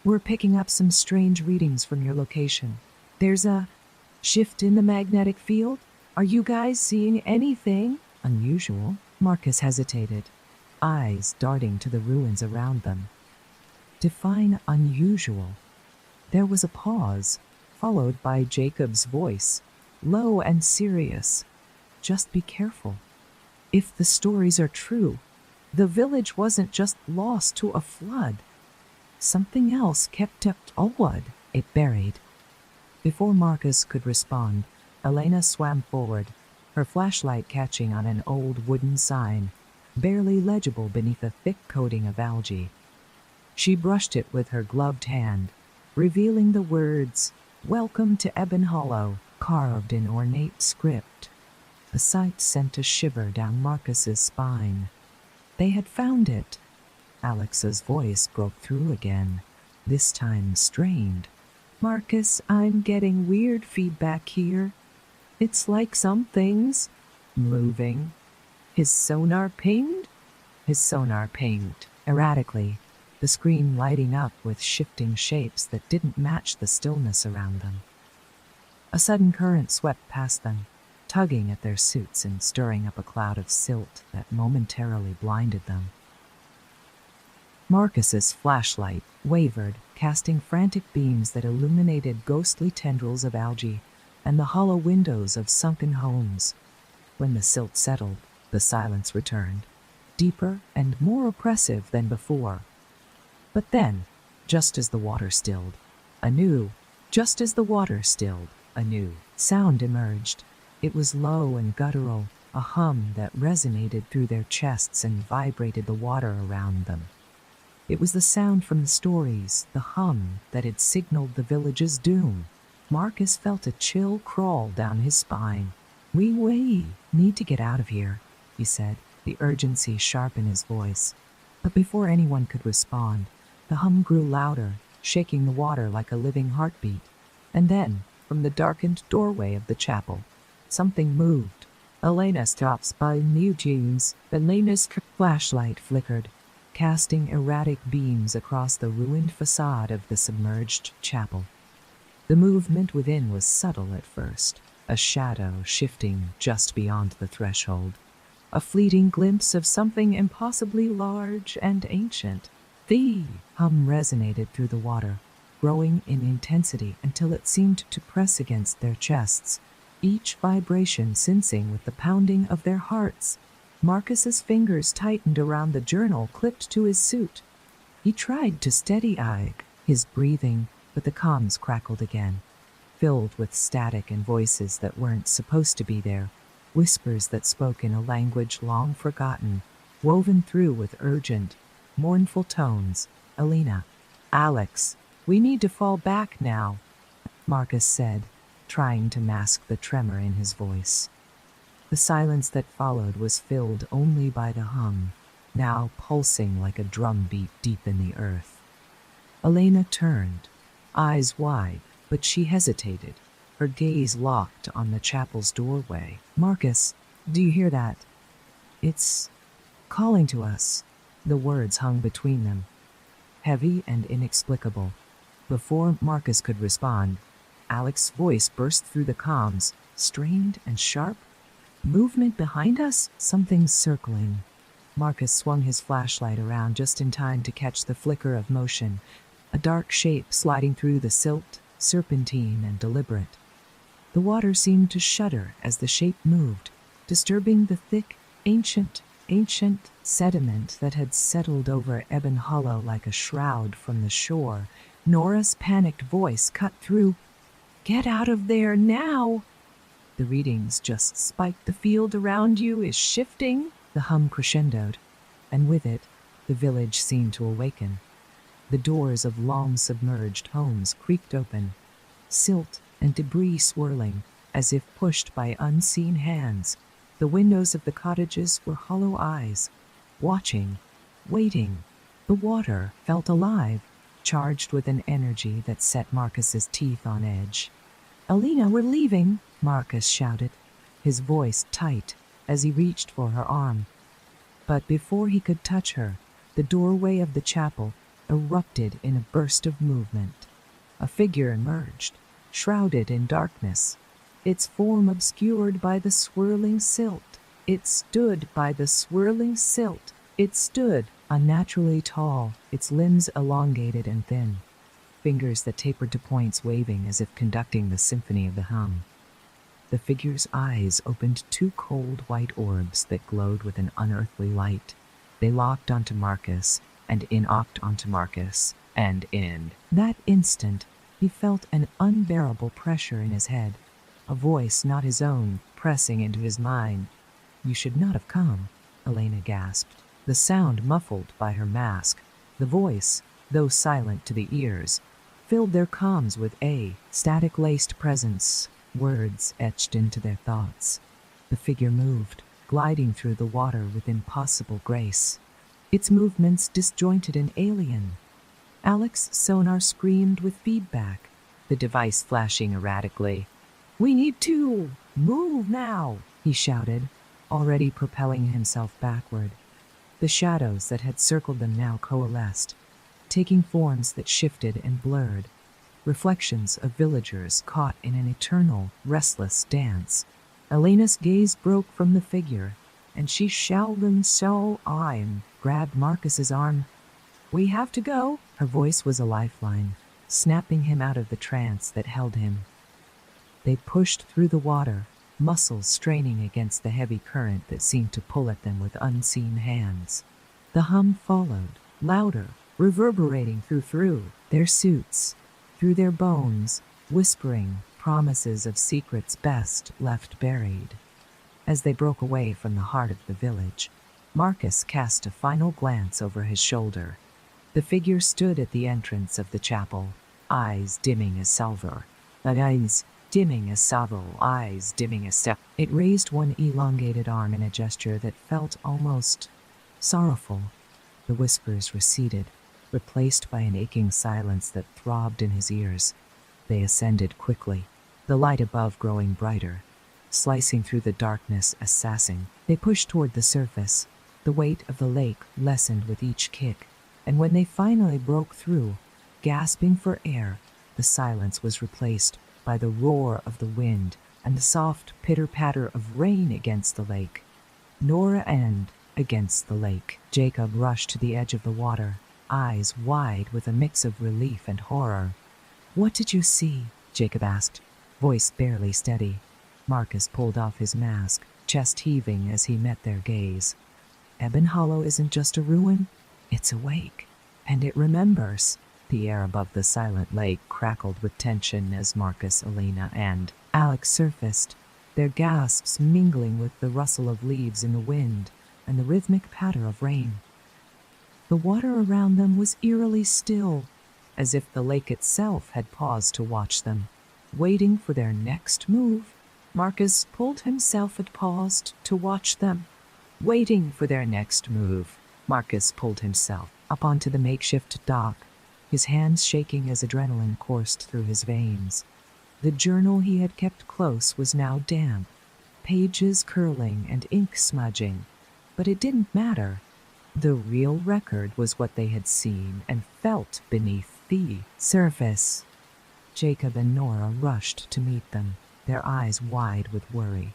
"We're picking up some strange readings from your location. There's a shift in the magnetic field. Are you guys seeing anything unusual?" Marcus hesitated, eyes darting to the ruins around them. Define unusual. There was a pause, followed by Jacob's voice, low and serious. "Just be careful. If the stories are true, the village wasn't just lost to a flood. Something else kept up Ulwood. It buried." Before Marcus could respond, Elena swam forward, her flashlight catching on an old wooden sign, barely legible beneath a thick coating of algae. She brushed it with her gloved hand, revealing the words, "Welcome to Ebon Hollow," carved in ornate script. The sight sent a shiver down Marcus's spine. They had found it. Alex's voice broke through again, this time strained. "Marcus, I'm getting weird feedback here. It's like something's moving." His sonar pinged? His sonar pinged, erratically, the screen lighting up with shifting shapes that didn't match the stillness around them. A sudden current swept past them, tugging at their suits and stirring up a cloud of silt that momentarily blinded them. Marcus's flashlight wavered, casting frantic beams that illuminated ghostly tendrils of algae and the hollow windows of sunken homes. When the silt settled, the silence returned, deeper and more oppressive than before. But then, just as the water stilled, a new sound emerged. It was low and guttural, a hum that resonated through their chests and vibrated the water around them. It was the sound from the stories, the hum that had signaled the village's doom. Marcus felt a chill crawl down his spine. We need to get out of here," he said, the urgency sharp in his voice. But before anyone could respond, the hum grew louder, shaking the water like a living heartbeat. And then, from the darkened doorway of the chapel, something moved. Elena stops by New James. Elena's flashlight flickered, casting erratic beams across the ruined facade of the submerged chapel. The movement within was subtle at first, a shadow shifting just beyond the threshold, a fleeting glimpse of something impossibly large and ancient. The hum resonated through the water, growing in intensity until it seemed to press against their chests, each vibration syncing with the pounding of their hearts. Marcus's fingers tightened around the journal clipped to his suit. He tried to steady his breathing, but the comms crackled again, filled with static and voices that weren't supposed to be there, whispers that spoke in a language long forgotten, woven through with urgent, mournful tones. "Elena, Alex, we need to fall back now," Marcus said, trying to mask the tremor in his voice. The silence that followed was filled only by the hum, now pulsing like a drum beat deep in the earth. Elena turned, eyes wide, but she hesitated, her gaze locked on the chapel's doorway. "Marcus, do you hear that? It's calling to us." The words hung between them, heavy and inexplicable. Before Marcus could respond, Alex's voice burst through the comms, strained and sharp. "Movement behind us? Something's circling." Marcus swung his flashlight around just in time to catch the flicker of motion, a dark shape sliding through the silt, serpentine and deliberate. The water seemed to shudder as the shape moved, disturbing the thick, ancient sediment that had settled over Ebon Hollow like a shroud from the shore. Nora's panicked voice cut through. "Get out of there now!" "The readings just spiked. The field around you is shifting." The hum crescendoed, and with it, the village seemed to awaken. The doors of long-submerged homes creaked open, silt and debris swirling as if pushed by unseen hands. The windows of the cottages were hollow eyes, watching, waiting. The water felt alive, charged with an energy that set Marcus's teeth on edge. "Alina, we're leaving," Marcus shouted, his voice tight as he reached for her arm. But before he could touch her, the doorway of the chapel erupted in a burst of movement. A figure emerged, shrouded in darkness, its form obscured by the swirling silt. It stood by the swirling silt. It stood unnaturally tall, its limbs elongated and thin, fingers that tapered to points waving as if conducting the symphony of the hum. The figure's eyes opened two cold white orbs that glowed with an unearthly light. They locked onto Marcus, and in-ocked onto Marcus, and in that instant, he felt an unbearable pressure in his head, a voice not his own, pressing into his mind. "You should not have come," Elena gasped, the sound muffled by her mask. The voice, though silent to the ears, filled their comms with a static-laced presence, words etched into their thoughts. The figure moved, gliding through the water with impossible grace, its movements disjointed and alien. Alex's sonar screamed with feedback, the device flashing erratically. "We need to move now," he shouted, already propelling himself backward. The shadows that had circled them now coalesced, taking forms that shifted and blurred, reflections of villagers caught in an eternal, restless dance. Elena's gaze broke from the figure, and she shouted, "So I'm," grabbed Marcus's arm. "We have to go." Her voice was a lifeline, snapping him out of the trance that held him. They pushed through the water, muscles straining against the heavy current that seemed to pull at them with unseen hands. The hum followed, louder, reverberating through their suits, through their bones, whispering promises of secrets best left buried. As they broke away from the heart of the village, Marcus cast a final glance over his shoulder. The figure stood at the entrance of the chapel, eyes dimming as silver. Eyes dimming as step. It raised one elongated arm in a gesture that felt almost sorrowful. The whispers receded, replaced by an aching silence that throbbed in his ears. They ascended quickly, the light above growing brighter, slicing through the darkness, assassin. They pushed toward the surface. The weight of the lake lessened with each kick, and when they finally broke through, gasping for air, the silence was replaced by the roar of the wind and the soft pitter-patter of rain against the lake. Nora and against the lake. Jacob rushed to the edge of the water, eyes wide with a mix of relief and horror. "What did you see?" Jacob asked, voice barely steady. Marcus pulled off his mask, chest heaving as he met their gaze. "Ebon Hollow isn't just a ruin, it's awake, and it remembers." The air above the silent lake crackled with tension as Marcus, Elena, and Alex surfaced, their gasps mingling with the rustle of leaves in the wind and the rhythmic patter of rain. The water around them was eerily still, as if the lake itself had paused to watch them, waiting for their next move. Marcus pulled himself and paused to watch them. Waiting for their next move, Marcus pulled himself up onto the makeshift dock, his hands shaking as adrenaline coursed through his veins. The journal he had kept close was now damp, pages curling and ink smudging, but it didn't matter. The real record was what they had seen and felt beneath the surface. Jacob and Nora rushed to meet them, their eyes wide with worry.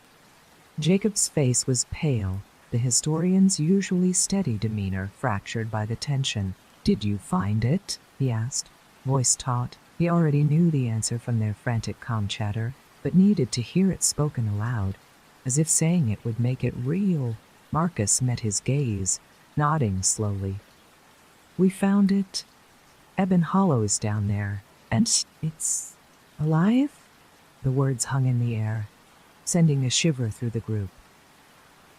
Jacob's face was pale, the historian's usually steady demeanor fractured by the tension. "Did you find it?" he asked, voice taut. He already knew the answer from their frantic comm chatter, but needed to hear it spoken aloud, as if saying it would make it real. Marcus met his gaze, nodding slowly. "We found it. Ebon Hollow is down there, and it's alive?" The words hung in the air, sending a shiver through the group.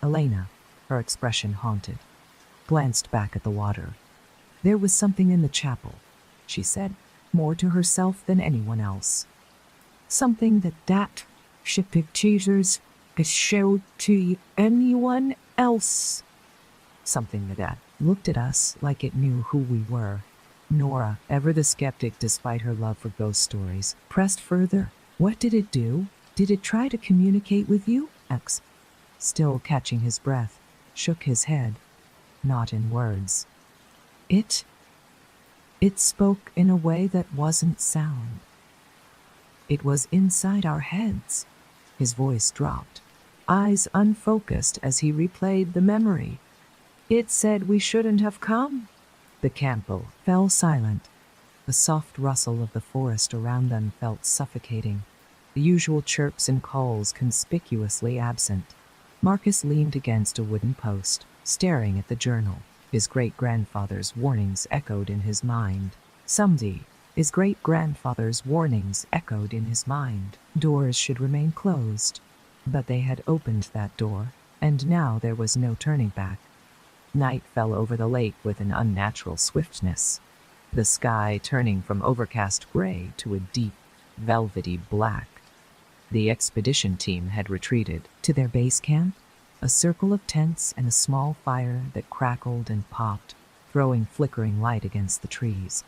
Elena, her expression haunted, glanced back at the water. There was something in the chapel, she said, more to herself than anyone else. Something that she pictures could show to anyone else. Something that looked at us like it knew who we were. Nora, ever the skeptic despite her love for ghost stories, pressed further. What did it do? Did it try to communicate with you? X, still catching his breath, shook his head. Not in words. It spoke in a way that wasn't sound. It was inside our heads. His voice dropped, eyes unfocused as he replayed the memory. It said we shouldn't have come. The campo fell silent. The soft rustle of the forest around them felt suffocating, the usual chirps and calls conspicuously absent. Marcus leaned against a wooden post, staring at the journal. His great-grandfather's warnings echoed in his mind. Someday, his great-grandfather's warnings echoed in his mind. Doors should remain closed. But they had opened that door, and now there was no turning back. Night fell over the lake with an unnatural swiftness, the sky turning from overcast gray to a deep, velvety black. The expedition team had retreated to their base camp, a circle of tents and a small fire that crackled and popped, throwing flickering light against the trees.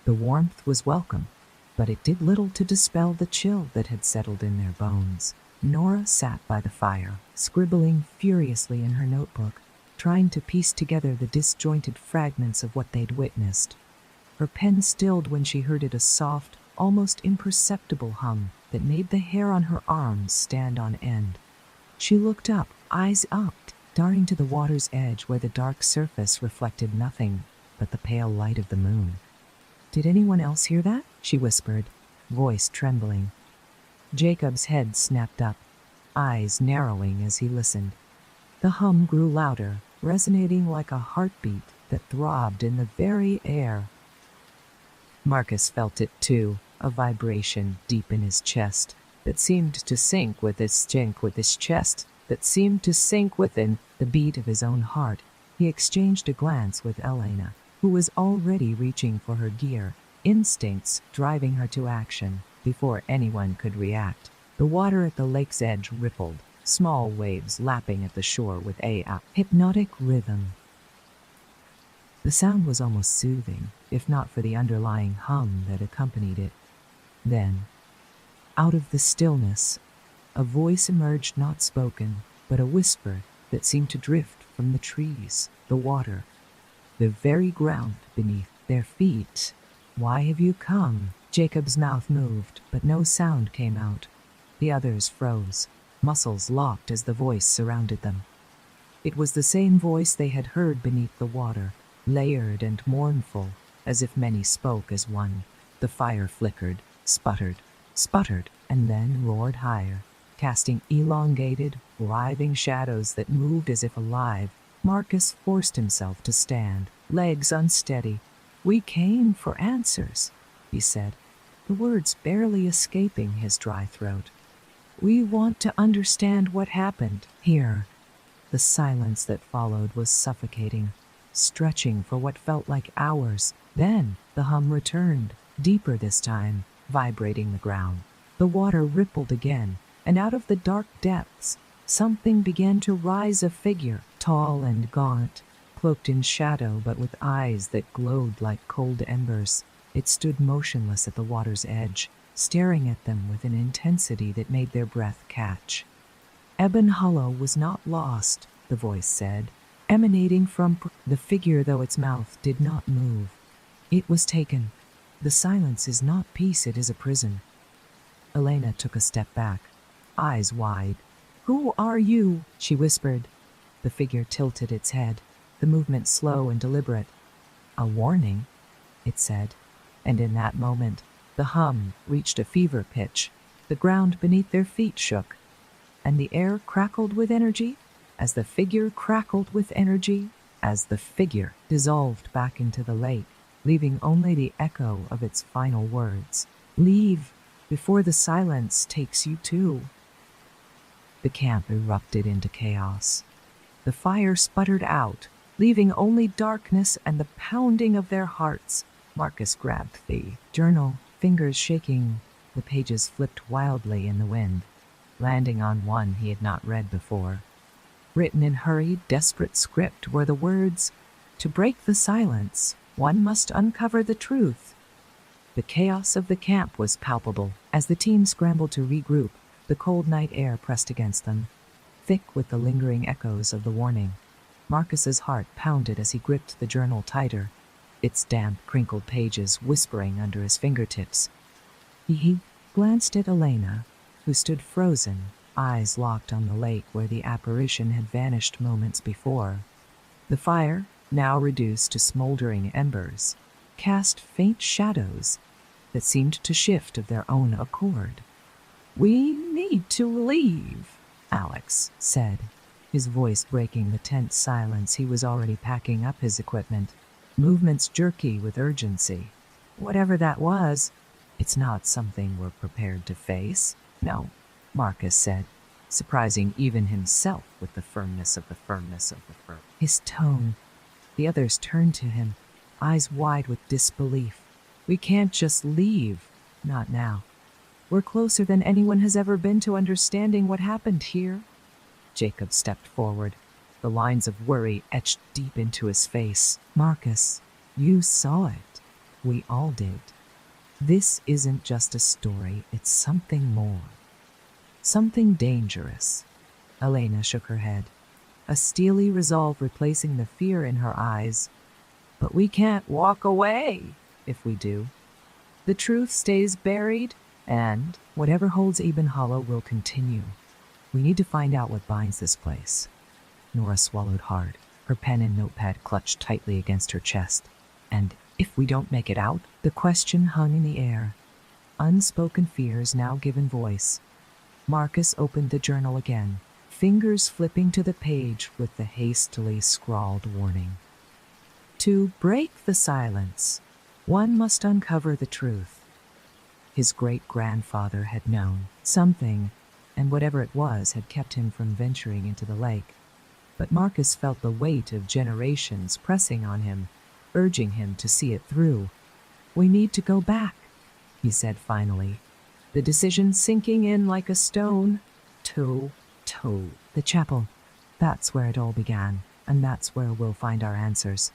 The warmth was welcome, but it did little to dispel the chill that had settled in their bones. Nora sat by the fire, scribbling furiously in her notebook, trying to piece together the disjointed fragments of what they'd witnessed. Her pen stilled when she heard it, a soft, almost imperceptible hum that made the hair on her arms stand on end. She looked up, eyes up, darting to the water's edge where the dark surface reflected nothing but the pale light of the moon. Did anyone else hear that? She whispered, voice trembling. Jacob's head snapped up, eyes narrowing as he listened. The hum grew louder, resonating like a heartbeat that throbbed in the very air. Marcus felt it too, a vibration deep in his chest that seemed to sync with his chest, that seemed to sink within the beat of his own heart. He exchanged a glance with Elena, who was already reaching for her gear, instincts driving her to action before anyone could react. The water at the lake's edge rippled, small waves lapping at the shore with a hypnotic rhythm. The sound was almost soothing, if not for the underlying hum that accompanied it. Then, out of the stillness, a voice emerged, not spoken, but a whisper that seemed to drift from the trees, the water, the very ground beneath their feet. Why have you come? Jacob's mouth moved, but no sound came out. The others froze, muscles locked as the voice surrounded them. It was the same voice they had heard beneath the water, layered and mournful, as if many spoke as one. The fire flickered, sputtered, and then roared higher, casting elongated, writhing shadows that moved as if alive. Marcus forced himself to stand, legs unsteady. "We came for answers," he said, the words barely escaping his dry throat. "We want to understand what happened here." The silence that followed was suffocating, stretching for what felt like hours. Then the hum returned, deeper this time, vibrating the ground. The water rippled again, and out of the dark depths, something began to rise, a figure, tall and gaunt, cloaked in shadow but with eyes that glowed like cold embers. It stood motionless at the water's edge, staring at them with an intensity that made their breath catch. "Ebon Hollow was not lost," the voice said, emanating from the figure, though its mouth did not move. "It was taken. The silence is not peace, it is a prison." Elena took a step back, eyes wide. "Who are you?" she whispered. The figure tilted its head, the movement slow and deliberate. "A warning," it said, and in that moment, the hum reached a fever pitch. The ground beneath their feet shook, and the air crackled with energy, as the figure crackled with energy, as the figure dissolved back into the lake, leaving only the echo of its final words. "Leave, before the silence takes you too." The camp erupted into chaos. The fire sputtered out, leaving only darkness and the pounding of their hearts. Marcus grabbed the journal, fingers shaking. The pages flipped wildly in the wind, landing on one he had not read before. Written in hurried, desperate script were the words, "To break the silence, one must uncover the truth." The chaos of the camp was palpable. As the team scrambled to regroup, the cold night air pressed against them, thick with the lingering echoes of the warning. Marcus's heart pounded as he gripped the journal tighter, its damp, crinkled pages whispering under his fingertips. He glanced at Elena, who stood frozen, eyes locked on the lake where the apparition had vanished moments before. The fire, now reduced to smoldering embers, cast faint shadows that seemed to shift of their own accord. "We need to leave," Alex said, his voice breaking the tense silence. He was already packing up his equipment, movements jerky with urgency. "Whatever that was, it's not something we're prepared to face." "No," Marcus said, surprising even himself with the firmness of the firmness of the firm. His tone. The others turned to him, eyes wide with disbelief. "We can't just leave. Not now. We're closer than anyone has ever been to understanding what happened here." Jacob stepped forward, the lines of worry etched deep into his face. "Marcus, you saw it. We all did. This isn't just a story, it's something more. Something dangerous." Elena shook her head, a steely resolve replacing the fear in her eyes. "But we can't walk away if we do. The truth stays buried, and whatever holds Eben Hollow will continue. We need to find out what binds this place." Nora swallowed hard, her pen and notepad clutched tightly against her chest. "And if we don't make it out?" The question hung in the air, unspoken fears now given voice. Marcus opened the journal again, fingers flipping to the page with the hastily scrawled warning. "To break the silence, one must uncover the truth." His great-grandfather had known something, and whatever it was had kept him from venturing into the lake. But Marcus felt the weight of generations pressing on him, urging him to see it through. "We need to go back," he said finally, the decision sinking in like a stone. To the chapel. That's where it all began, and that's where we'll find our answers."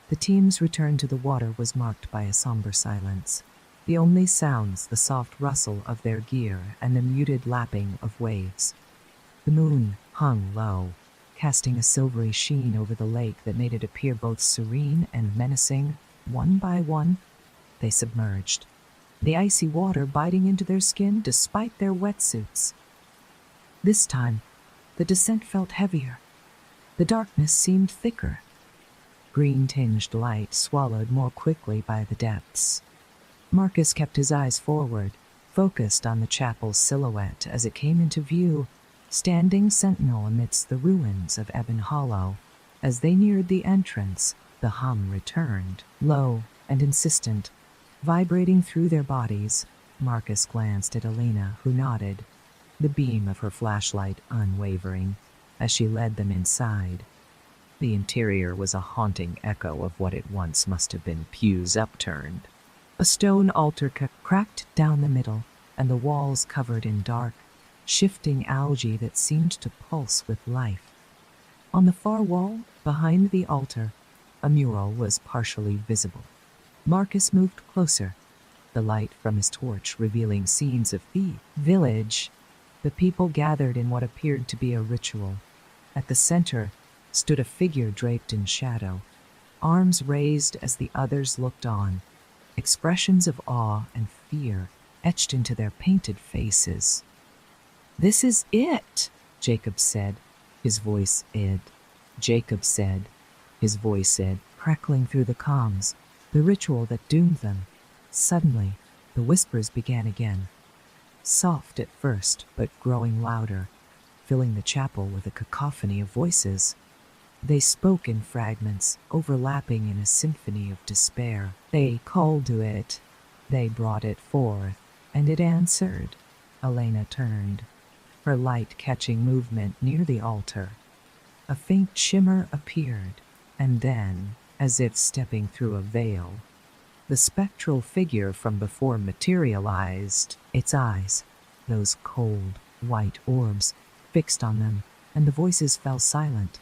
The team's return to the water was marked by a somber silence. The only sounds the soft rustle of their gear and the muted lapping of waves. The moon hung low, casting a silvery sheen over the lake that made it appear both serene and menacing. One by one, they submerged, the icy water biting into their skin despite their wetsuits. This time, the descent felt heavier. The darkness seemed thicker. Green-tinged light swallowed more quickly by the depths. Marcus kept his eyes forward, focused on the chapel's silhouette as it came into view, standing sentinel amidst the ruins of Eben Hollow. As they neared the entrance, the hum returned, low and insistent, vibrating through their bodies. Marcus glanced at Elena, who nodded, the beam of her flashlight unwavering, as she led them inside. The interior was a haunting echo of what it once must have been pews upturned. A stone altar cracked down the middle, and the walls covered in dark, shifting algae that seemed to pulse with life. On the far wall, behind the altar, a mural was partially visible. Marcus moved closer, the light from his torch revealing scenes of the village. The people gathered in what appeared to be a ritual. At the center stood a figure draped in shadow, arms raised as the others looked on, expressions of awe and fear etched into their painted faces. "This is it," Jacob said, his voice ed. Jacob said, his voice ed, crackling through the comms, the ritual that doomed them. Suddenly, the whispers began again, soft at first, but growing louder, filling the chapel with a cacophony of voices. They spoke in fragments, overlapping in a symphony of despair. They called to it. They brought it forth, and it answered. Elena turned, her light catching movement near the altar. A faint shimmer appeared, And then, as if stepping through a veil, the spectral figure from before materialized, its eyes, those cold, white orbs, fixed on them, and the voices fell silent.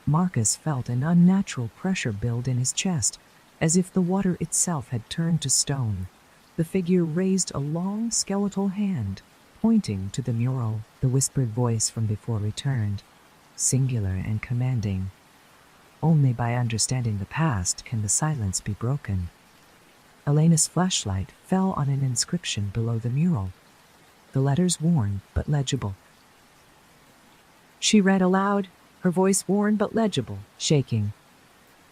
Marcus felt an unnatural pressure build in his chest, as if the water itself had turned to stone. The figure raised a long skeletal hand, pointing to the mural. The whispered voice from before returned, singular and commanding. Only by understanding the past can the silence be broken. Elena's flashlight fell on an inscription below the mural, the letters worn but legible. She read aloud, her voice worn but legible, shaking.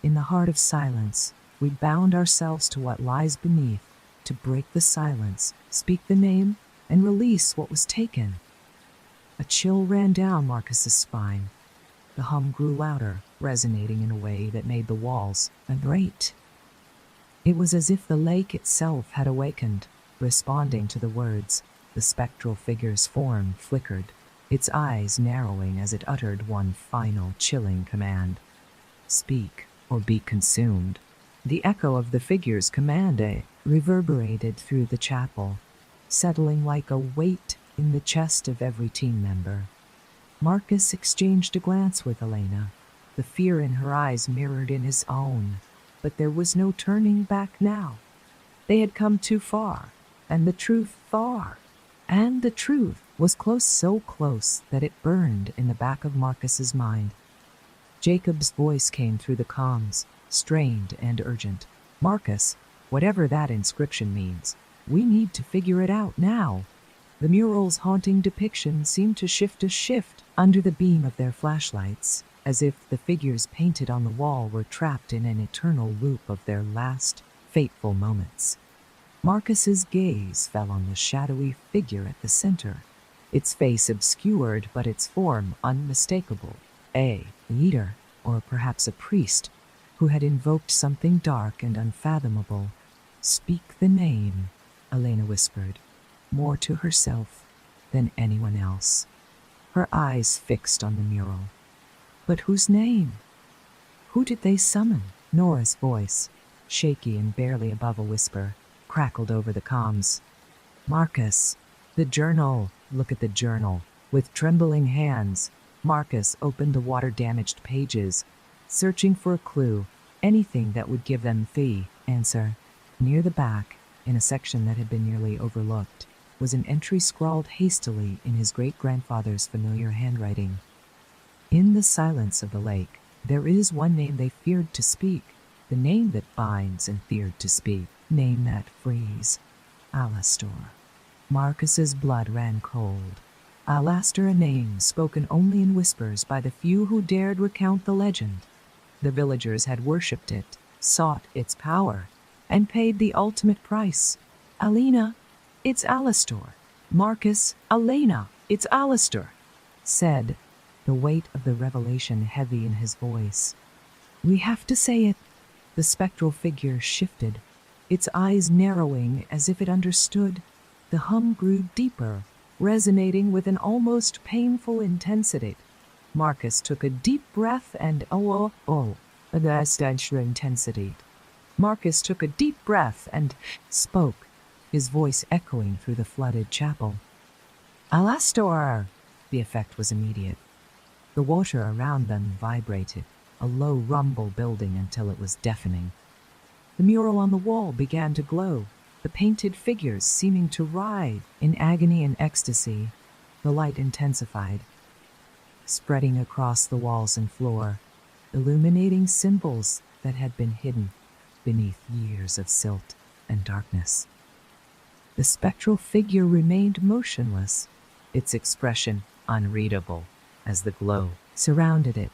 In the heart of silence, we bound ourselves to what lies beneath, to break the silence, speak the name, and release what was taken. A chill ran down Marcus's spine. The hum grew louder, resonating in a way that made the walls vibrate. It was as if the lake itself had awakened, responding to the words. The spectral figure's form flickered, its eyes narrowing as it uttered one final chilling command. Speak or be consumed. The echo of the figure's command reverberated through the chapel, settling like a weight in the chest of every team member. Marcus exchanged a glance with Elena. The fear in her eyes mirrored in his own, but there was no turning back now. They had come too far, and the truth far. And the truth was close, so close that it burned in the back of Marcus's mind. Jacob's voice came through the comms, strained and urgent. Marcus, whatever that inscription means, we need to figure it out now. The mural's haunting depiction seemed to shift under the beam of their flashlights, as if the figures painted on the wall were trapped in an eternal loop of their last fateful moments. Marcus's gaze fell on the shadowy figure at the center, its face obscured but its form unmistakable. A leader, or perhaps a priest, who had invoked something dark and unfathomable. Speak the name, Elena whispered, more to herself than anyone else, her eyes fixed on the mural. But whose name? Who did they summon? Nora's voice, shaky and barely above a whisper, crackled over the comms. Marcus, the journal. Look at the journal. With trembling hands, Marcus opened the water-damaged pages, searching for a clue, anything that would give them the answer. Near the back, in a section that had been nearly overlooked, was an entry scrawled hastily in his great-grandfather's familiar handwriting. In the silence of the lake, there is one name they feared to speak, the name that binds and feared to speak, name that frees. Alastor. Marcus's blood ran cold. Alastor, a name spoken only in whispers by the few who dared recount the legend. The villagers had worshipped it, sought its power, and paid the ultimate price. Alina, it's Alastor. Marcus, Elena, it's Alastor, said, the weight of the revelation heavy in his voice. We have to say it. The spectral figure shifted, its eyes narrowing as if it understood. The hum grew deeper, resonating with an almost painful intensity. Marcus took a deep breath and that's extra intensity. Marcus took a deep breath and spoke, his voice echoing through the flooded chapel. Alastor! The effect was immediate. The water around them vibrated, a low rumble building until it was deafening. The mural on the wall began to glow, the painted figures seeming to writhe in agony and ecstasy. The light intensified, spreading across the walls and floor, illuminating symbols that had been hidden beneath years of silt and darkness. The spectral figure remained motionless, its expression unreadable as the glow surrounded it.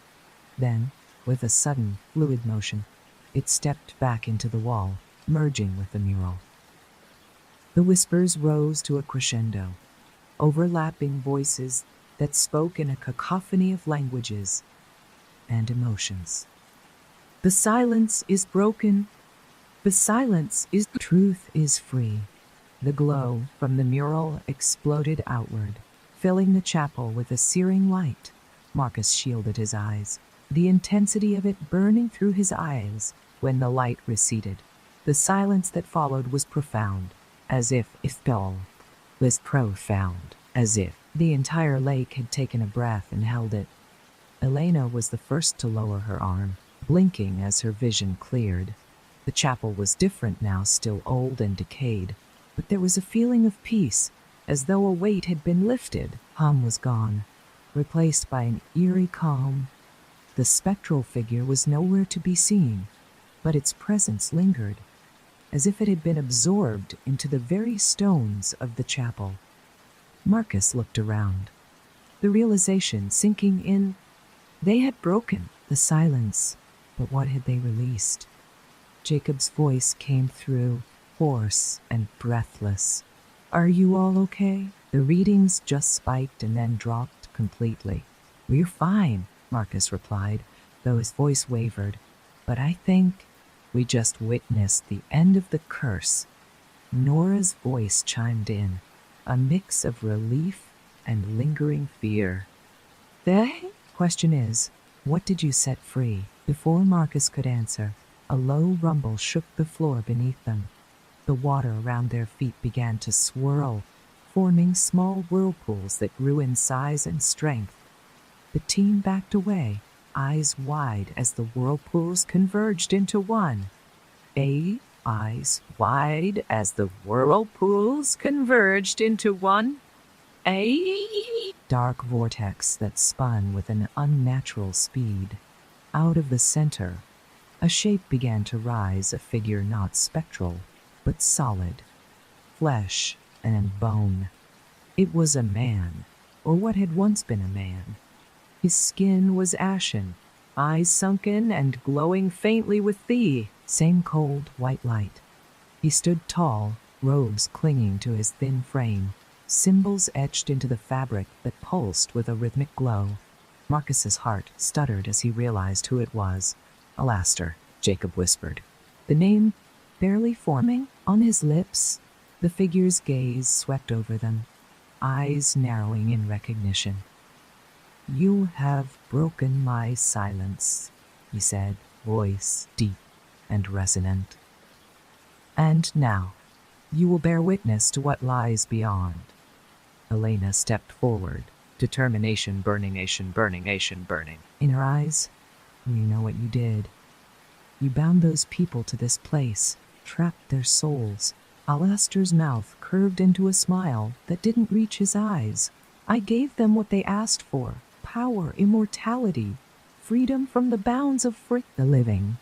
Then, with a sudden, fluid motion, it stepped back into the wall, merging with the mural. The whispers rose to a crescendo, overlapping voices that spoke in a cacophony of languages and emotions. The silence is broken. The silence is the truth is free. The glow from the mural exploded outward, filling the chapel with a searing light. Marcus shielded his eyes. the intensity of it burning through his eyes when the light receded. The silence that followed was profound, as if the entire lake had taken a breath and held it. Elena was the first to lower her arm, blinking as her vision cleared. The chapel was different now, still old and decayed, but there was a feeling of peace, as though a weight had been lifted. Hum was gone, replaced by an eerie calm. The spectral figure was nowhere to be seen, but its presence lingered, as if it had been absorbed into the very stones of the chapel. Marcus looked around, the realization sinking in. They had broken the silence, but what had they released? Jacob's voice came through, hoarse and breathless. "Are you all okay?" The readings just spiked and then dropped completely. "We're fine," Marcus replied, though his voice wavered. "But I think we just witnessed the end of the curse." Nora's voice chimed in, a mix of relief and lingering fear. "The question is, what did you set free?" Before Marcus could answer, a low rumble shook the floor beneath them. The water around their feet began to swirl, forming small whirlpools that grew in size and strength. The team backed away, eyes wide as the whirlpools converged into one. Eyes wide as the whirlpools converged into one. Dark vortex that spun with an unnatural speed. Out of the center, a shape began to rise, a figure not spectral, but solid, flesh and bone. It was a man, or what had once been a man. His skin was ashen, eyes sunken and glowing faintly with the same cold white light. He stood tall, robes clinging to his thin frame, symbols etched into the fabric that pulsed with a rhythmic glow. Marcus's heart stuttered as he realized who it was. "Alastair," Jacob whispered, the name barely forming on his lips. The figure's gaze swept over them, eyes narrowing in recognition. "You have broken my silence," he said, voice deep and resonant. "And now, you will bear witness to what lies beyond." Elena stepped forward, determination burning in her eyes. "You know what you did. You bound those people to this place, trapped their souls." Alastair's mouth curved into a smile that didn't reach his eyes. "I gave them what they asked for, power, immortality, freedom from the bounds of the living.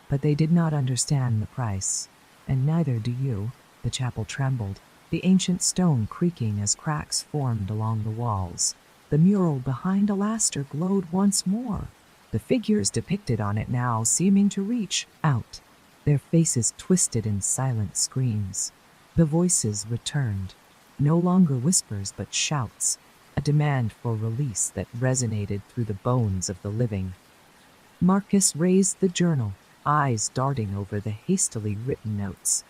But they did not understand the price, and neither do you." The chapel trembled, the ancient stone creaking as cracks formed along the walls. The mural behind Alastair glowed once more, the figures depicted on it now seeming to reach out, their faces twisted in silent screams. The voices returned, no longer whispers but shouts, a demand for release that resonated through the bones of the living. Marcus raised the journal, eyes darting over the hastily written notes.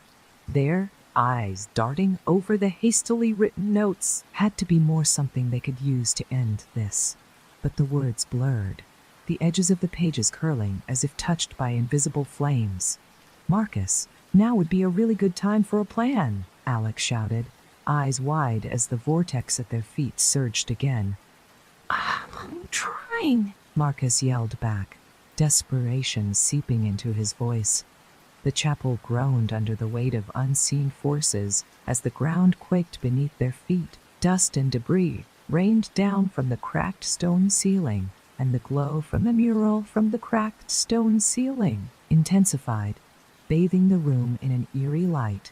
Their eyes darting over the hastily written notes had to be more something they could use to end this. But the words blurred, the edges of the pages curling as if touched by invisible flames. "Marcus, now would be a really good time for a plan," Alex shouted, eyes wide as the vortex at their feet surged again. "I'm trying," Marcus yelled back, desperation seeping into his voice. The chapel groaned under the weight of unseen forces as the ground quaked beneath their feet. Dust and debris rained down from the cracked stone ceiling, and the glow from the mural from the cracked stone ceiling intensified, bathing the room in an eerie light.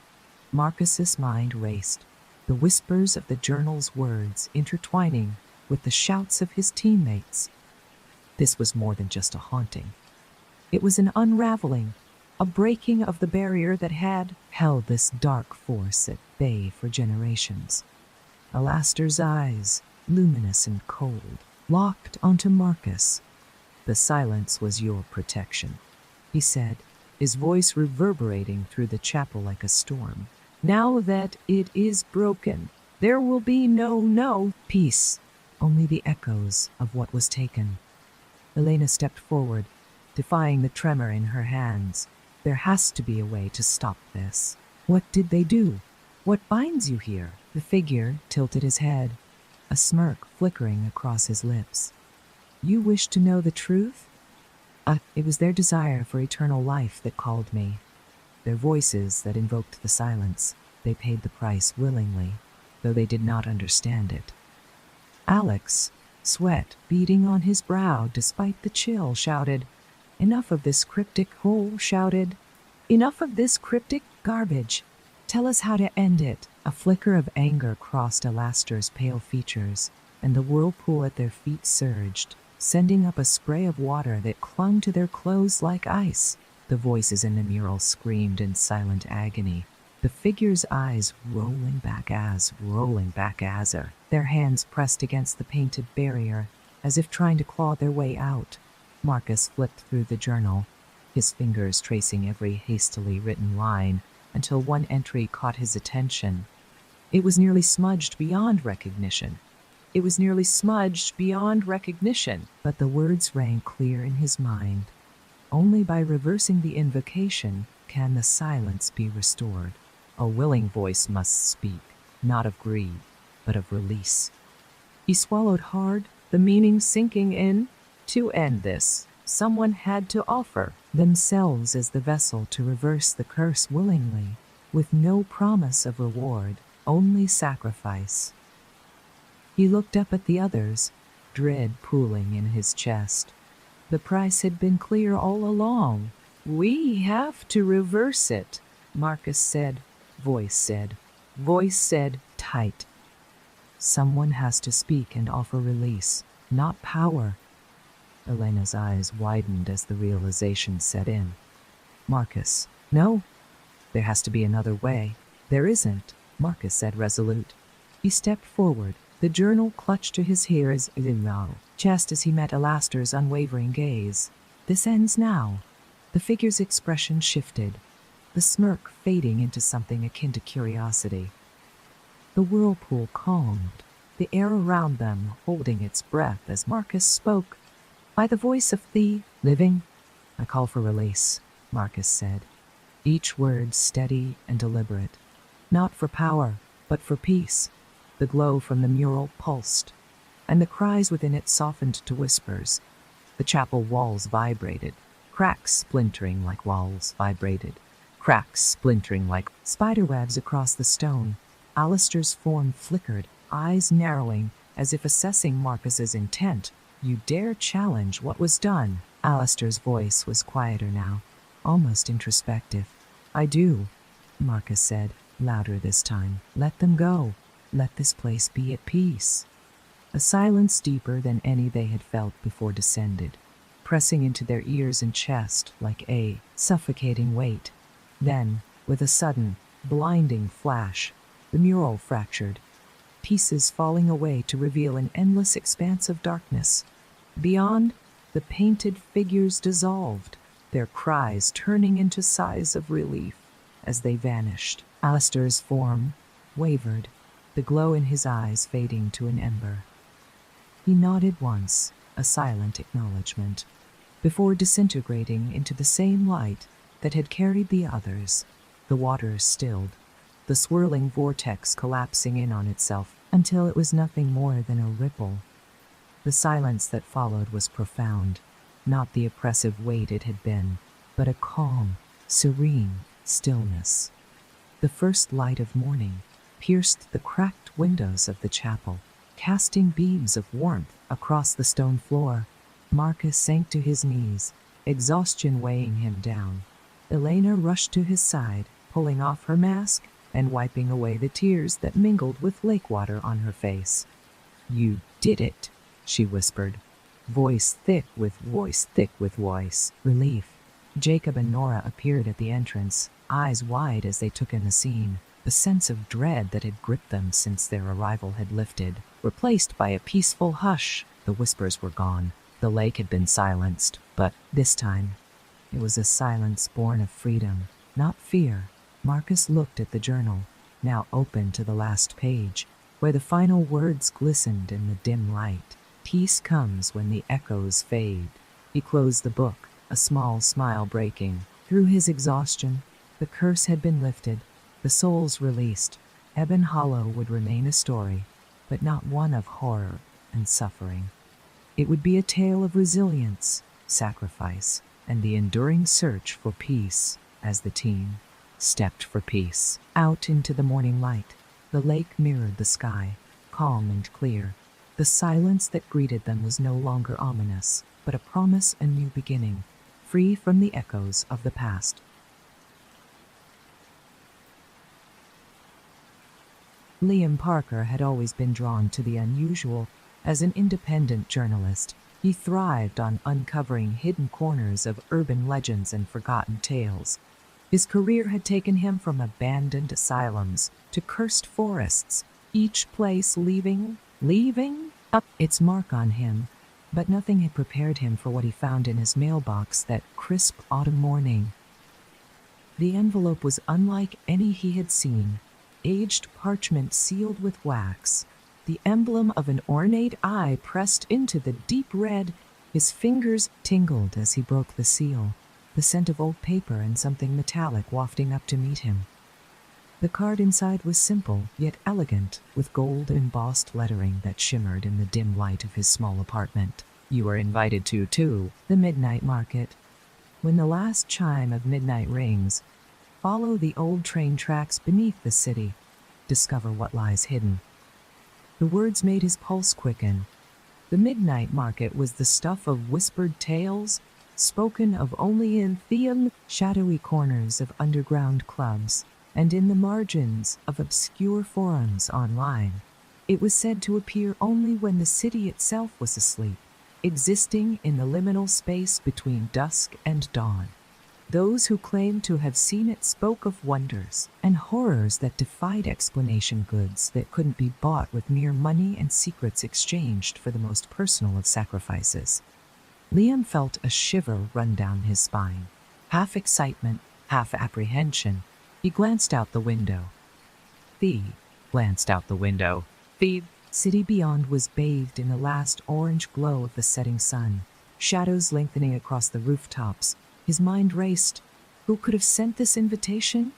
Marcus's mind raced, the whispers of the journal's words intertwining with the shouts of his teammates. This was more than just a haunting. It was an unraveling, a breaking of the barrier that had held this dark force at bay for generations. Alastair's eyes, luminous and cold, locked onto Marcus. "The silence was your protection," he said, his voice reverberating through the chapel like a storm. "Now that it is broken, there will be no peace, only the echoes of what was taken." Elena stepped forward, defying the tremor in her hands. There has to be a way to stop this. What did they do? What binds you here? The figure tilted his head, a smirk flickering across his lips. You wish to know the truth? It was their desire for eternal life that called me. Their voices that invoked the silence. They paid the price willingly, though they did not understand it. Alex, sweat beading on his brow despite the chill, shouted, "Enough of this cryptic hole," shouted. "Enough of this cryptic garbage. Tell us how to end it." A flicker of anger crossed Alastair's pale features, and the whirlpool at their feet surged, sending up a spray of water that clung to their clothes like ice. The voices in the mural screamed in silent agony, the figure's eyes rolling back as her, their hands pressed against the painted barrier, as if trying to claw their way out. Marcus flipped through the journal, his fingers tracing every hastily written line, until one entry caught his attention. It was nearly smudged beyond recognition. But the words rang clear in his mind. Only by reversing the invocation can the silence be restored. A willing voice must speak, not of greed, but of release. He swallowed hard, the meaning sinking in. To end this, someone had to offer themselves as the vessel to reverse the curse willingly, with no promise of reward, only sacrifice. He looked up at the others, dread pooling in his chest. The price had been clear all along. "We have to reverse it," Marcus said. Voice said, tight. Someone has to speak and offer release, not power. Elena's eyes widened as the realization set in. Marcus, no. There has to be another way. There isn't, Marcus said, resolute. He stepped forward, the journal clutched to his ears, chest as he met Alastair's unwavering gaze. This ends now. The figure's expression shifted, the smirk fading into something akin to curiosity. The whirlpool calmed, the air around them holding its breath as Marcus spoke. By the voice of the living, I call for release, Marcus said, each word steady and deliberate. Not for power, but for peace. The glow from the mural pulsed, and the cries within it softened to whispers. The chapel walls vibrated, cracks splintering like spiderwebs across the stone. Alastair's form flickered, eyes narrowing, as if assessing Marcus's intent. You dare challenge what was done? Alastair's voice was quieter now, almost introspective. I do, Marcus said, louder this time. Let them go. Let this place be at peace. A silence deeper than any they had felt before descended, pressing into their ears and chest like a suffocating weight. Then, with a sudden, blinding flash, the mural fractured, pieces falling away to reveal an endless expanse of darkness. Beyond, the painted figures dissolved, their cries turning into sighs of relief as they vanished. Alastair's form wavered, the glow in his eyes fading to an ember. He nodded once, a silent acknowledgement, before disintegrating into the same light that had carried the others. The waters stilled, the swirling vortex collapsing in on itself until it was nothing more than a ripple. The silence that followed was profound, not the oppressive weight it had been, but a calm, serene stillness. The first light of morning pierced the cracked windows of the chapel, casting beams of warmth across the stone floor. Marcus sank to his knees, exhaustion weighing him down. Elena rushed to his side, pulling off her mask and wiping away the tears that mingled with lake water on her face. You did it, she whispered, voice thick with voice. Relief. Jacob and Nora appeared at the entrance, eyes wide as they took in the scene. The sense of dread that had gripped them since their arrival had lifted, replaced by a peaceful hush. The whispers were gone. The lake had been silenced, but this time it was a silence born of freedom, not fear. Marcus looked at the journal, now open to the last page, where the final words glistened in the dim light. Peace comes when the echoes fade. He closed the book, a small smile breaking through his exhaustion. The curse had been lifted, the souls released. Ebon Hollow would remain a story, but not one of horror and suffering. It would be a tale of resilience, sacrifice, and the enduring search for peace as the team stepped for peace out into the morning light. The lake mirrored the sky, calm and clear. The silence that greeted them was no longer ominous, but a promise of a new beginning, free from the echoes of the past. Liam Parker had always been drawn to the unusual. As an independent journalist, he thrived on uncovering hidden corners of urban legends and forgotten tales. His career had taken him from abandoned asylums to cursed forests, each place leaving up its mark on him. But nothing had prepared him for what he found in his mailbox that crisp autumn morning. The envelope was unlike any he had seen. Aged parchment sealed with wax, the emblem of an ornate eye pressed into the deep red. His fingers tingled as he broke the seal, the scent of old paper and something metallic wafting up to meet him. The card inside was simple, yet elegant, with gold embossed lettering that shimmered in the dim light of his small apartment. You are invited to the midnight market. When the last chime of midnight rings, follow the old train tracks beneath the city. Discover what lies hidden. The words made his pulse quicken. The midnight market was the stuff of whispered tales, spoken of only in the shadowy corners of underground clubs and in the margins of obscure forums online. It was said to appear only when the city itself was asleep, existing in the liminal space between dusk and dawn. Those who claimed to have seen it spoke of wonders and horrors that defied explanation, goods that couldn't be bought with mere money and secrets exchanged for the most personal of sacrifices. Liam felt a shiver run down his spine, half excitement, half apprehension. He glanced out the window. The city beyond was bathed in the last orange glow of the setting sun, shadows lengthening across the rooftops. His mind raced. Who could have sent this invitation?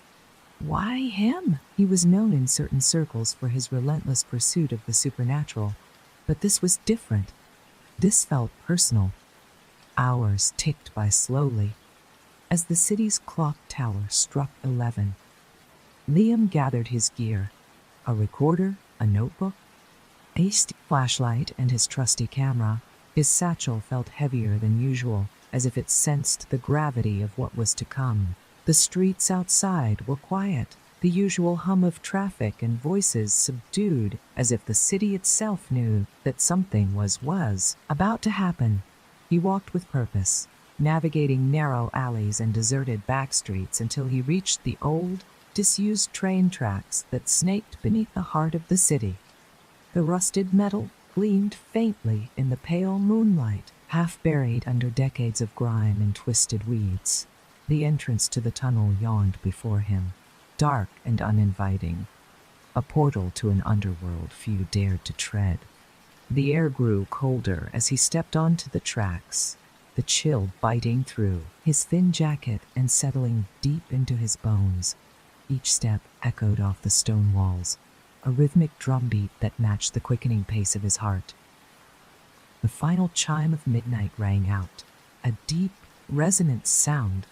Why him? He was known in certain circles for his relentless pursuit of the supernatural, but this was different. This felt personal. Hours ticked by slowly. As the city's clock tower struck 11, Liam gathered his gear, a recorder, a notebook, a flashlight, and his trusty camera. His satchel felt heavier than usual, as if it sensed the gravity of what was to come. The streets outside were quiet, the usual hum of traffic and voices subdued, as if the city itself knew that something was about to happen. He walked with purpose, navigating narrow alleys and deserted back streets until he reached the old, disused train tracks that snaked beneath the heart of the city. The rusted metal gleamed faintly in the pale moonlight, half buried under decades of grime and twisted weeds. The entrance to the tunnel yawned before him, dark and uninviting, a portal to an underworld few dared to tread. The air grew colder as he stepped onto the tracks, the chill biting through his thin jacket and settling deep into his bones. Each step echoed off the stone walls, a rhythmic drumbeat that matched the quickening pace of his heart. The final chime of midnight rang out, a deep, resonant sound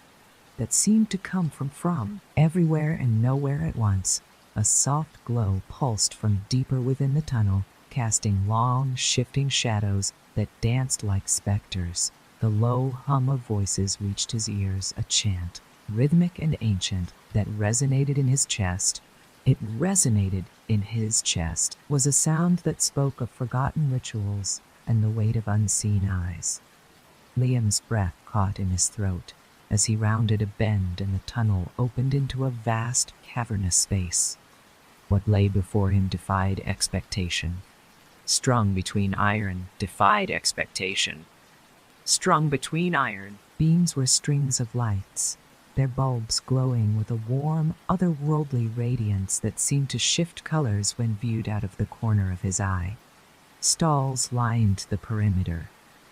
that seemed to come from everywhere and nowhere at once. A soft glow pulsed from deeper within the tunnel, casting long, shifting shadows that danced like specters. The low hum of voices reached his ears, a chant, rhythmic and ancient, that resonated in his chest. It resonated in his chest, was a sound that spoke of forgotten rituals and the weight of unseen eyes. Liam's breath caught in his throat as he rounded a bend and the tunnel opened into a vast, cavernous space. What lay before him defied expectation. Strung between iron, defied expectation. Strung between iron. Beams were strings of lights, their bulbs glowing with a warm, otherworldly radiance that seemed to shift colors when viewed out of the corner of his eye. Stalls lined the perimeter,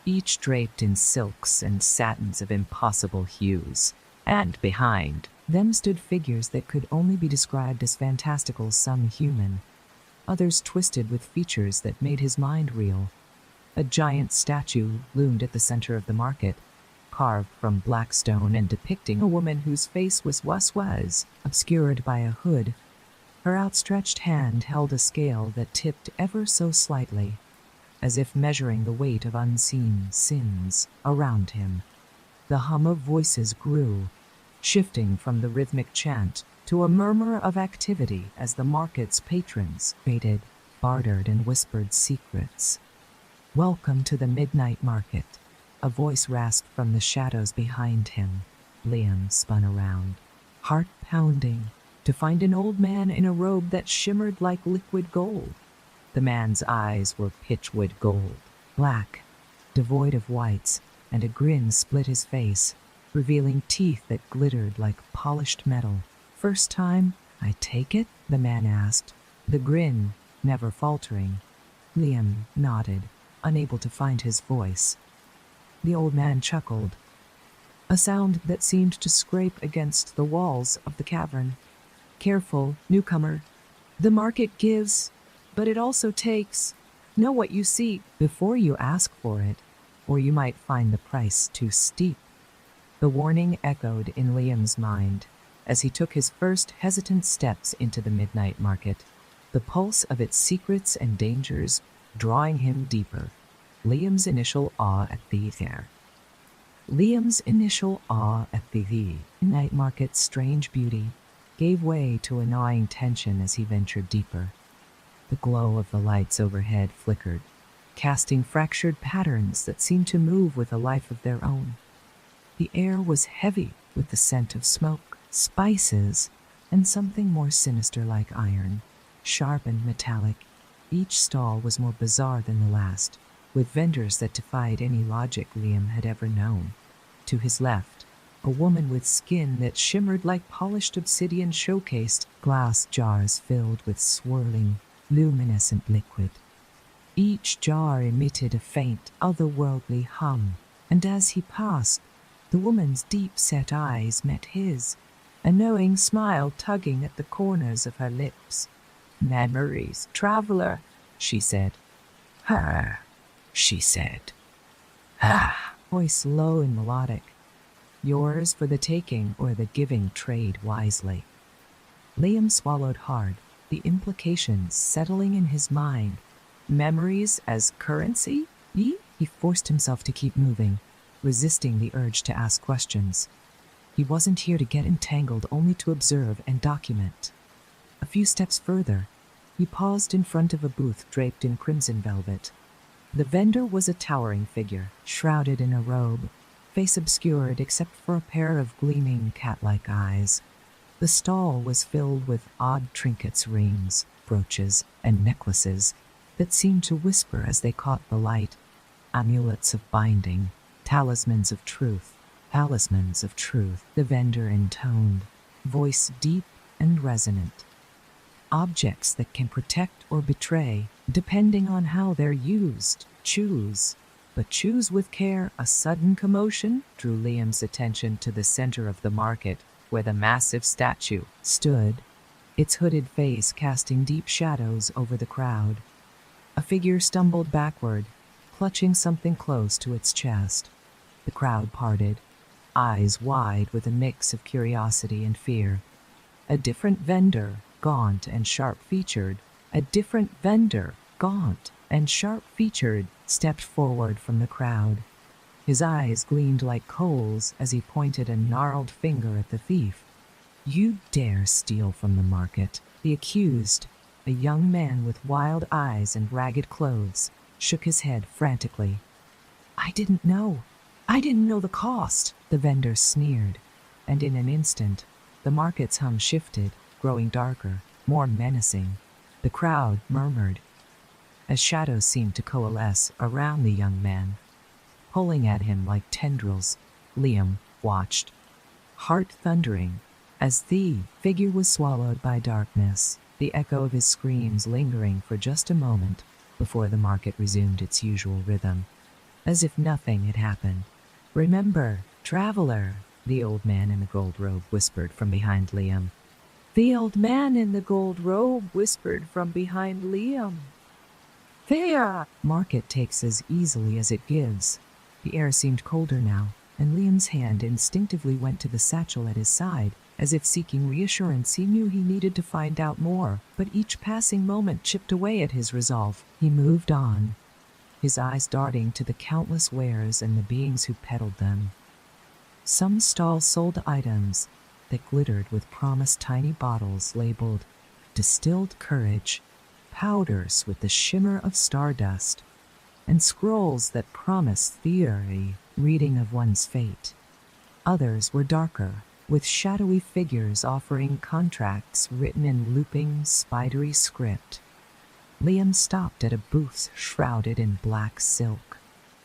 each draped in silks and satins of impossible hues. And behind them stood figures that could only be described as fantastical, some human, others twisted with features that made his mind reel. A giant statue loomed at the center of the market, carved from black stone and depicting a woman whose face was obscured by a hood. Her outstretched hand held a scale that tipped ever so slightly, as if measuring the weight of unseen sins around him. The hum of voices grew, shifting from the rhythmic chant to a murmur of activity as the market's patrons traded, bartered, and whispered secrets. "Welcome to the midnight market," a voice rasped from the shadows behind him. Liam spun around, heart pounding, to find an old man in a robe that shimmered like liquid gold. The man's eyes were pitchwood gold, black, devoid of whites, and a grin split his face, revealing teeth that glittered like polished metal. "First time, I take it?" the man asked, the grin never faltering. Liam nodded, unable to find his voice. The old man chuckled, a sound that seemed to scrape against the walls of the cavern. "Careful, newcomer. The market gives, but it also takes. Know what you see before you ask for it, or you might find the price too steep." The warning echoed in Liam's mind as he took his first hesitant steps into the midnight market, the pulse of its secrets and dangers drawing him deeper. Liam's initial awe at the night market's strange beauty gave way to a gnawing tension as he ventured deeper. The glow of the lights overhead flickered, casting fractured patterns that seemed to move with a life of their own. The air was heavy with the scent of smoke, spices, and something more sinister like iron, sharp and metallic. Each stall was more bizarre than the last, with vendors that defied any logic Liam had ever known. To his left, a woman with skin that shimmered like polished obsidian showcased glass jars filled with swirling, luminescent liquid. Each jar emitted a faint, otherworldly hum, and as he passed, the woman's deep-set eyes met his, a knowing smile tugging at the corners of her lips. "Memories, traveler," she said. "Her," she said. "Ah," voice low and melodic. "Yours for the taking or the giving, trade wisely." Liam swallowed hard, the implications settling in his mind. Memories as currency? He forced himself to keep moving, resisting the urge to ask questions. He wasn't here to get entangled, only to observe and document. A few steps further, he paused in front of a booth draped in crimson velvet. The vendor was a towering figure, shrouded in a robe, face obscured except for a pair of gleaming cat-like eyes. The stall was filled with odd trinkets, rings, brooches, and necklaces that seemed to whisper as they caught the light. Amulets of binding, talismans of truth, the vendor intoned, voice deep and resonant. Objects that can protect or betray, depending on how they're used. Choose with care. A sudden commotion drew Liam's attention to the center of the market, where the massive statue stood, its hooded face casting deep shadows over the crowd. A figure stumbled backward, clutching something close to its chest. The crowd parted, eyes wide with a mix of curiosity and fear. A different vendor, gaunt and sharp-featured, stepped forward from the crowd. His eyes gleamed like coals as he pointed a gnarled finger at the thief. "You dare steal from the market?" The accused, a young man with wild eyes and ragged clothes, shook his head frantically. I didn't know the cost," the vendor sneered, and in an instant, the market's hum shifted, growing darker, more menacing. The crowd murmured, as shadows seemed to coalesce around the young man, pulling at him like tendrils. Liam watched, heart thundering, as the figure was swallowed by darkness, the echo of his screams lingering for just a moment before the market resumed its usual rhythm. as if nothing had happened. "Remember, traveler," the old man in the gold robe whispered from behind Liam. The old man in the gold robe whispered from behind Liam. "There!" Market takes as easily as it gives. The air seemed colder now, and Liam's hand instinctively went to the satchel at his side, as if seeking reassurance. He knew he needed to find out more, but each passing moment chipped away at his resolve. He moved on, his eyes darting to the countless wares and the beings who peddled them. Some stalls sold items that glittered with promised tiny bottles labeled distilled courage, powders with the shimmer of stardust, and scrolls that promised theory, reading of one's fate. Others were darker, with shadowy figures offering contracts written in looping, spidery script. Liam stopped at a booth shrouded in black silk.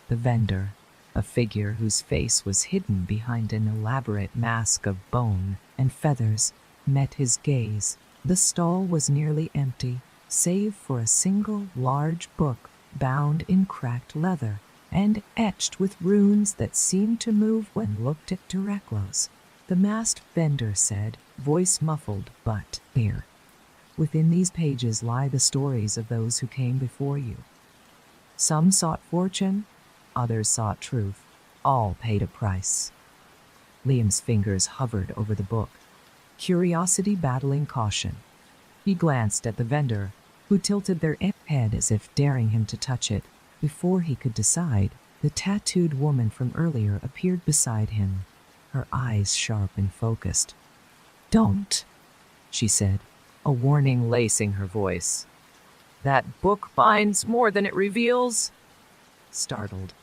The vendor, a figure whose face was hidden behind an elaborate mask of bone and feathers, met his gaze. The stall was nearly empty, save for a single large book bound in cracked leather and etched with runes that seemed to move when looked at directly. The masked vendor said, voice muffled but clear, "Within these pages lie the stories of those who came before you. Some sought fortune, others sought truth. All paid a price." Liam's fingers hovered over the book, curiosity battling caution. He glanced at the vendor, who tilted their head as if daring him to touch it. Before he could decide, the tattooed woman from earlier appeared beside him, her eyes sharp and focused. "Don't," she said, a warning lacing her voice. "That book binds more than it reveals?" Startled,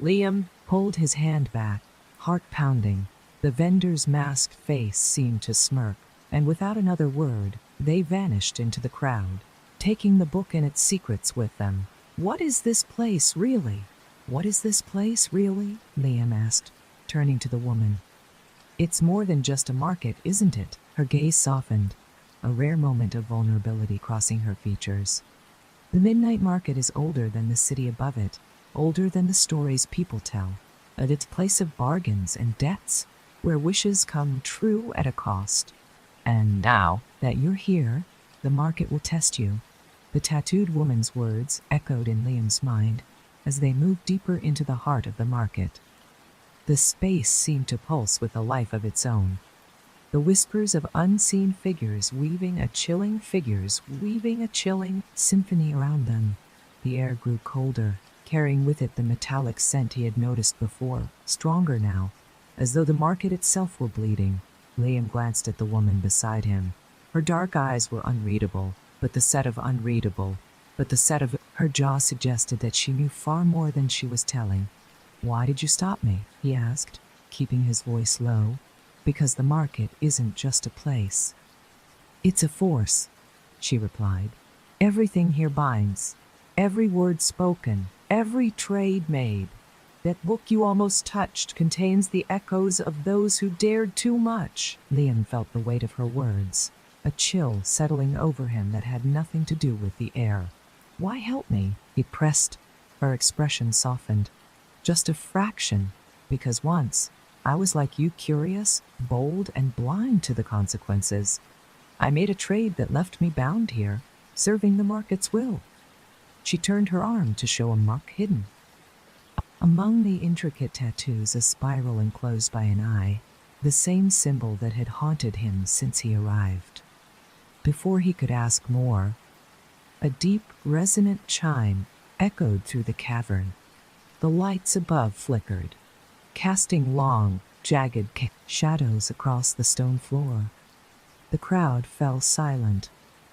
Liam pulled his hand back, heart pounding. The vendor's masked face seemed to smirk, and without another word, they vanished into the crowd, taking the book and its secrets with them. "What is this place, really? What is this place, really?" Liam asked, turning to the woman. "It's more than just a market, isn't it?" Her gaze softened, a rare moment of vulnerability crossing her features. "The midnight market is older than the city above it, older than the stories people tell. It's a place of bargains and debts, where wishes come true at a cost. And now that you're here, the market will test you." The tattooed woman's words echoed in Liam's mind as they moved deeper into the heart of the market. The space seemed to pulse with a life of its own. The whispers of unseen figures weaving a chilling symphony around them. The air grew colder, carrying with it the metallic scent he had noticed before, stronger now, as though the market itself were bleeding. Liam glanced at the woman beside him. Her dark eyes were unreadable, but the set of her jaw suggested that she knew far more than she was telling. "Why did you stop me?" he asked, keeping his voice low. "Because the market isn't just a place. It's a force," she replied. "Everything here binds, every word spoken, every trade made. That book you almost touched contains the echoes of those who dared too much." Liam felt the weight of her words, a chill settling over him that had nothing to do with the air. "Why help me?" he pressed. Her expression softened. "Just a fraction, because once I was like you, curious, bold, and blind to the consequences. I made a trade that left me bound here, serving the market's will." She turned her arm to show a mark hidden. Among the intricate tattoos, a spiral enclosed by an eye, the same symbol that had haunted him since he arrived. Before he could ask more, a deep, resonant chime echoed through the cavern. The lights above flickered, casting long, jagged shadows across the stone floor. The crowd fell silent,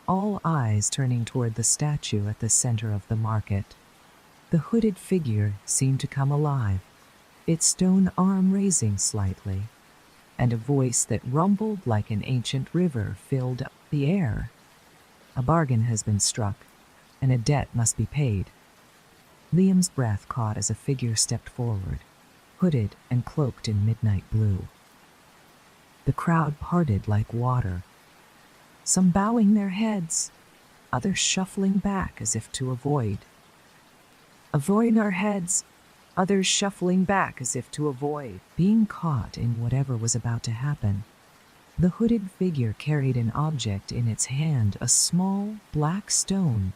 all eyes turning toward the statue at the center of the market. The hooded figure seemed to come alive, its stone arm raising slightly, and a voice that rumbled like an ancient river filled the air. "A bargain has been struck, and a debt must be paid." Liam's breath caught as a figure stepped forward, hooded and cloaked in midnight blue. The crowd parted like water, some bowing their heads, others shuffling back as if to avoid our heads," others shuffling back as if to avoid being caught in whatever was about to happen. The hooded figure carried an object in its hand, a small black stone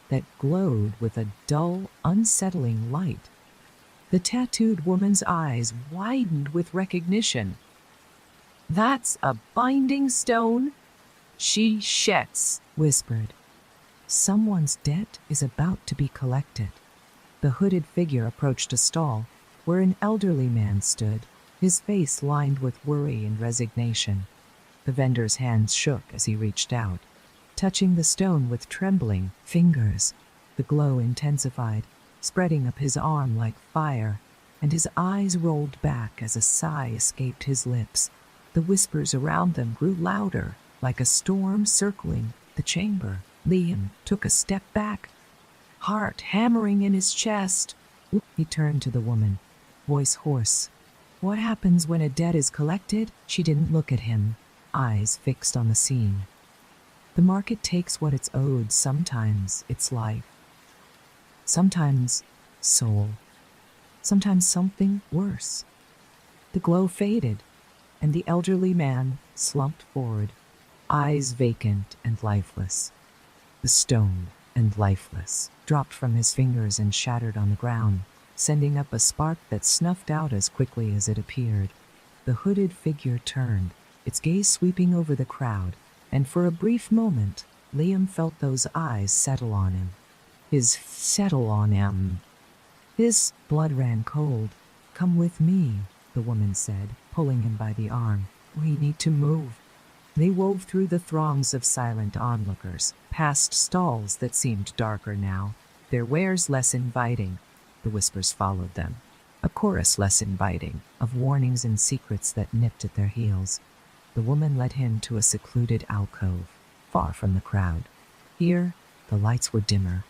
that glowed with a dull, unsettling light. The tattooed woman's eyes widened with recognition. "That's a binding stone?" "She shets," whispered. "Someone's debt is about to be collected." The hooded figure approached a stall where an elderly man stood, his face lined with worry and resignation. The vendor's hands shook as he reached out, touching the stone with trembling fingers. The glow intensified, spreading up his arm like fire, and his eyes rolled back as a sigh escaped his lips. The whispers around them grew louder, like a storm circling the chamber. Liam took a step back, heart hammering in his chest. He turned to the woman, voice hoarse. "What happens when a debt is collected?" She didn't look at him, eyes fixed on the scene. "The market takes what it's owed. Sometimes it's life. Sometimes soul. Sometimes something worse." The glow faded, and the elderly man slumped forward, eyes vacant and lifeless. The stone, and lifeless, dropped from his fingers and shattered on the ground, sending up a spark that snuffed out as quickly as it appeared. The hooded figure turned, its gaze sweeping over the crowd, and for a brief moment, Liam felt those eyes settle on him. His blood ran cold. "Come with me," the woman said, pulling him by the arm. "We need to move." They wove through the throngs of silent onlookers, past stalls that seemed darker now, their wares less inviting. The whispers followed them, a chorus less inviting, of warnings and secrets that nipped at their heels. The woman led him to a secluded alcove, far from the crowd. Here, the lights were dimmer,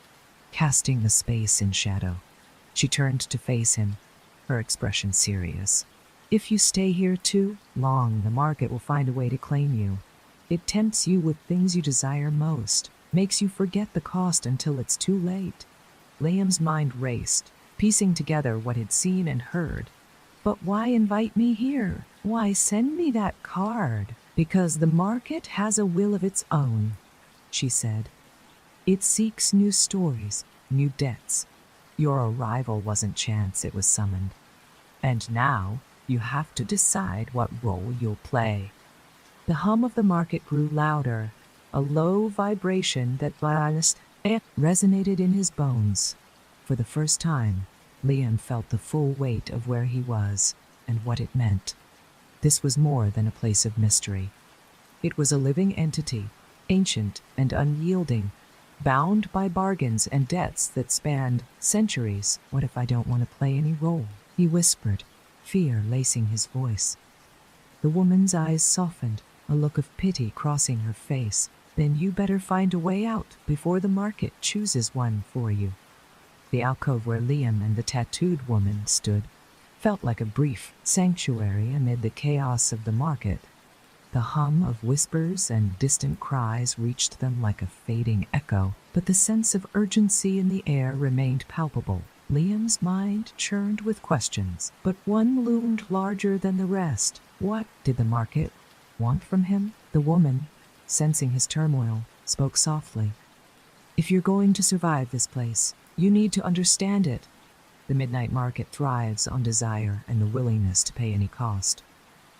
casting the space in shadow. She turned to face him, her expression serious. "If you stay here too long, the market will find a way to claim you. It tempts you with things you desire most, makes you forget the cost until it's too late." Liam's mind raced, piecing together what he'd seen and heard. "But why invite me here? Why send me that card?" "Because the market has a will of its own," she said. "It seeks new stories, new debts. Your arrival wasn't chance, it was summoned. And now you have to decide what role you'll play." The hum of the market grew louder, a low vibration that resonated in his bones. For the first time, Liam felt the full weight of where he was and what it meant. This was more than a place of mystery. It was a living entity, ancient and unyielding, bound by bargains and debts that spanned centuries. "What if I don't want to play any role?" he whispered, fear lacing his voice. The woman's eyes softened, a look of pity crossing her face. "Then you better find a way out before the market chooses one for you." The alcove where Liam and the tattooed woman stood felt like a brief sanctuary amid the chaos of the market. The hum of whispers and distant cries reached them like a fading echo, but the sense of urgency in the air remained palpable. Liam's mind churned with questions, but one loomed larger than the rest. What did the market want from him? The woman, sensing his turmoil, spoke softly. "If you're going to survive this place, you need to understand it. The midnight market thrives on desire and the willingness to pay any cost.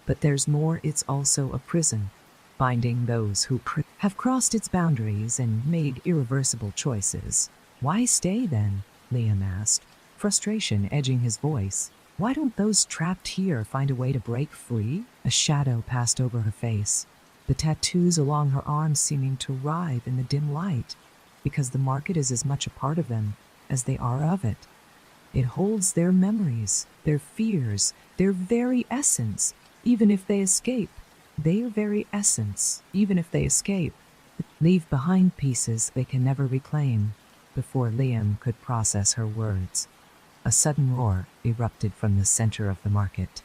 But there's more. It's also a prison, binding those who have crossed its boundaries and made irreversible choices." "Why stay then?" Liam asked, frustration edging his voice. "Why don't those trapped here find a way to break free?" A shadow passed over her face, the tattoos along her arms seeming to writhe in the dim light. "Because the market is as much a part of them as they are of it. It holds their memories, their fears, their very essence, even if they escape. Their very essence, even if they escape. Leave behind pieces they can never reclaim." Before Liam could process her words, a sudden roar erupted from the center of the market.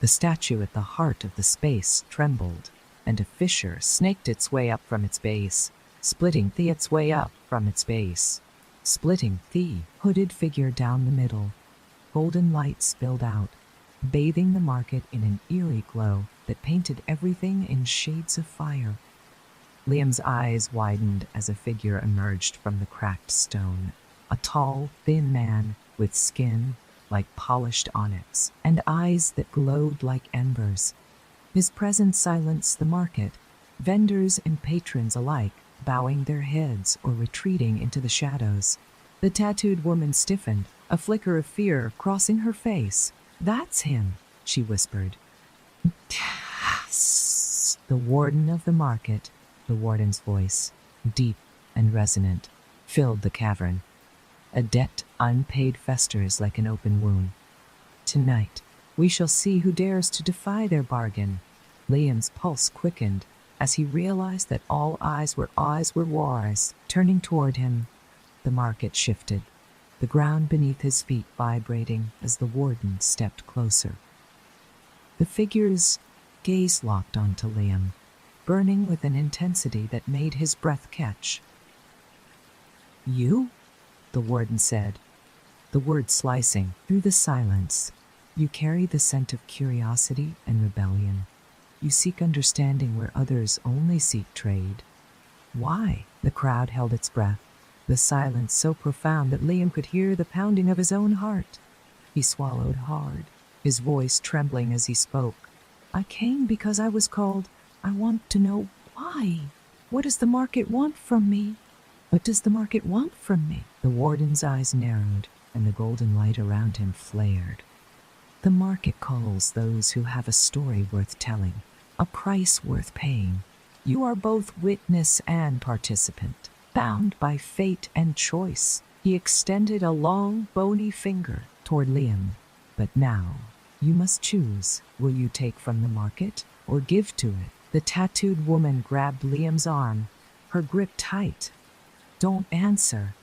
The statue at the heart of the space trembled, and a fissure snaked its way up from its base, splitting the hooded figure down the middle. Golden light spilled out, bathing the market in an eerie glow that painted everything in shades of fire. Liam's eyes widened as a figure emerged from the cracked stone. A tall, thin man with skin like polished onyx and eyes that glowed like embers. His presence silenced the market, vendors and patrons alike bowing their heads or retreating into the shadows. The tattooed woman stiffened, a flicker of fear crossing her face. "That's him," she whispered. The warden of the market, the warden's voice, deep and resonant, filled the cavern. A debt unpaid festers like an open wound. Tonight, we shall see who dares to defy their bargain. Liam's pulse quickened as he realized that all eyes were wars turning toward him. The market shifted, the ground beneath his feet vibrating as the warden stepped closer. The figure's gaze locked onto Liam, burning with an intensity that made his breath catch. "You?" the warden said, the word slicing through the silence. "You carry the scent of curiosity and rebellion. You seek understanding where others only seek trade." "Why?" The crowd held its breath, the silence so profound that Liam could hear the pounding of his own heart. He swallowed hard, his voice trembling as he spoke. "I came because I was called. I want to know why. What does the market want from me? What does the market want from me?" The warden's eyes narrowed, and the golden light around him flared. "The market calls those who have a story worth telling, a price worth paying. You are both witness and participant, bound by fate and choice." He extended a long, bony finger toward Liam. "But now, you must choose. Will you take from the market or give to it?" The tattooed woman grabbed Liam's arm, her grip tight. "Don't answer.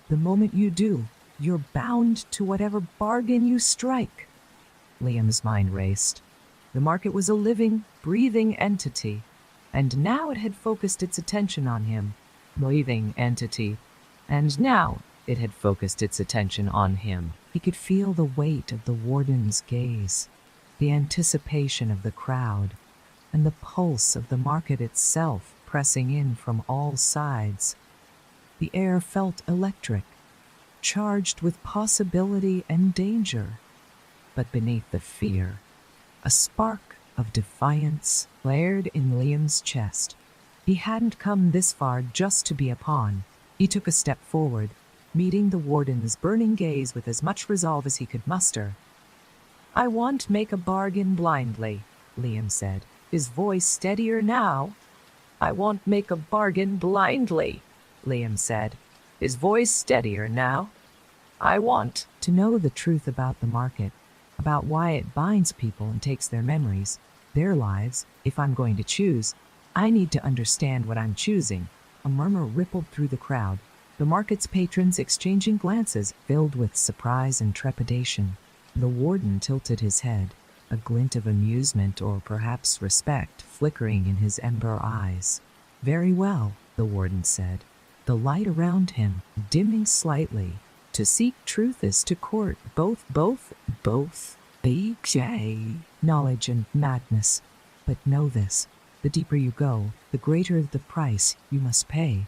The moment you do, you're bound to whatever bargain you strike." Liam's mind raced. The market was a living, breathing entity, and now it had focused its attention on him. Breathing entity, and now it had focused its attention on him. He could feel the weight of the warden's gaze, the anticipation of the crowd, and the pulse of the market itself pressing in from all sides. The air felt electric, charged with possibility and danger. But beneath the fear, a spark of defiance flared in Liam's chest. He hadn't come this far just to be a pawn. He took a step forward, meeting the warden's burning gaze with as much resolve as he could muster. "I won't make a bargain blindly," Liam said, his voice steadier now. "I won't make a bargain blindly," Liam said, his voice steadier now. "I want to know the truth about the market, about why it binds people and takes their memories, their lives. If I'm going to choose, I need to understand what I'm choosing." A murmur rippled through the crowd, the market's patrons exchanging glances filled with surprise and trepidation. The warden tilted his head, a glint of amusement or perhaps respect flickering in his ember eyes. "Very well," the warden said, the light around him dimming slightly. "To seek truth is to court both, knowledge and madness. But know this, the deeper you go, the greater the price you must pay."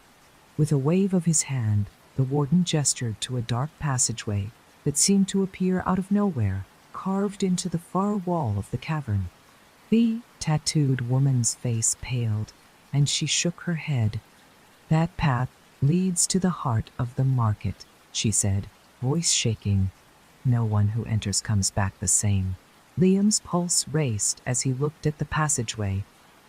With a wave of his hand, the warden gestured to a dark passageway that seemed to appear out of nowhere, carved into the far wall of the cavern. The tattooed woman's face paled, and she shook her head. "That path leads to the heart of the market," she said, voice shaking. "No one who enters comes back the same." Liam's pulse raced as he looked at the passageway,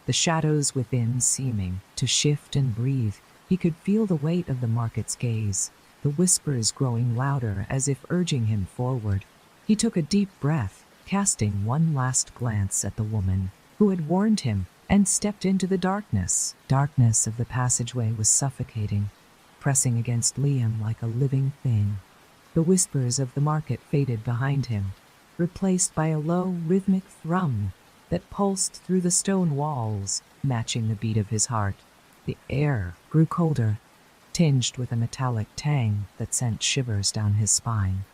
the shadows within seeming to shift and breathe. He could feel the weight of the market's gaze, the whispers growing louder as if urging him forward. He took a deep breath, casting one last glance at the woman who had warned him, and stepped into the darkness. Darkness of the passageway was suffocating, pressing against Liam like a living thing. The whispers of the market faded behind him, replaced by a low, rhythmic thrum that pulsed through the stone walls, matching the beat of his heart. The air grew colder, tinged with a metallic tang that sent shivers down his spine.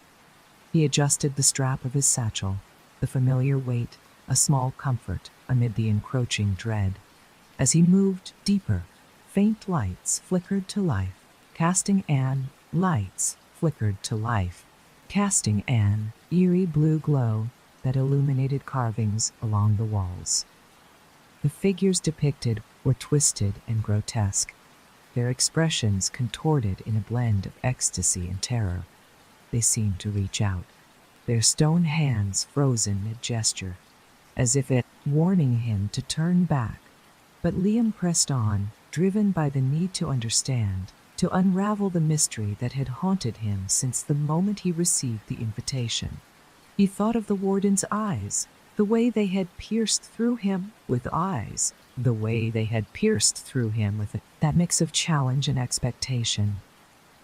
He adjusted the strap of his satchel, the familiar weight, a small comfort amid the encroaching dread. As he moved deeper, faint lights flickered to life, casting an eerie blue glow that illuminated carvings along the walls. The figures depicted were twisted and grotesque, their expressions contorted in a blend of ecstasy and terror. They seemed to reach out, their stone hands frozen mid-gesture, as if it warning him to turn back. But Liam pressed on, driven by the need to understand, to unravel the mystery that had haunted him since the moment he received the invitation. He thought of the warden's eyes, the way they had pierced through him with that mix of challenge and expectation.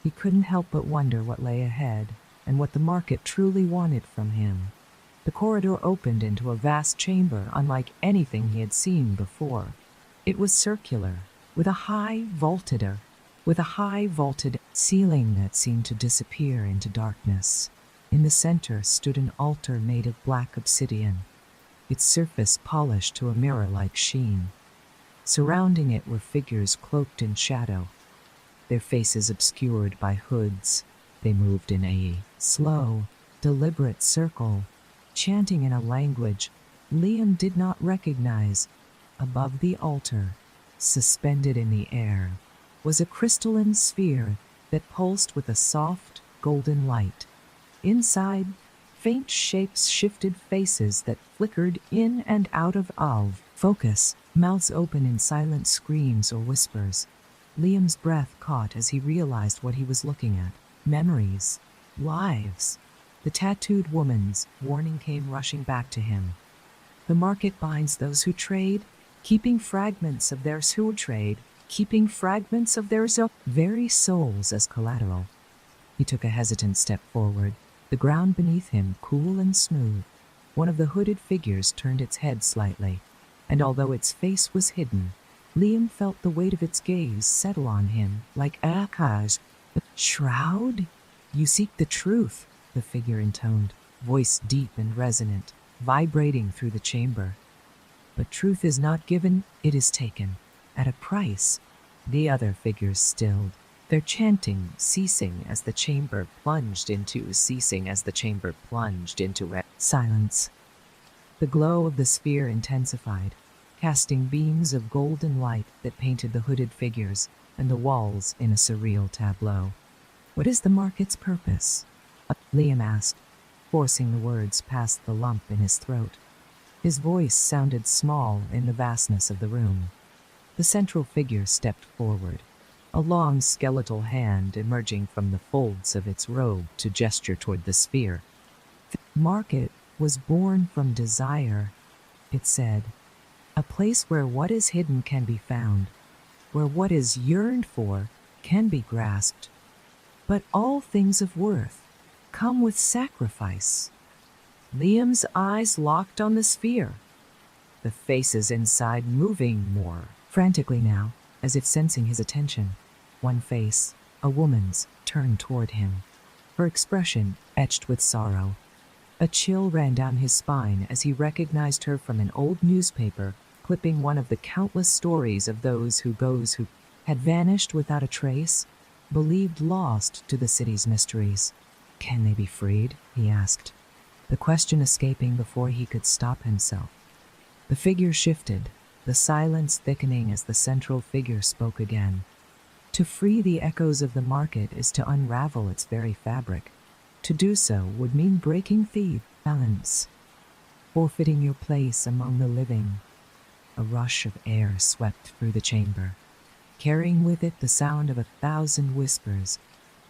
He couldn't help but wonder what lay ahead and what the market truly wanted from him. The corridor opened into a vast chamber unlike anything he had seen before. It was circular, with a high vaulted ceiling that seemed to disappear into darkness. In the center stood an altar made of black obsidian, its surface polished to a mirror-like sheen. Surrounding it were figures cloaked in shadow, their faces obscured by hoods. They moved in a slow, deliberate circle, chanting in a language Liam did not recognize. Above the altar, suspended in the air, was a crystalline sphere that pulsed with a soft, golden light. Inside, faint shapes shifted, faces that flickered in and out of focus, mouths open in silent screams or whispers. Liam's breath caught as he realized what he was looking at. Memories. Lives. The tattooed woman's warning came rushing back to him. The market binds those who trade, keeping fragments of their very souls as collateral. He took a hesitant step forward, the ground beneath him cool and smooth. One of the hooded figures turned its head slightly, and although its face was hidden, Liam felt the weight of its gaze settle on him like a shroud. "You seek the truth," the figure intoned, voice deep and resonant, vibrating through the chamber. "But truth is not given, it is taken, at a price." The other figures stilled, their chanting ceasing as the chamber plunged into silence. The glow of the sphere intensified, casting beams of golden light that painted the hooded figures and the walls in a surreal tableau. "What is the market's purpose?" Liam asked, forcing the words past the lump in his throat. His voice sounded small in the vastness of the room. The central figure stepped forward, a long skeletal hand emerging from the folds of its robe to gesture toward the sphere. "The market was born from desire," it said. "A place where what is hidden can be found, where what is yearned for can be grasped. But all things of worth come with sacrifice." Liam's eyes locked on the sphere, the faces inside moving more frantically now, as if sensing his attention. One face, a woman's, turned toward him, her expression etched with sorrow. A chill ran down his spine as he recognized her from an old newspaper clipping, one of the countless stories of those who had vanished without a trace, believed lost to the city's mysteries. "Can they be freed?" he asked, the question escaping before he could stop himself. The figure shifted, the silence thickening as the central figure spoke again. "To free the echoes of the market is to unravel its very fabric. To do so would mean breaking the balance, forfeiting your place among the living." A rush of air swept through the chamber, carrying with it the sound of 1,000 whispers,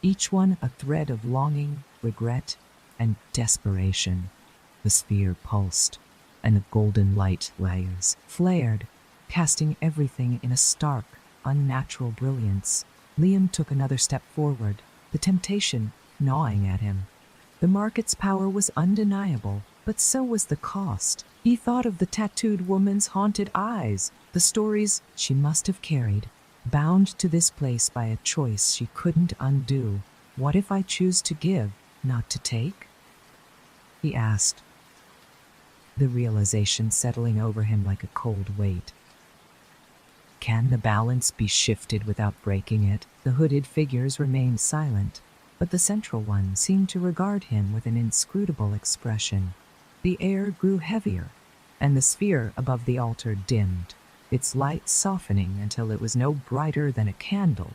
each one a thread of longing, regret, and desperation. The sphere pulsed, and the golden light layers flared, casting everything in a stark, unnatural brilliance. Liam took another step forward, the temptation gnawing at him. The market's power was undeniable, but so was the cost. He thought of the tattooed woman's haunted eyes, the stories she must have carried, bound to this place by a choice she couldn't undo. What if I choose to give, not to take? he asked, the realization settling over him like a cold weight. Can the balance be shifted without breaking it? The hooded figures remained silent, but the central one seemed to regard him with an inscrutable expression. The air grew heavier, and the sphere above the altar dimmed, its light softening until it was no brighter than a candle.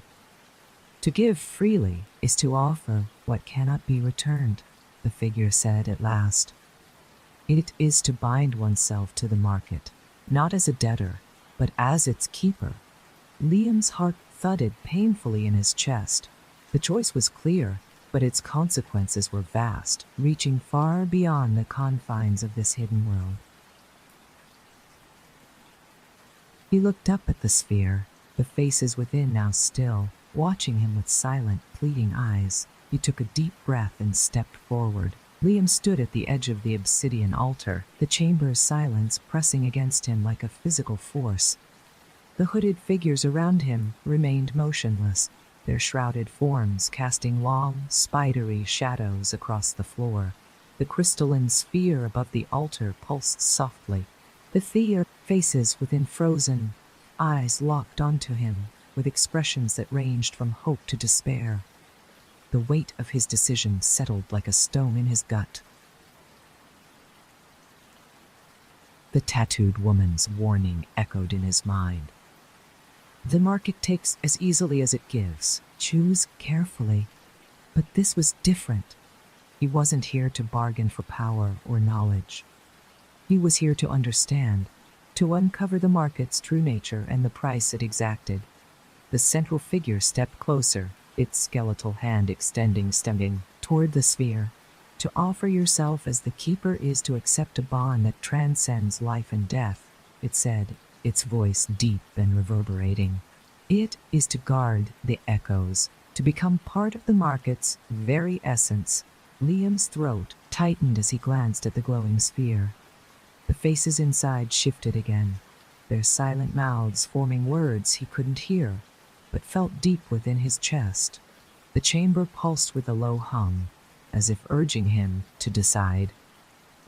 To give freely is to offer what cannot be returned, the figure said at last. It is to bind oneself to the market, not as a debtor, but as its keeper. Liam's heart thudded painfully in his chest. The choice was clear, but its consequences were vast, reaching far beyond the confines of this hidden world. He looked up at the sphere, the faces within now still, watching him with silent, pleading eyes. He took a deep breath and stepped forward. Liam stood at the edge of the obsidian altar, the chamber's silence pressing against him like a physical force. The hooded figures around him remained motionless, their shrouded forms casting long, spidery shadows across the floor. The crystalline sphere above the altar pulsed softly. The faces within frozen, eyes locked onto him, with expressions that ranged from hope to despair. The weight of his decision settled like a stone in his gut. The tattooed woman's warning echoed in his mind. The market takes as easily as it gives. Choose carefully. But this was different. He wasn't here to bargain for power or knowledge. He was here to understand, to uncover the market's true nature and the price it exacted. The central figure stepped closer, its skeletal hand extending toward the sphere. To offer yourself as the keeper is to accept a bond that transcends life and death, it said, its voice deep and reverberating. It is to guard the echoes, to become part of the market's very essence. Liam's throat tightened as he glanced at the glowing sphere. The faces inside shifted again, their silent mouths forming words he couldn't hear, but felt deep within his chest. The chamber pulsed with a low hum, as if urging him to decide.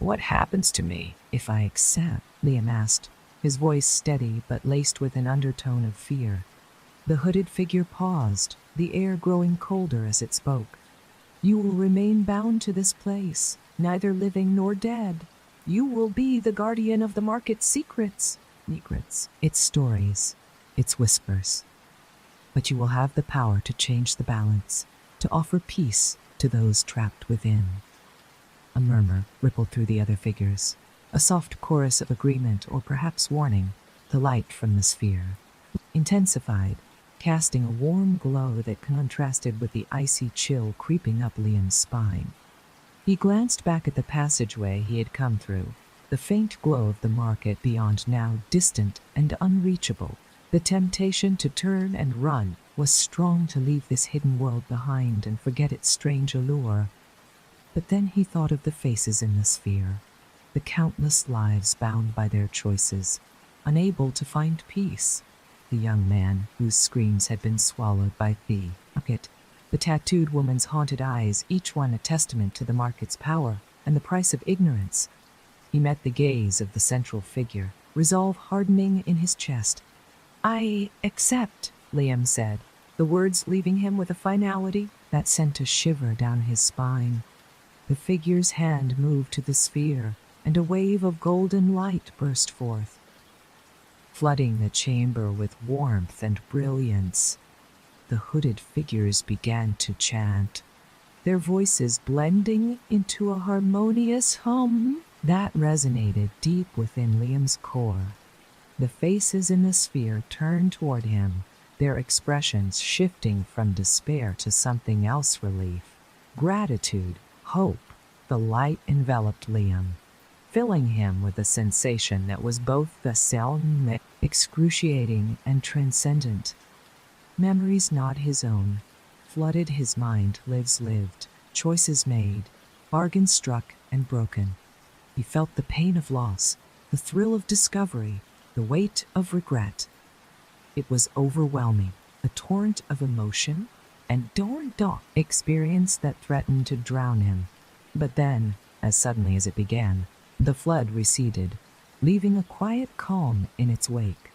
What happens to me if I accept? Liam asked, his voice steady but laced with an undertone of fear. The hooded figure paused, the air growing colder as it spoke. You will remain bound to this place, neither living nor dead. You will be the guardian of the market's secrets, its stories, its whispers. But you will have the power to change the balance, to offer peace to those trapped within. A murmur rippled through the other figures, a soft chorus of agreement or perhaps warning. The light from the sphere intensified, casting a warm glow that contrasted with the icy chill creeping up Liam's spine. He glanced back at the passageway he had come through, the faint glow of the market beyond now distant and unreachable. The temptation to turn and run was strong, to leave this hidden world behind and forget its strange allure. But then he thought of the faces in the sphere, the countless lives bound by their choices, unable to find peace. The young man whose screams had been swallowed by the market, the tattooed woman's haunted eyes, each one a testament to the market's power and the price of ignorance. He met the gaze of the central figure, resolve hardening in his chest. I accept, Liam said, the words leaving him with a finality that sent a shiver down his spine. The figure's hand moved to the sphere, and a wave of golden light burst forth, flooding the chamber with warmth and brilliance. The hooded figures began to chant, their voices blending into a harmonious hum that resonated deep within Liam's core. The faces in the sphere turned toward him, their expressions shifting from despair to something else: relief, gratitude, hope. The light enveloped Liam, filling him with a sensation that was both excruciating and transcendent. Memories not his own flooded his mind, lives lived, choices made, bargains struck and broken. He felt the pain of loss, the thrill of discovery, the weight of regret. It was overwhelming, a torrent of emotion and experience that threatened to drown him. But then, As suddenly as it began, the flood receded, leaving a quiet calm in its wake.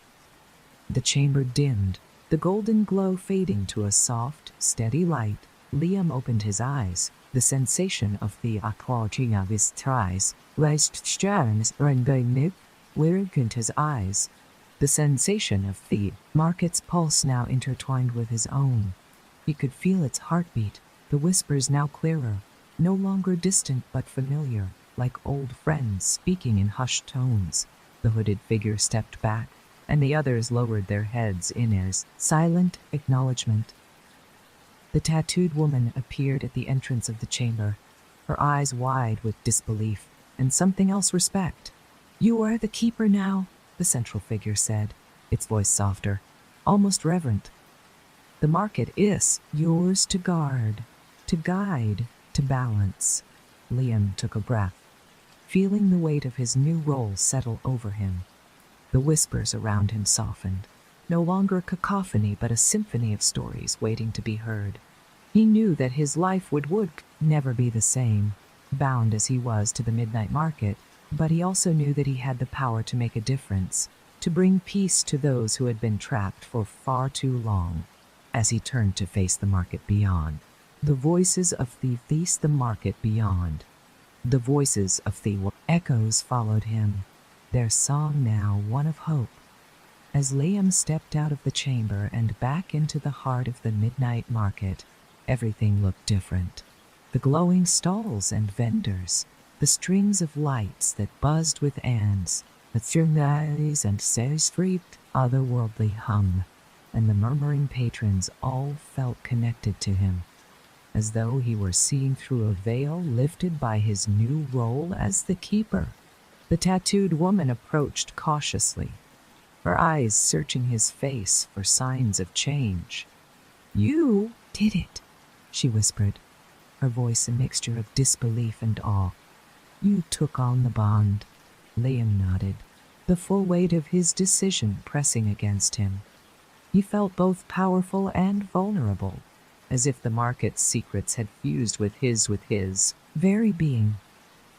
The chamber dimmed, the golden glow fading to a soft, steady light. Liam opened his eyes. The sensation of the aquagia of his eyes raised stars and weakened his eyes. The sensation of the market's pulse now intertwined with his own. He could feel its heartbeat, the whispers now clearer, no longer distant but familiar, like old friends speaking in hushed tones. The hooded figure stepped back, and the others lowered their heads in as silent acknowledgement. The tattooed woman appeared at the entrance of the chamber, her eyes wide with disbelief and something else respect. "You are the keeper now," the central figure said, its voice softer, almost reverent. "The market is yours to guard, to guide, to balance." Liam took a breath, feeling the weight of his new role settle over him. The whispers around him softened, no longer a cacophony but a symphony of stories waiting to be heard. He knew that his life would never be the same, bound as he was to the midnight market, but he also knew that he had the power to make a difference, to bring peace to those who had been trapped for far too long. As he turned to face the market beyond, the voices of the market beyond, the voices of the echoes followed him, their song now one of hope. As Liam stepped out of the chamber and back into the heart of the midnight market, everything looked different. The glowing stalls and vendors, the strings of lights that buzzed with ants, the thermalies and street otherworldly hum, and the murmuring patrons all felt connected to him, as though he were seeing through a veil lifted by his new role as the keeper. The tattooed woman approached cautiously, her eyes searching his face for signs of change. "You did it," she whispered, her voice a mixture of disbelief and awe. "You took on the bond." Liam nodded, the full weight of his decision pressing against him. He felt both powerful and vulnerable, as if the market's secrets had fused with his very being.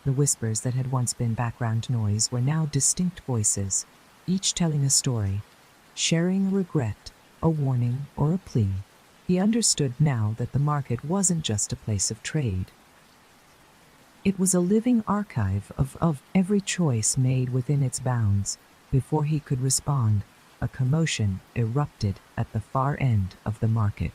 The whispers that had once been background noise were now distinct voices, each telling a story, sharing a regret, a warning, or a plea. He understood now that the market wasn't just a place of trade. It was a living archive of every choice made within its bounds. Before he could respond, a commotion erupted at the far end of the market.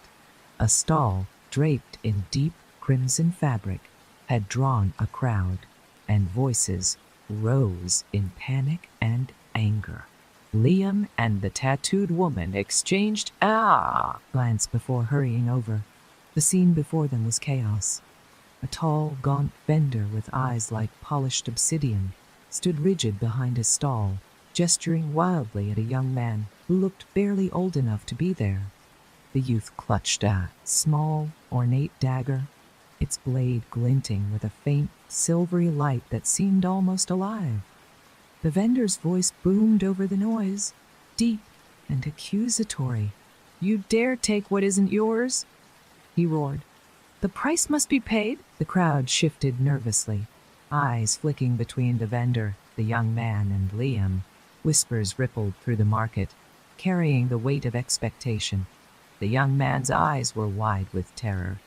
A stall, draped in deep crimson fabric, had drawn a crowd, and voices rose in panic and anger. Liam and the tattooed woman exchanged glance before hurrying over. The scene before them was chaos. A tall, gaunt vendor with eyes like polished obsidian stood rigid behind his stall, gesturing wildly at a young man who looked barely old enough to be there. The youth clutched a small, ornate dagger, its blade glinting with a faint, silvery light that seemed almost alive. The vendor's voice boomed over the noise, deep and accusatory. "You dare take what isn't yours?" he roared. "The price must be paid." The crowd shifted nervously, eyes flicking between the vendor, the young man, and Liam. Whispers rippled through the market, carrying the weight of expectation. The young man's eyes were wide with terror,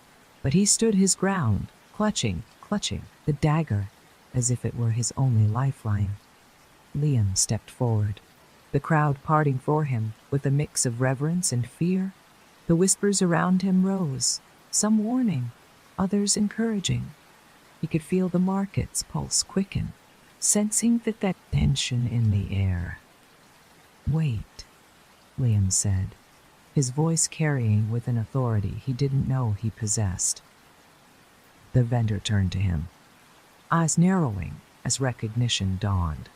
but he stood his ground, clutching the dagger as if it were his only lifeline. Liam stepped forward, the crowd parting for him with a mix of reverence and fear. The whispers around him rose, some warning, others encouraging. He could feel the market's pulse quicken, sensing that tension in the air. "Wait," Liam said, his voice carrying with an authority he didn't know he possessed. The vendor turned to him, eyes narrowing as recognition dawned.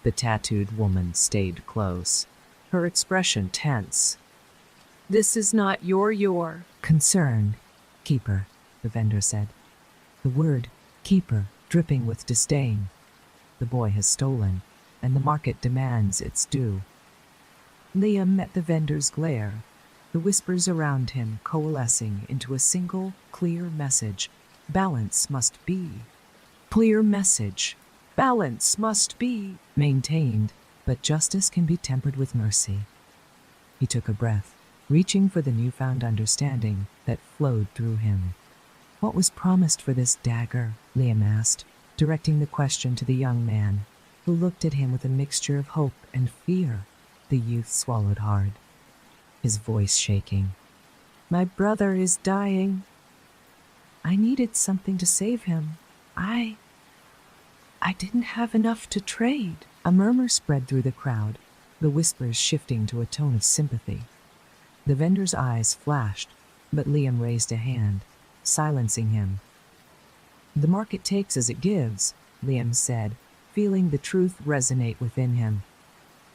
The tattooed woman stayed close, her expression tense. "This is not your concern, keeper," the vendor said, the word keeper dripping with disdain. "The boy has stolen, and the market demands its due." Liam met the vendor's glare, the whispers around him coalescing into a single, clear message. Balance must be clear message. Balance must be maintained, but justice can be tempered with mercy. He took a breath, reaching for the newfound understanding that flowed through him. What was promised for this dagger? Liam asked, directing the question to the young man, who looked at him with a mixture of hope and fear. The youth swallowed hard, his voice shaking. My brother is dying. I needed something to save him. I didn't have enough to trade. A murmur spread through the crowd, the whispers shifting to a tone of sympathy. The vendor's eyes flashed, but Liam raised a hand, silencing him. The market takes as it gives, Liam said, feeling the truth resonate within him.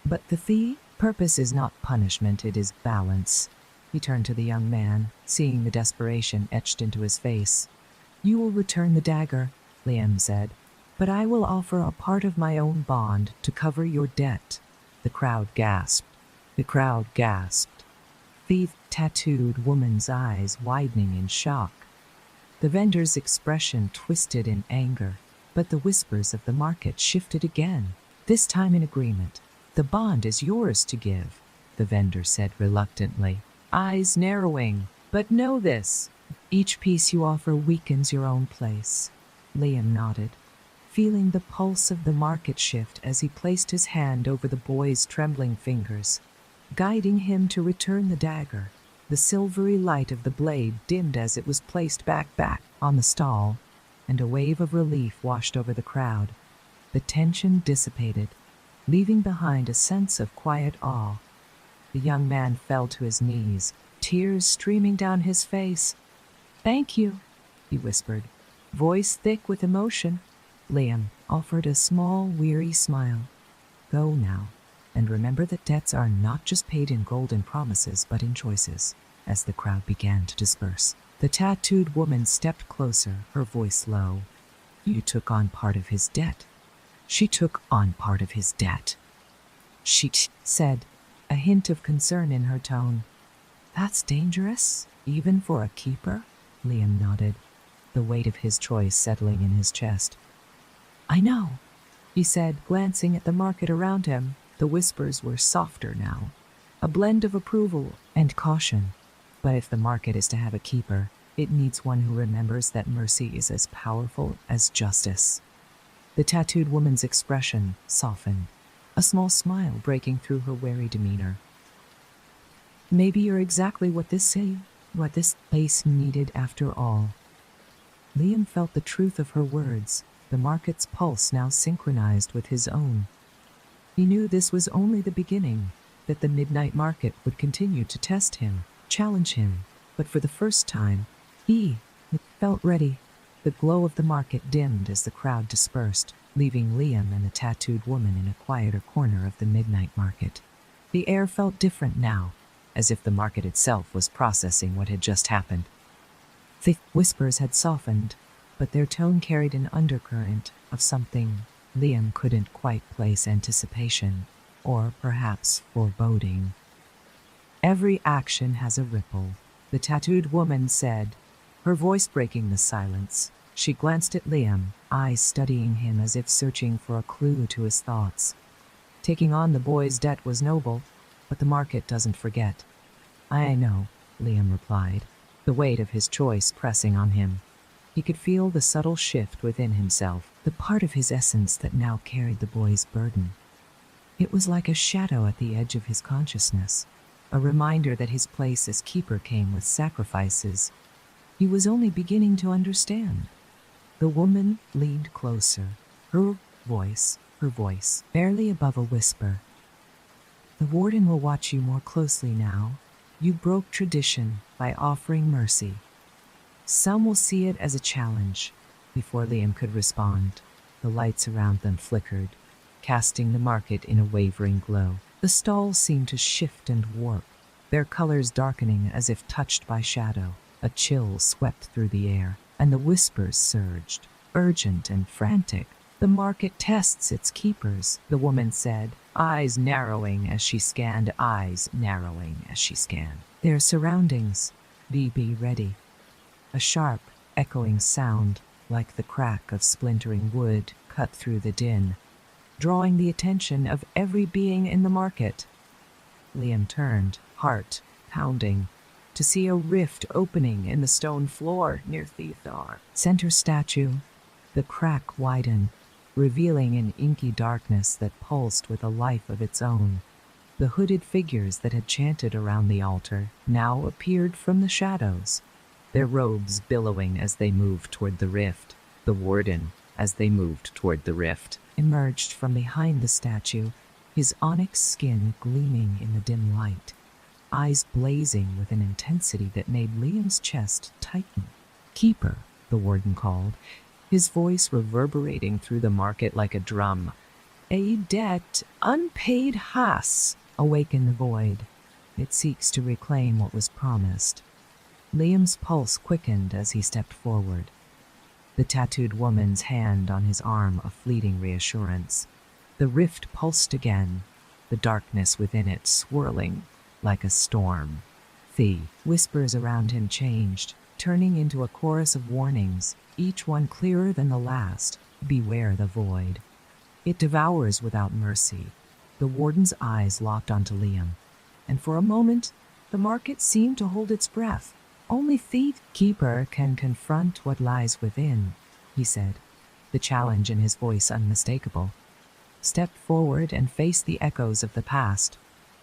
But the purpose is not punishment, it is balance. He turned to the young man, seeing the desperation etched into his face. You will return the dagger, Liam said, but I will offer a part of my own bond to cover your debt. The crowd gasped. The tattooed woman's eyes widening in shock. The vendor's expression twisted in anger, but the whispers of the market shifted again, this time in agreement. The bond is yours to give, the vendor said reluctantly, eyes narrowing. But know this, each piece you offer weakens your own place. Liam nodded, feeling the pulse of the market shift as he placed his hand over the boy's trembling fingers, guiding him to return the dagger. The silvery light of the blade dimmed as it was placed back on the stall, and a wave of relief washed over the crowd. The tension dissipated, leaving behind a sense of quiet awe. The young man fell to his knees, tears streaming down his face. Thank you, he whispered, voice thick with emotion. Liam offered a small, weary smile. Go now, and remember that debts are not just paid in golden promises, but in choices. As the crowd began to disperse, the tattooed woman stepped closer, her voice low. You took on part of his debt. She took on part of his debt, she said, a hint of concern in her tone. That's dangerous, even for a keeper? Liam nodded, the weight of his choice settling in his chest. I know, he said, glancing at the market around him. The whispers were softer now, a blend of approval and caution. But if the market is to have a keeper, it needs one who remembers that mercy is as powerful as justice. The tattooed woman's expression softened, a small smile breaking through her wary demeanor. Maybe you're exactly what this place needed after all. Liam felt the truth of her words, the market's pulse now synchronized with his own. He knew this was only the beginning, that the midnight market would continue to test him, challenge him, but for the first time, he felt ready. The glow of the market dimmed as the crowd dispersed, leaving Liam and the tattooed woman in a quieter corner of the midnight market. The air felt different now, as if the market itself was processing what had just happened. The whispers had softened, but their tone carried an undercurrent of something Liam couldn't quite place: anticipation, or perhaps foreboding. Every action has a ripple, the tattooed woman said, her voice breaking the silence. She glanced at Liam, eyes studying him as if searching for a clue to his thoughts. Taking on the boy's debt was noble, but the market doesn't forget. I know, Liam replied, the weight of his choice pressing on him. He could feel the subtle shift within himself, the part of his essence that now carried the boy's burden. It was like a shadow at the edge of his consciousness, a reminder that his place as keeper came with sacrifices. He was only beginning to understand. The woman leaned closer, her voice barely above a whisper. The warden will watch you more closely now. You broke tradition by offering mercy. Some will see it as a challenge. Before Liam could respond, the lights around them flickered, casting the market in a wavering glow. The stalls seemed to shift and warp, their colors darkening as if touched by shadow. A chill swept through the air, and the whispers surged, urgent and frantic. The market tests its keepers, the woman said, eyes narrowing as she scanned. Their surroundings. Be ready. A sharp, echoing sound, like the crack of splintering wood cut through the din, drawing the attention of every being in the market. Liam turned, heart pounding, to see a rift opening in the stone floor near the center statue. The crack widened, revealing an inky darkness that pulsed with a life of its own. The hooded figures that had chanted around the altar now appeared from the shadows, their robes billowing as they moved toward the rift. The warden, as they moved toward the rift, emerged from behind the statue, his onyx skin gleaming in the dim light, eyes blazing with an intensity that made Liam's chest tighten. "Keeper," the warden called, his voice reverberating through the market like a drum. "A debt unpaid has awakened the void. It seeks to reclaim what was promised." Liam's pulse quickened as he stepped forward, the tattooed woman's hand on his arm a fleeting reassurance. The rift pulsed again, the darkness within it swirling like a storm. The whispers around him changed, turning into a chorus of warnings, each one clearer than the last. "Beware the void. It devours without mercy." The warden's eyes locked onto Liam, and for a moment, the market seemed to hold its breath. "Only the keeper can confront what lies within," he said, the challenge in his voice unmistakable. Step forward and face the echoes of the past.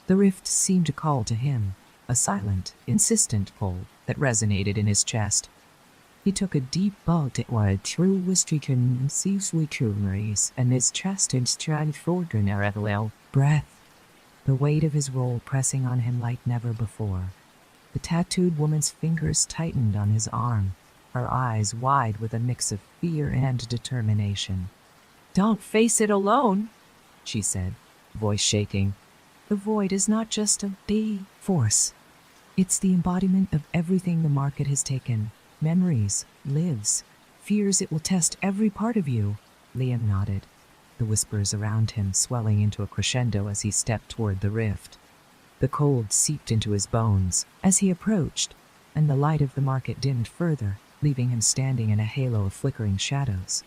The rift seemed to call to him, a silent, insistent pull that resonated in his chest. He took a deep bolt at what true Wistrican seasweed tumors, and his chest and stride forward at a low breath, the weight of his role pressing on him like never before. The tattooed woman's fingers tightened on his arm, her eyes wide with a mix of fear and determination. "Don't face it alone," she said, voice shaking. "The void is not just a force. It's the embodiment of everything the market has taken. Memories, lives, fears it will test every part of you." Liam nodded, the whispers around him swelling into a crescendo as he stepped toward the rift. The cold seeped into his bones as he approached, and the light of the market dimmed further, leaving him standing in a halo of flickering shadows.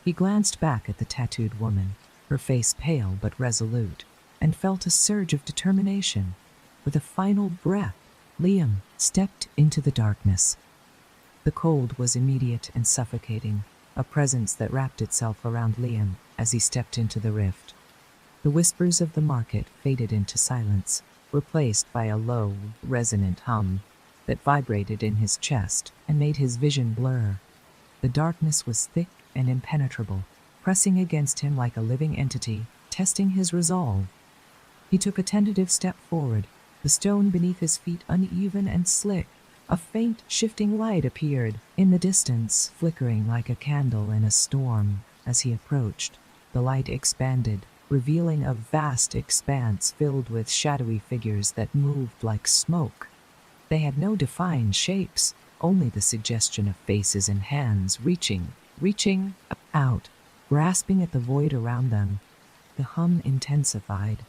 He glanced back at the tattooed woman, her face pale but resolute, and felt a surge of determination. With a final breath, Liam stepped into the darkness. The cold was immediate and suffocating, a presence that wrapped itself around Liam as he stepped into the rift. The whispers of the market faded into silence, replaced by a low, resonant hum that vibrated in his chest and made his vision blur. The darkness was thick and impenetrable, pressing against him like a living entity, testing his resolve. He took a tentative step forward, the stone beneath his feet uneven and slick. A faint, shifting light appeared in the distance, flickering like a candle in a storm. As he approached, the light expanded, revealing a vast expanse filled with shadowy figures that moved like smoke. They had no defined shapes, only the suggestion of faces and hands reaching out, grasping at the void around them. The hum intensified,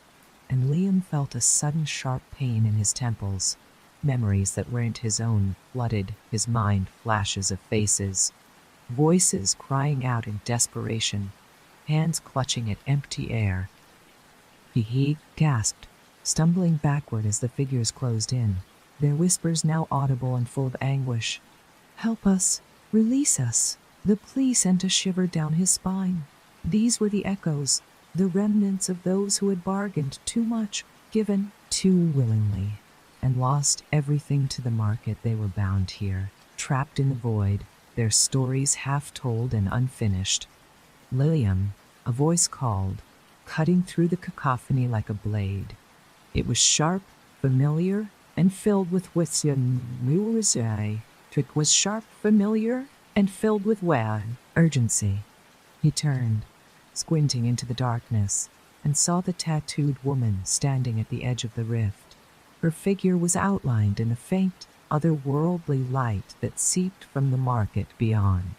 and Liam felt a sudden sharp pain in his temples. Memories that weren't his own flooded his mind, flashes of faces, voices crying out in desperation, hands clutching at empty air. He gasped, stumbling backward as the figures closed in, their whispers now audible and full of anguish. "Help us, release us." The plea sent a shiver down his spine. These were the echoes, the remnants of those who had bargained too much, given too willingly, and lost everything to the market. They were bound here, trapped in the void, their stories half told and unfinished. "Liam," a voice called, cutting through the cacophony like a blade. It was sharp, familiar, and filled with wisdom. It was sharp, familiar, and filled with urgency. He turned, squinting into the darkness, and saw the tattooed woman standing at the edge of the rift. Her figure was outlined in a faint, otherworldly light that seeped from the market beyond.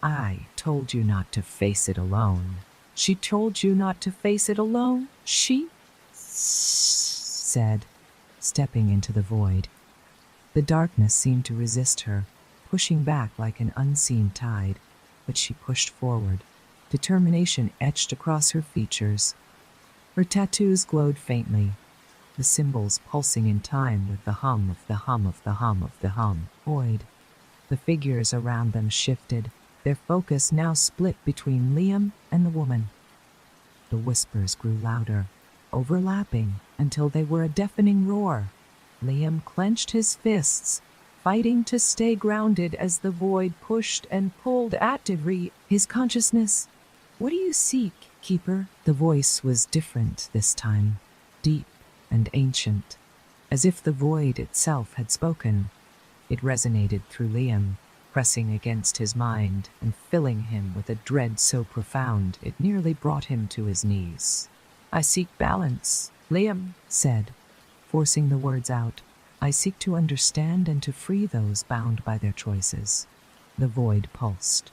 "I told you not to face it alone." "She told you not to face it alone?" she said, stepping into the void. The darkness seemed to resist her, pushing back like an unseen tide. but she pushed forward, determination etched across her features. Her tattoos glowed faintly, the symbols pulsing in time with the hum of the hum of the hum of the hum. Void. The figures around them shifted, their focus now split between Liam and the woman. The whispers grew louder, overlapping until they were a deafening roar. Liam clenched his fists, fighting to stay grounded as the void pushed and pulled at his consciousness. "What do you seek, Keeper?" The voice was different this time, deep and ancient, as if the void itself had spoken. It resonated through Liam, pressing against his mind and filling him with a dread so profound it nearly brought him to his knees. "I seek balance," Liam said, forcing the words out. "I seek to understand and to free those bound by their choices." The void pulsed,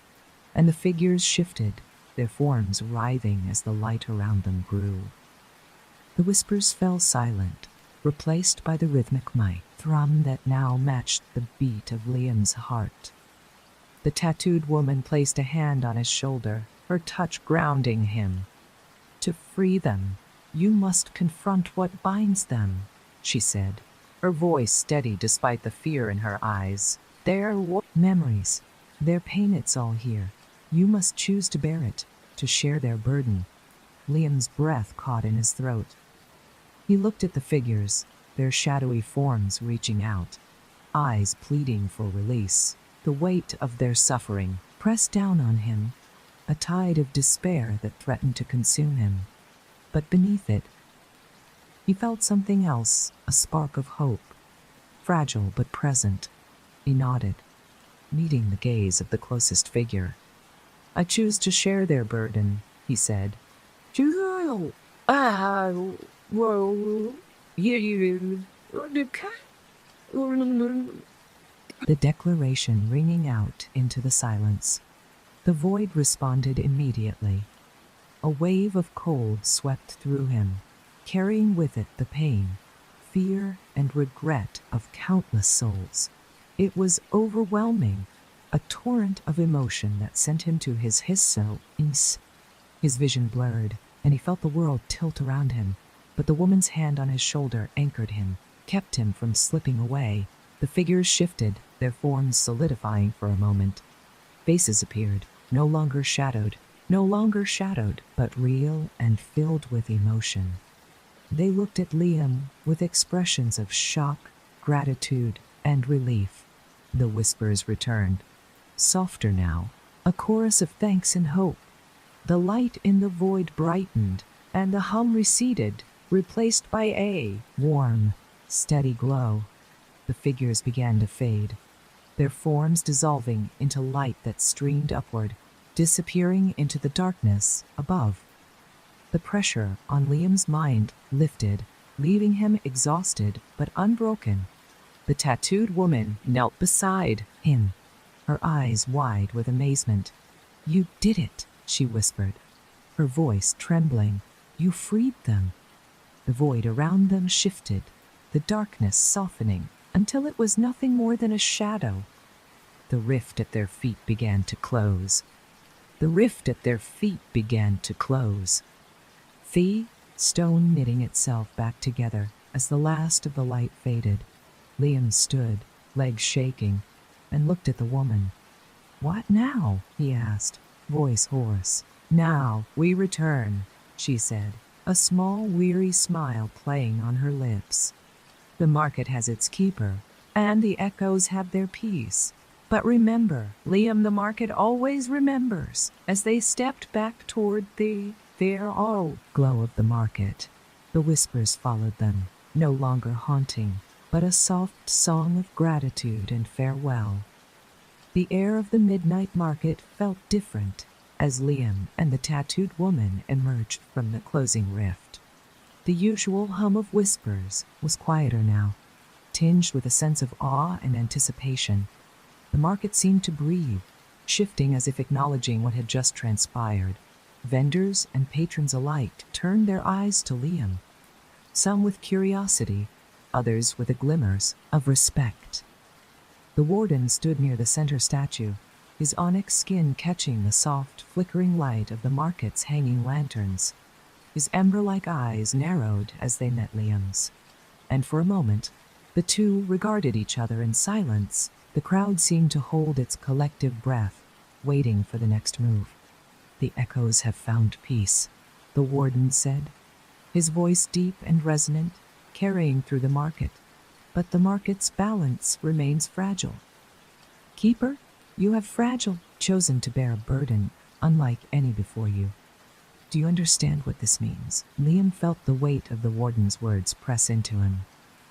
and the figures shifted, their forms writhing as the light around them grew. The whispers fell silent, replaced by the rhythmic thrum that now matched the beat of Liam's heart. The tattooed woman placed a hand on his shoulder, her touch grounding him. "To free them, you must confront what binds them," she said, her voice steady despite the fear in her eyes. "Their memories, their pain, it's all here. You must choose to bear it, to share their burden." Liam's breath caught in his throat. He looked at the figures, their shadowy forms reaching out, eyes pleading for release. The weight of their suffering pressed down on him, a tide of despair that threatened to consume him. But beneath it, he felt something else, a spark of hope, fragile but present. He nodded, meeting the gaze of the closest figure. "I choose to share their burden," he said. The declaration ringing out into the silence. The void responded immediately. A wave of cold swept through him, carrying with it the pain, fear, and regret of countless souls. It was overwhelming, a torrent of emotion that sent him to his hiss. His vision blurred, and he felt the world tilt around him, but the woman's hand on his shoulder anchored him, kept him from slipping away. The figures shifted, their forms solidifying for a moment. Faces appeared, no longer shadowed, but real and filled with emotion. They looked at Liam with expressions of shock, gratitude, and relief. The whispers returned, softer now, a chorus of thanks and hope. The light in the void brightened, and the hum receded, replaced by a warm, steady glow. The figures began to fade, their forms dissolving into light that streamed upward, disappearing into the darkness above. The pressure on Liam's mind lifted, leaving him exhausted but unbroken. The tattooed woman knelt beside him, her eyes wide with amazement. "You did it," she whispered, her voice trembling. "You freed them." The void around them shifted, the darkness softening until it was nothing more than a shadow. The rift at their feet began to close. The stone knitting itself back together as the last of the light faded. Liam stood, legs shaking, and looked at the woman. "What now?" he asked, voice hoarse. "Now we return," she said, a small, weary smile playing on her lips. "The market has its keeper, and the echoes have their peace. But remember, Liam, the market always remembers." As they stepped back toward the glow of the market, the whispers followed them, no longer haunting, but a soft song of gratitude and farewell. The air of the midnight market felt different as Liam and the tattooed woman emerged from the closing rift. The usual hum of whispers was quieter now, tinged with a sense of awe and anticipation. The market seemed to breathe, shifting as if acknowledging what had just transpired. Vendors and patrons alike turned their eyes to Liam, some with curiosity, others with a glimmers of respect. The warden stood near the center statue, his onyx skin catching the soft, flickering light of the market's hanging lanterns. His ember-like eyes narrowed as they met Liam's, and for a moment, the two regarded each other in silence. The crowd seemed to hold its collective breath, waiting for the next move. "The echoes have found peace," the warden said, his voice deep and resonant, carrying through the market. "But the market's balance remains fragile. Keeper, you have chosen to bear a burden unlike any before you. Do you understand what this means?" Liam felt the weight of the warden's words press into him.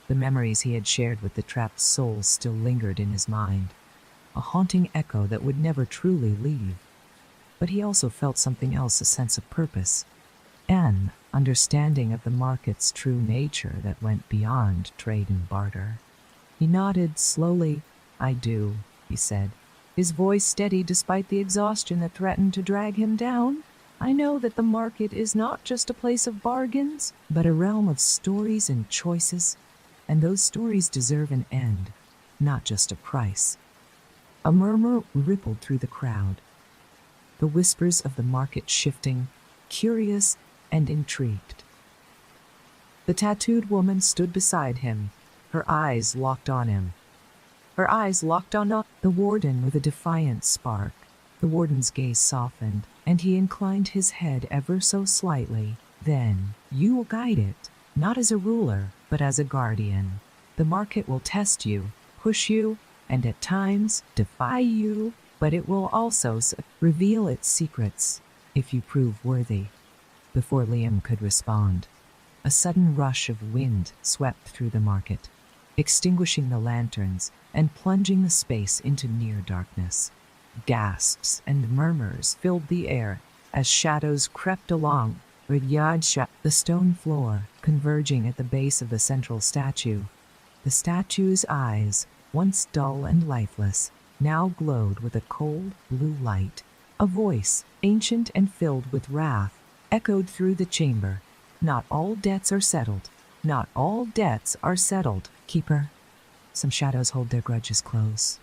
The memories he had shared with the trapped soul still lingered in his mind, a haunting echo that would never truly leave. But he also felt something else, a sense of purpose, an understanding of the market's true nature that went beyond trade and barter. He nodded slowly. "I do," he said, his voice steady despite the exhaustion that threatened to drag him down. "I know that the market is not just a place of bargains, but a realm of stories and choices, and those stories deserve an end, not just a price." A murmur rippled through the crowd, the whispers of the market shifting, curious and intrigued. The tattooed woman stood beside him, her eyes locked on him. The warden with a defiant spark. The warden's gaze softened, and he inclined his head ever so slightly. "Then, you will guide it, not as a ruler, but as a guardian. The market will test you, push you, and at times defy you, but it will also reveal its secrets if you prove worthy." Before Liam could respond, a sudden rush of wind swept through the market, extinguishing the lanterns and plunging the space into near darkness. Gasps and murmurs filled the air as shadows crept along the stone floor, converging at the base of the central statue. The statue's eyes, once dull and lifeless, now glowed with a cold blue light. A voice, ancient and filled with wrath, echoed through the chamber. "Not all debts are settled. Not all debts are settled, Keeper. Some shadows hold their grudges close."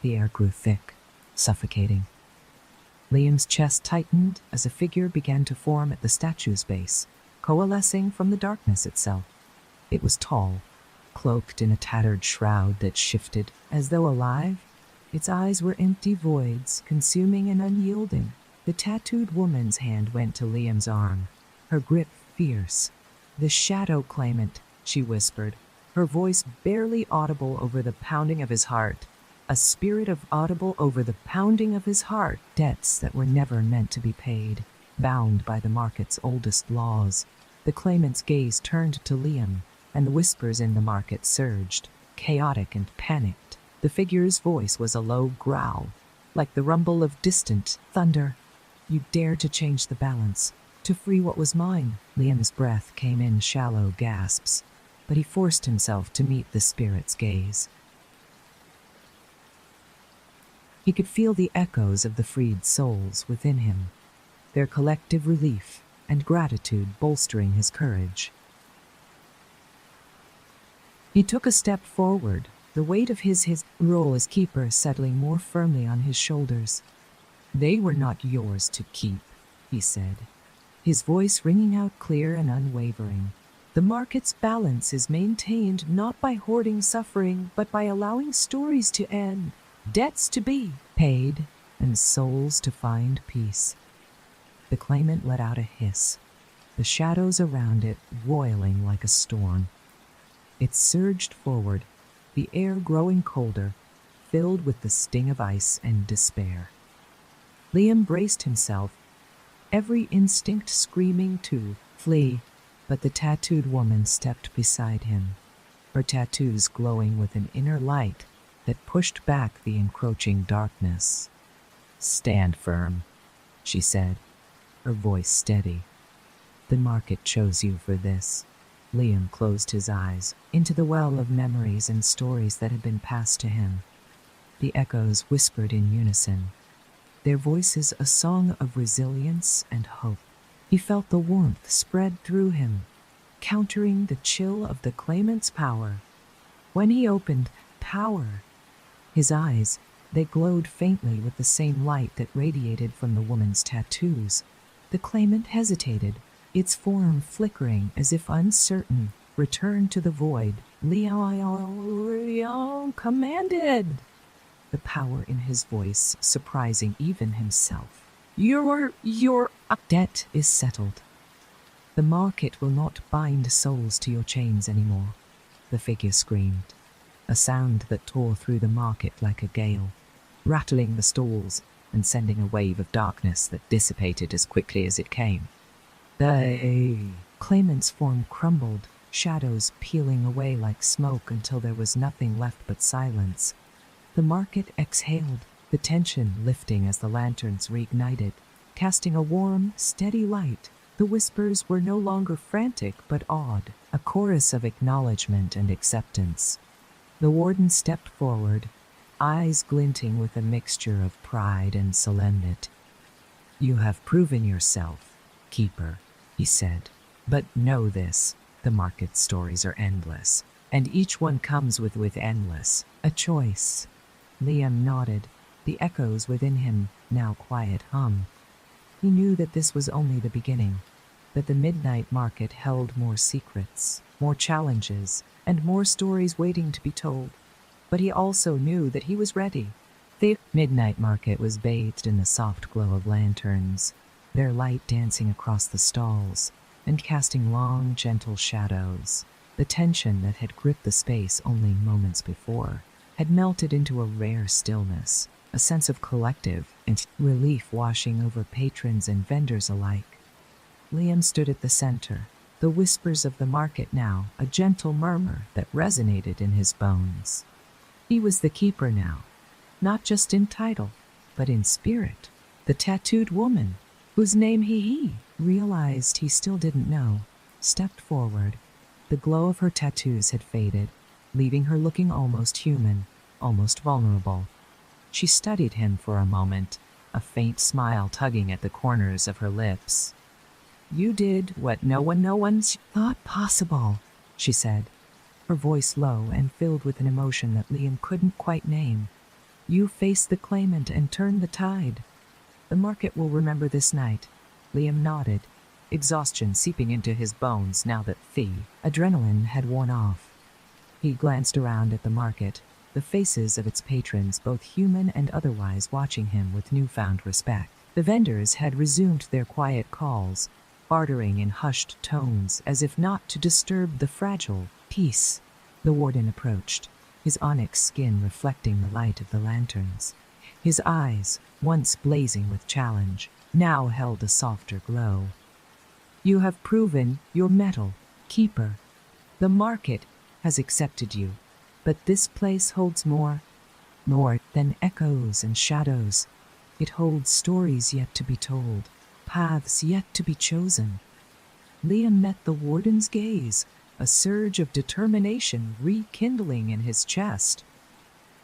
The air grew thick, suffocating. Liam's chest tightened as a figure began to form at the statue's base, coalescing from the darkness itself. It was tall, cloaked in a tattered shroud that shifted as though alive. Its eyes were empty voids, consuming and unyielding. The tattooed woman's hand went to Liam's arm, her grip fierce. "The shadow claimant," she whispered, her voice barely audible over the pounding of his heart. A spirit of audible over the pounding of his heart. Debts that were never meant to be paid, bound by the market's oldest laws. The claimant's gaze turned to Liam, and the whispers in the market surged, chaotic and panicked. The figure's voice was a low growl, like the rumble of distant thunder. "You dare to change the balance, to free what was mine." Liam's breath came in shallow gasps, but he forced himself to meet the spirit's gaze. He could feel the echoes of the freed souls within him, their collective relief and gratitude bolstering his courage. He took a step forward, the weight of his role as keeper settling more firmly on his shoulders. "They were not yours to keep," he said, his voice ringing out clear and unwavering. "The market's balance is maintained not by hoarding suffering, but by allowing stories to end, debts to be paid, and souls to find peace." The claimant let out a hiss, the shadows around it roiling like a storm. It surged forward, the air growing colder, filled with the sting of ice and despair. Liam braced himself, every instinct screaming to flee, but the tattooed woman stepped beside him, her tattoos glowing with an inner light that pushed back the encroaching darkness. "Stand firm," she said, her voice steady. "The market chose you for this." Liam closed his eyes into the well of memories and stories that had been passed to him. The echoes whispered in unison, their voices a song of resilience and hope. He felt the warmth spread through him, countering the chill of the claimant's power. When he opened power, his eyes, They glowed faintly with the same light that radiated from the woman's tattoos. The claimant hesitated, its form flickering as if uncertain, returned to the void. Leon commanded, the power in his voice surprising even himself. Your debt is settled. The market will not bind souls to your chains anymore, the figure screamed, a sound that tore through the market like a gale, rattling the stalls and sending a wave of darkness that dissipated as quickly as it came. The claimant's form crumbled, shadows peeling away like smoke until there was nothing left but silence. The market exhaled, the tension lifting as the lanterns reignited, casting a warm, steady light. The whispers were no longer frantic but awed, a chorus of acknowledgement and acceptance. The warden stepped forward, eyes glinting with a mixture of pride and solemnity. You have proven yourself, Keeper, he said. But know this, the market stories are endless, and each one comes with endless, a choice. Liam nodded, the echoes within him now quiet hum. He knew that this was only the beginning, that the midnight market held more secrets, more challenges, and more stories waiting to be told. But he also knew that he was ready. The midnight market was bathed in the soft glow of lanterns, their light dancing across the stalls and casting long, gentle shadows. The tension that had gripped the space only moments before had melted into a rare stillness, a sense of collective and relief washing over patrons and vendors alike. Liam stood at the center, the whispers of the market now a gentle murmur that resonated in his bones. He was the keeper now, not just in title, but in spirit. The tattooed woman, whose name he realized he still didn't know, stepped forward. The glow of her tattoos had faded, leaving her looking almost human, almost vulnerable. She studied him for a moment, a faint smile tugging at the corners of her lips. You did what no one's thought possible, she said, her voice low and filled with an emotion that Liam couldn't quite name. You faced the claimant and turned the tide. The market will remember this night. Liam nodded, exhaustion seeping into his bones now that the adrenaline had worn off. He glanced around at the market, the faces of its patrons, both human and otherwise, watching him with newfound respect. The vendors had resumed their quiet calls, bartering in hushed tones as if not to disturb the fragile peace. The warden approached, his onyx skin reflecting the light of the lanterns. His eyes, once blazing with challenge, now held a softer glow. You have proven your mettle, Keeper. The market has accepted you, but this place holds more than echoes and shadows. It holds stories yet to be told, paths yet to be chosen. Liam met the warden's gaze, a surge of determination rekindling in his chest.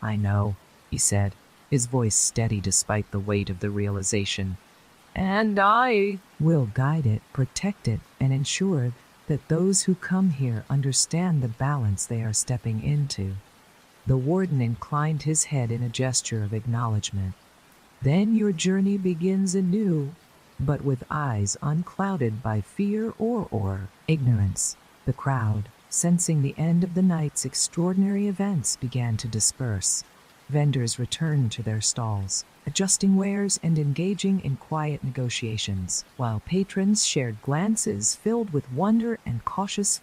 I know, he said, his voice steady despite the weight of the realization. And I will guide it, protect it, and ensure that those who come here understand the balance they are stepping into. The warden inclined his head in a gesture of acknowledgement. Then your journey begins anew, but with eyes unclouded by fear or ignorance. The crowd, sensing the end of the night's extraordinary events, began to disperse. Vendors returned to their stalls, adjusting wares and engaging in quiet negotiations, while patrons shared glances filled with wonder and cautious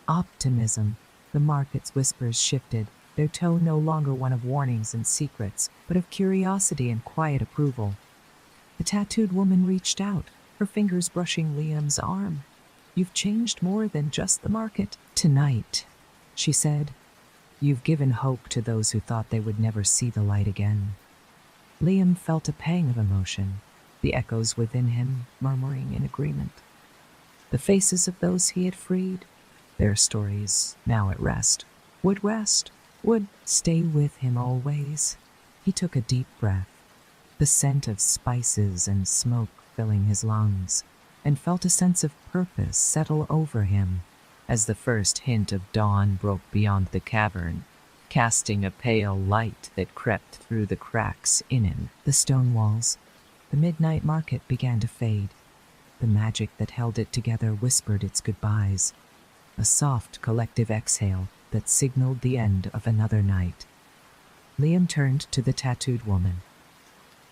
optimism. The market's whispers shifted, their tone no longer one of warnings and secrets, but of curiosity and quiet approval. The tattooed woman reached out, her fingers brushing Liam's arm. You've changed more than just the market. Tonight, she said, you've given hope to those who thought they would never see the light again. Liam felt a pang of emotion, the echoes within him murmuring in agreement. The faces of those he had freed, their stories, now at rest, would stay with him always. He took a deep breath, the scent of spices and smoke filling his lungs, and felt a sense of purpose settle over him as the first hint of dawn broke beyond the cavern, casting a pale light that crept through the cracks in the stone walls. The midnight market began to fade. The magic that held it together whispered its goodbyes, a soft collective exhale that signaled the end of another night. Liam turned to the tattooed woman.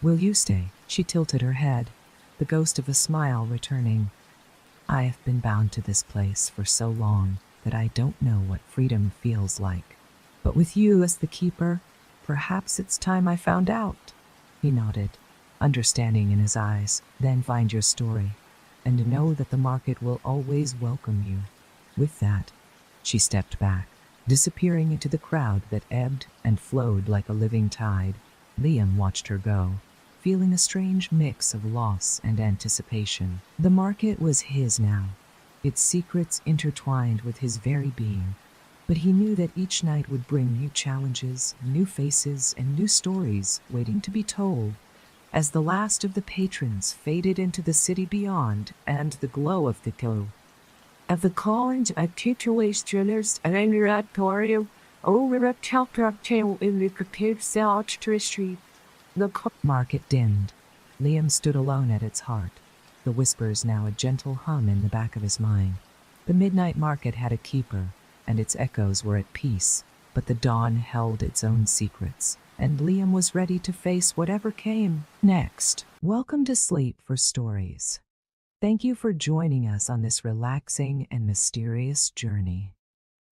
"Will you stay?" She tilted her head, the ghost of a smile returning. "I have been bound to this place for so long that I don't know what freedom feels like. But with you as the keeper, perhaps it's time I found out." He nodded, understanding in his eyes. "Then find your story, and know that the market will always welcome you." With that, she stepped back, disappearing into the crowd that ebbed and flowed like a living tide. Liam watched her go, feeling a strange mix of loss and anticipation. The market was his now, its secrets intertwined with his very being. But he knew that each night would bring new challenges, new faces, and new stories waiting to be told. As the last of the patrons faded into the city beyond and the glow of the of the college articulations and oratorium over a telltale in the prepared south to street. The market dimmed. Liam stood alone at its heart, the whispers now a gentle hum in the back of his mind. The midnight market had a keeper, and its echoes were at peace, but the dawn held its own secrets, and Liam was ready to face whatever came next. Welcome to Sleep for Stories. Thank you for joining us on this relaxing and mysterious journey.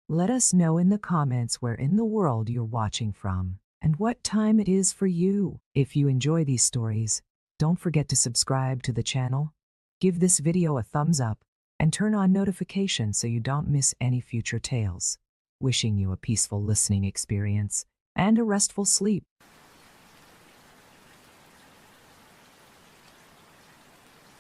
Let us know in the comments where in the world you're watching from and what time it is for you. If you enjoy these stories, don't forget to subscribe to the channel, give this video a thumbs up, and turn on notifications so you don't miss any future tales. Wishing you a peaceful listening experience and a restful sleep.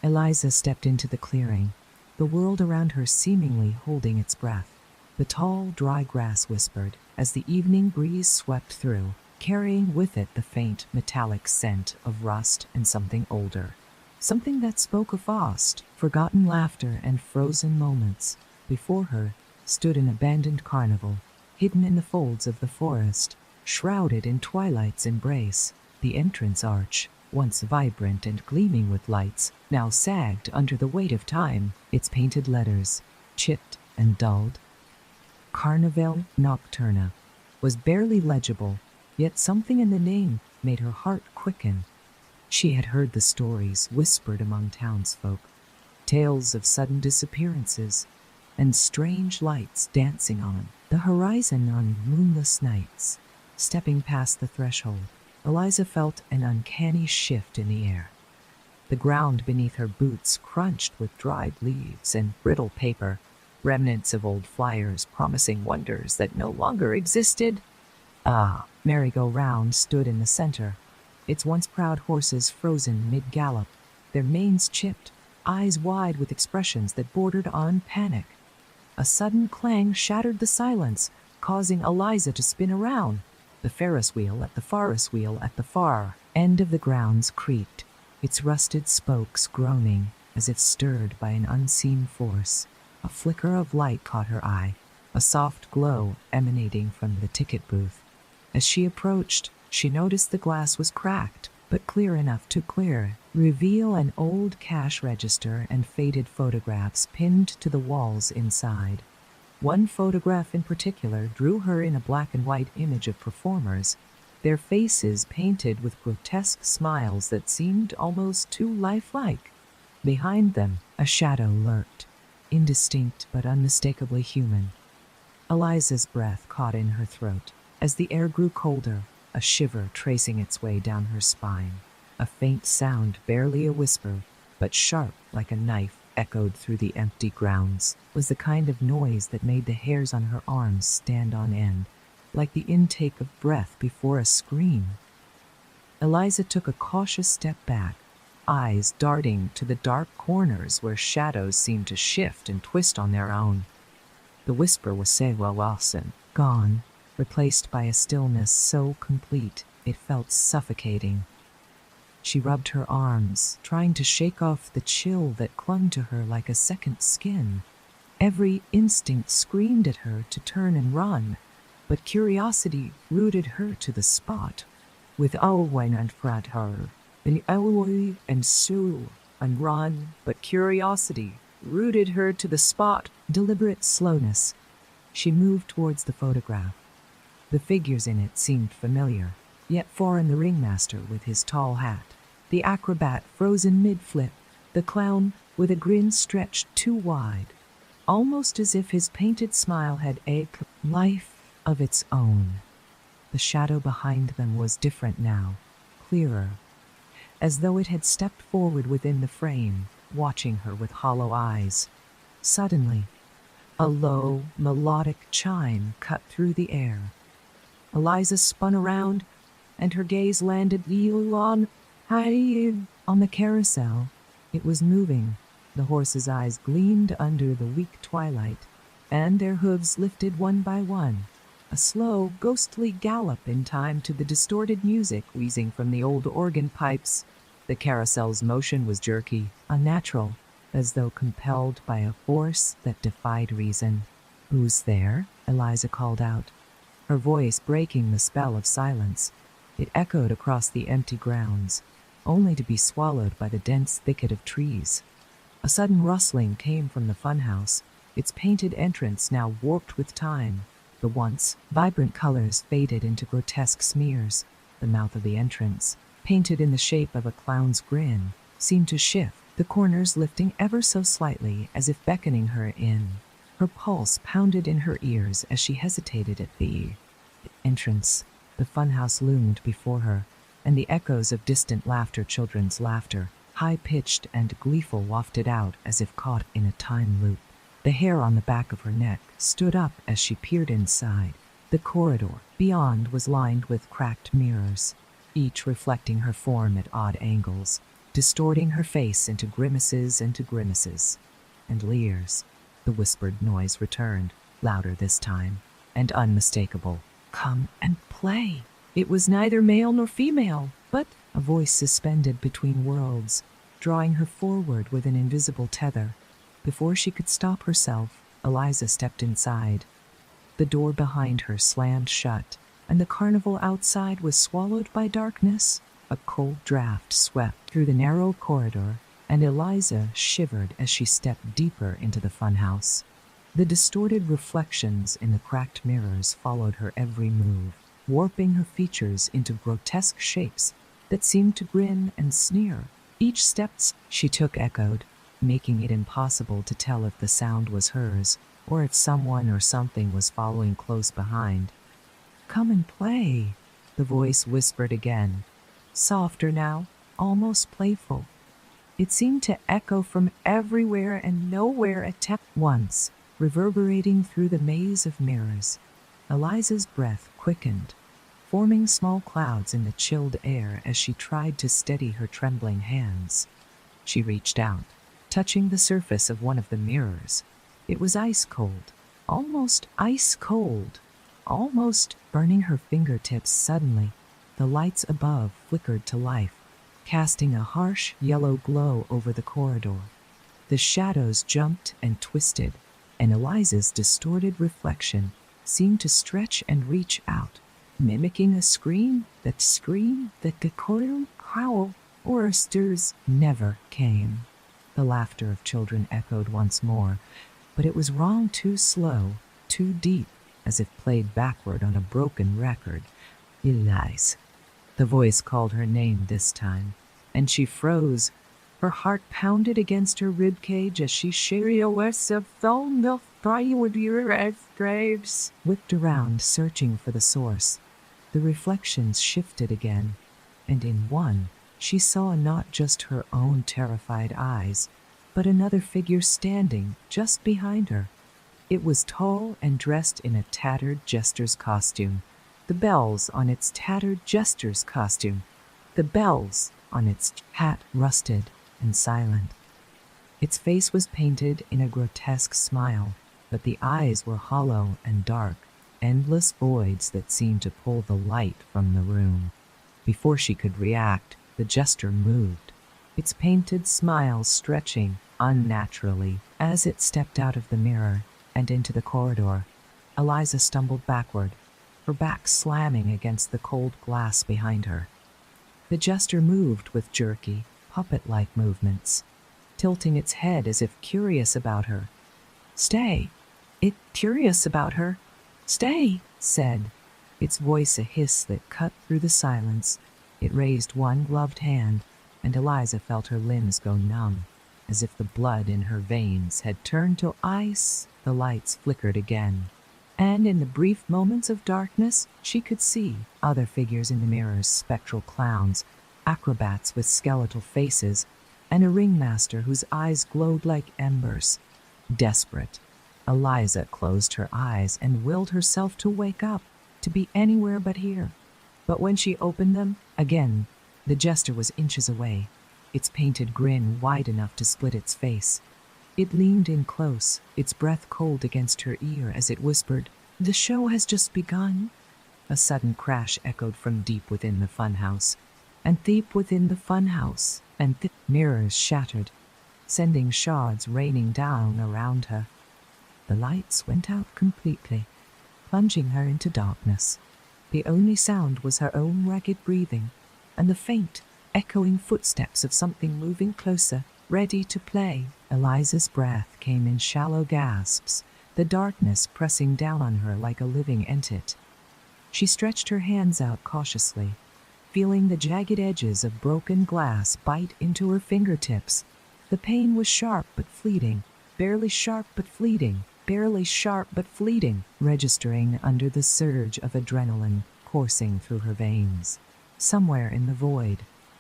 Eliza stepped into the clearing, the world around her seemingly holding its breath. The tall, dry grass whispered as the evening breeze swept through, carrying with it the faint, metallic scent of rust and something older. Something that spoke of lost, forgotten laughter and frozen moments. Before her stood an abandoned carnival, hidden in the folds of the forest, shrouded in twilight's embrace. The entrance arch, once vibrant and gleaming with lights, now sagged under the weight of time, its painted letters, chipped and dulled. Carnival Nocturna was barely legible, yet something in the name made her heart quicken. She had heard the stories whispered among townsfolk, tales of sudden disappearances, and strange lights dancing on the horizon on moonless nights. Stepping past the threshold, Eliza felt an uncanny shift in the air. The ground beneath her boots crunched with dried leaves and brittle paper, remnants of old flyers promising wonders that no longer existed. Merry-go-round stood in the center, its once proud horses frozen mid-gallop, their manes chipped, eyes wide with expressions that bordered on panic. A sudden clang shattered the silence, causing Eliza to spin around. The Ferris wheel at the far end of the grounds creaked, its rusted spokes groaning as if stirred by an unseen force. A flicker of light caught her eye, a soft glow emanating from the ticket booth. As she approached, she noticed the glass was cracked, but clear enough to reveal an old cash register and faded photographs pinned to the walls inside. One photograph in particular drew her in, a black and white image of performers, their faces painted with grotesque smiles that seemed almost too lifelike. Behind them, a shadow lurked, indistinct but unmistakably human. Eliza's breath caught in her throat. As the air grew colder, a shiver tracing its way down her spine. A faint sound, barely a whisper, but sharp like a knife, echoed through the empty grounds. Was the kind of noise that made the hairs on her arms stand on end, like the intake of breath before a scream. Eliza took a cautious step back, eyes darting to the dark corners where shadows seemed to shift and twist on their own. The whisper was Sewell Wilson, gone, replaced by a stillness so complete it felt suffocating. She rubbed her arms, trying to shake off the chill that clung to her like a second skin. Every instinct screamed at her to turn and run, but curiosity rooted her to the spot. With Owen and front her, and Eloy and Sue and Ron, but curiosity rooted her to the spot. Deliberate slowness. She moved towards the photograph. The figures in it seemed familiar, yet foreign. The ringmaster with his tall hat, the acrobat frozen mid-flip, the clown with a grin stretched too wide, almost as if his painted smile had a life of its own. The shadow behind them was different now, clearer, as though it had stepped forward within the frame, watching her with hollow eyes. Suddenly, a low, melodic chime cut through the air. Eliza spun around, and her gaze landed on the carousel. It was moving. The horses' eyes gleamed under the weak twilight, and their hooves lifted one by one. A slow, ghostly gallop in time to the distorted music wheezing from the old organ pipes. The carousel's motion was jerky, unnatural, as though compelled by a force that defied reason. "Who's there?" Eliza called out, her voice breaking the spell of silence. It echoed across the empty grounds, only to be swallowed by the dense thicket of trees. A sudden rustling came from the funhouse, its painted entrance now warped with time. The once vibrant colors faded into grotesque smears. The mouth of the entrance, painted in the shape of a clown's grin, seemed to shift, the corners lifting ever so slightly as if beckoning her in. Her pulse pounded in her ears as she hesitated at the entrance. The funhouse loomed before her, and the echoes of distant laughter, children's laughter, high-pitched and gleeful, wafted out as if caught in a time loop. The hair on the back of her neck stood up as she peered inside. The corridor beyond was lined with cracked mirrors, each reflecting her form at odd angles, distorting her face into grimaces and leers. The whispered noise returned, louder this time, and unmistakable. "Come and play." It was neither male nor female, but a voice suspended between worlds, drawing her forward with an invisible tether. Before she could stop herself, Eliza stepped inside. The door behind her slammed shut, and the carnival outside was swallowed by darkness. A cold draft swept through the narrow corridor, and Eliza shivered as she stepped deeper into the funhouse. The distorted reflections in the cracked mirrors followed her every move, warping her features into grotesque shapes that seemed to grin and sneer. Each step she took echoed, making it impossible to tell if the sound was hers or if someone or something was following close behind. "Come and play," the voice whispered again, softer now, almost playful. It seemed to echo from everywhere and nowhere at once, reverberating through the maze of mirrors. Eliza's breath quickened, forming small clouds in the chilled air as she tried to steady her trembling hands. She reached out, touching the surface of one of the mirrors. It was ice cold, almost burning her fingertips. Suddenly, the lights above flickered to life, casting a harsh yellow glow over the corridor. The shadows jumped and twisted, and Eliza's distorted reflection seemed to stretch and reach out, mimicking a scream that the howl or stirs never came. The laughter of children echoed once more, but it was wrong, too slow, too deep, as if played backward on a broken record. "Eliza." The voice called her name this time, and she froze. Her heart pounded against her ribcage as she whipped around, searching for the source. The reflections shifted again, and in one, she saw not just her own terrified eyes, but another figure standing just behind her. It was tall and dressed in a tattered jester's costume. The bells on its hat rusted and silent. Its face was painted in a grotesque smile, but the eyes were hollow and dark, endless voids that seemed to pull the light from the room. Before she could react, the jester moved, its painted smile stretching unnaturally as it stepped out of the mirror and into the corridor. Eliza stumbled backward, her back slamming against the cold glass behind her. The jester moved with jerky, puppet-like movements, tilting its head as if curious about her. "Stay! It curious about her! Stay!" said, its voice a hiss that cut through the silence. It raised one gloved hand, and Eliza felt her limbs go numb, as if the blood in her veins had turned to ice. The lights flickered again, and in the brief moments of darkness, she could see other figures in the mirrors, spectral clowns, acrobats with skeletal faces, and a ringmaster whose eyes glowed like embers. Desperate, Eliza closed her eyes and willed herself to wake up, to be anywhere but here. But when she opened them, again, the jester was inches away, its painted grin wide enough to split its face. It leaned in close, its breath cold against her ear as it whispered, "The show has just begun." A sudden crash echoed from deep within the funhouse, and deep within the funhouse, and the mirrors shattered, sending shards raining down around her. The lights went out completely, plunging her into darkness. The only sound was her own ragged breathing, and the faint, echoing footsteps of something moving closer, ready to play. Eliza's breath came in shallow gasps, the darkness pressing down on her like a living entity. She stretched her hands out cautiously, feeling the jagged edges of broken glass bite into her fingertips. The pain was sharp but fleeting, barely sharp but fleeting, barely sharp but fleeting, registering under the surge of adrenaline coursing through her veins. Somewhere in the void,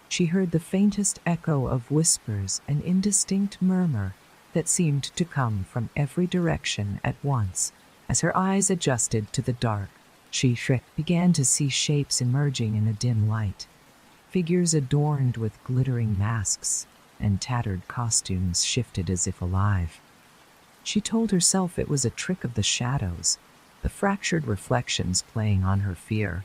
she heard the faintest echo of whispers, an indistinct murmur that seemed to come from every direction at once. As her eyes adjusted to the dark, she began to see shapes emerging in the dim light. Figures adorned with glittering masks and tattered costumes shifted as if alive. She told herself it was a trick of the shadows, the fractured reflections playing on her fear.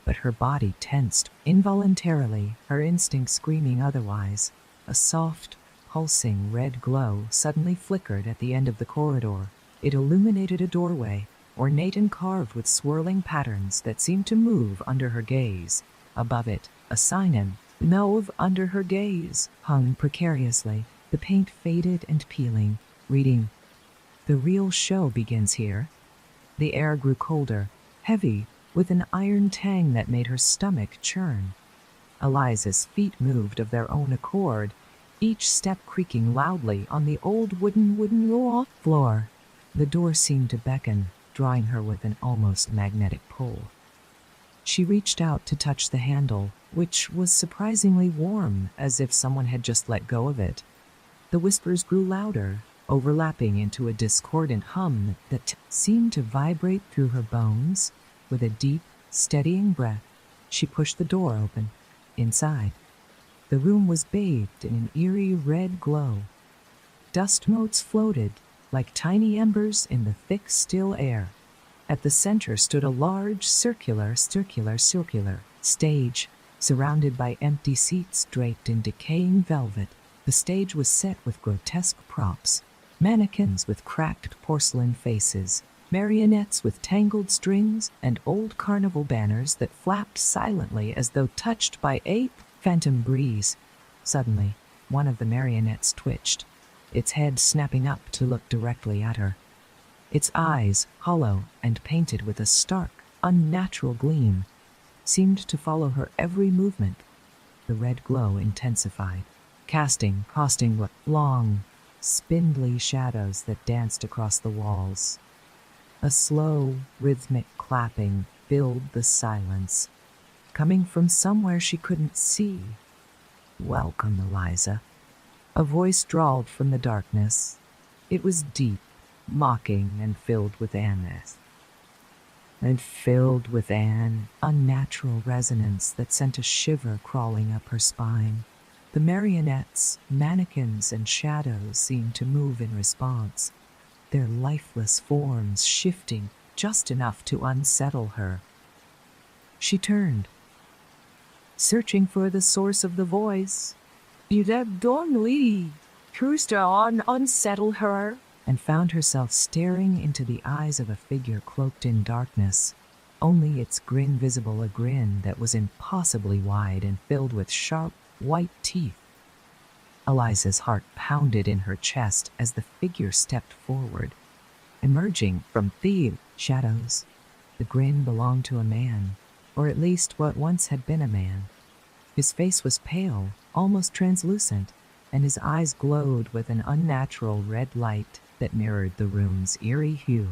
But her body tensed involuntarily, her instincts screaming otherwise. A soft, pulsing red glow suddenly flickered at the end of the corridor. It illuminated a doorway, ornate and carved with swirling patterns that seemed to move under her gaze. Above it, a sign "Move" under her gaze hung precariously, the paint faded and peeling, reading, "The real show begins here." The air grew colder, heavy, with an iron tang that made her stomach churn. Eliza's feet moved of their own accord, each step creaking loudly on the old wooden raw floor. The door seemed to beckon, drawing her with an almost magnetic pull. She reached out to touch the handle, which was surprisingly warm, as if someone had just let go of it. The whispers grew louder, overlapping into a discordant hum that seemed to vibrate through her bones. With a deep, steadying breath, she pushed the door open. Inside, the room was bathed in an eerie red glow. Dust motes floated like tiny embers in the thick, still air. At the center stood a large circular stage, surrounded by empty seats draped in decaying velvet. The stage was set with grotesque props, mannequins with cracked porcelain faces, marionettes with tangled strings, and old carnival banners that flapped silently as though touched by a phantom breeze. Suddenly, one of the marionettes twitched, its head snapping up to look directly at her. Its eyes, hollow and painted with a stark, unnatural gleam, seemed to follow her every movement. The red glow intensified, casting long, spindly shadows that danced across the walls. A slow, rhythmic clapping filled the silence, coming from somewhere she couldn't see. "Welcome, Eliza," a voice drawled from the darkness. It was deep, mocking, and filled with an unnatural resonance that sent a shiver crawling up her spine. The marionettes, mannequins, and shadows seemed to move in response, their lifeless forms shifting just enough to unsettle her. She turned, searching for the source of the voice. Unsettle her, and found herself staring into the eyes of a figure cloaked in darkness. only its grin visible, a grin that was impossibly wide and filled with sharp, white teeth. Eliza's heart pounded in her chest as the figure stepped forward, emerging from the shadows. The grin belonged to a man, or at least what once had been a man. His face was pale, almost translucent, and his eyes glowed with an unnatural red light that mirrored the room's eerie hue.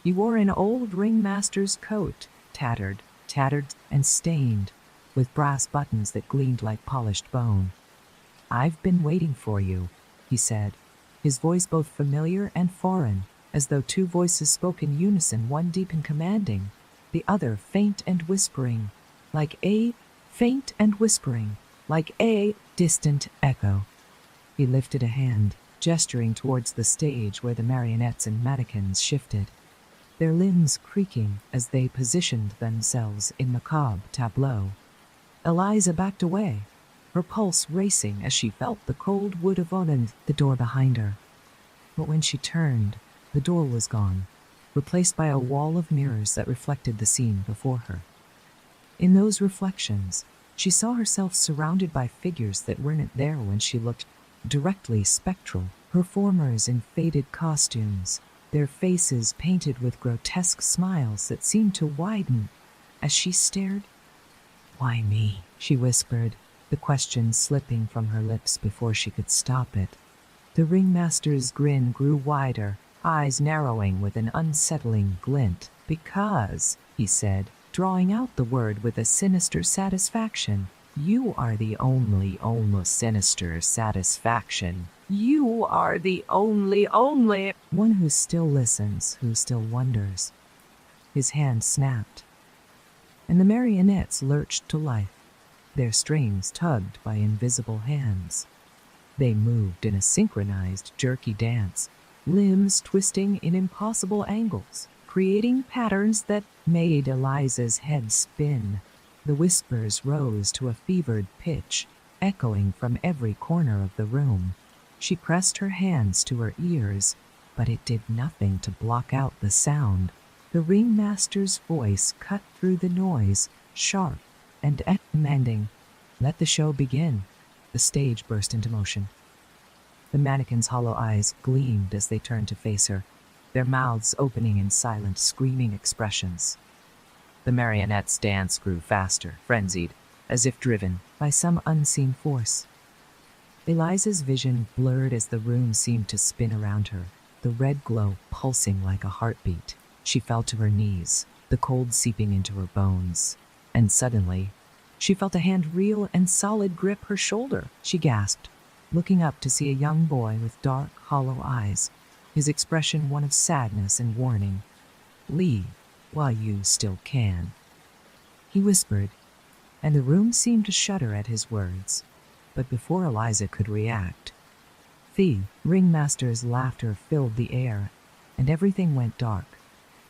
He wore an old ringmaster's coat, tattered, and stained, with brass buttons that gleamed like polished bone. "I've been waiting for you," he said, his voice both familiar and foreign, as though two voices spoke in unison, one deep and commanding, the other faint and whispering, like a distant echo. He lifted a hand, gesturing towards the stage where the marionettes and mannequins shifted, their limbs creaking as they positioned themselves in macabre tableau. Eliza backed away, her pulse racing as she felt the cold wood of the door behind her. But when she turned, the door was gone, replaced by a wall of mirrors that reflected the scene before her. In those reflections, she saw herself surrounded by figures that weren't there when she looked, directly spectral, performers in faded costumes, their faces painted with grotesque smiles that seemed to widen as she stared. "Why me?" she whispered, the question slipping from her lips before she could stop it. The ringmaster's grin grew wider, eyes narrowing with an unsettling glint. "Because," he said, drawing out the word with a sinister satisfaction, "you are the only almost sinister satisfaction. You are the only one who still listens, who still wonders." His hand snapped, and the marionettes lurched to life, their strings tugged by invisible hands. They moved in a synchronized, jerky dance, limbs twisting in impossible angles, creating patterns that made Eliza's head spin. The whispers rose to a fevered pitch, echoing from every corner of the room. She pressed her hands to her ears, but it did nothing to block out the sound. The ringmaster's voice cut through the noise, sharp and commanding. "Let the show begin." The stage burst into motion. The mannequins' hollow eyes gleamed as they turned to face her, their mouths opening in silent, screaming expressions. The marionettes' dance grew faster, frenzied, as if driven by some unseen force. Eliza's vision blurred as the room seemed to spin around her, the red glow pulsing like a heartbeat. She fell to her knees, the cold seeping into her bones. And suddenly, she felt a hand real and solid grip her shoulder. She gasped, looking up to see a young boy with dark, hollow eyes, his expression one of sadness and warning. "Leave while you still can," he whispered, and the room seemed to shudder at his words. But before Eliza could react, the ringmaster's laughter filled the air, and everything went dark.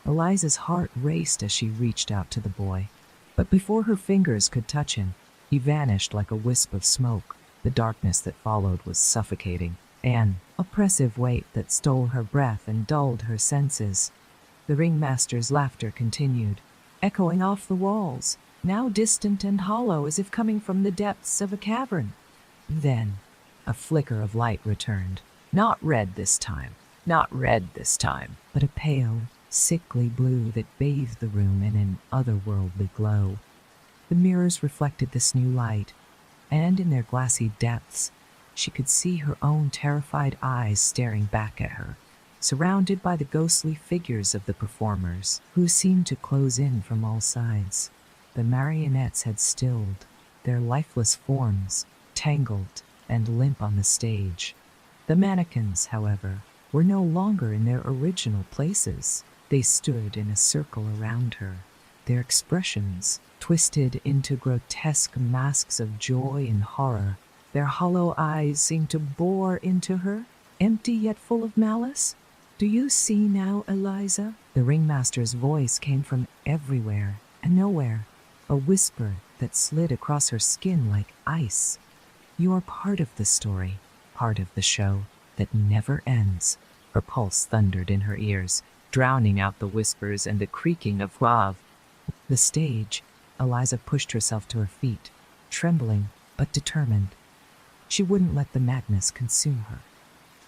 Eliza's heart raced as she reached out to the boy, but before her fingers could touch him, he vanished like a wisp of smoke. The darkness that followed was suffocating, an oppressive weight that stole her breath and dulled her senses. The ringmaster's laughter continued, echoing off the walls, now distant and hollow as if coming from the depths of a cavern. Then, a flicker of light returned. Not red this time, but a pale, sickly blue that bathed the room in an otherworldly glow. The mirrors reflected this new light, and in their glassy depths, she could see her own terrified eyes staring back at her, surrounded by the ghostly figures of the performers, who seemed to close in from all sides. The marionettes had stilled, their lifeless forms tangled and limp on the stage. The mannequins, however, were no longer in their original places. They stood in a circle around her, their expressions twisted into grotesque masks of joy and horror. Their hollow eyes seemed to bore into her, empty yet full of malice. "Do you see now, Eliza?" The ringmaster's voice came from everywhere and nowhere, a whisper that slid across her skin like ice. "You are part of the story, part of the show that never ends." Her pulse thundered in her ears, drowning out the whispers and the creaking of guave. The stage. Eliza pushed herself to her feet, trembling but determined. She wouldn't let the madness consume her.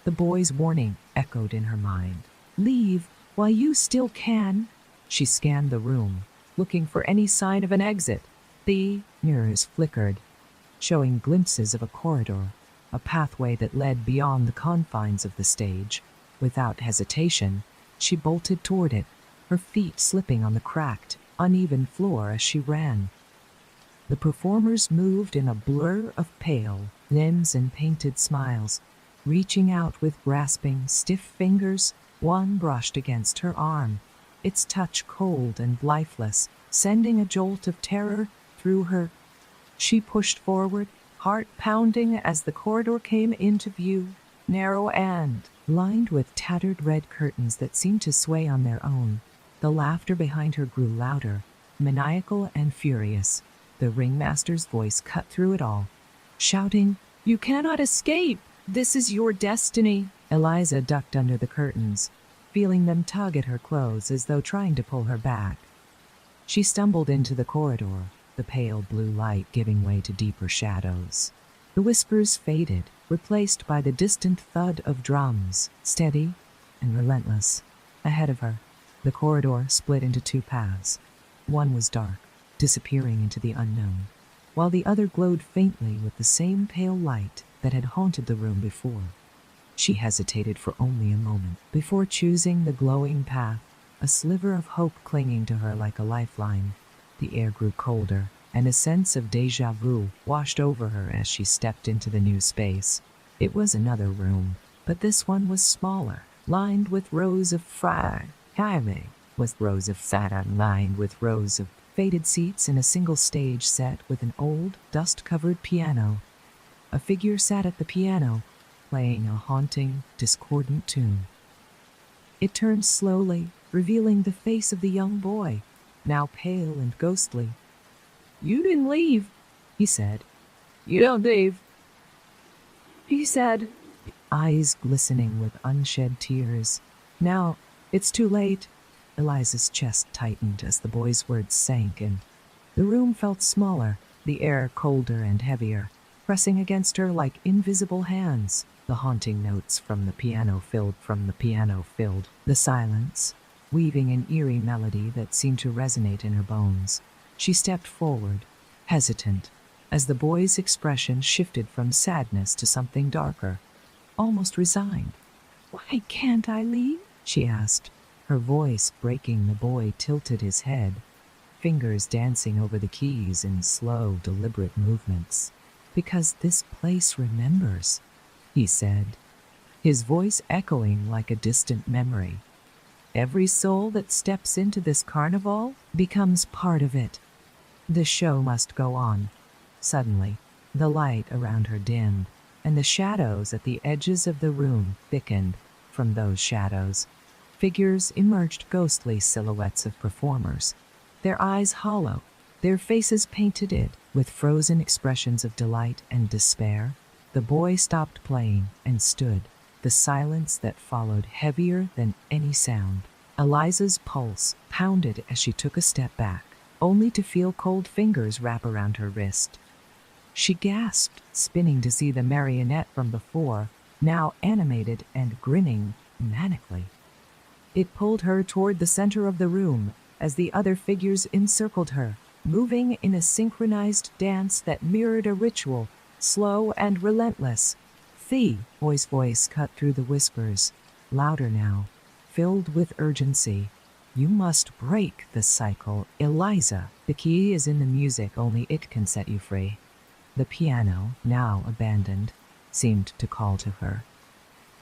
The boy's warning echoed in her mind. Leave while you still can. She scanned the room, looking for any sign of an exit. The mirrors flickered, showing glimpses of a corridor, a pathway that led beyond the confines of the stage. Without hesitation, she bolted toward it, her feet slipping on the cracked, uneven floor as she ran. The performers moved in a blur of pale limbs and painted smiles, reaching out with grasping, stiff fingers. One brushed against her arm, its touch cold and lifeless, sending a jolt of terror through her. She pushed forward, heart pounding as the corridor came into view, narrow and lined with tattered red curtains that seemed to sway on their own. The laughter behind her grew louder, maniacal and furious. The ringmaster's voice cut through it all, shouting, "You cannot escape! This is your destiny!" Eliza ducked under the curtains, feeling them tug at her clothes as though trying to pull her back. She stumbled into the corridor, the pale blue light giving way to deeper shadows. The whispers faded, replaced by the distant thud of drums, steady and relentless. Ahead of her, the corridor split into two paths. One was dark, disappearing into the unknown, while the other glowed faintly with the same pale light that had haunted the room before. She hesitated for only a moment before choosing the glowing path, a sliver of hope clinging to her like a lifeline. The air grew colder, and a sense of déjà vu washed over her as she stepped into the new space. It was another room, but this one was smaller, lined with rows of lined with rows of faded seats and a single stage set with an old, dust-covered piano. A figure sat at the piano, playing a haunting, discordant tune. It turned slowly, revealing the face of the young boy, now pale and ghostly. "You didn't leave," he said. "You don't leave," he said, eyes glistening with unshed tears. "Now, it's too late." Eliza's chest tightened as the boy's words sank in. The room felt smaller, the air colder and heavier, pressing against her like invisible hands. The haunting notes from the piano filled the silence, weaving an eerie melody that seemed to resonate in her bones. She stepped forward, hesitant, as the boy's expression shifted from sadness to something darker, almost resigned. "Why can't I leave?" she asked, her voice breaking. The boy tilted his head, fingers dancing over the keys in slow, deliberate movements. "Because this place remembers," he said, his voice echoing like a distant memory. "Every soul that steps into this carnival becomes part of it. The show must go on." Suddenly, the light around her dimmed, and the shadows at the edges of the room thickened. From those shadows, figures emerged, ghostly silhouettes of performers, their eyes hollow, their faces painted with frozen expressions of delight and despair. The boy stopped playing and stood, the silence that followed heavier than any sound. Eliza's pulse pounded as she took a step back, only to feel cold fingers wrap around her wrist. She gasped, spinning to see the marionette from before, now animated and grinning manically. It pulled her toward the center of the room as the other figures encircled her, moving in a synchronized dance that mirrored a ritual, slow and relentless. "The boy's voice cut through the whispers, louder now, filled with urgency. "You must break the cycle, Eliza. The key is in the music, only it can set you free." The piano, now abandoned, seemed to call to her.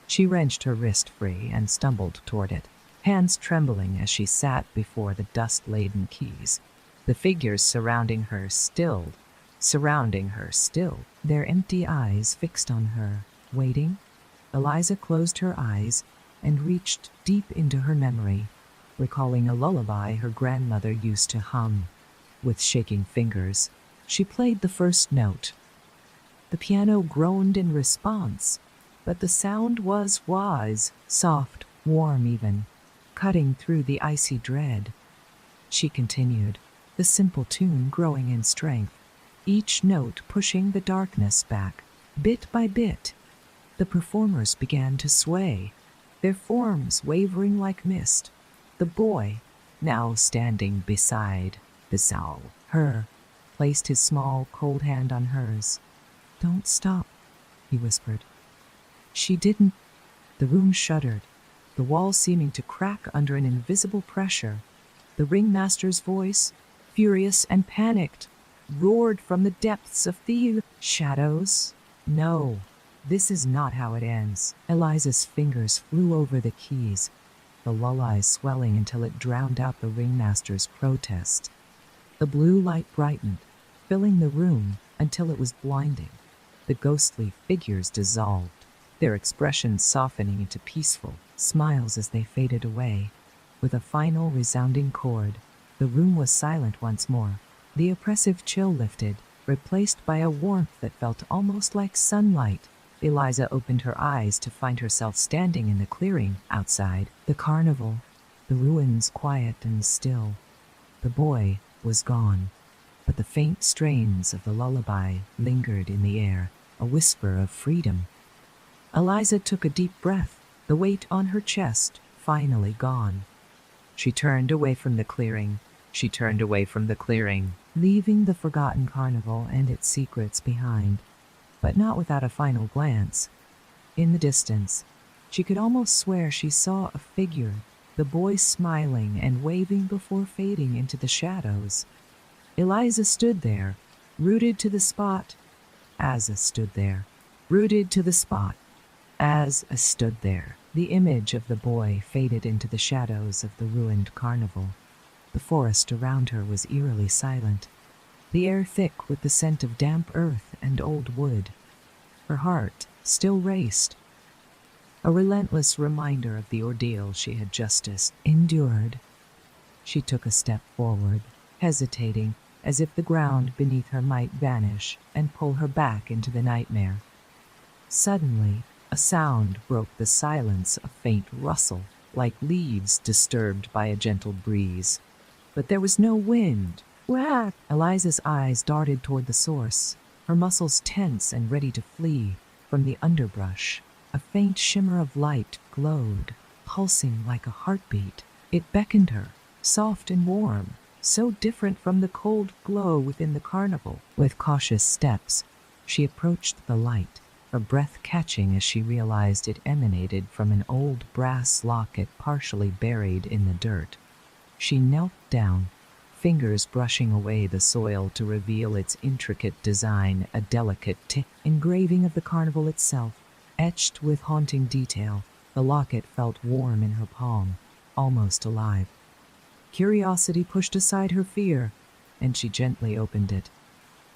She wrenched her wrist free and stumbled toward it, hands trembling as she sat before the dust-laden keys. The figures surrounding her stilled, their empty eyes fixed on her, waiting. Eliza closed her eyes and reached deep into her memory, recalling a lullaby her grandmother used to hum. With shaking fingers, she played the first note. The piano groaned in response, but the sound was soft, warm even, cutting through the icy dread. She continued, the simple tune growing in strength, each note pushing the darkness back, bit by bit. The performers began to sway, their forms wavering like mist. The boy, now standing beside her, placed his small, cold hand on hers. "Don't stop," he whispered. She didn't. The room shuddered, the wall seeming to crack under an invisible pressure. The ringmaster's voice, furious and panicked, roared from the depths of the shadows. "No, this is not how it ends." Eliza's fingers flew over the keys, the lullaby swelling until it drowned out the ringmaster's protest. The blue light brightened, filling the room until it was blinding. The ghostly figures dissolved, their expressions softening into peaceful smiles as they faded away. With a final resounding chord, the room was silent once more. The oppressive chill lifted, replaced by a warmth that felt almost like sunlight. Eliza opened her eyes to find herself standing in the clearing outside the carnival, the ruins quiet and still. The boy was gone, but the faint strains of the lullaby lingered in the air, a whisper of freedom. Eliza took a deep breath, the weight on her chest finally gone. She turned away from the clearing. Leaving the forgotten carnival and its secrets behind, but not without a final glance. In the distance, she could almost swear she saw a figure, the boy smiling and waving before fading into the shadows. Eliza stood there, rooted to the spot. Asa stood there, rooted to the spot. Asa stood there. The image of the boy faded into the shadows of the ruined carnival. The forest around her was eerily silent, the air thick with the scent of damp earth and old wood. Her heart still raced, a relentless reminder of the ordeal she had just endured. She took a step forward, hesitating, as if the ground beneath her might vanish and pull her back into the nightmare. Suddenly, a sound broke the silence, a faint rustle, like leaves disturbed by a gentle breeze. But there was no wind. Whack! Eliza's eyes darted toward the source, her muscles tense and ready to flee. From the underbrush, a faint shimmer of light glowed, pulsing like a heartbeat. It beckoned her, soft and warm, so different from the cold glow within the carnival. With cautious steps, she approached the light, her breath catching as she realized it emanated from an old brass locket partially buried in the dirt. She knelt down, fingers brushing away the soil to reveal its intricate design, a delicate engraving of the carnival itself, etched with haunting detail. The locket felt warm in her palm, almost alive. Curiosity pushed aside her fear, and she gently opened it.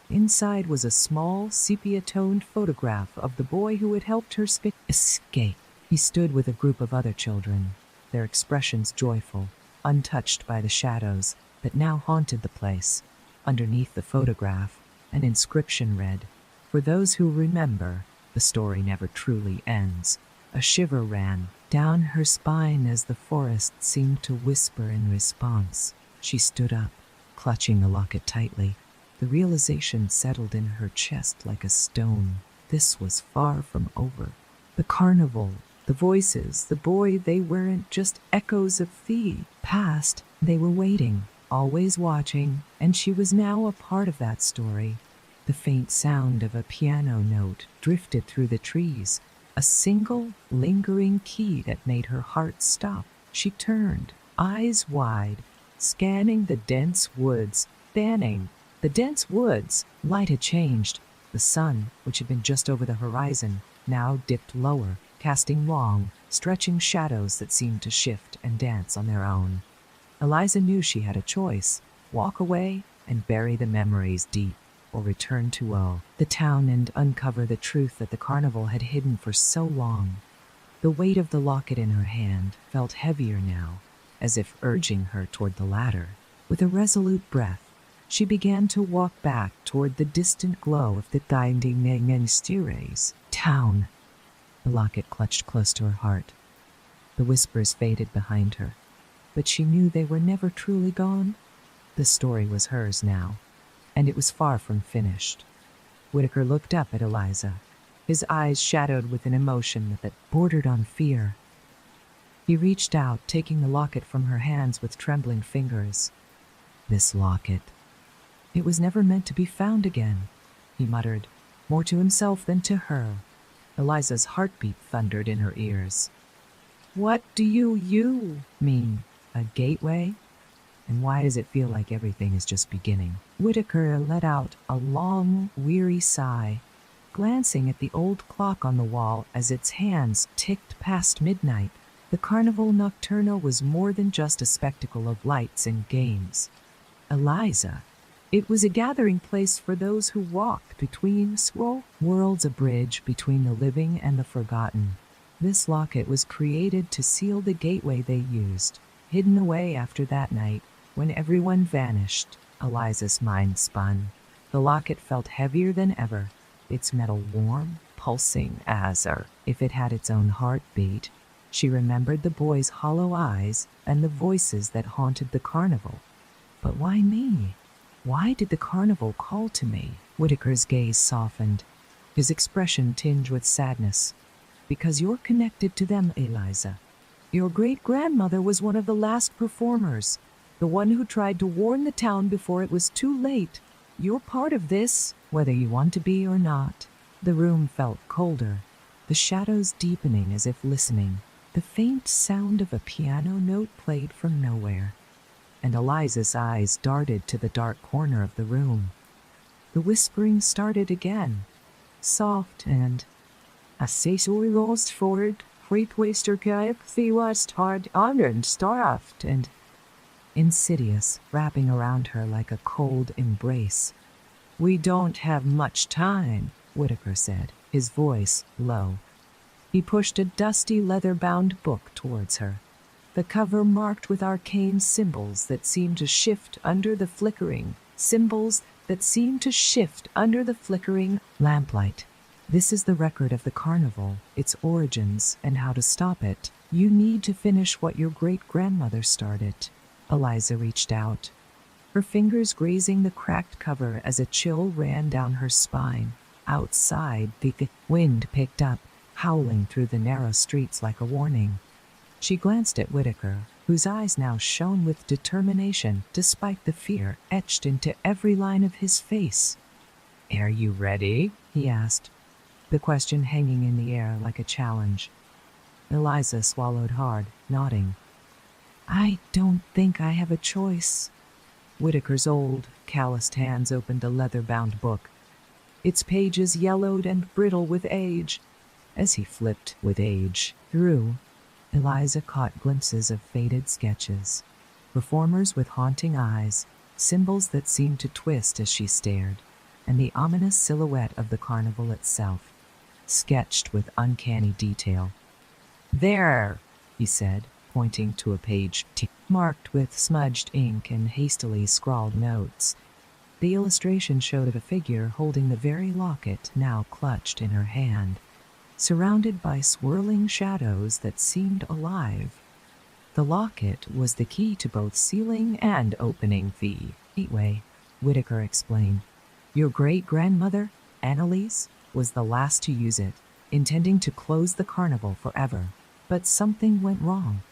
Inside was a small, sepia-toned photograph of the boy who had helped her escape. He stood with a group of other children, their expressions joyful, untouched by the shadows that now haunted the place. Underneath the photograph, an inscription read, "For those who remember, the story never truly ends." A shiver ran down her spine as the forest seemed to whisper in response. She stood up, clutching the locket tightly. The realization settled in her chest like a stone. This was far from over. The carnival, the voices, the boy, they weren't just echoes of the past. They were waiting, always watching, and she was now a part of that story. The faint sound of a piano note drifted through the trees, a single, lingering key that made her heart stop. She turned, eyes wide, scanning the dense woods, the dense woods. Light had changed. The sun, which had been just over the horizon, now dipped lower, casting long, stretching shadows that seemed to shift and dance on their own. Eliza knew she had a choice: walk away and bury the memories deep, or return to the town and uncover the truth that the carnival had hidden for so long. The weight of the locket in her hand felt heavier now, as if urging her toward the latter. With a resolute breath, she began to walk back toward the distant glow of the Mysterious town. The locket clutched close to her heart. The whispers faded behind her. but she knew they were never truly gone. The story was hers now, and it was far from finished. Whitaker looked up at Eliza, his eyes shadowed with an emotion that bordered on fear. He reached out, taking the locket from her hands with trembling fingers. This locket. It was never meant to be found again, he muttered, more to himself than to her. Eliza's heartbeat thundered in her ears. What do you mean? A gateway? And why does it feel like everything is just beginning? Whitaker let out a long, weary sigh, glancing at the old clock on the wall as its hands ticked past midnight. The Carnival Nocturno was more than just a spectacle of lights and games. Eliza, it was a gathering place for those who walked between scroll worlds, a bridge between the living and the forgotten. This locket was created to seal the gateway they used, hidden away after that night when everyone vanished. Eliza's mind spun. The locket felt heavier than ever, its metal warm, pulsing as if it had its own heartbeat. She remembered the boy's hollow eyes and the voices that haunted the carnival. But why me? Why did the carnival call to me? Whitaker's gaze softened, his expression tinged with sadness. Because you're connected to them, Eliza. Your great-grandmother was one of the last performers, the one who tried to warn the town before it was too late. You're part of this, whether you want to be or not. The room felt colder, the shadows deepening as if listening. The faint sound of a piano note played from nowhere, and Eliza's eyes darted to the dark corner of the room. The whispering started again, soft and accessory lost forward, freight waster cape, the west hard and starved, and insidious, wrapping around her like a cold embrace. We don't have much time, Whitaker said, his voice low. He pushed a dusty leather-bound book towards her, the cover marked with arcane symbols that seemed to shift under the flickering lamplight. This is the record of the carnival, its origins, and how to stop it. You need to finish what your great-grandmother started. Eliza reached out, her fingers grazing the cracked cover as a chill ran down her spine. Outside, the wind picked up, howling through the narrow streets like a warning. She glanced at Whitaker, whose eyes now shone with determination despite the fear etched into every line of his face. Are you ready? He asked, the question hanging in the air like a challenge. Eliza swallowed hard, nodding. I don't think I have a choice. Whitaker's old, calloused hands opened a leather-bound book, its pages yellowed and brittle with age. As he flipped through, Eliza caught glimpses of faded sketches, performers with haunting eyes, symbols that seemed to twist as she stared, and the ominous silhouette of the carnival itself, sketched with uncanny detail. There, he said, pointing to a page marked with smudged ink and hastily scrawled notes. The illustration showed a figure holding the very locket now clutched in her hand, surrounded by swirling shadows that seemed alive. The locket was the key to both sealing and opening the gateway, Whitaker explained. Your great-grandmother, Annalise, was the last to use it, intending to close the carnival forever. But something went wrong.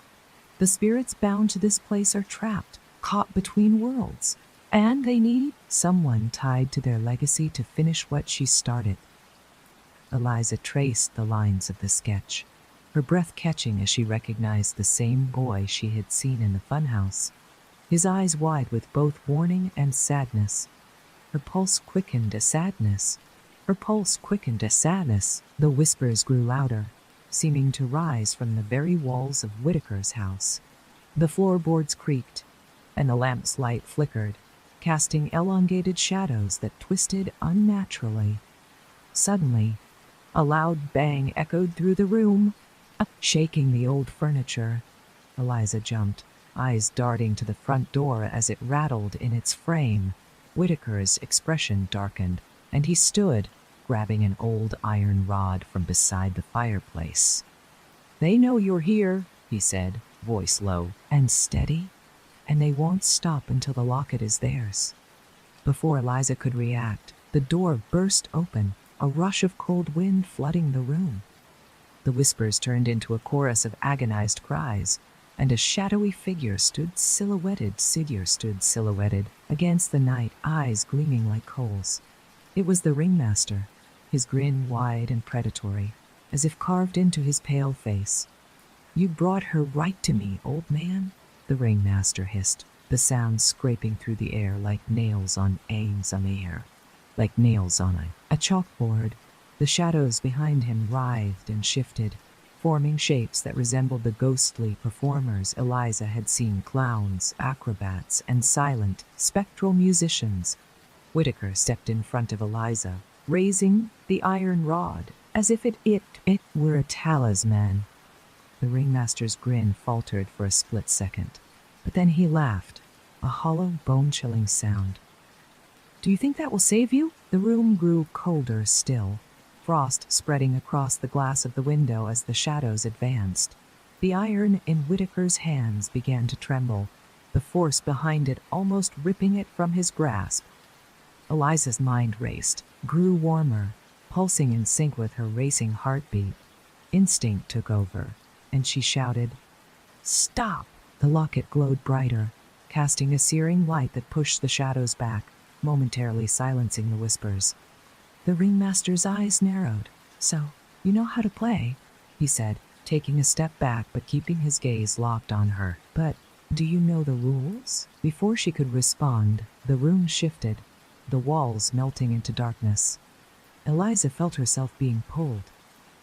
The spirits bound to this place are trapped, caught between worlds, and they need someone tied to their legacy to finish what she started. Eliza traced the lines of the sketch, her breath catching as she recognized the same boy she had seen in the funhouse, his eyes wide with both warning and sadness. Her pulse quickened to sadness. The whispers grew louder, seeming to rise from the very walls of Whitaker's house. The floorboards creaked, and the lamp's light flickered, casting elongated shadows that twisted unnaturally. Suddenly, a loud bang echoed through the room, shaking the old furniture. Eliza jumped, eyes darting to the front door as it rattled in its frame. Whitaker's expression darkened, and he stood, grabbing an old iron rod from beside the fireplace. They know you're here, he said, voice low and steady, and they won't stop until the locket is theirs. Before Eliza could react, the door burst open, a rush of cold wind flooding the room. The whispers turned into a chorus of agonized cries, and a shadowy figure stood silhouetted against the night, eyes gleaming like coals. It was the ringmaster, his grin wide and predatory, as if carved into his pale face. "You brought her right to me, old man," the ringmaster hissed, the sound scraping through the air like nails on a chalkboard. The shadows behind him writhed and shifted, forming shapes that resembled the ghostly performers Eliza had seen: clowns, acrobats, and silent, spectral musicians. Whitaker stepped in front of Eliza, raising the iron rod as if it were a talisman. The ringmaster's grin faltered for a split second, but then he laughed, a hollow, bone-chilling sound. "Do you think that will save you?" The room grew colder still, frost spreading across the glass of the window as the shadows advanced. The iron in Whitaker's hands began to tremble, the force behind it almost ripping it from his grasp. Eliza's mind raced, grew warmer, pulsing in sync with her racing heartbeat. Instinct took over, and she shouted, "Stop!" The locket glowed brighter, casting a searing light that pushed the shadows back, momentarily silencing the whispers. The ringmaster's eyes narrowed. "So, you know how to play," he said, taking a step back but keeping his gaze locked on her. "But do you know the rules?" Before she could respond, the room shifted, the walls melting into darkness. Eliza felt herself being pulled,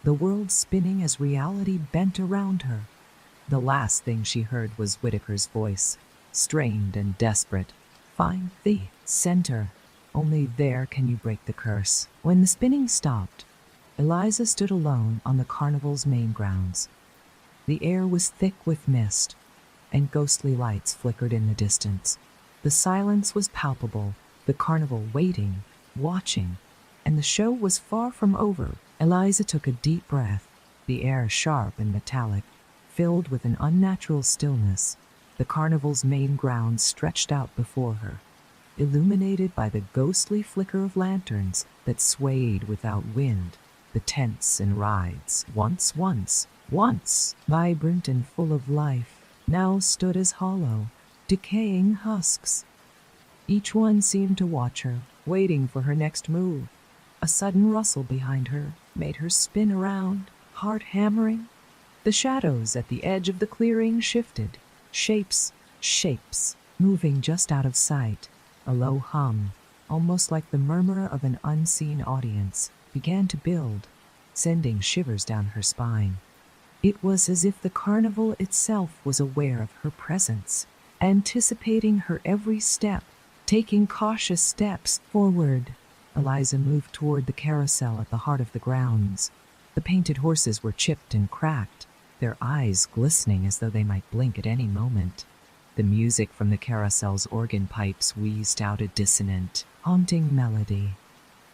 the world spinning as reality bent around her. The last thing she heard was Whitaker's voice, strained and desperate. "Find the center. Only there can you break the curse." When the spinning stopped, Eliza stood alone on the carnival's main grounds. The air was thick with mist, and ghostly lights flickered in the distance. The silence was palpable, the carnival waiting, watching, and the show was far from over. Eliza took a deep breath, the air sharp and metallic, filled with an unnatural stillness. The carnival's main grounds stretched out before her, illuminated by the ghostly flicker of lanterns that swayed without wind. The tents and rides, once vibrant and full of life, now stood as hollow, decaying husks. Each one seemed to watch her, waiting for her next move. A sudden rustle behind her made her spin around, heart hammering. The shadows at the edge of the clearing shifted, shapes, moving just out of sight. A low hum, almost like the murmur of an unseen audience, began to build, sending shivers down her spine. It was as if the carnival itself was aware of her presence, anticipating her every step, taking cautious steps forward. Eliza moved toward the carousel at the heart of the grounds. The painted horses were chipped and cracked, their eyes glistening as though they might blink at any moment. The music from the carousel's organ pipes wheezed out a dissonant, haunting melody.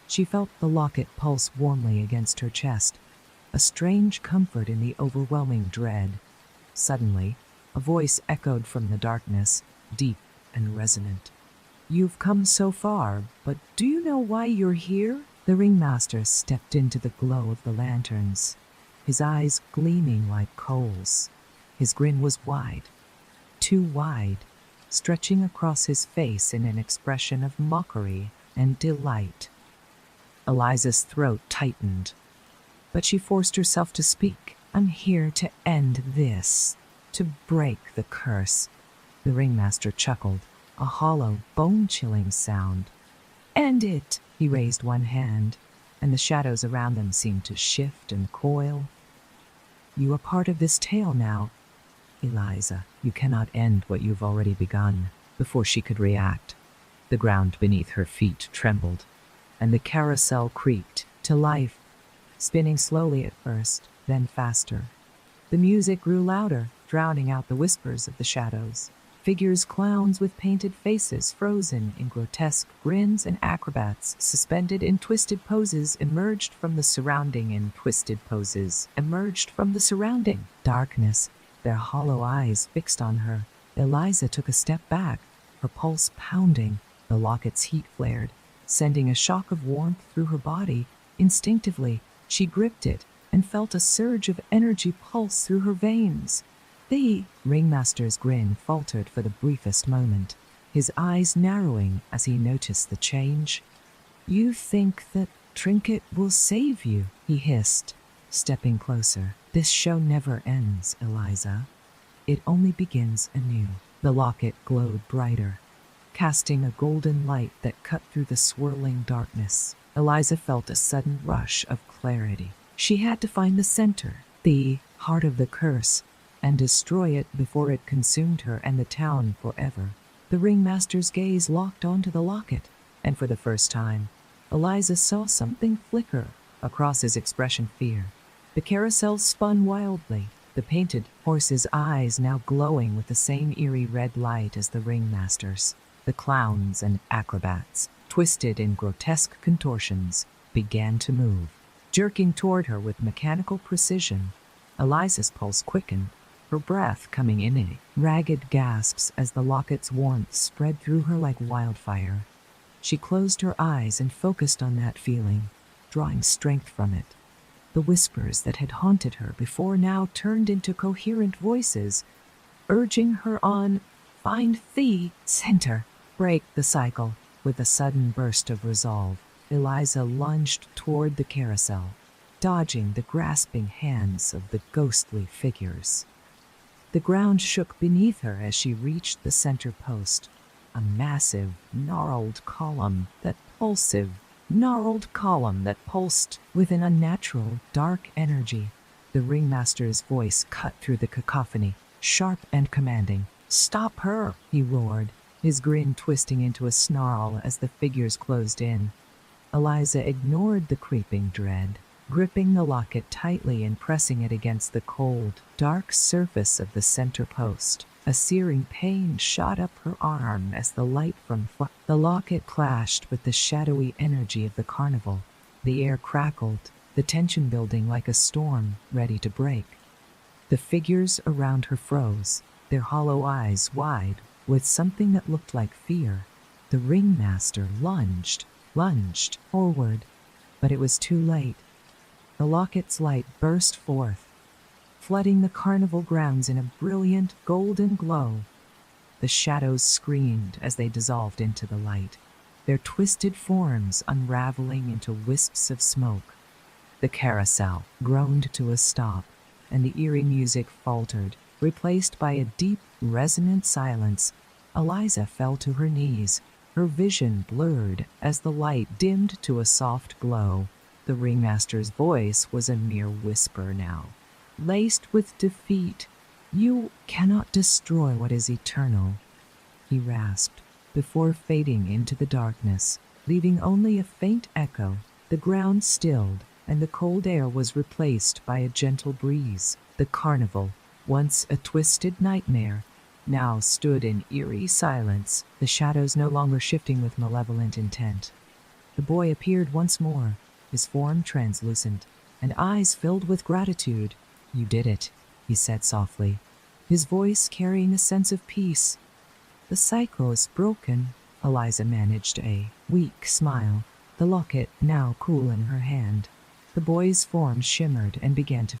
She felt the locket pulse warmly against her chest, a strange comfort in the overwhelming dread. Suddenly, a voice echoed from the darkness, deep and resonant. "You've come so far, but do you know why you're here?" The ringmaster stepped into the glow of the lanterns, his eyes gleaming like coals. His grin was wide, too wide, stretching across his face in an expression of mockery and delight. Eliza's throat tightened, but she forced herself to speak. "I'm here to end this, to break the curse." The ringmaster chuckled, a hollow, bone-chilling sound. "End it!" He raised one hand, and the shadows around them seemed to shift and coil. "You are part of this tale now, Eliza. You cannot end what you've already begun." Before she could react, the ground beneath her feet trembled, and the carousel creaked to life, spinning slowly at first, then faster. The music grew louder, drowning out the whispers of the shadows. Figures, clowns with painted faces frozen in grotesque grins, and acrobats suspended in twisted poses emerged from the surrounding. Darkness their hollow eyes fixed on her. Eliza took a step back, her pulse pounding. The locket's heat flared, sending a shock of warmth through her body. Instinctively, she gripped it and felt a surge of energy pulse through her veins. The ringmaster's grin faltered for the briefest moment, his eyes narrowing as he noticed the change. "You think that trinket will save you," he hissed, stepping closer. "This show never ends, Eliza. It only begins anew." The locket glowed brighter, casting a golden light that cut through the swirling darkness. Eliza felt a sudden rush of clarity. She had to find the center, the heart of the curse, and destroy it before it consumed her and the town forever. The ringmaster's gaze locked onto the locket, and for the first time, Eliza saw something flicker across his expression fear. The carousel spun wildly, the painted horse's eyes now glowing with the same eerie red light as the ringmaster's. The clowns and acrobats, twisted in grotesque contortions, began to move, jerking toward her with mechanical precision. Eliza's pulse quickened, her breath coming in ragged gasps as the locket's warmth spread through her like wildfire. She closed her eyes and focused on that feeling, drawing strength from it. The whispers that had haunted her before now turned into coherent voices, urging her on. Find the center. Break the cycle. With a sudden burst of resolve, Eliza lunged toward the carousel, dodging the grasping hands of the gnostly figures. The ground shook beneath her as she reached the center post, a massive, gnarled column that pulsed with an unnatural, dark energy. The ringmaster's voice cut through the cacophony, sharp and commanding. "Stop her!" he roared, his grin twisting into a snarl as the figures closed in. Eliza ignored the creeping dread, gripping the locket tightly and pressing it against the cold, dark surface of the center post. A searing pain shot up her arm as the light from the locket clashed with the shadowy energy of the carnival. The air crackled, the tension building like a storm ready to break. The figures around her froze, their hollow eyes wide with something that looked like fear. The ringmaster lunged forward, but it was too late. The locket's light burst forth, flooding the carnival grounds in a brilliant golden glow. The shadows screamed as they dissolved into the light, their twisted forms unraveling into wisps of smoke. The carousel groaned to a stop, and the eerie music faltered, replaced by a deep, resonant silence. Eliza fell to her knees, her vision blurred as the light dimmed to a soft glow. The ringmaster's voice was a mere whisper now, laced with defeat. "You cannot destroy what is eternal," he rasped, before fading into the darkness, leaving only a faint echo. The ground stilled, and the cold air was replaced by a gentle breeze. The carnival, once a twisted nightmare, now stood in eerie silence, the shadows no longer shifting with malevolent intent. The boy appeared once more, his form translucent, and eyes filled with gratitude. "You did it," he said softly, his voice carrying a sense of peace. "The cycle is broken," Eliza managed a weak smile, the locket now cool in her hand. The boy's form shimmered and began to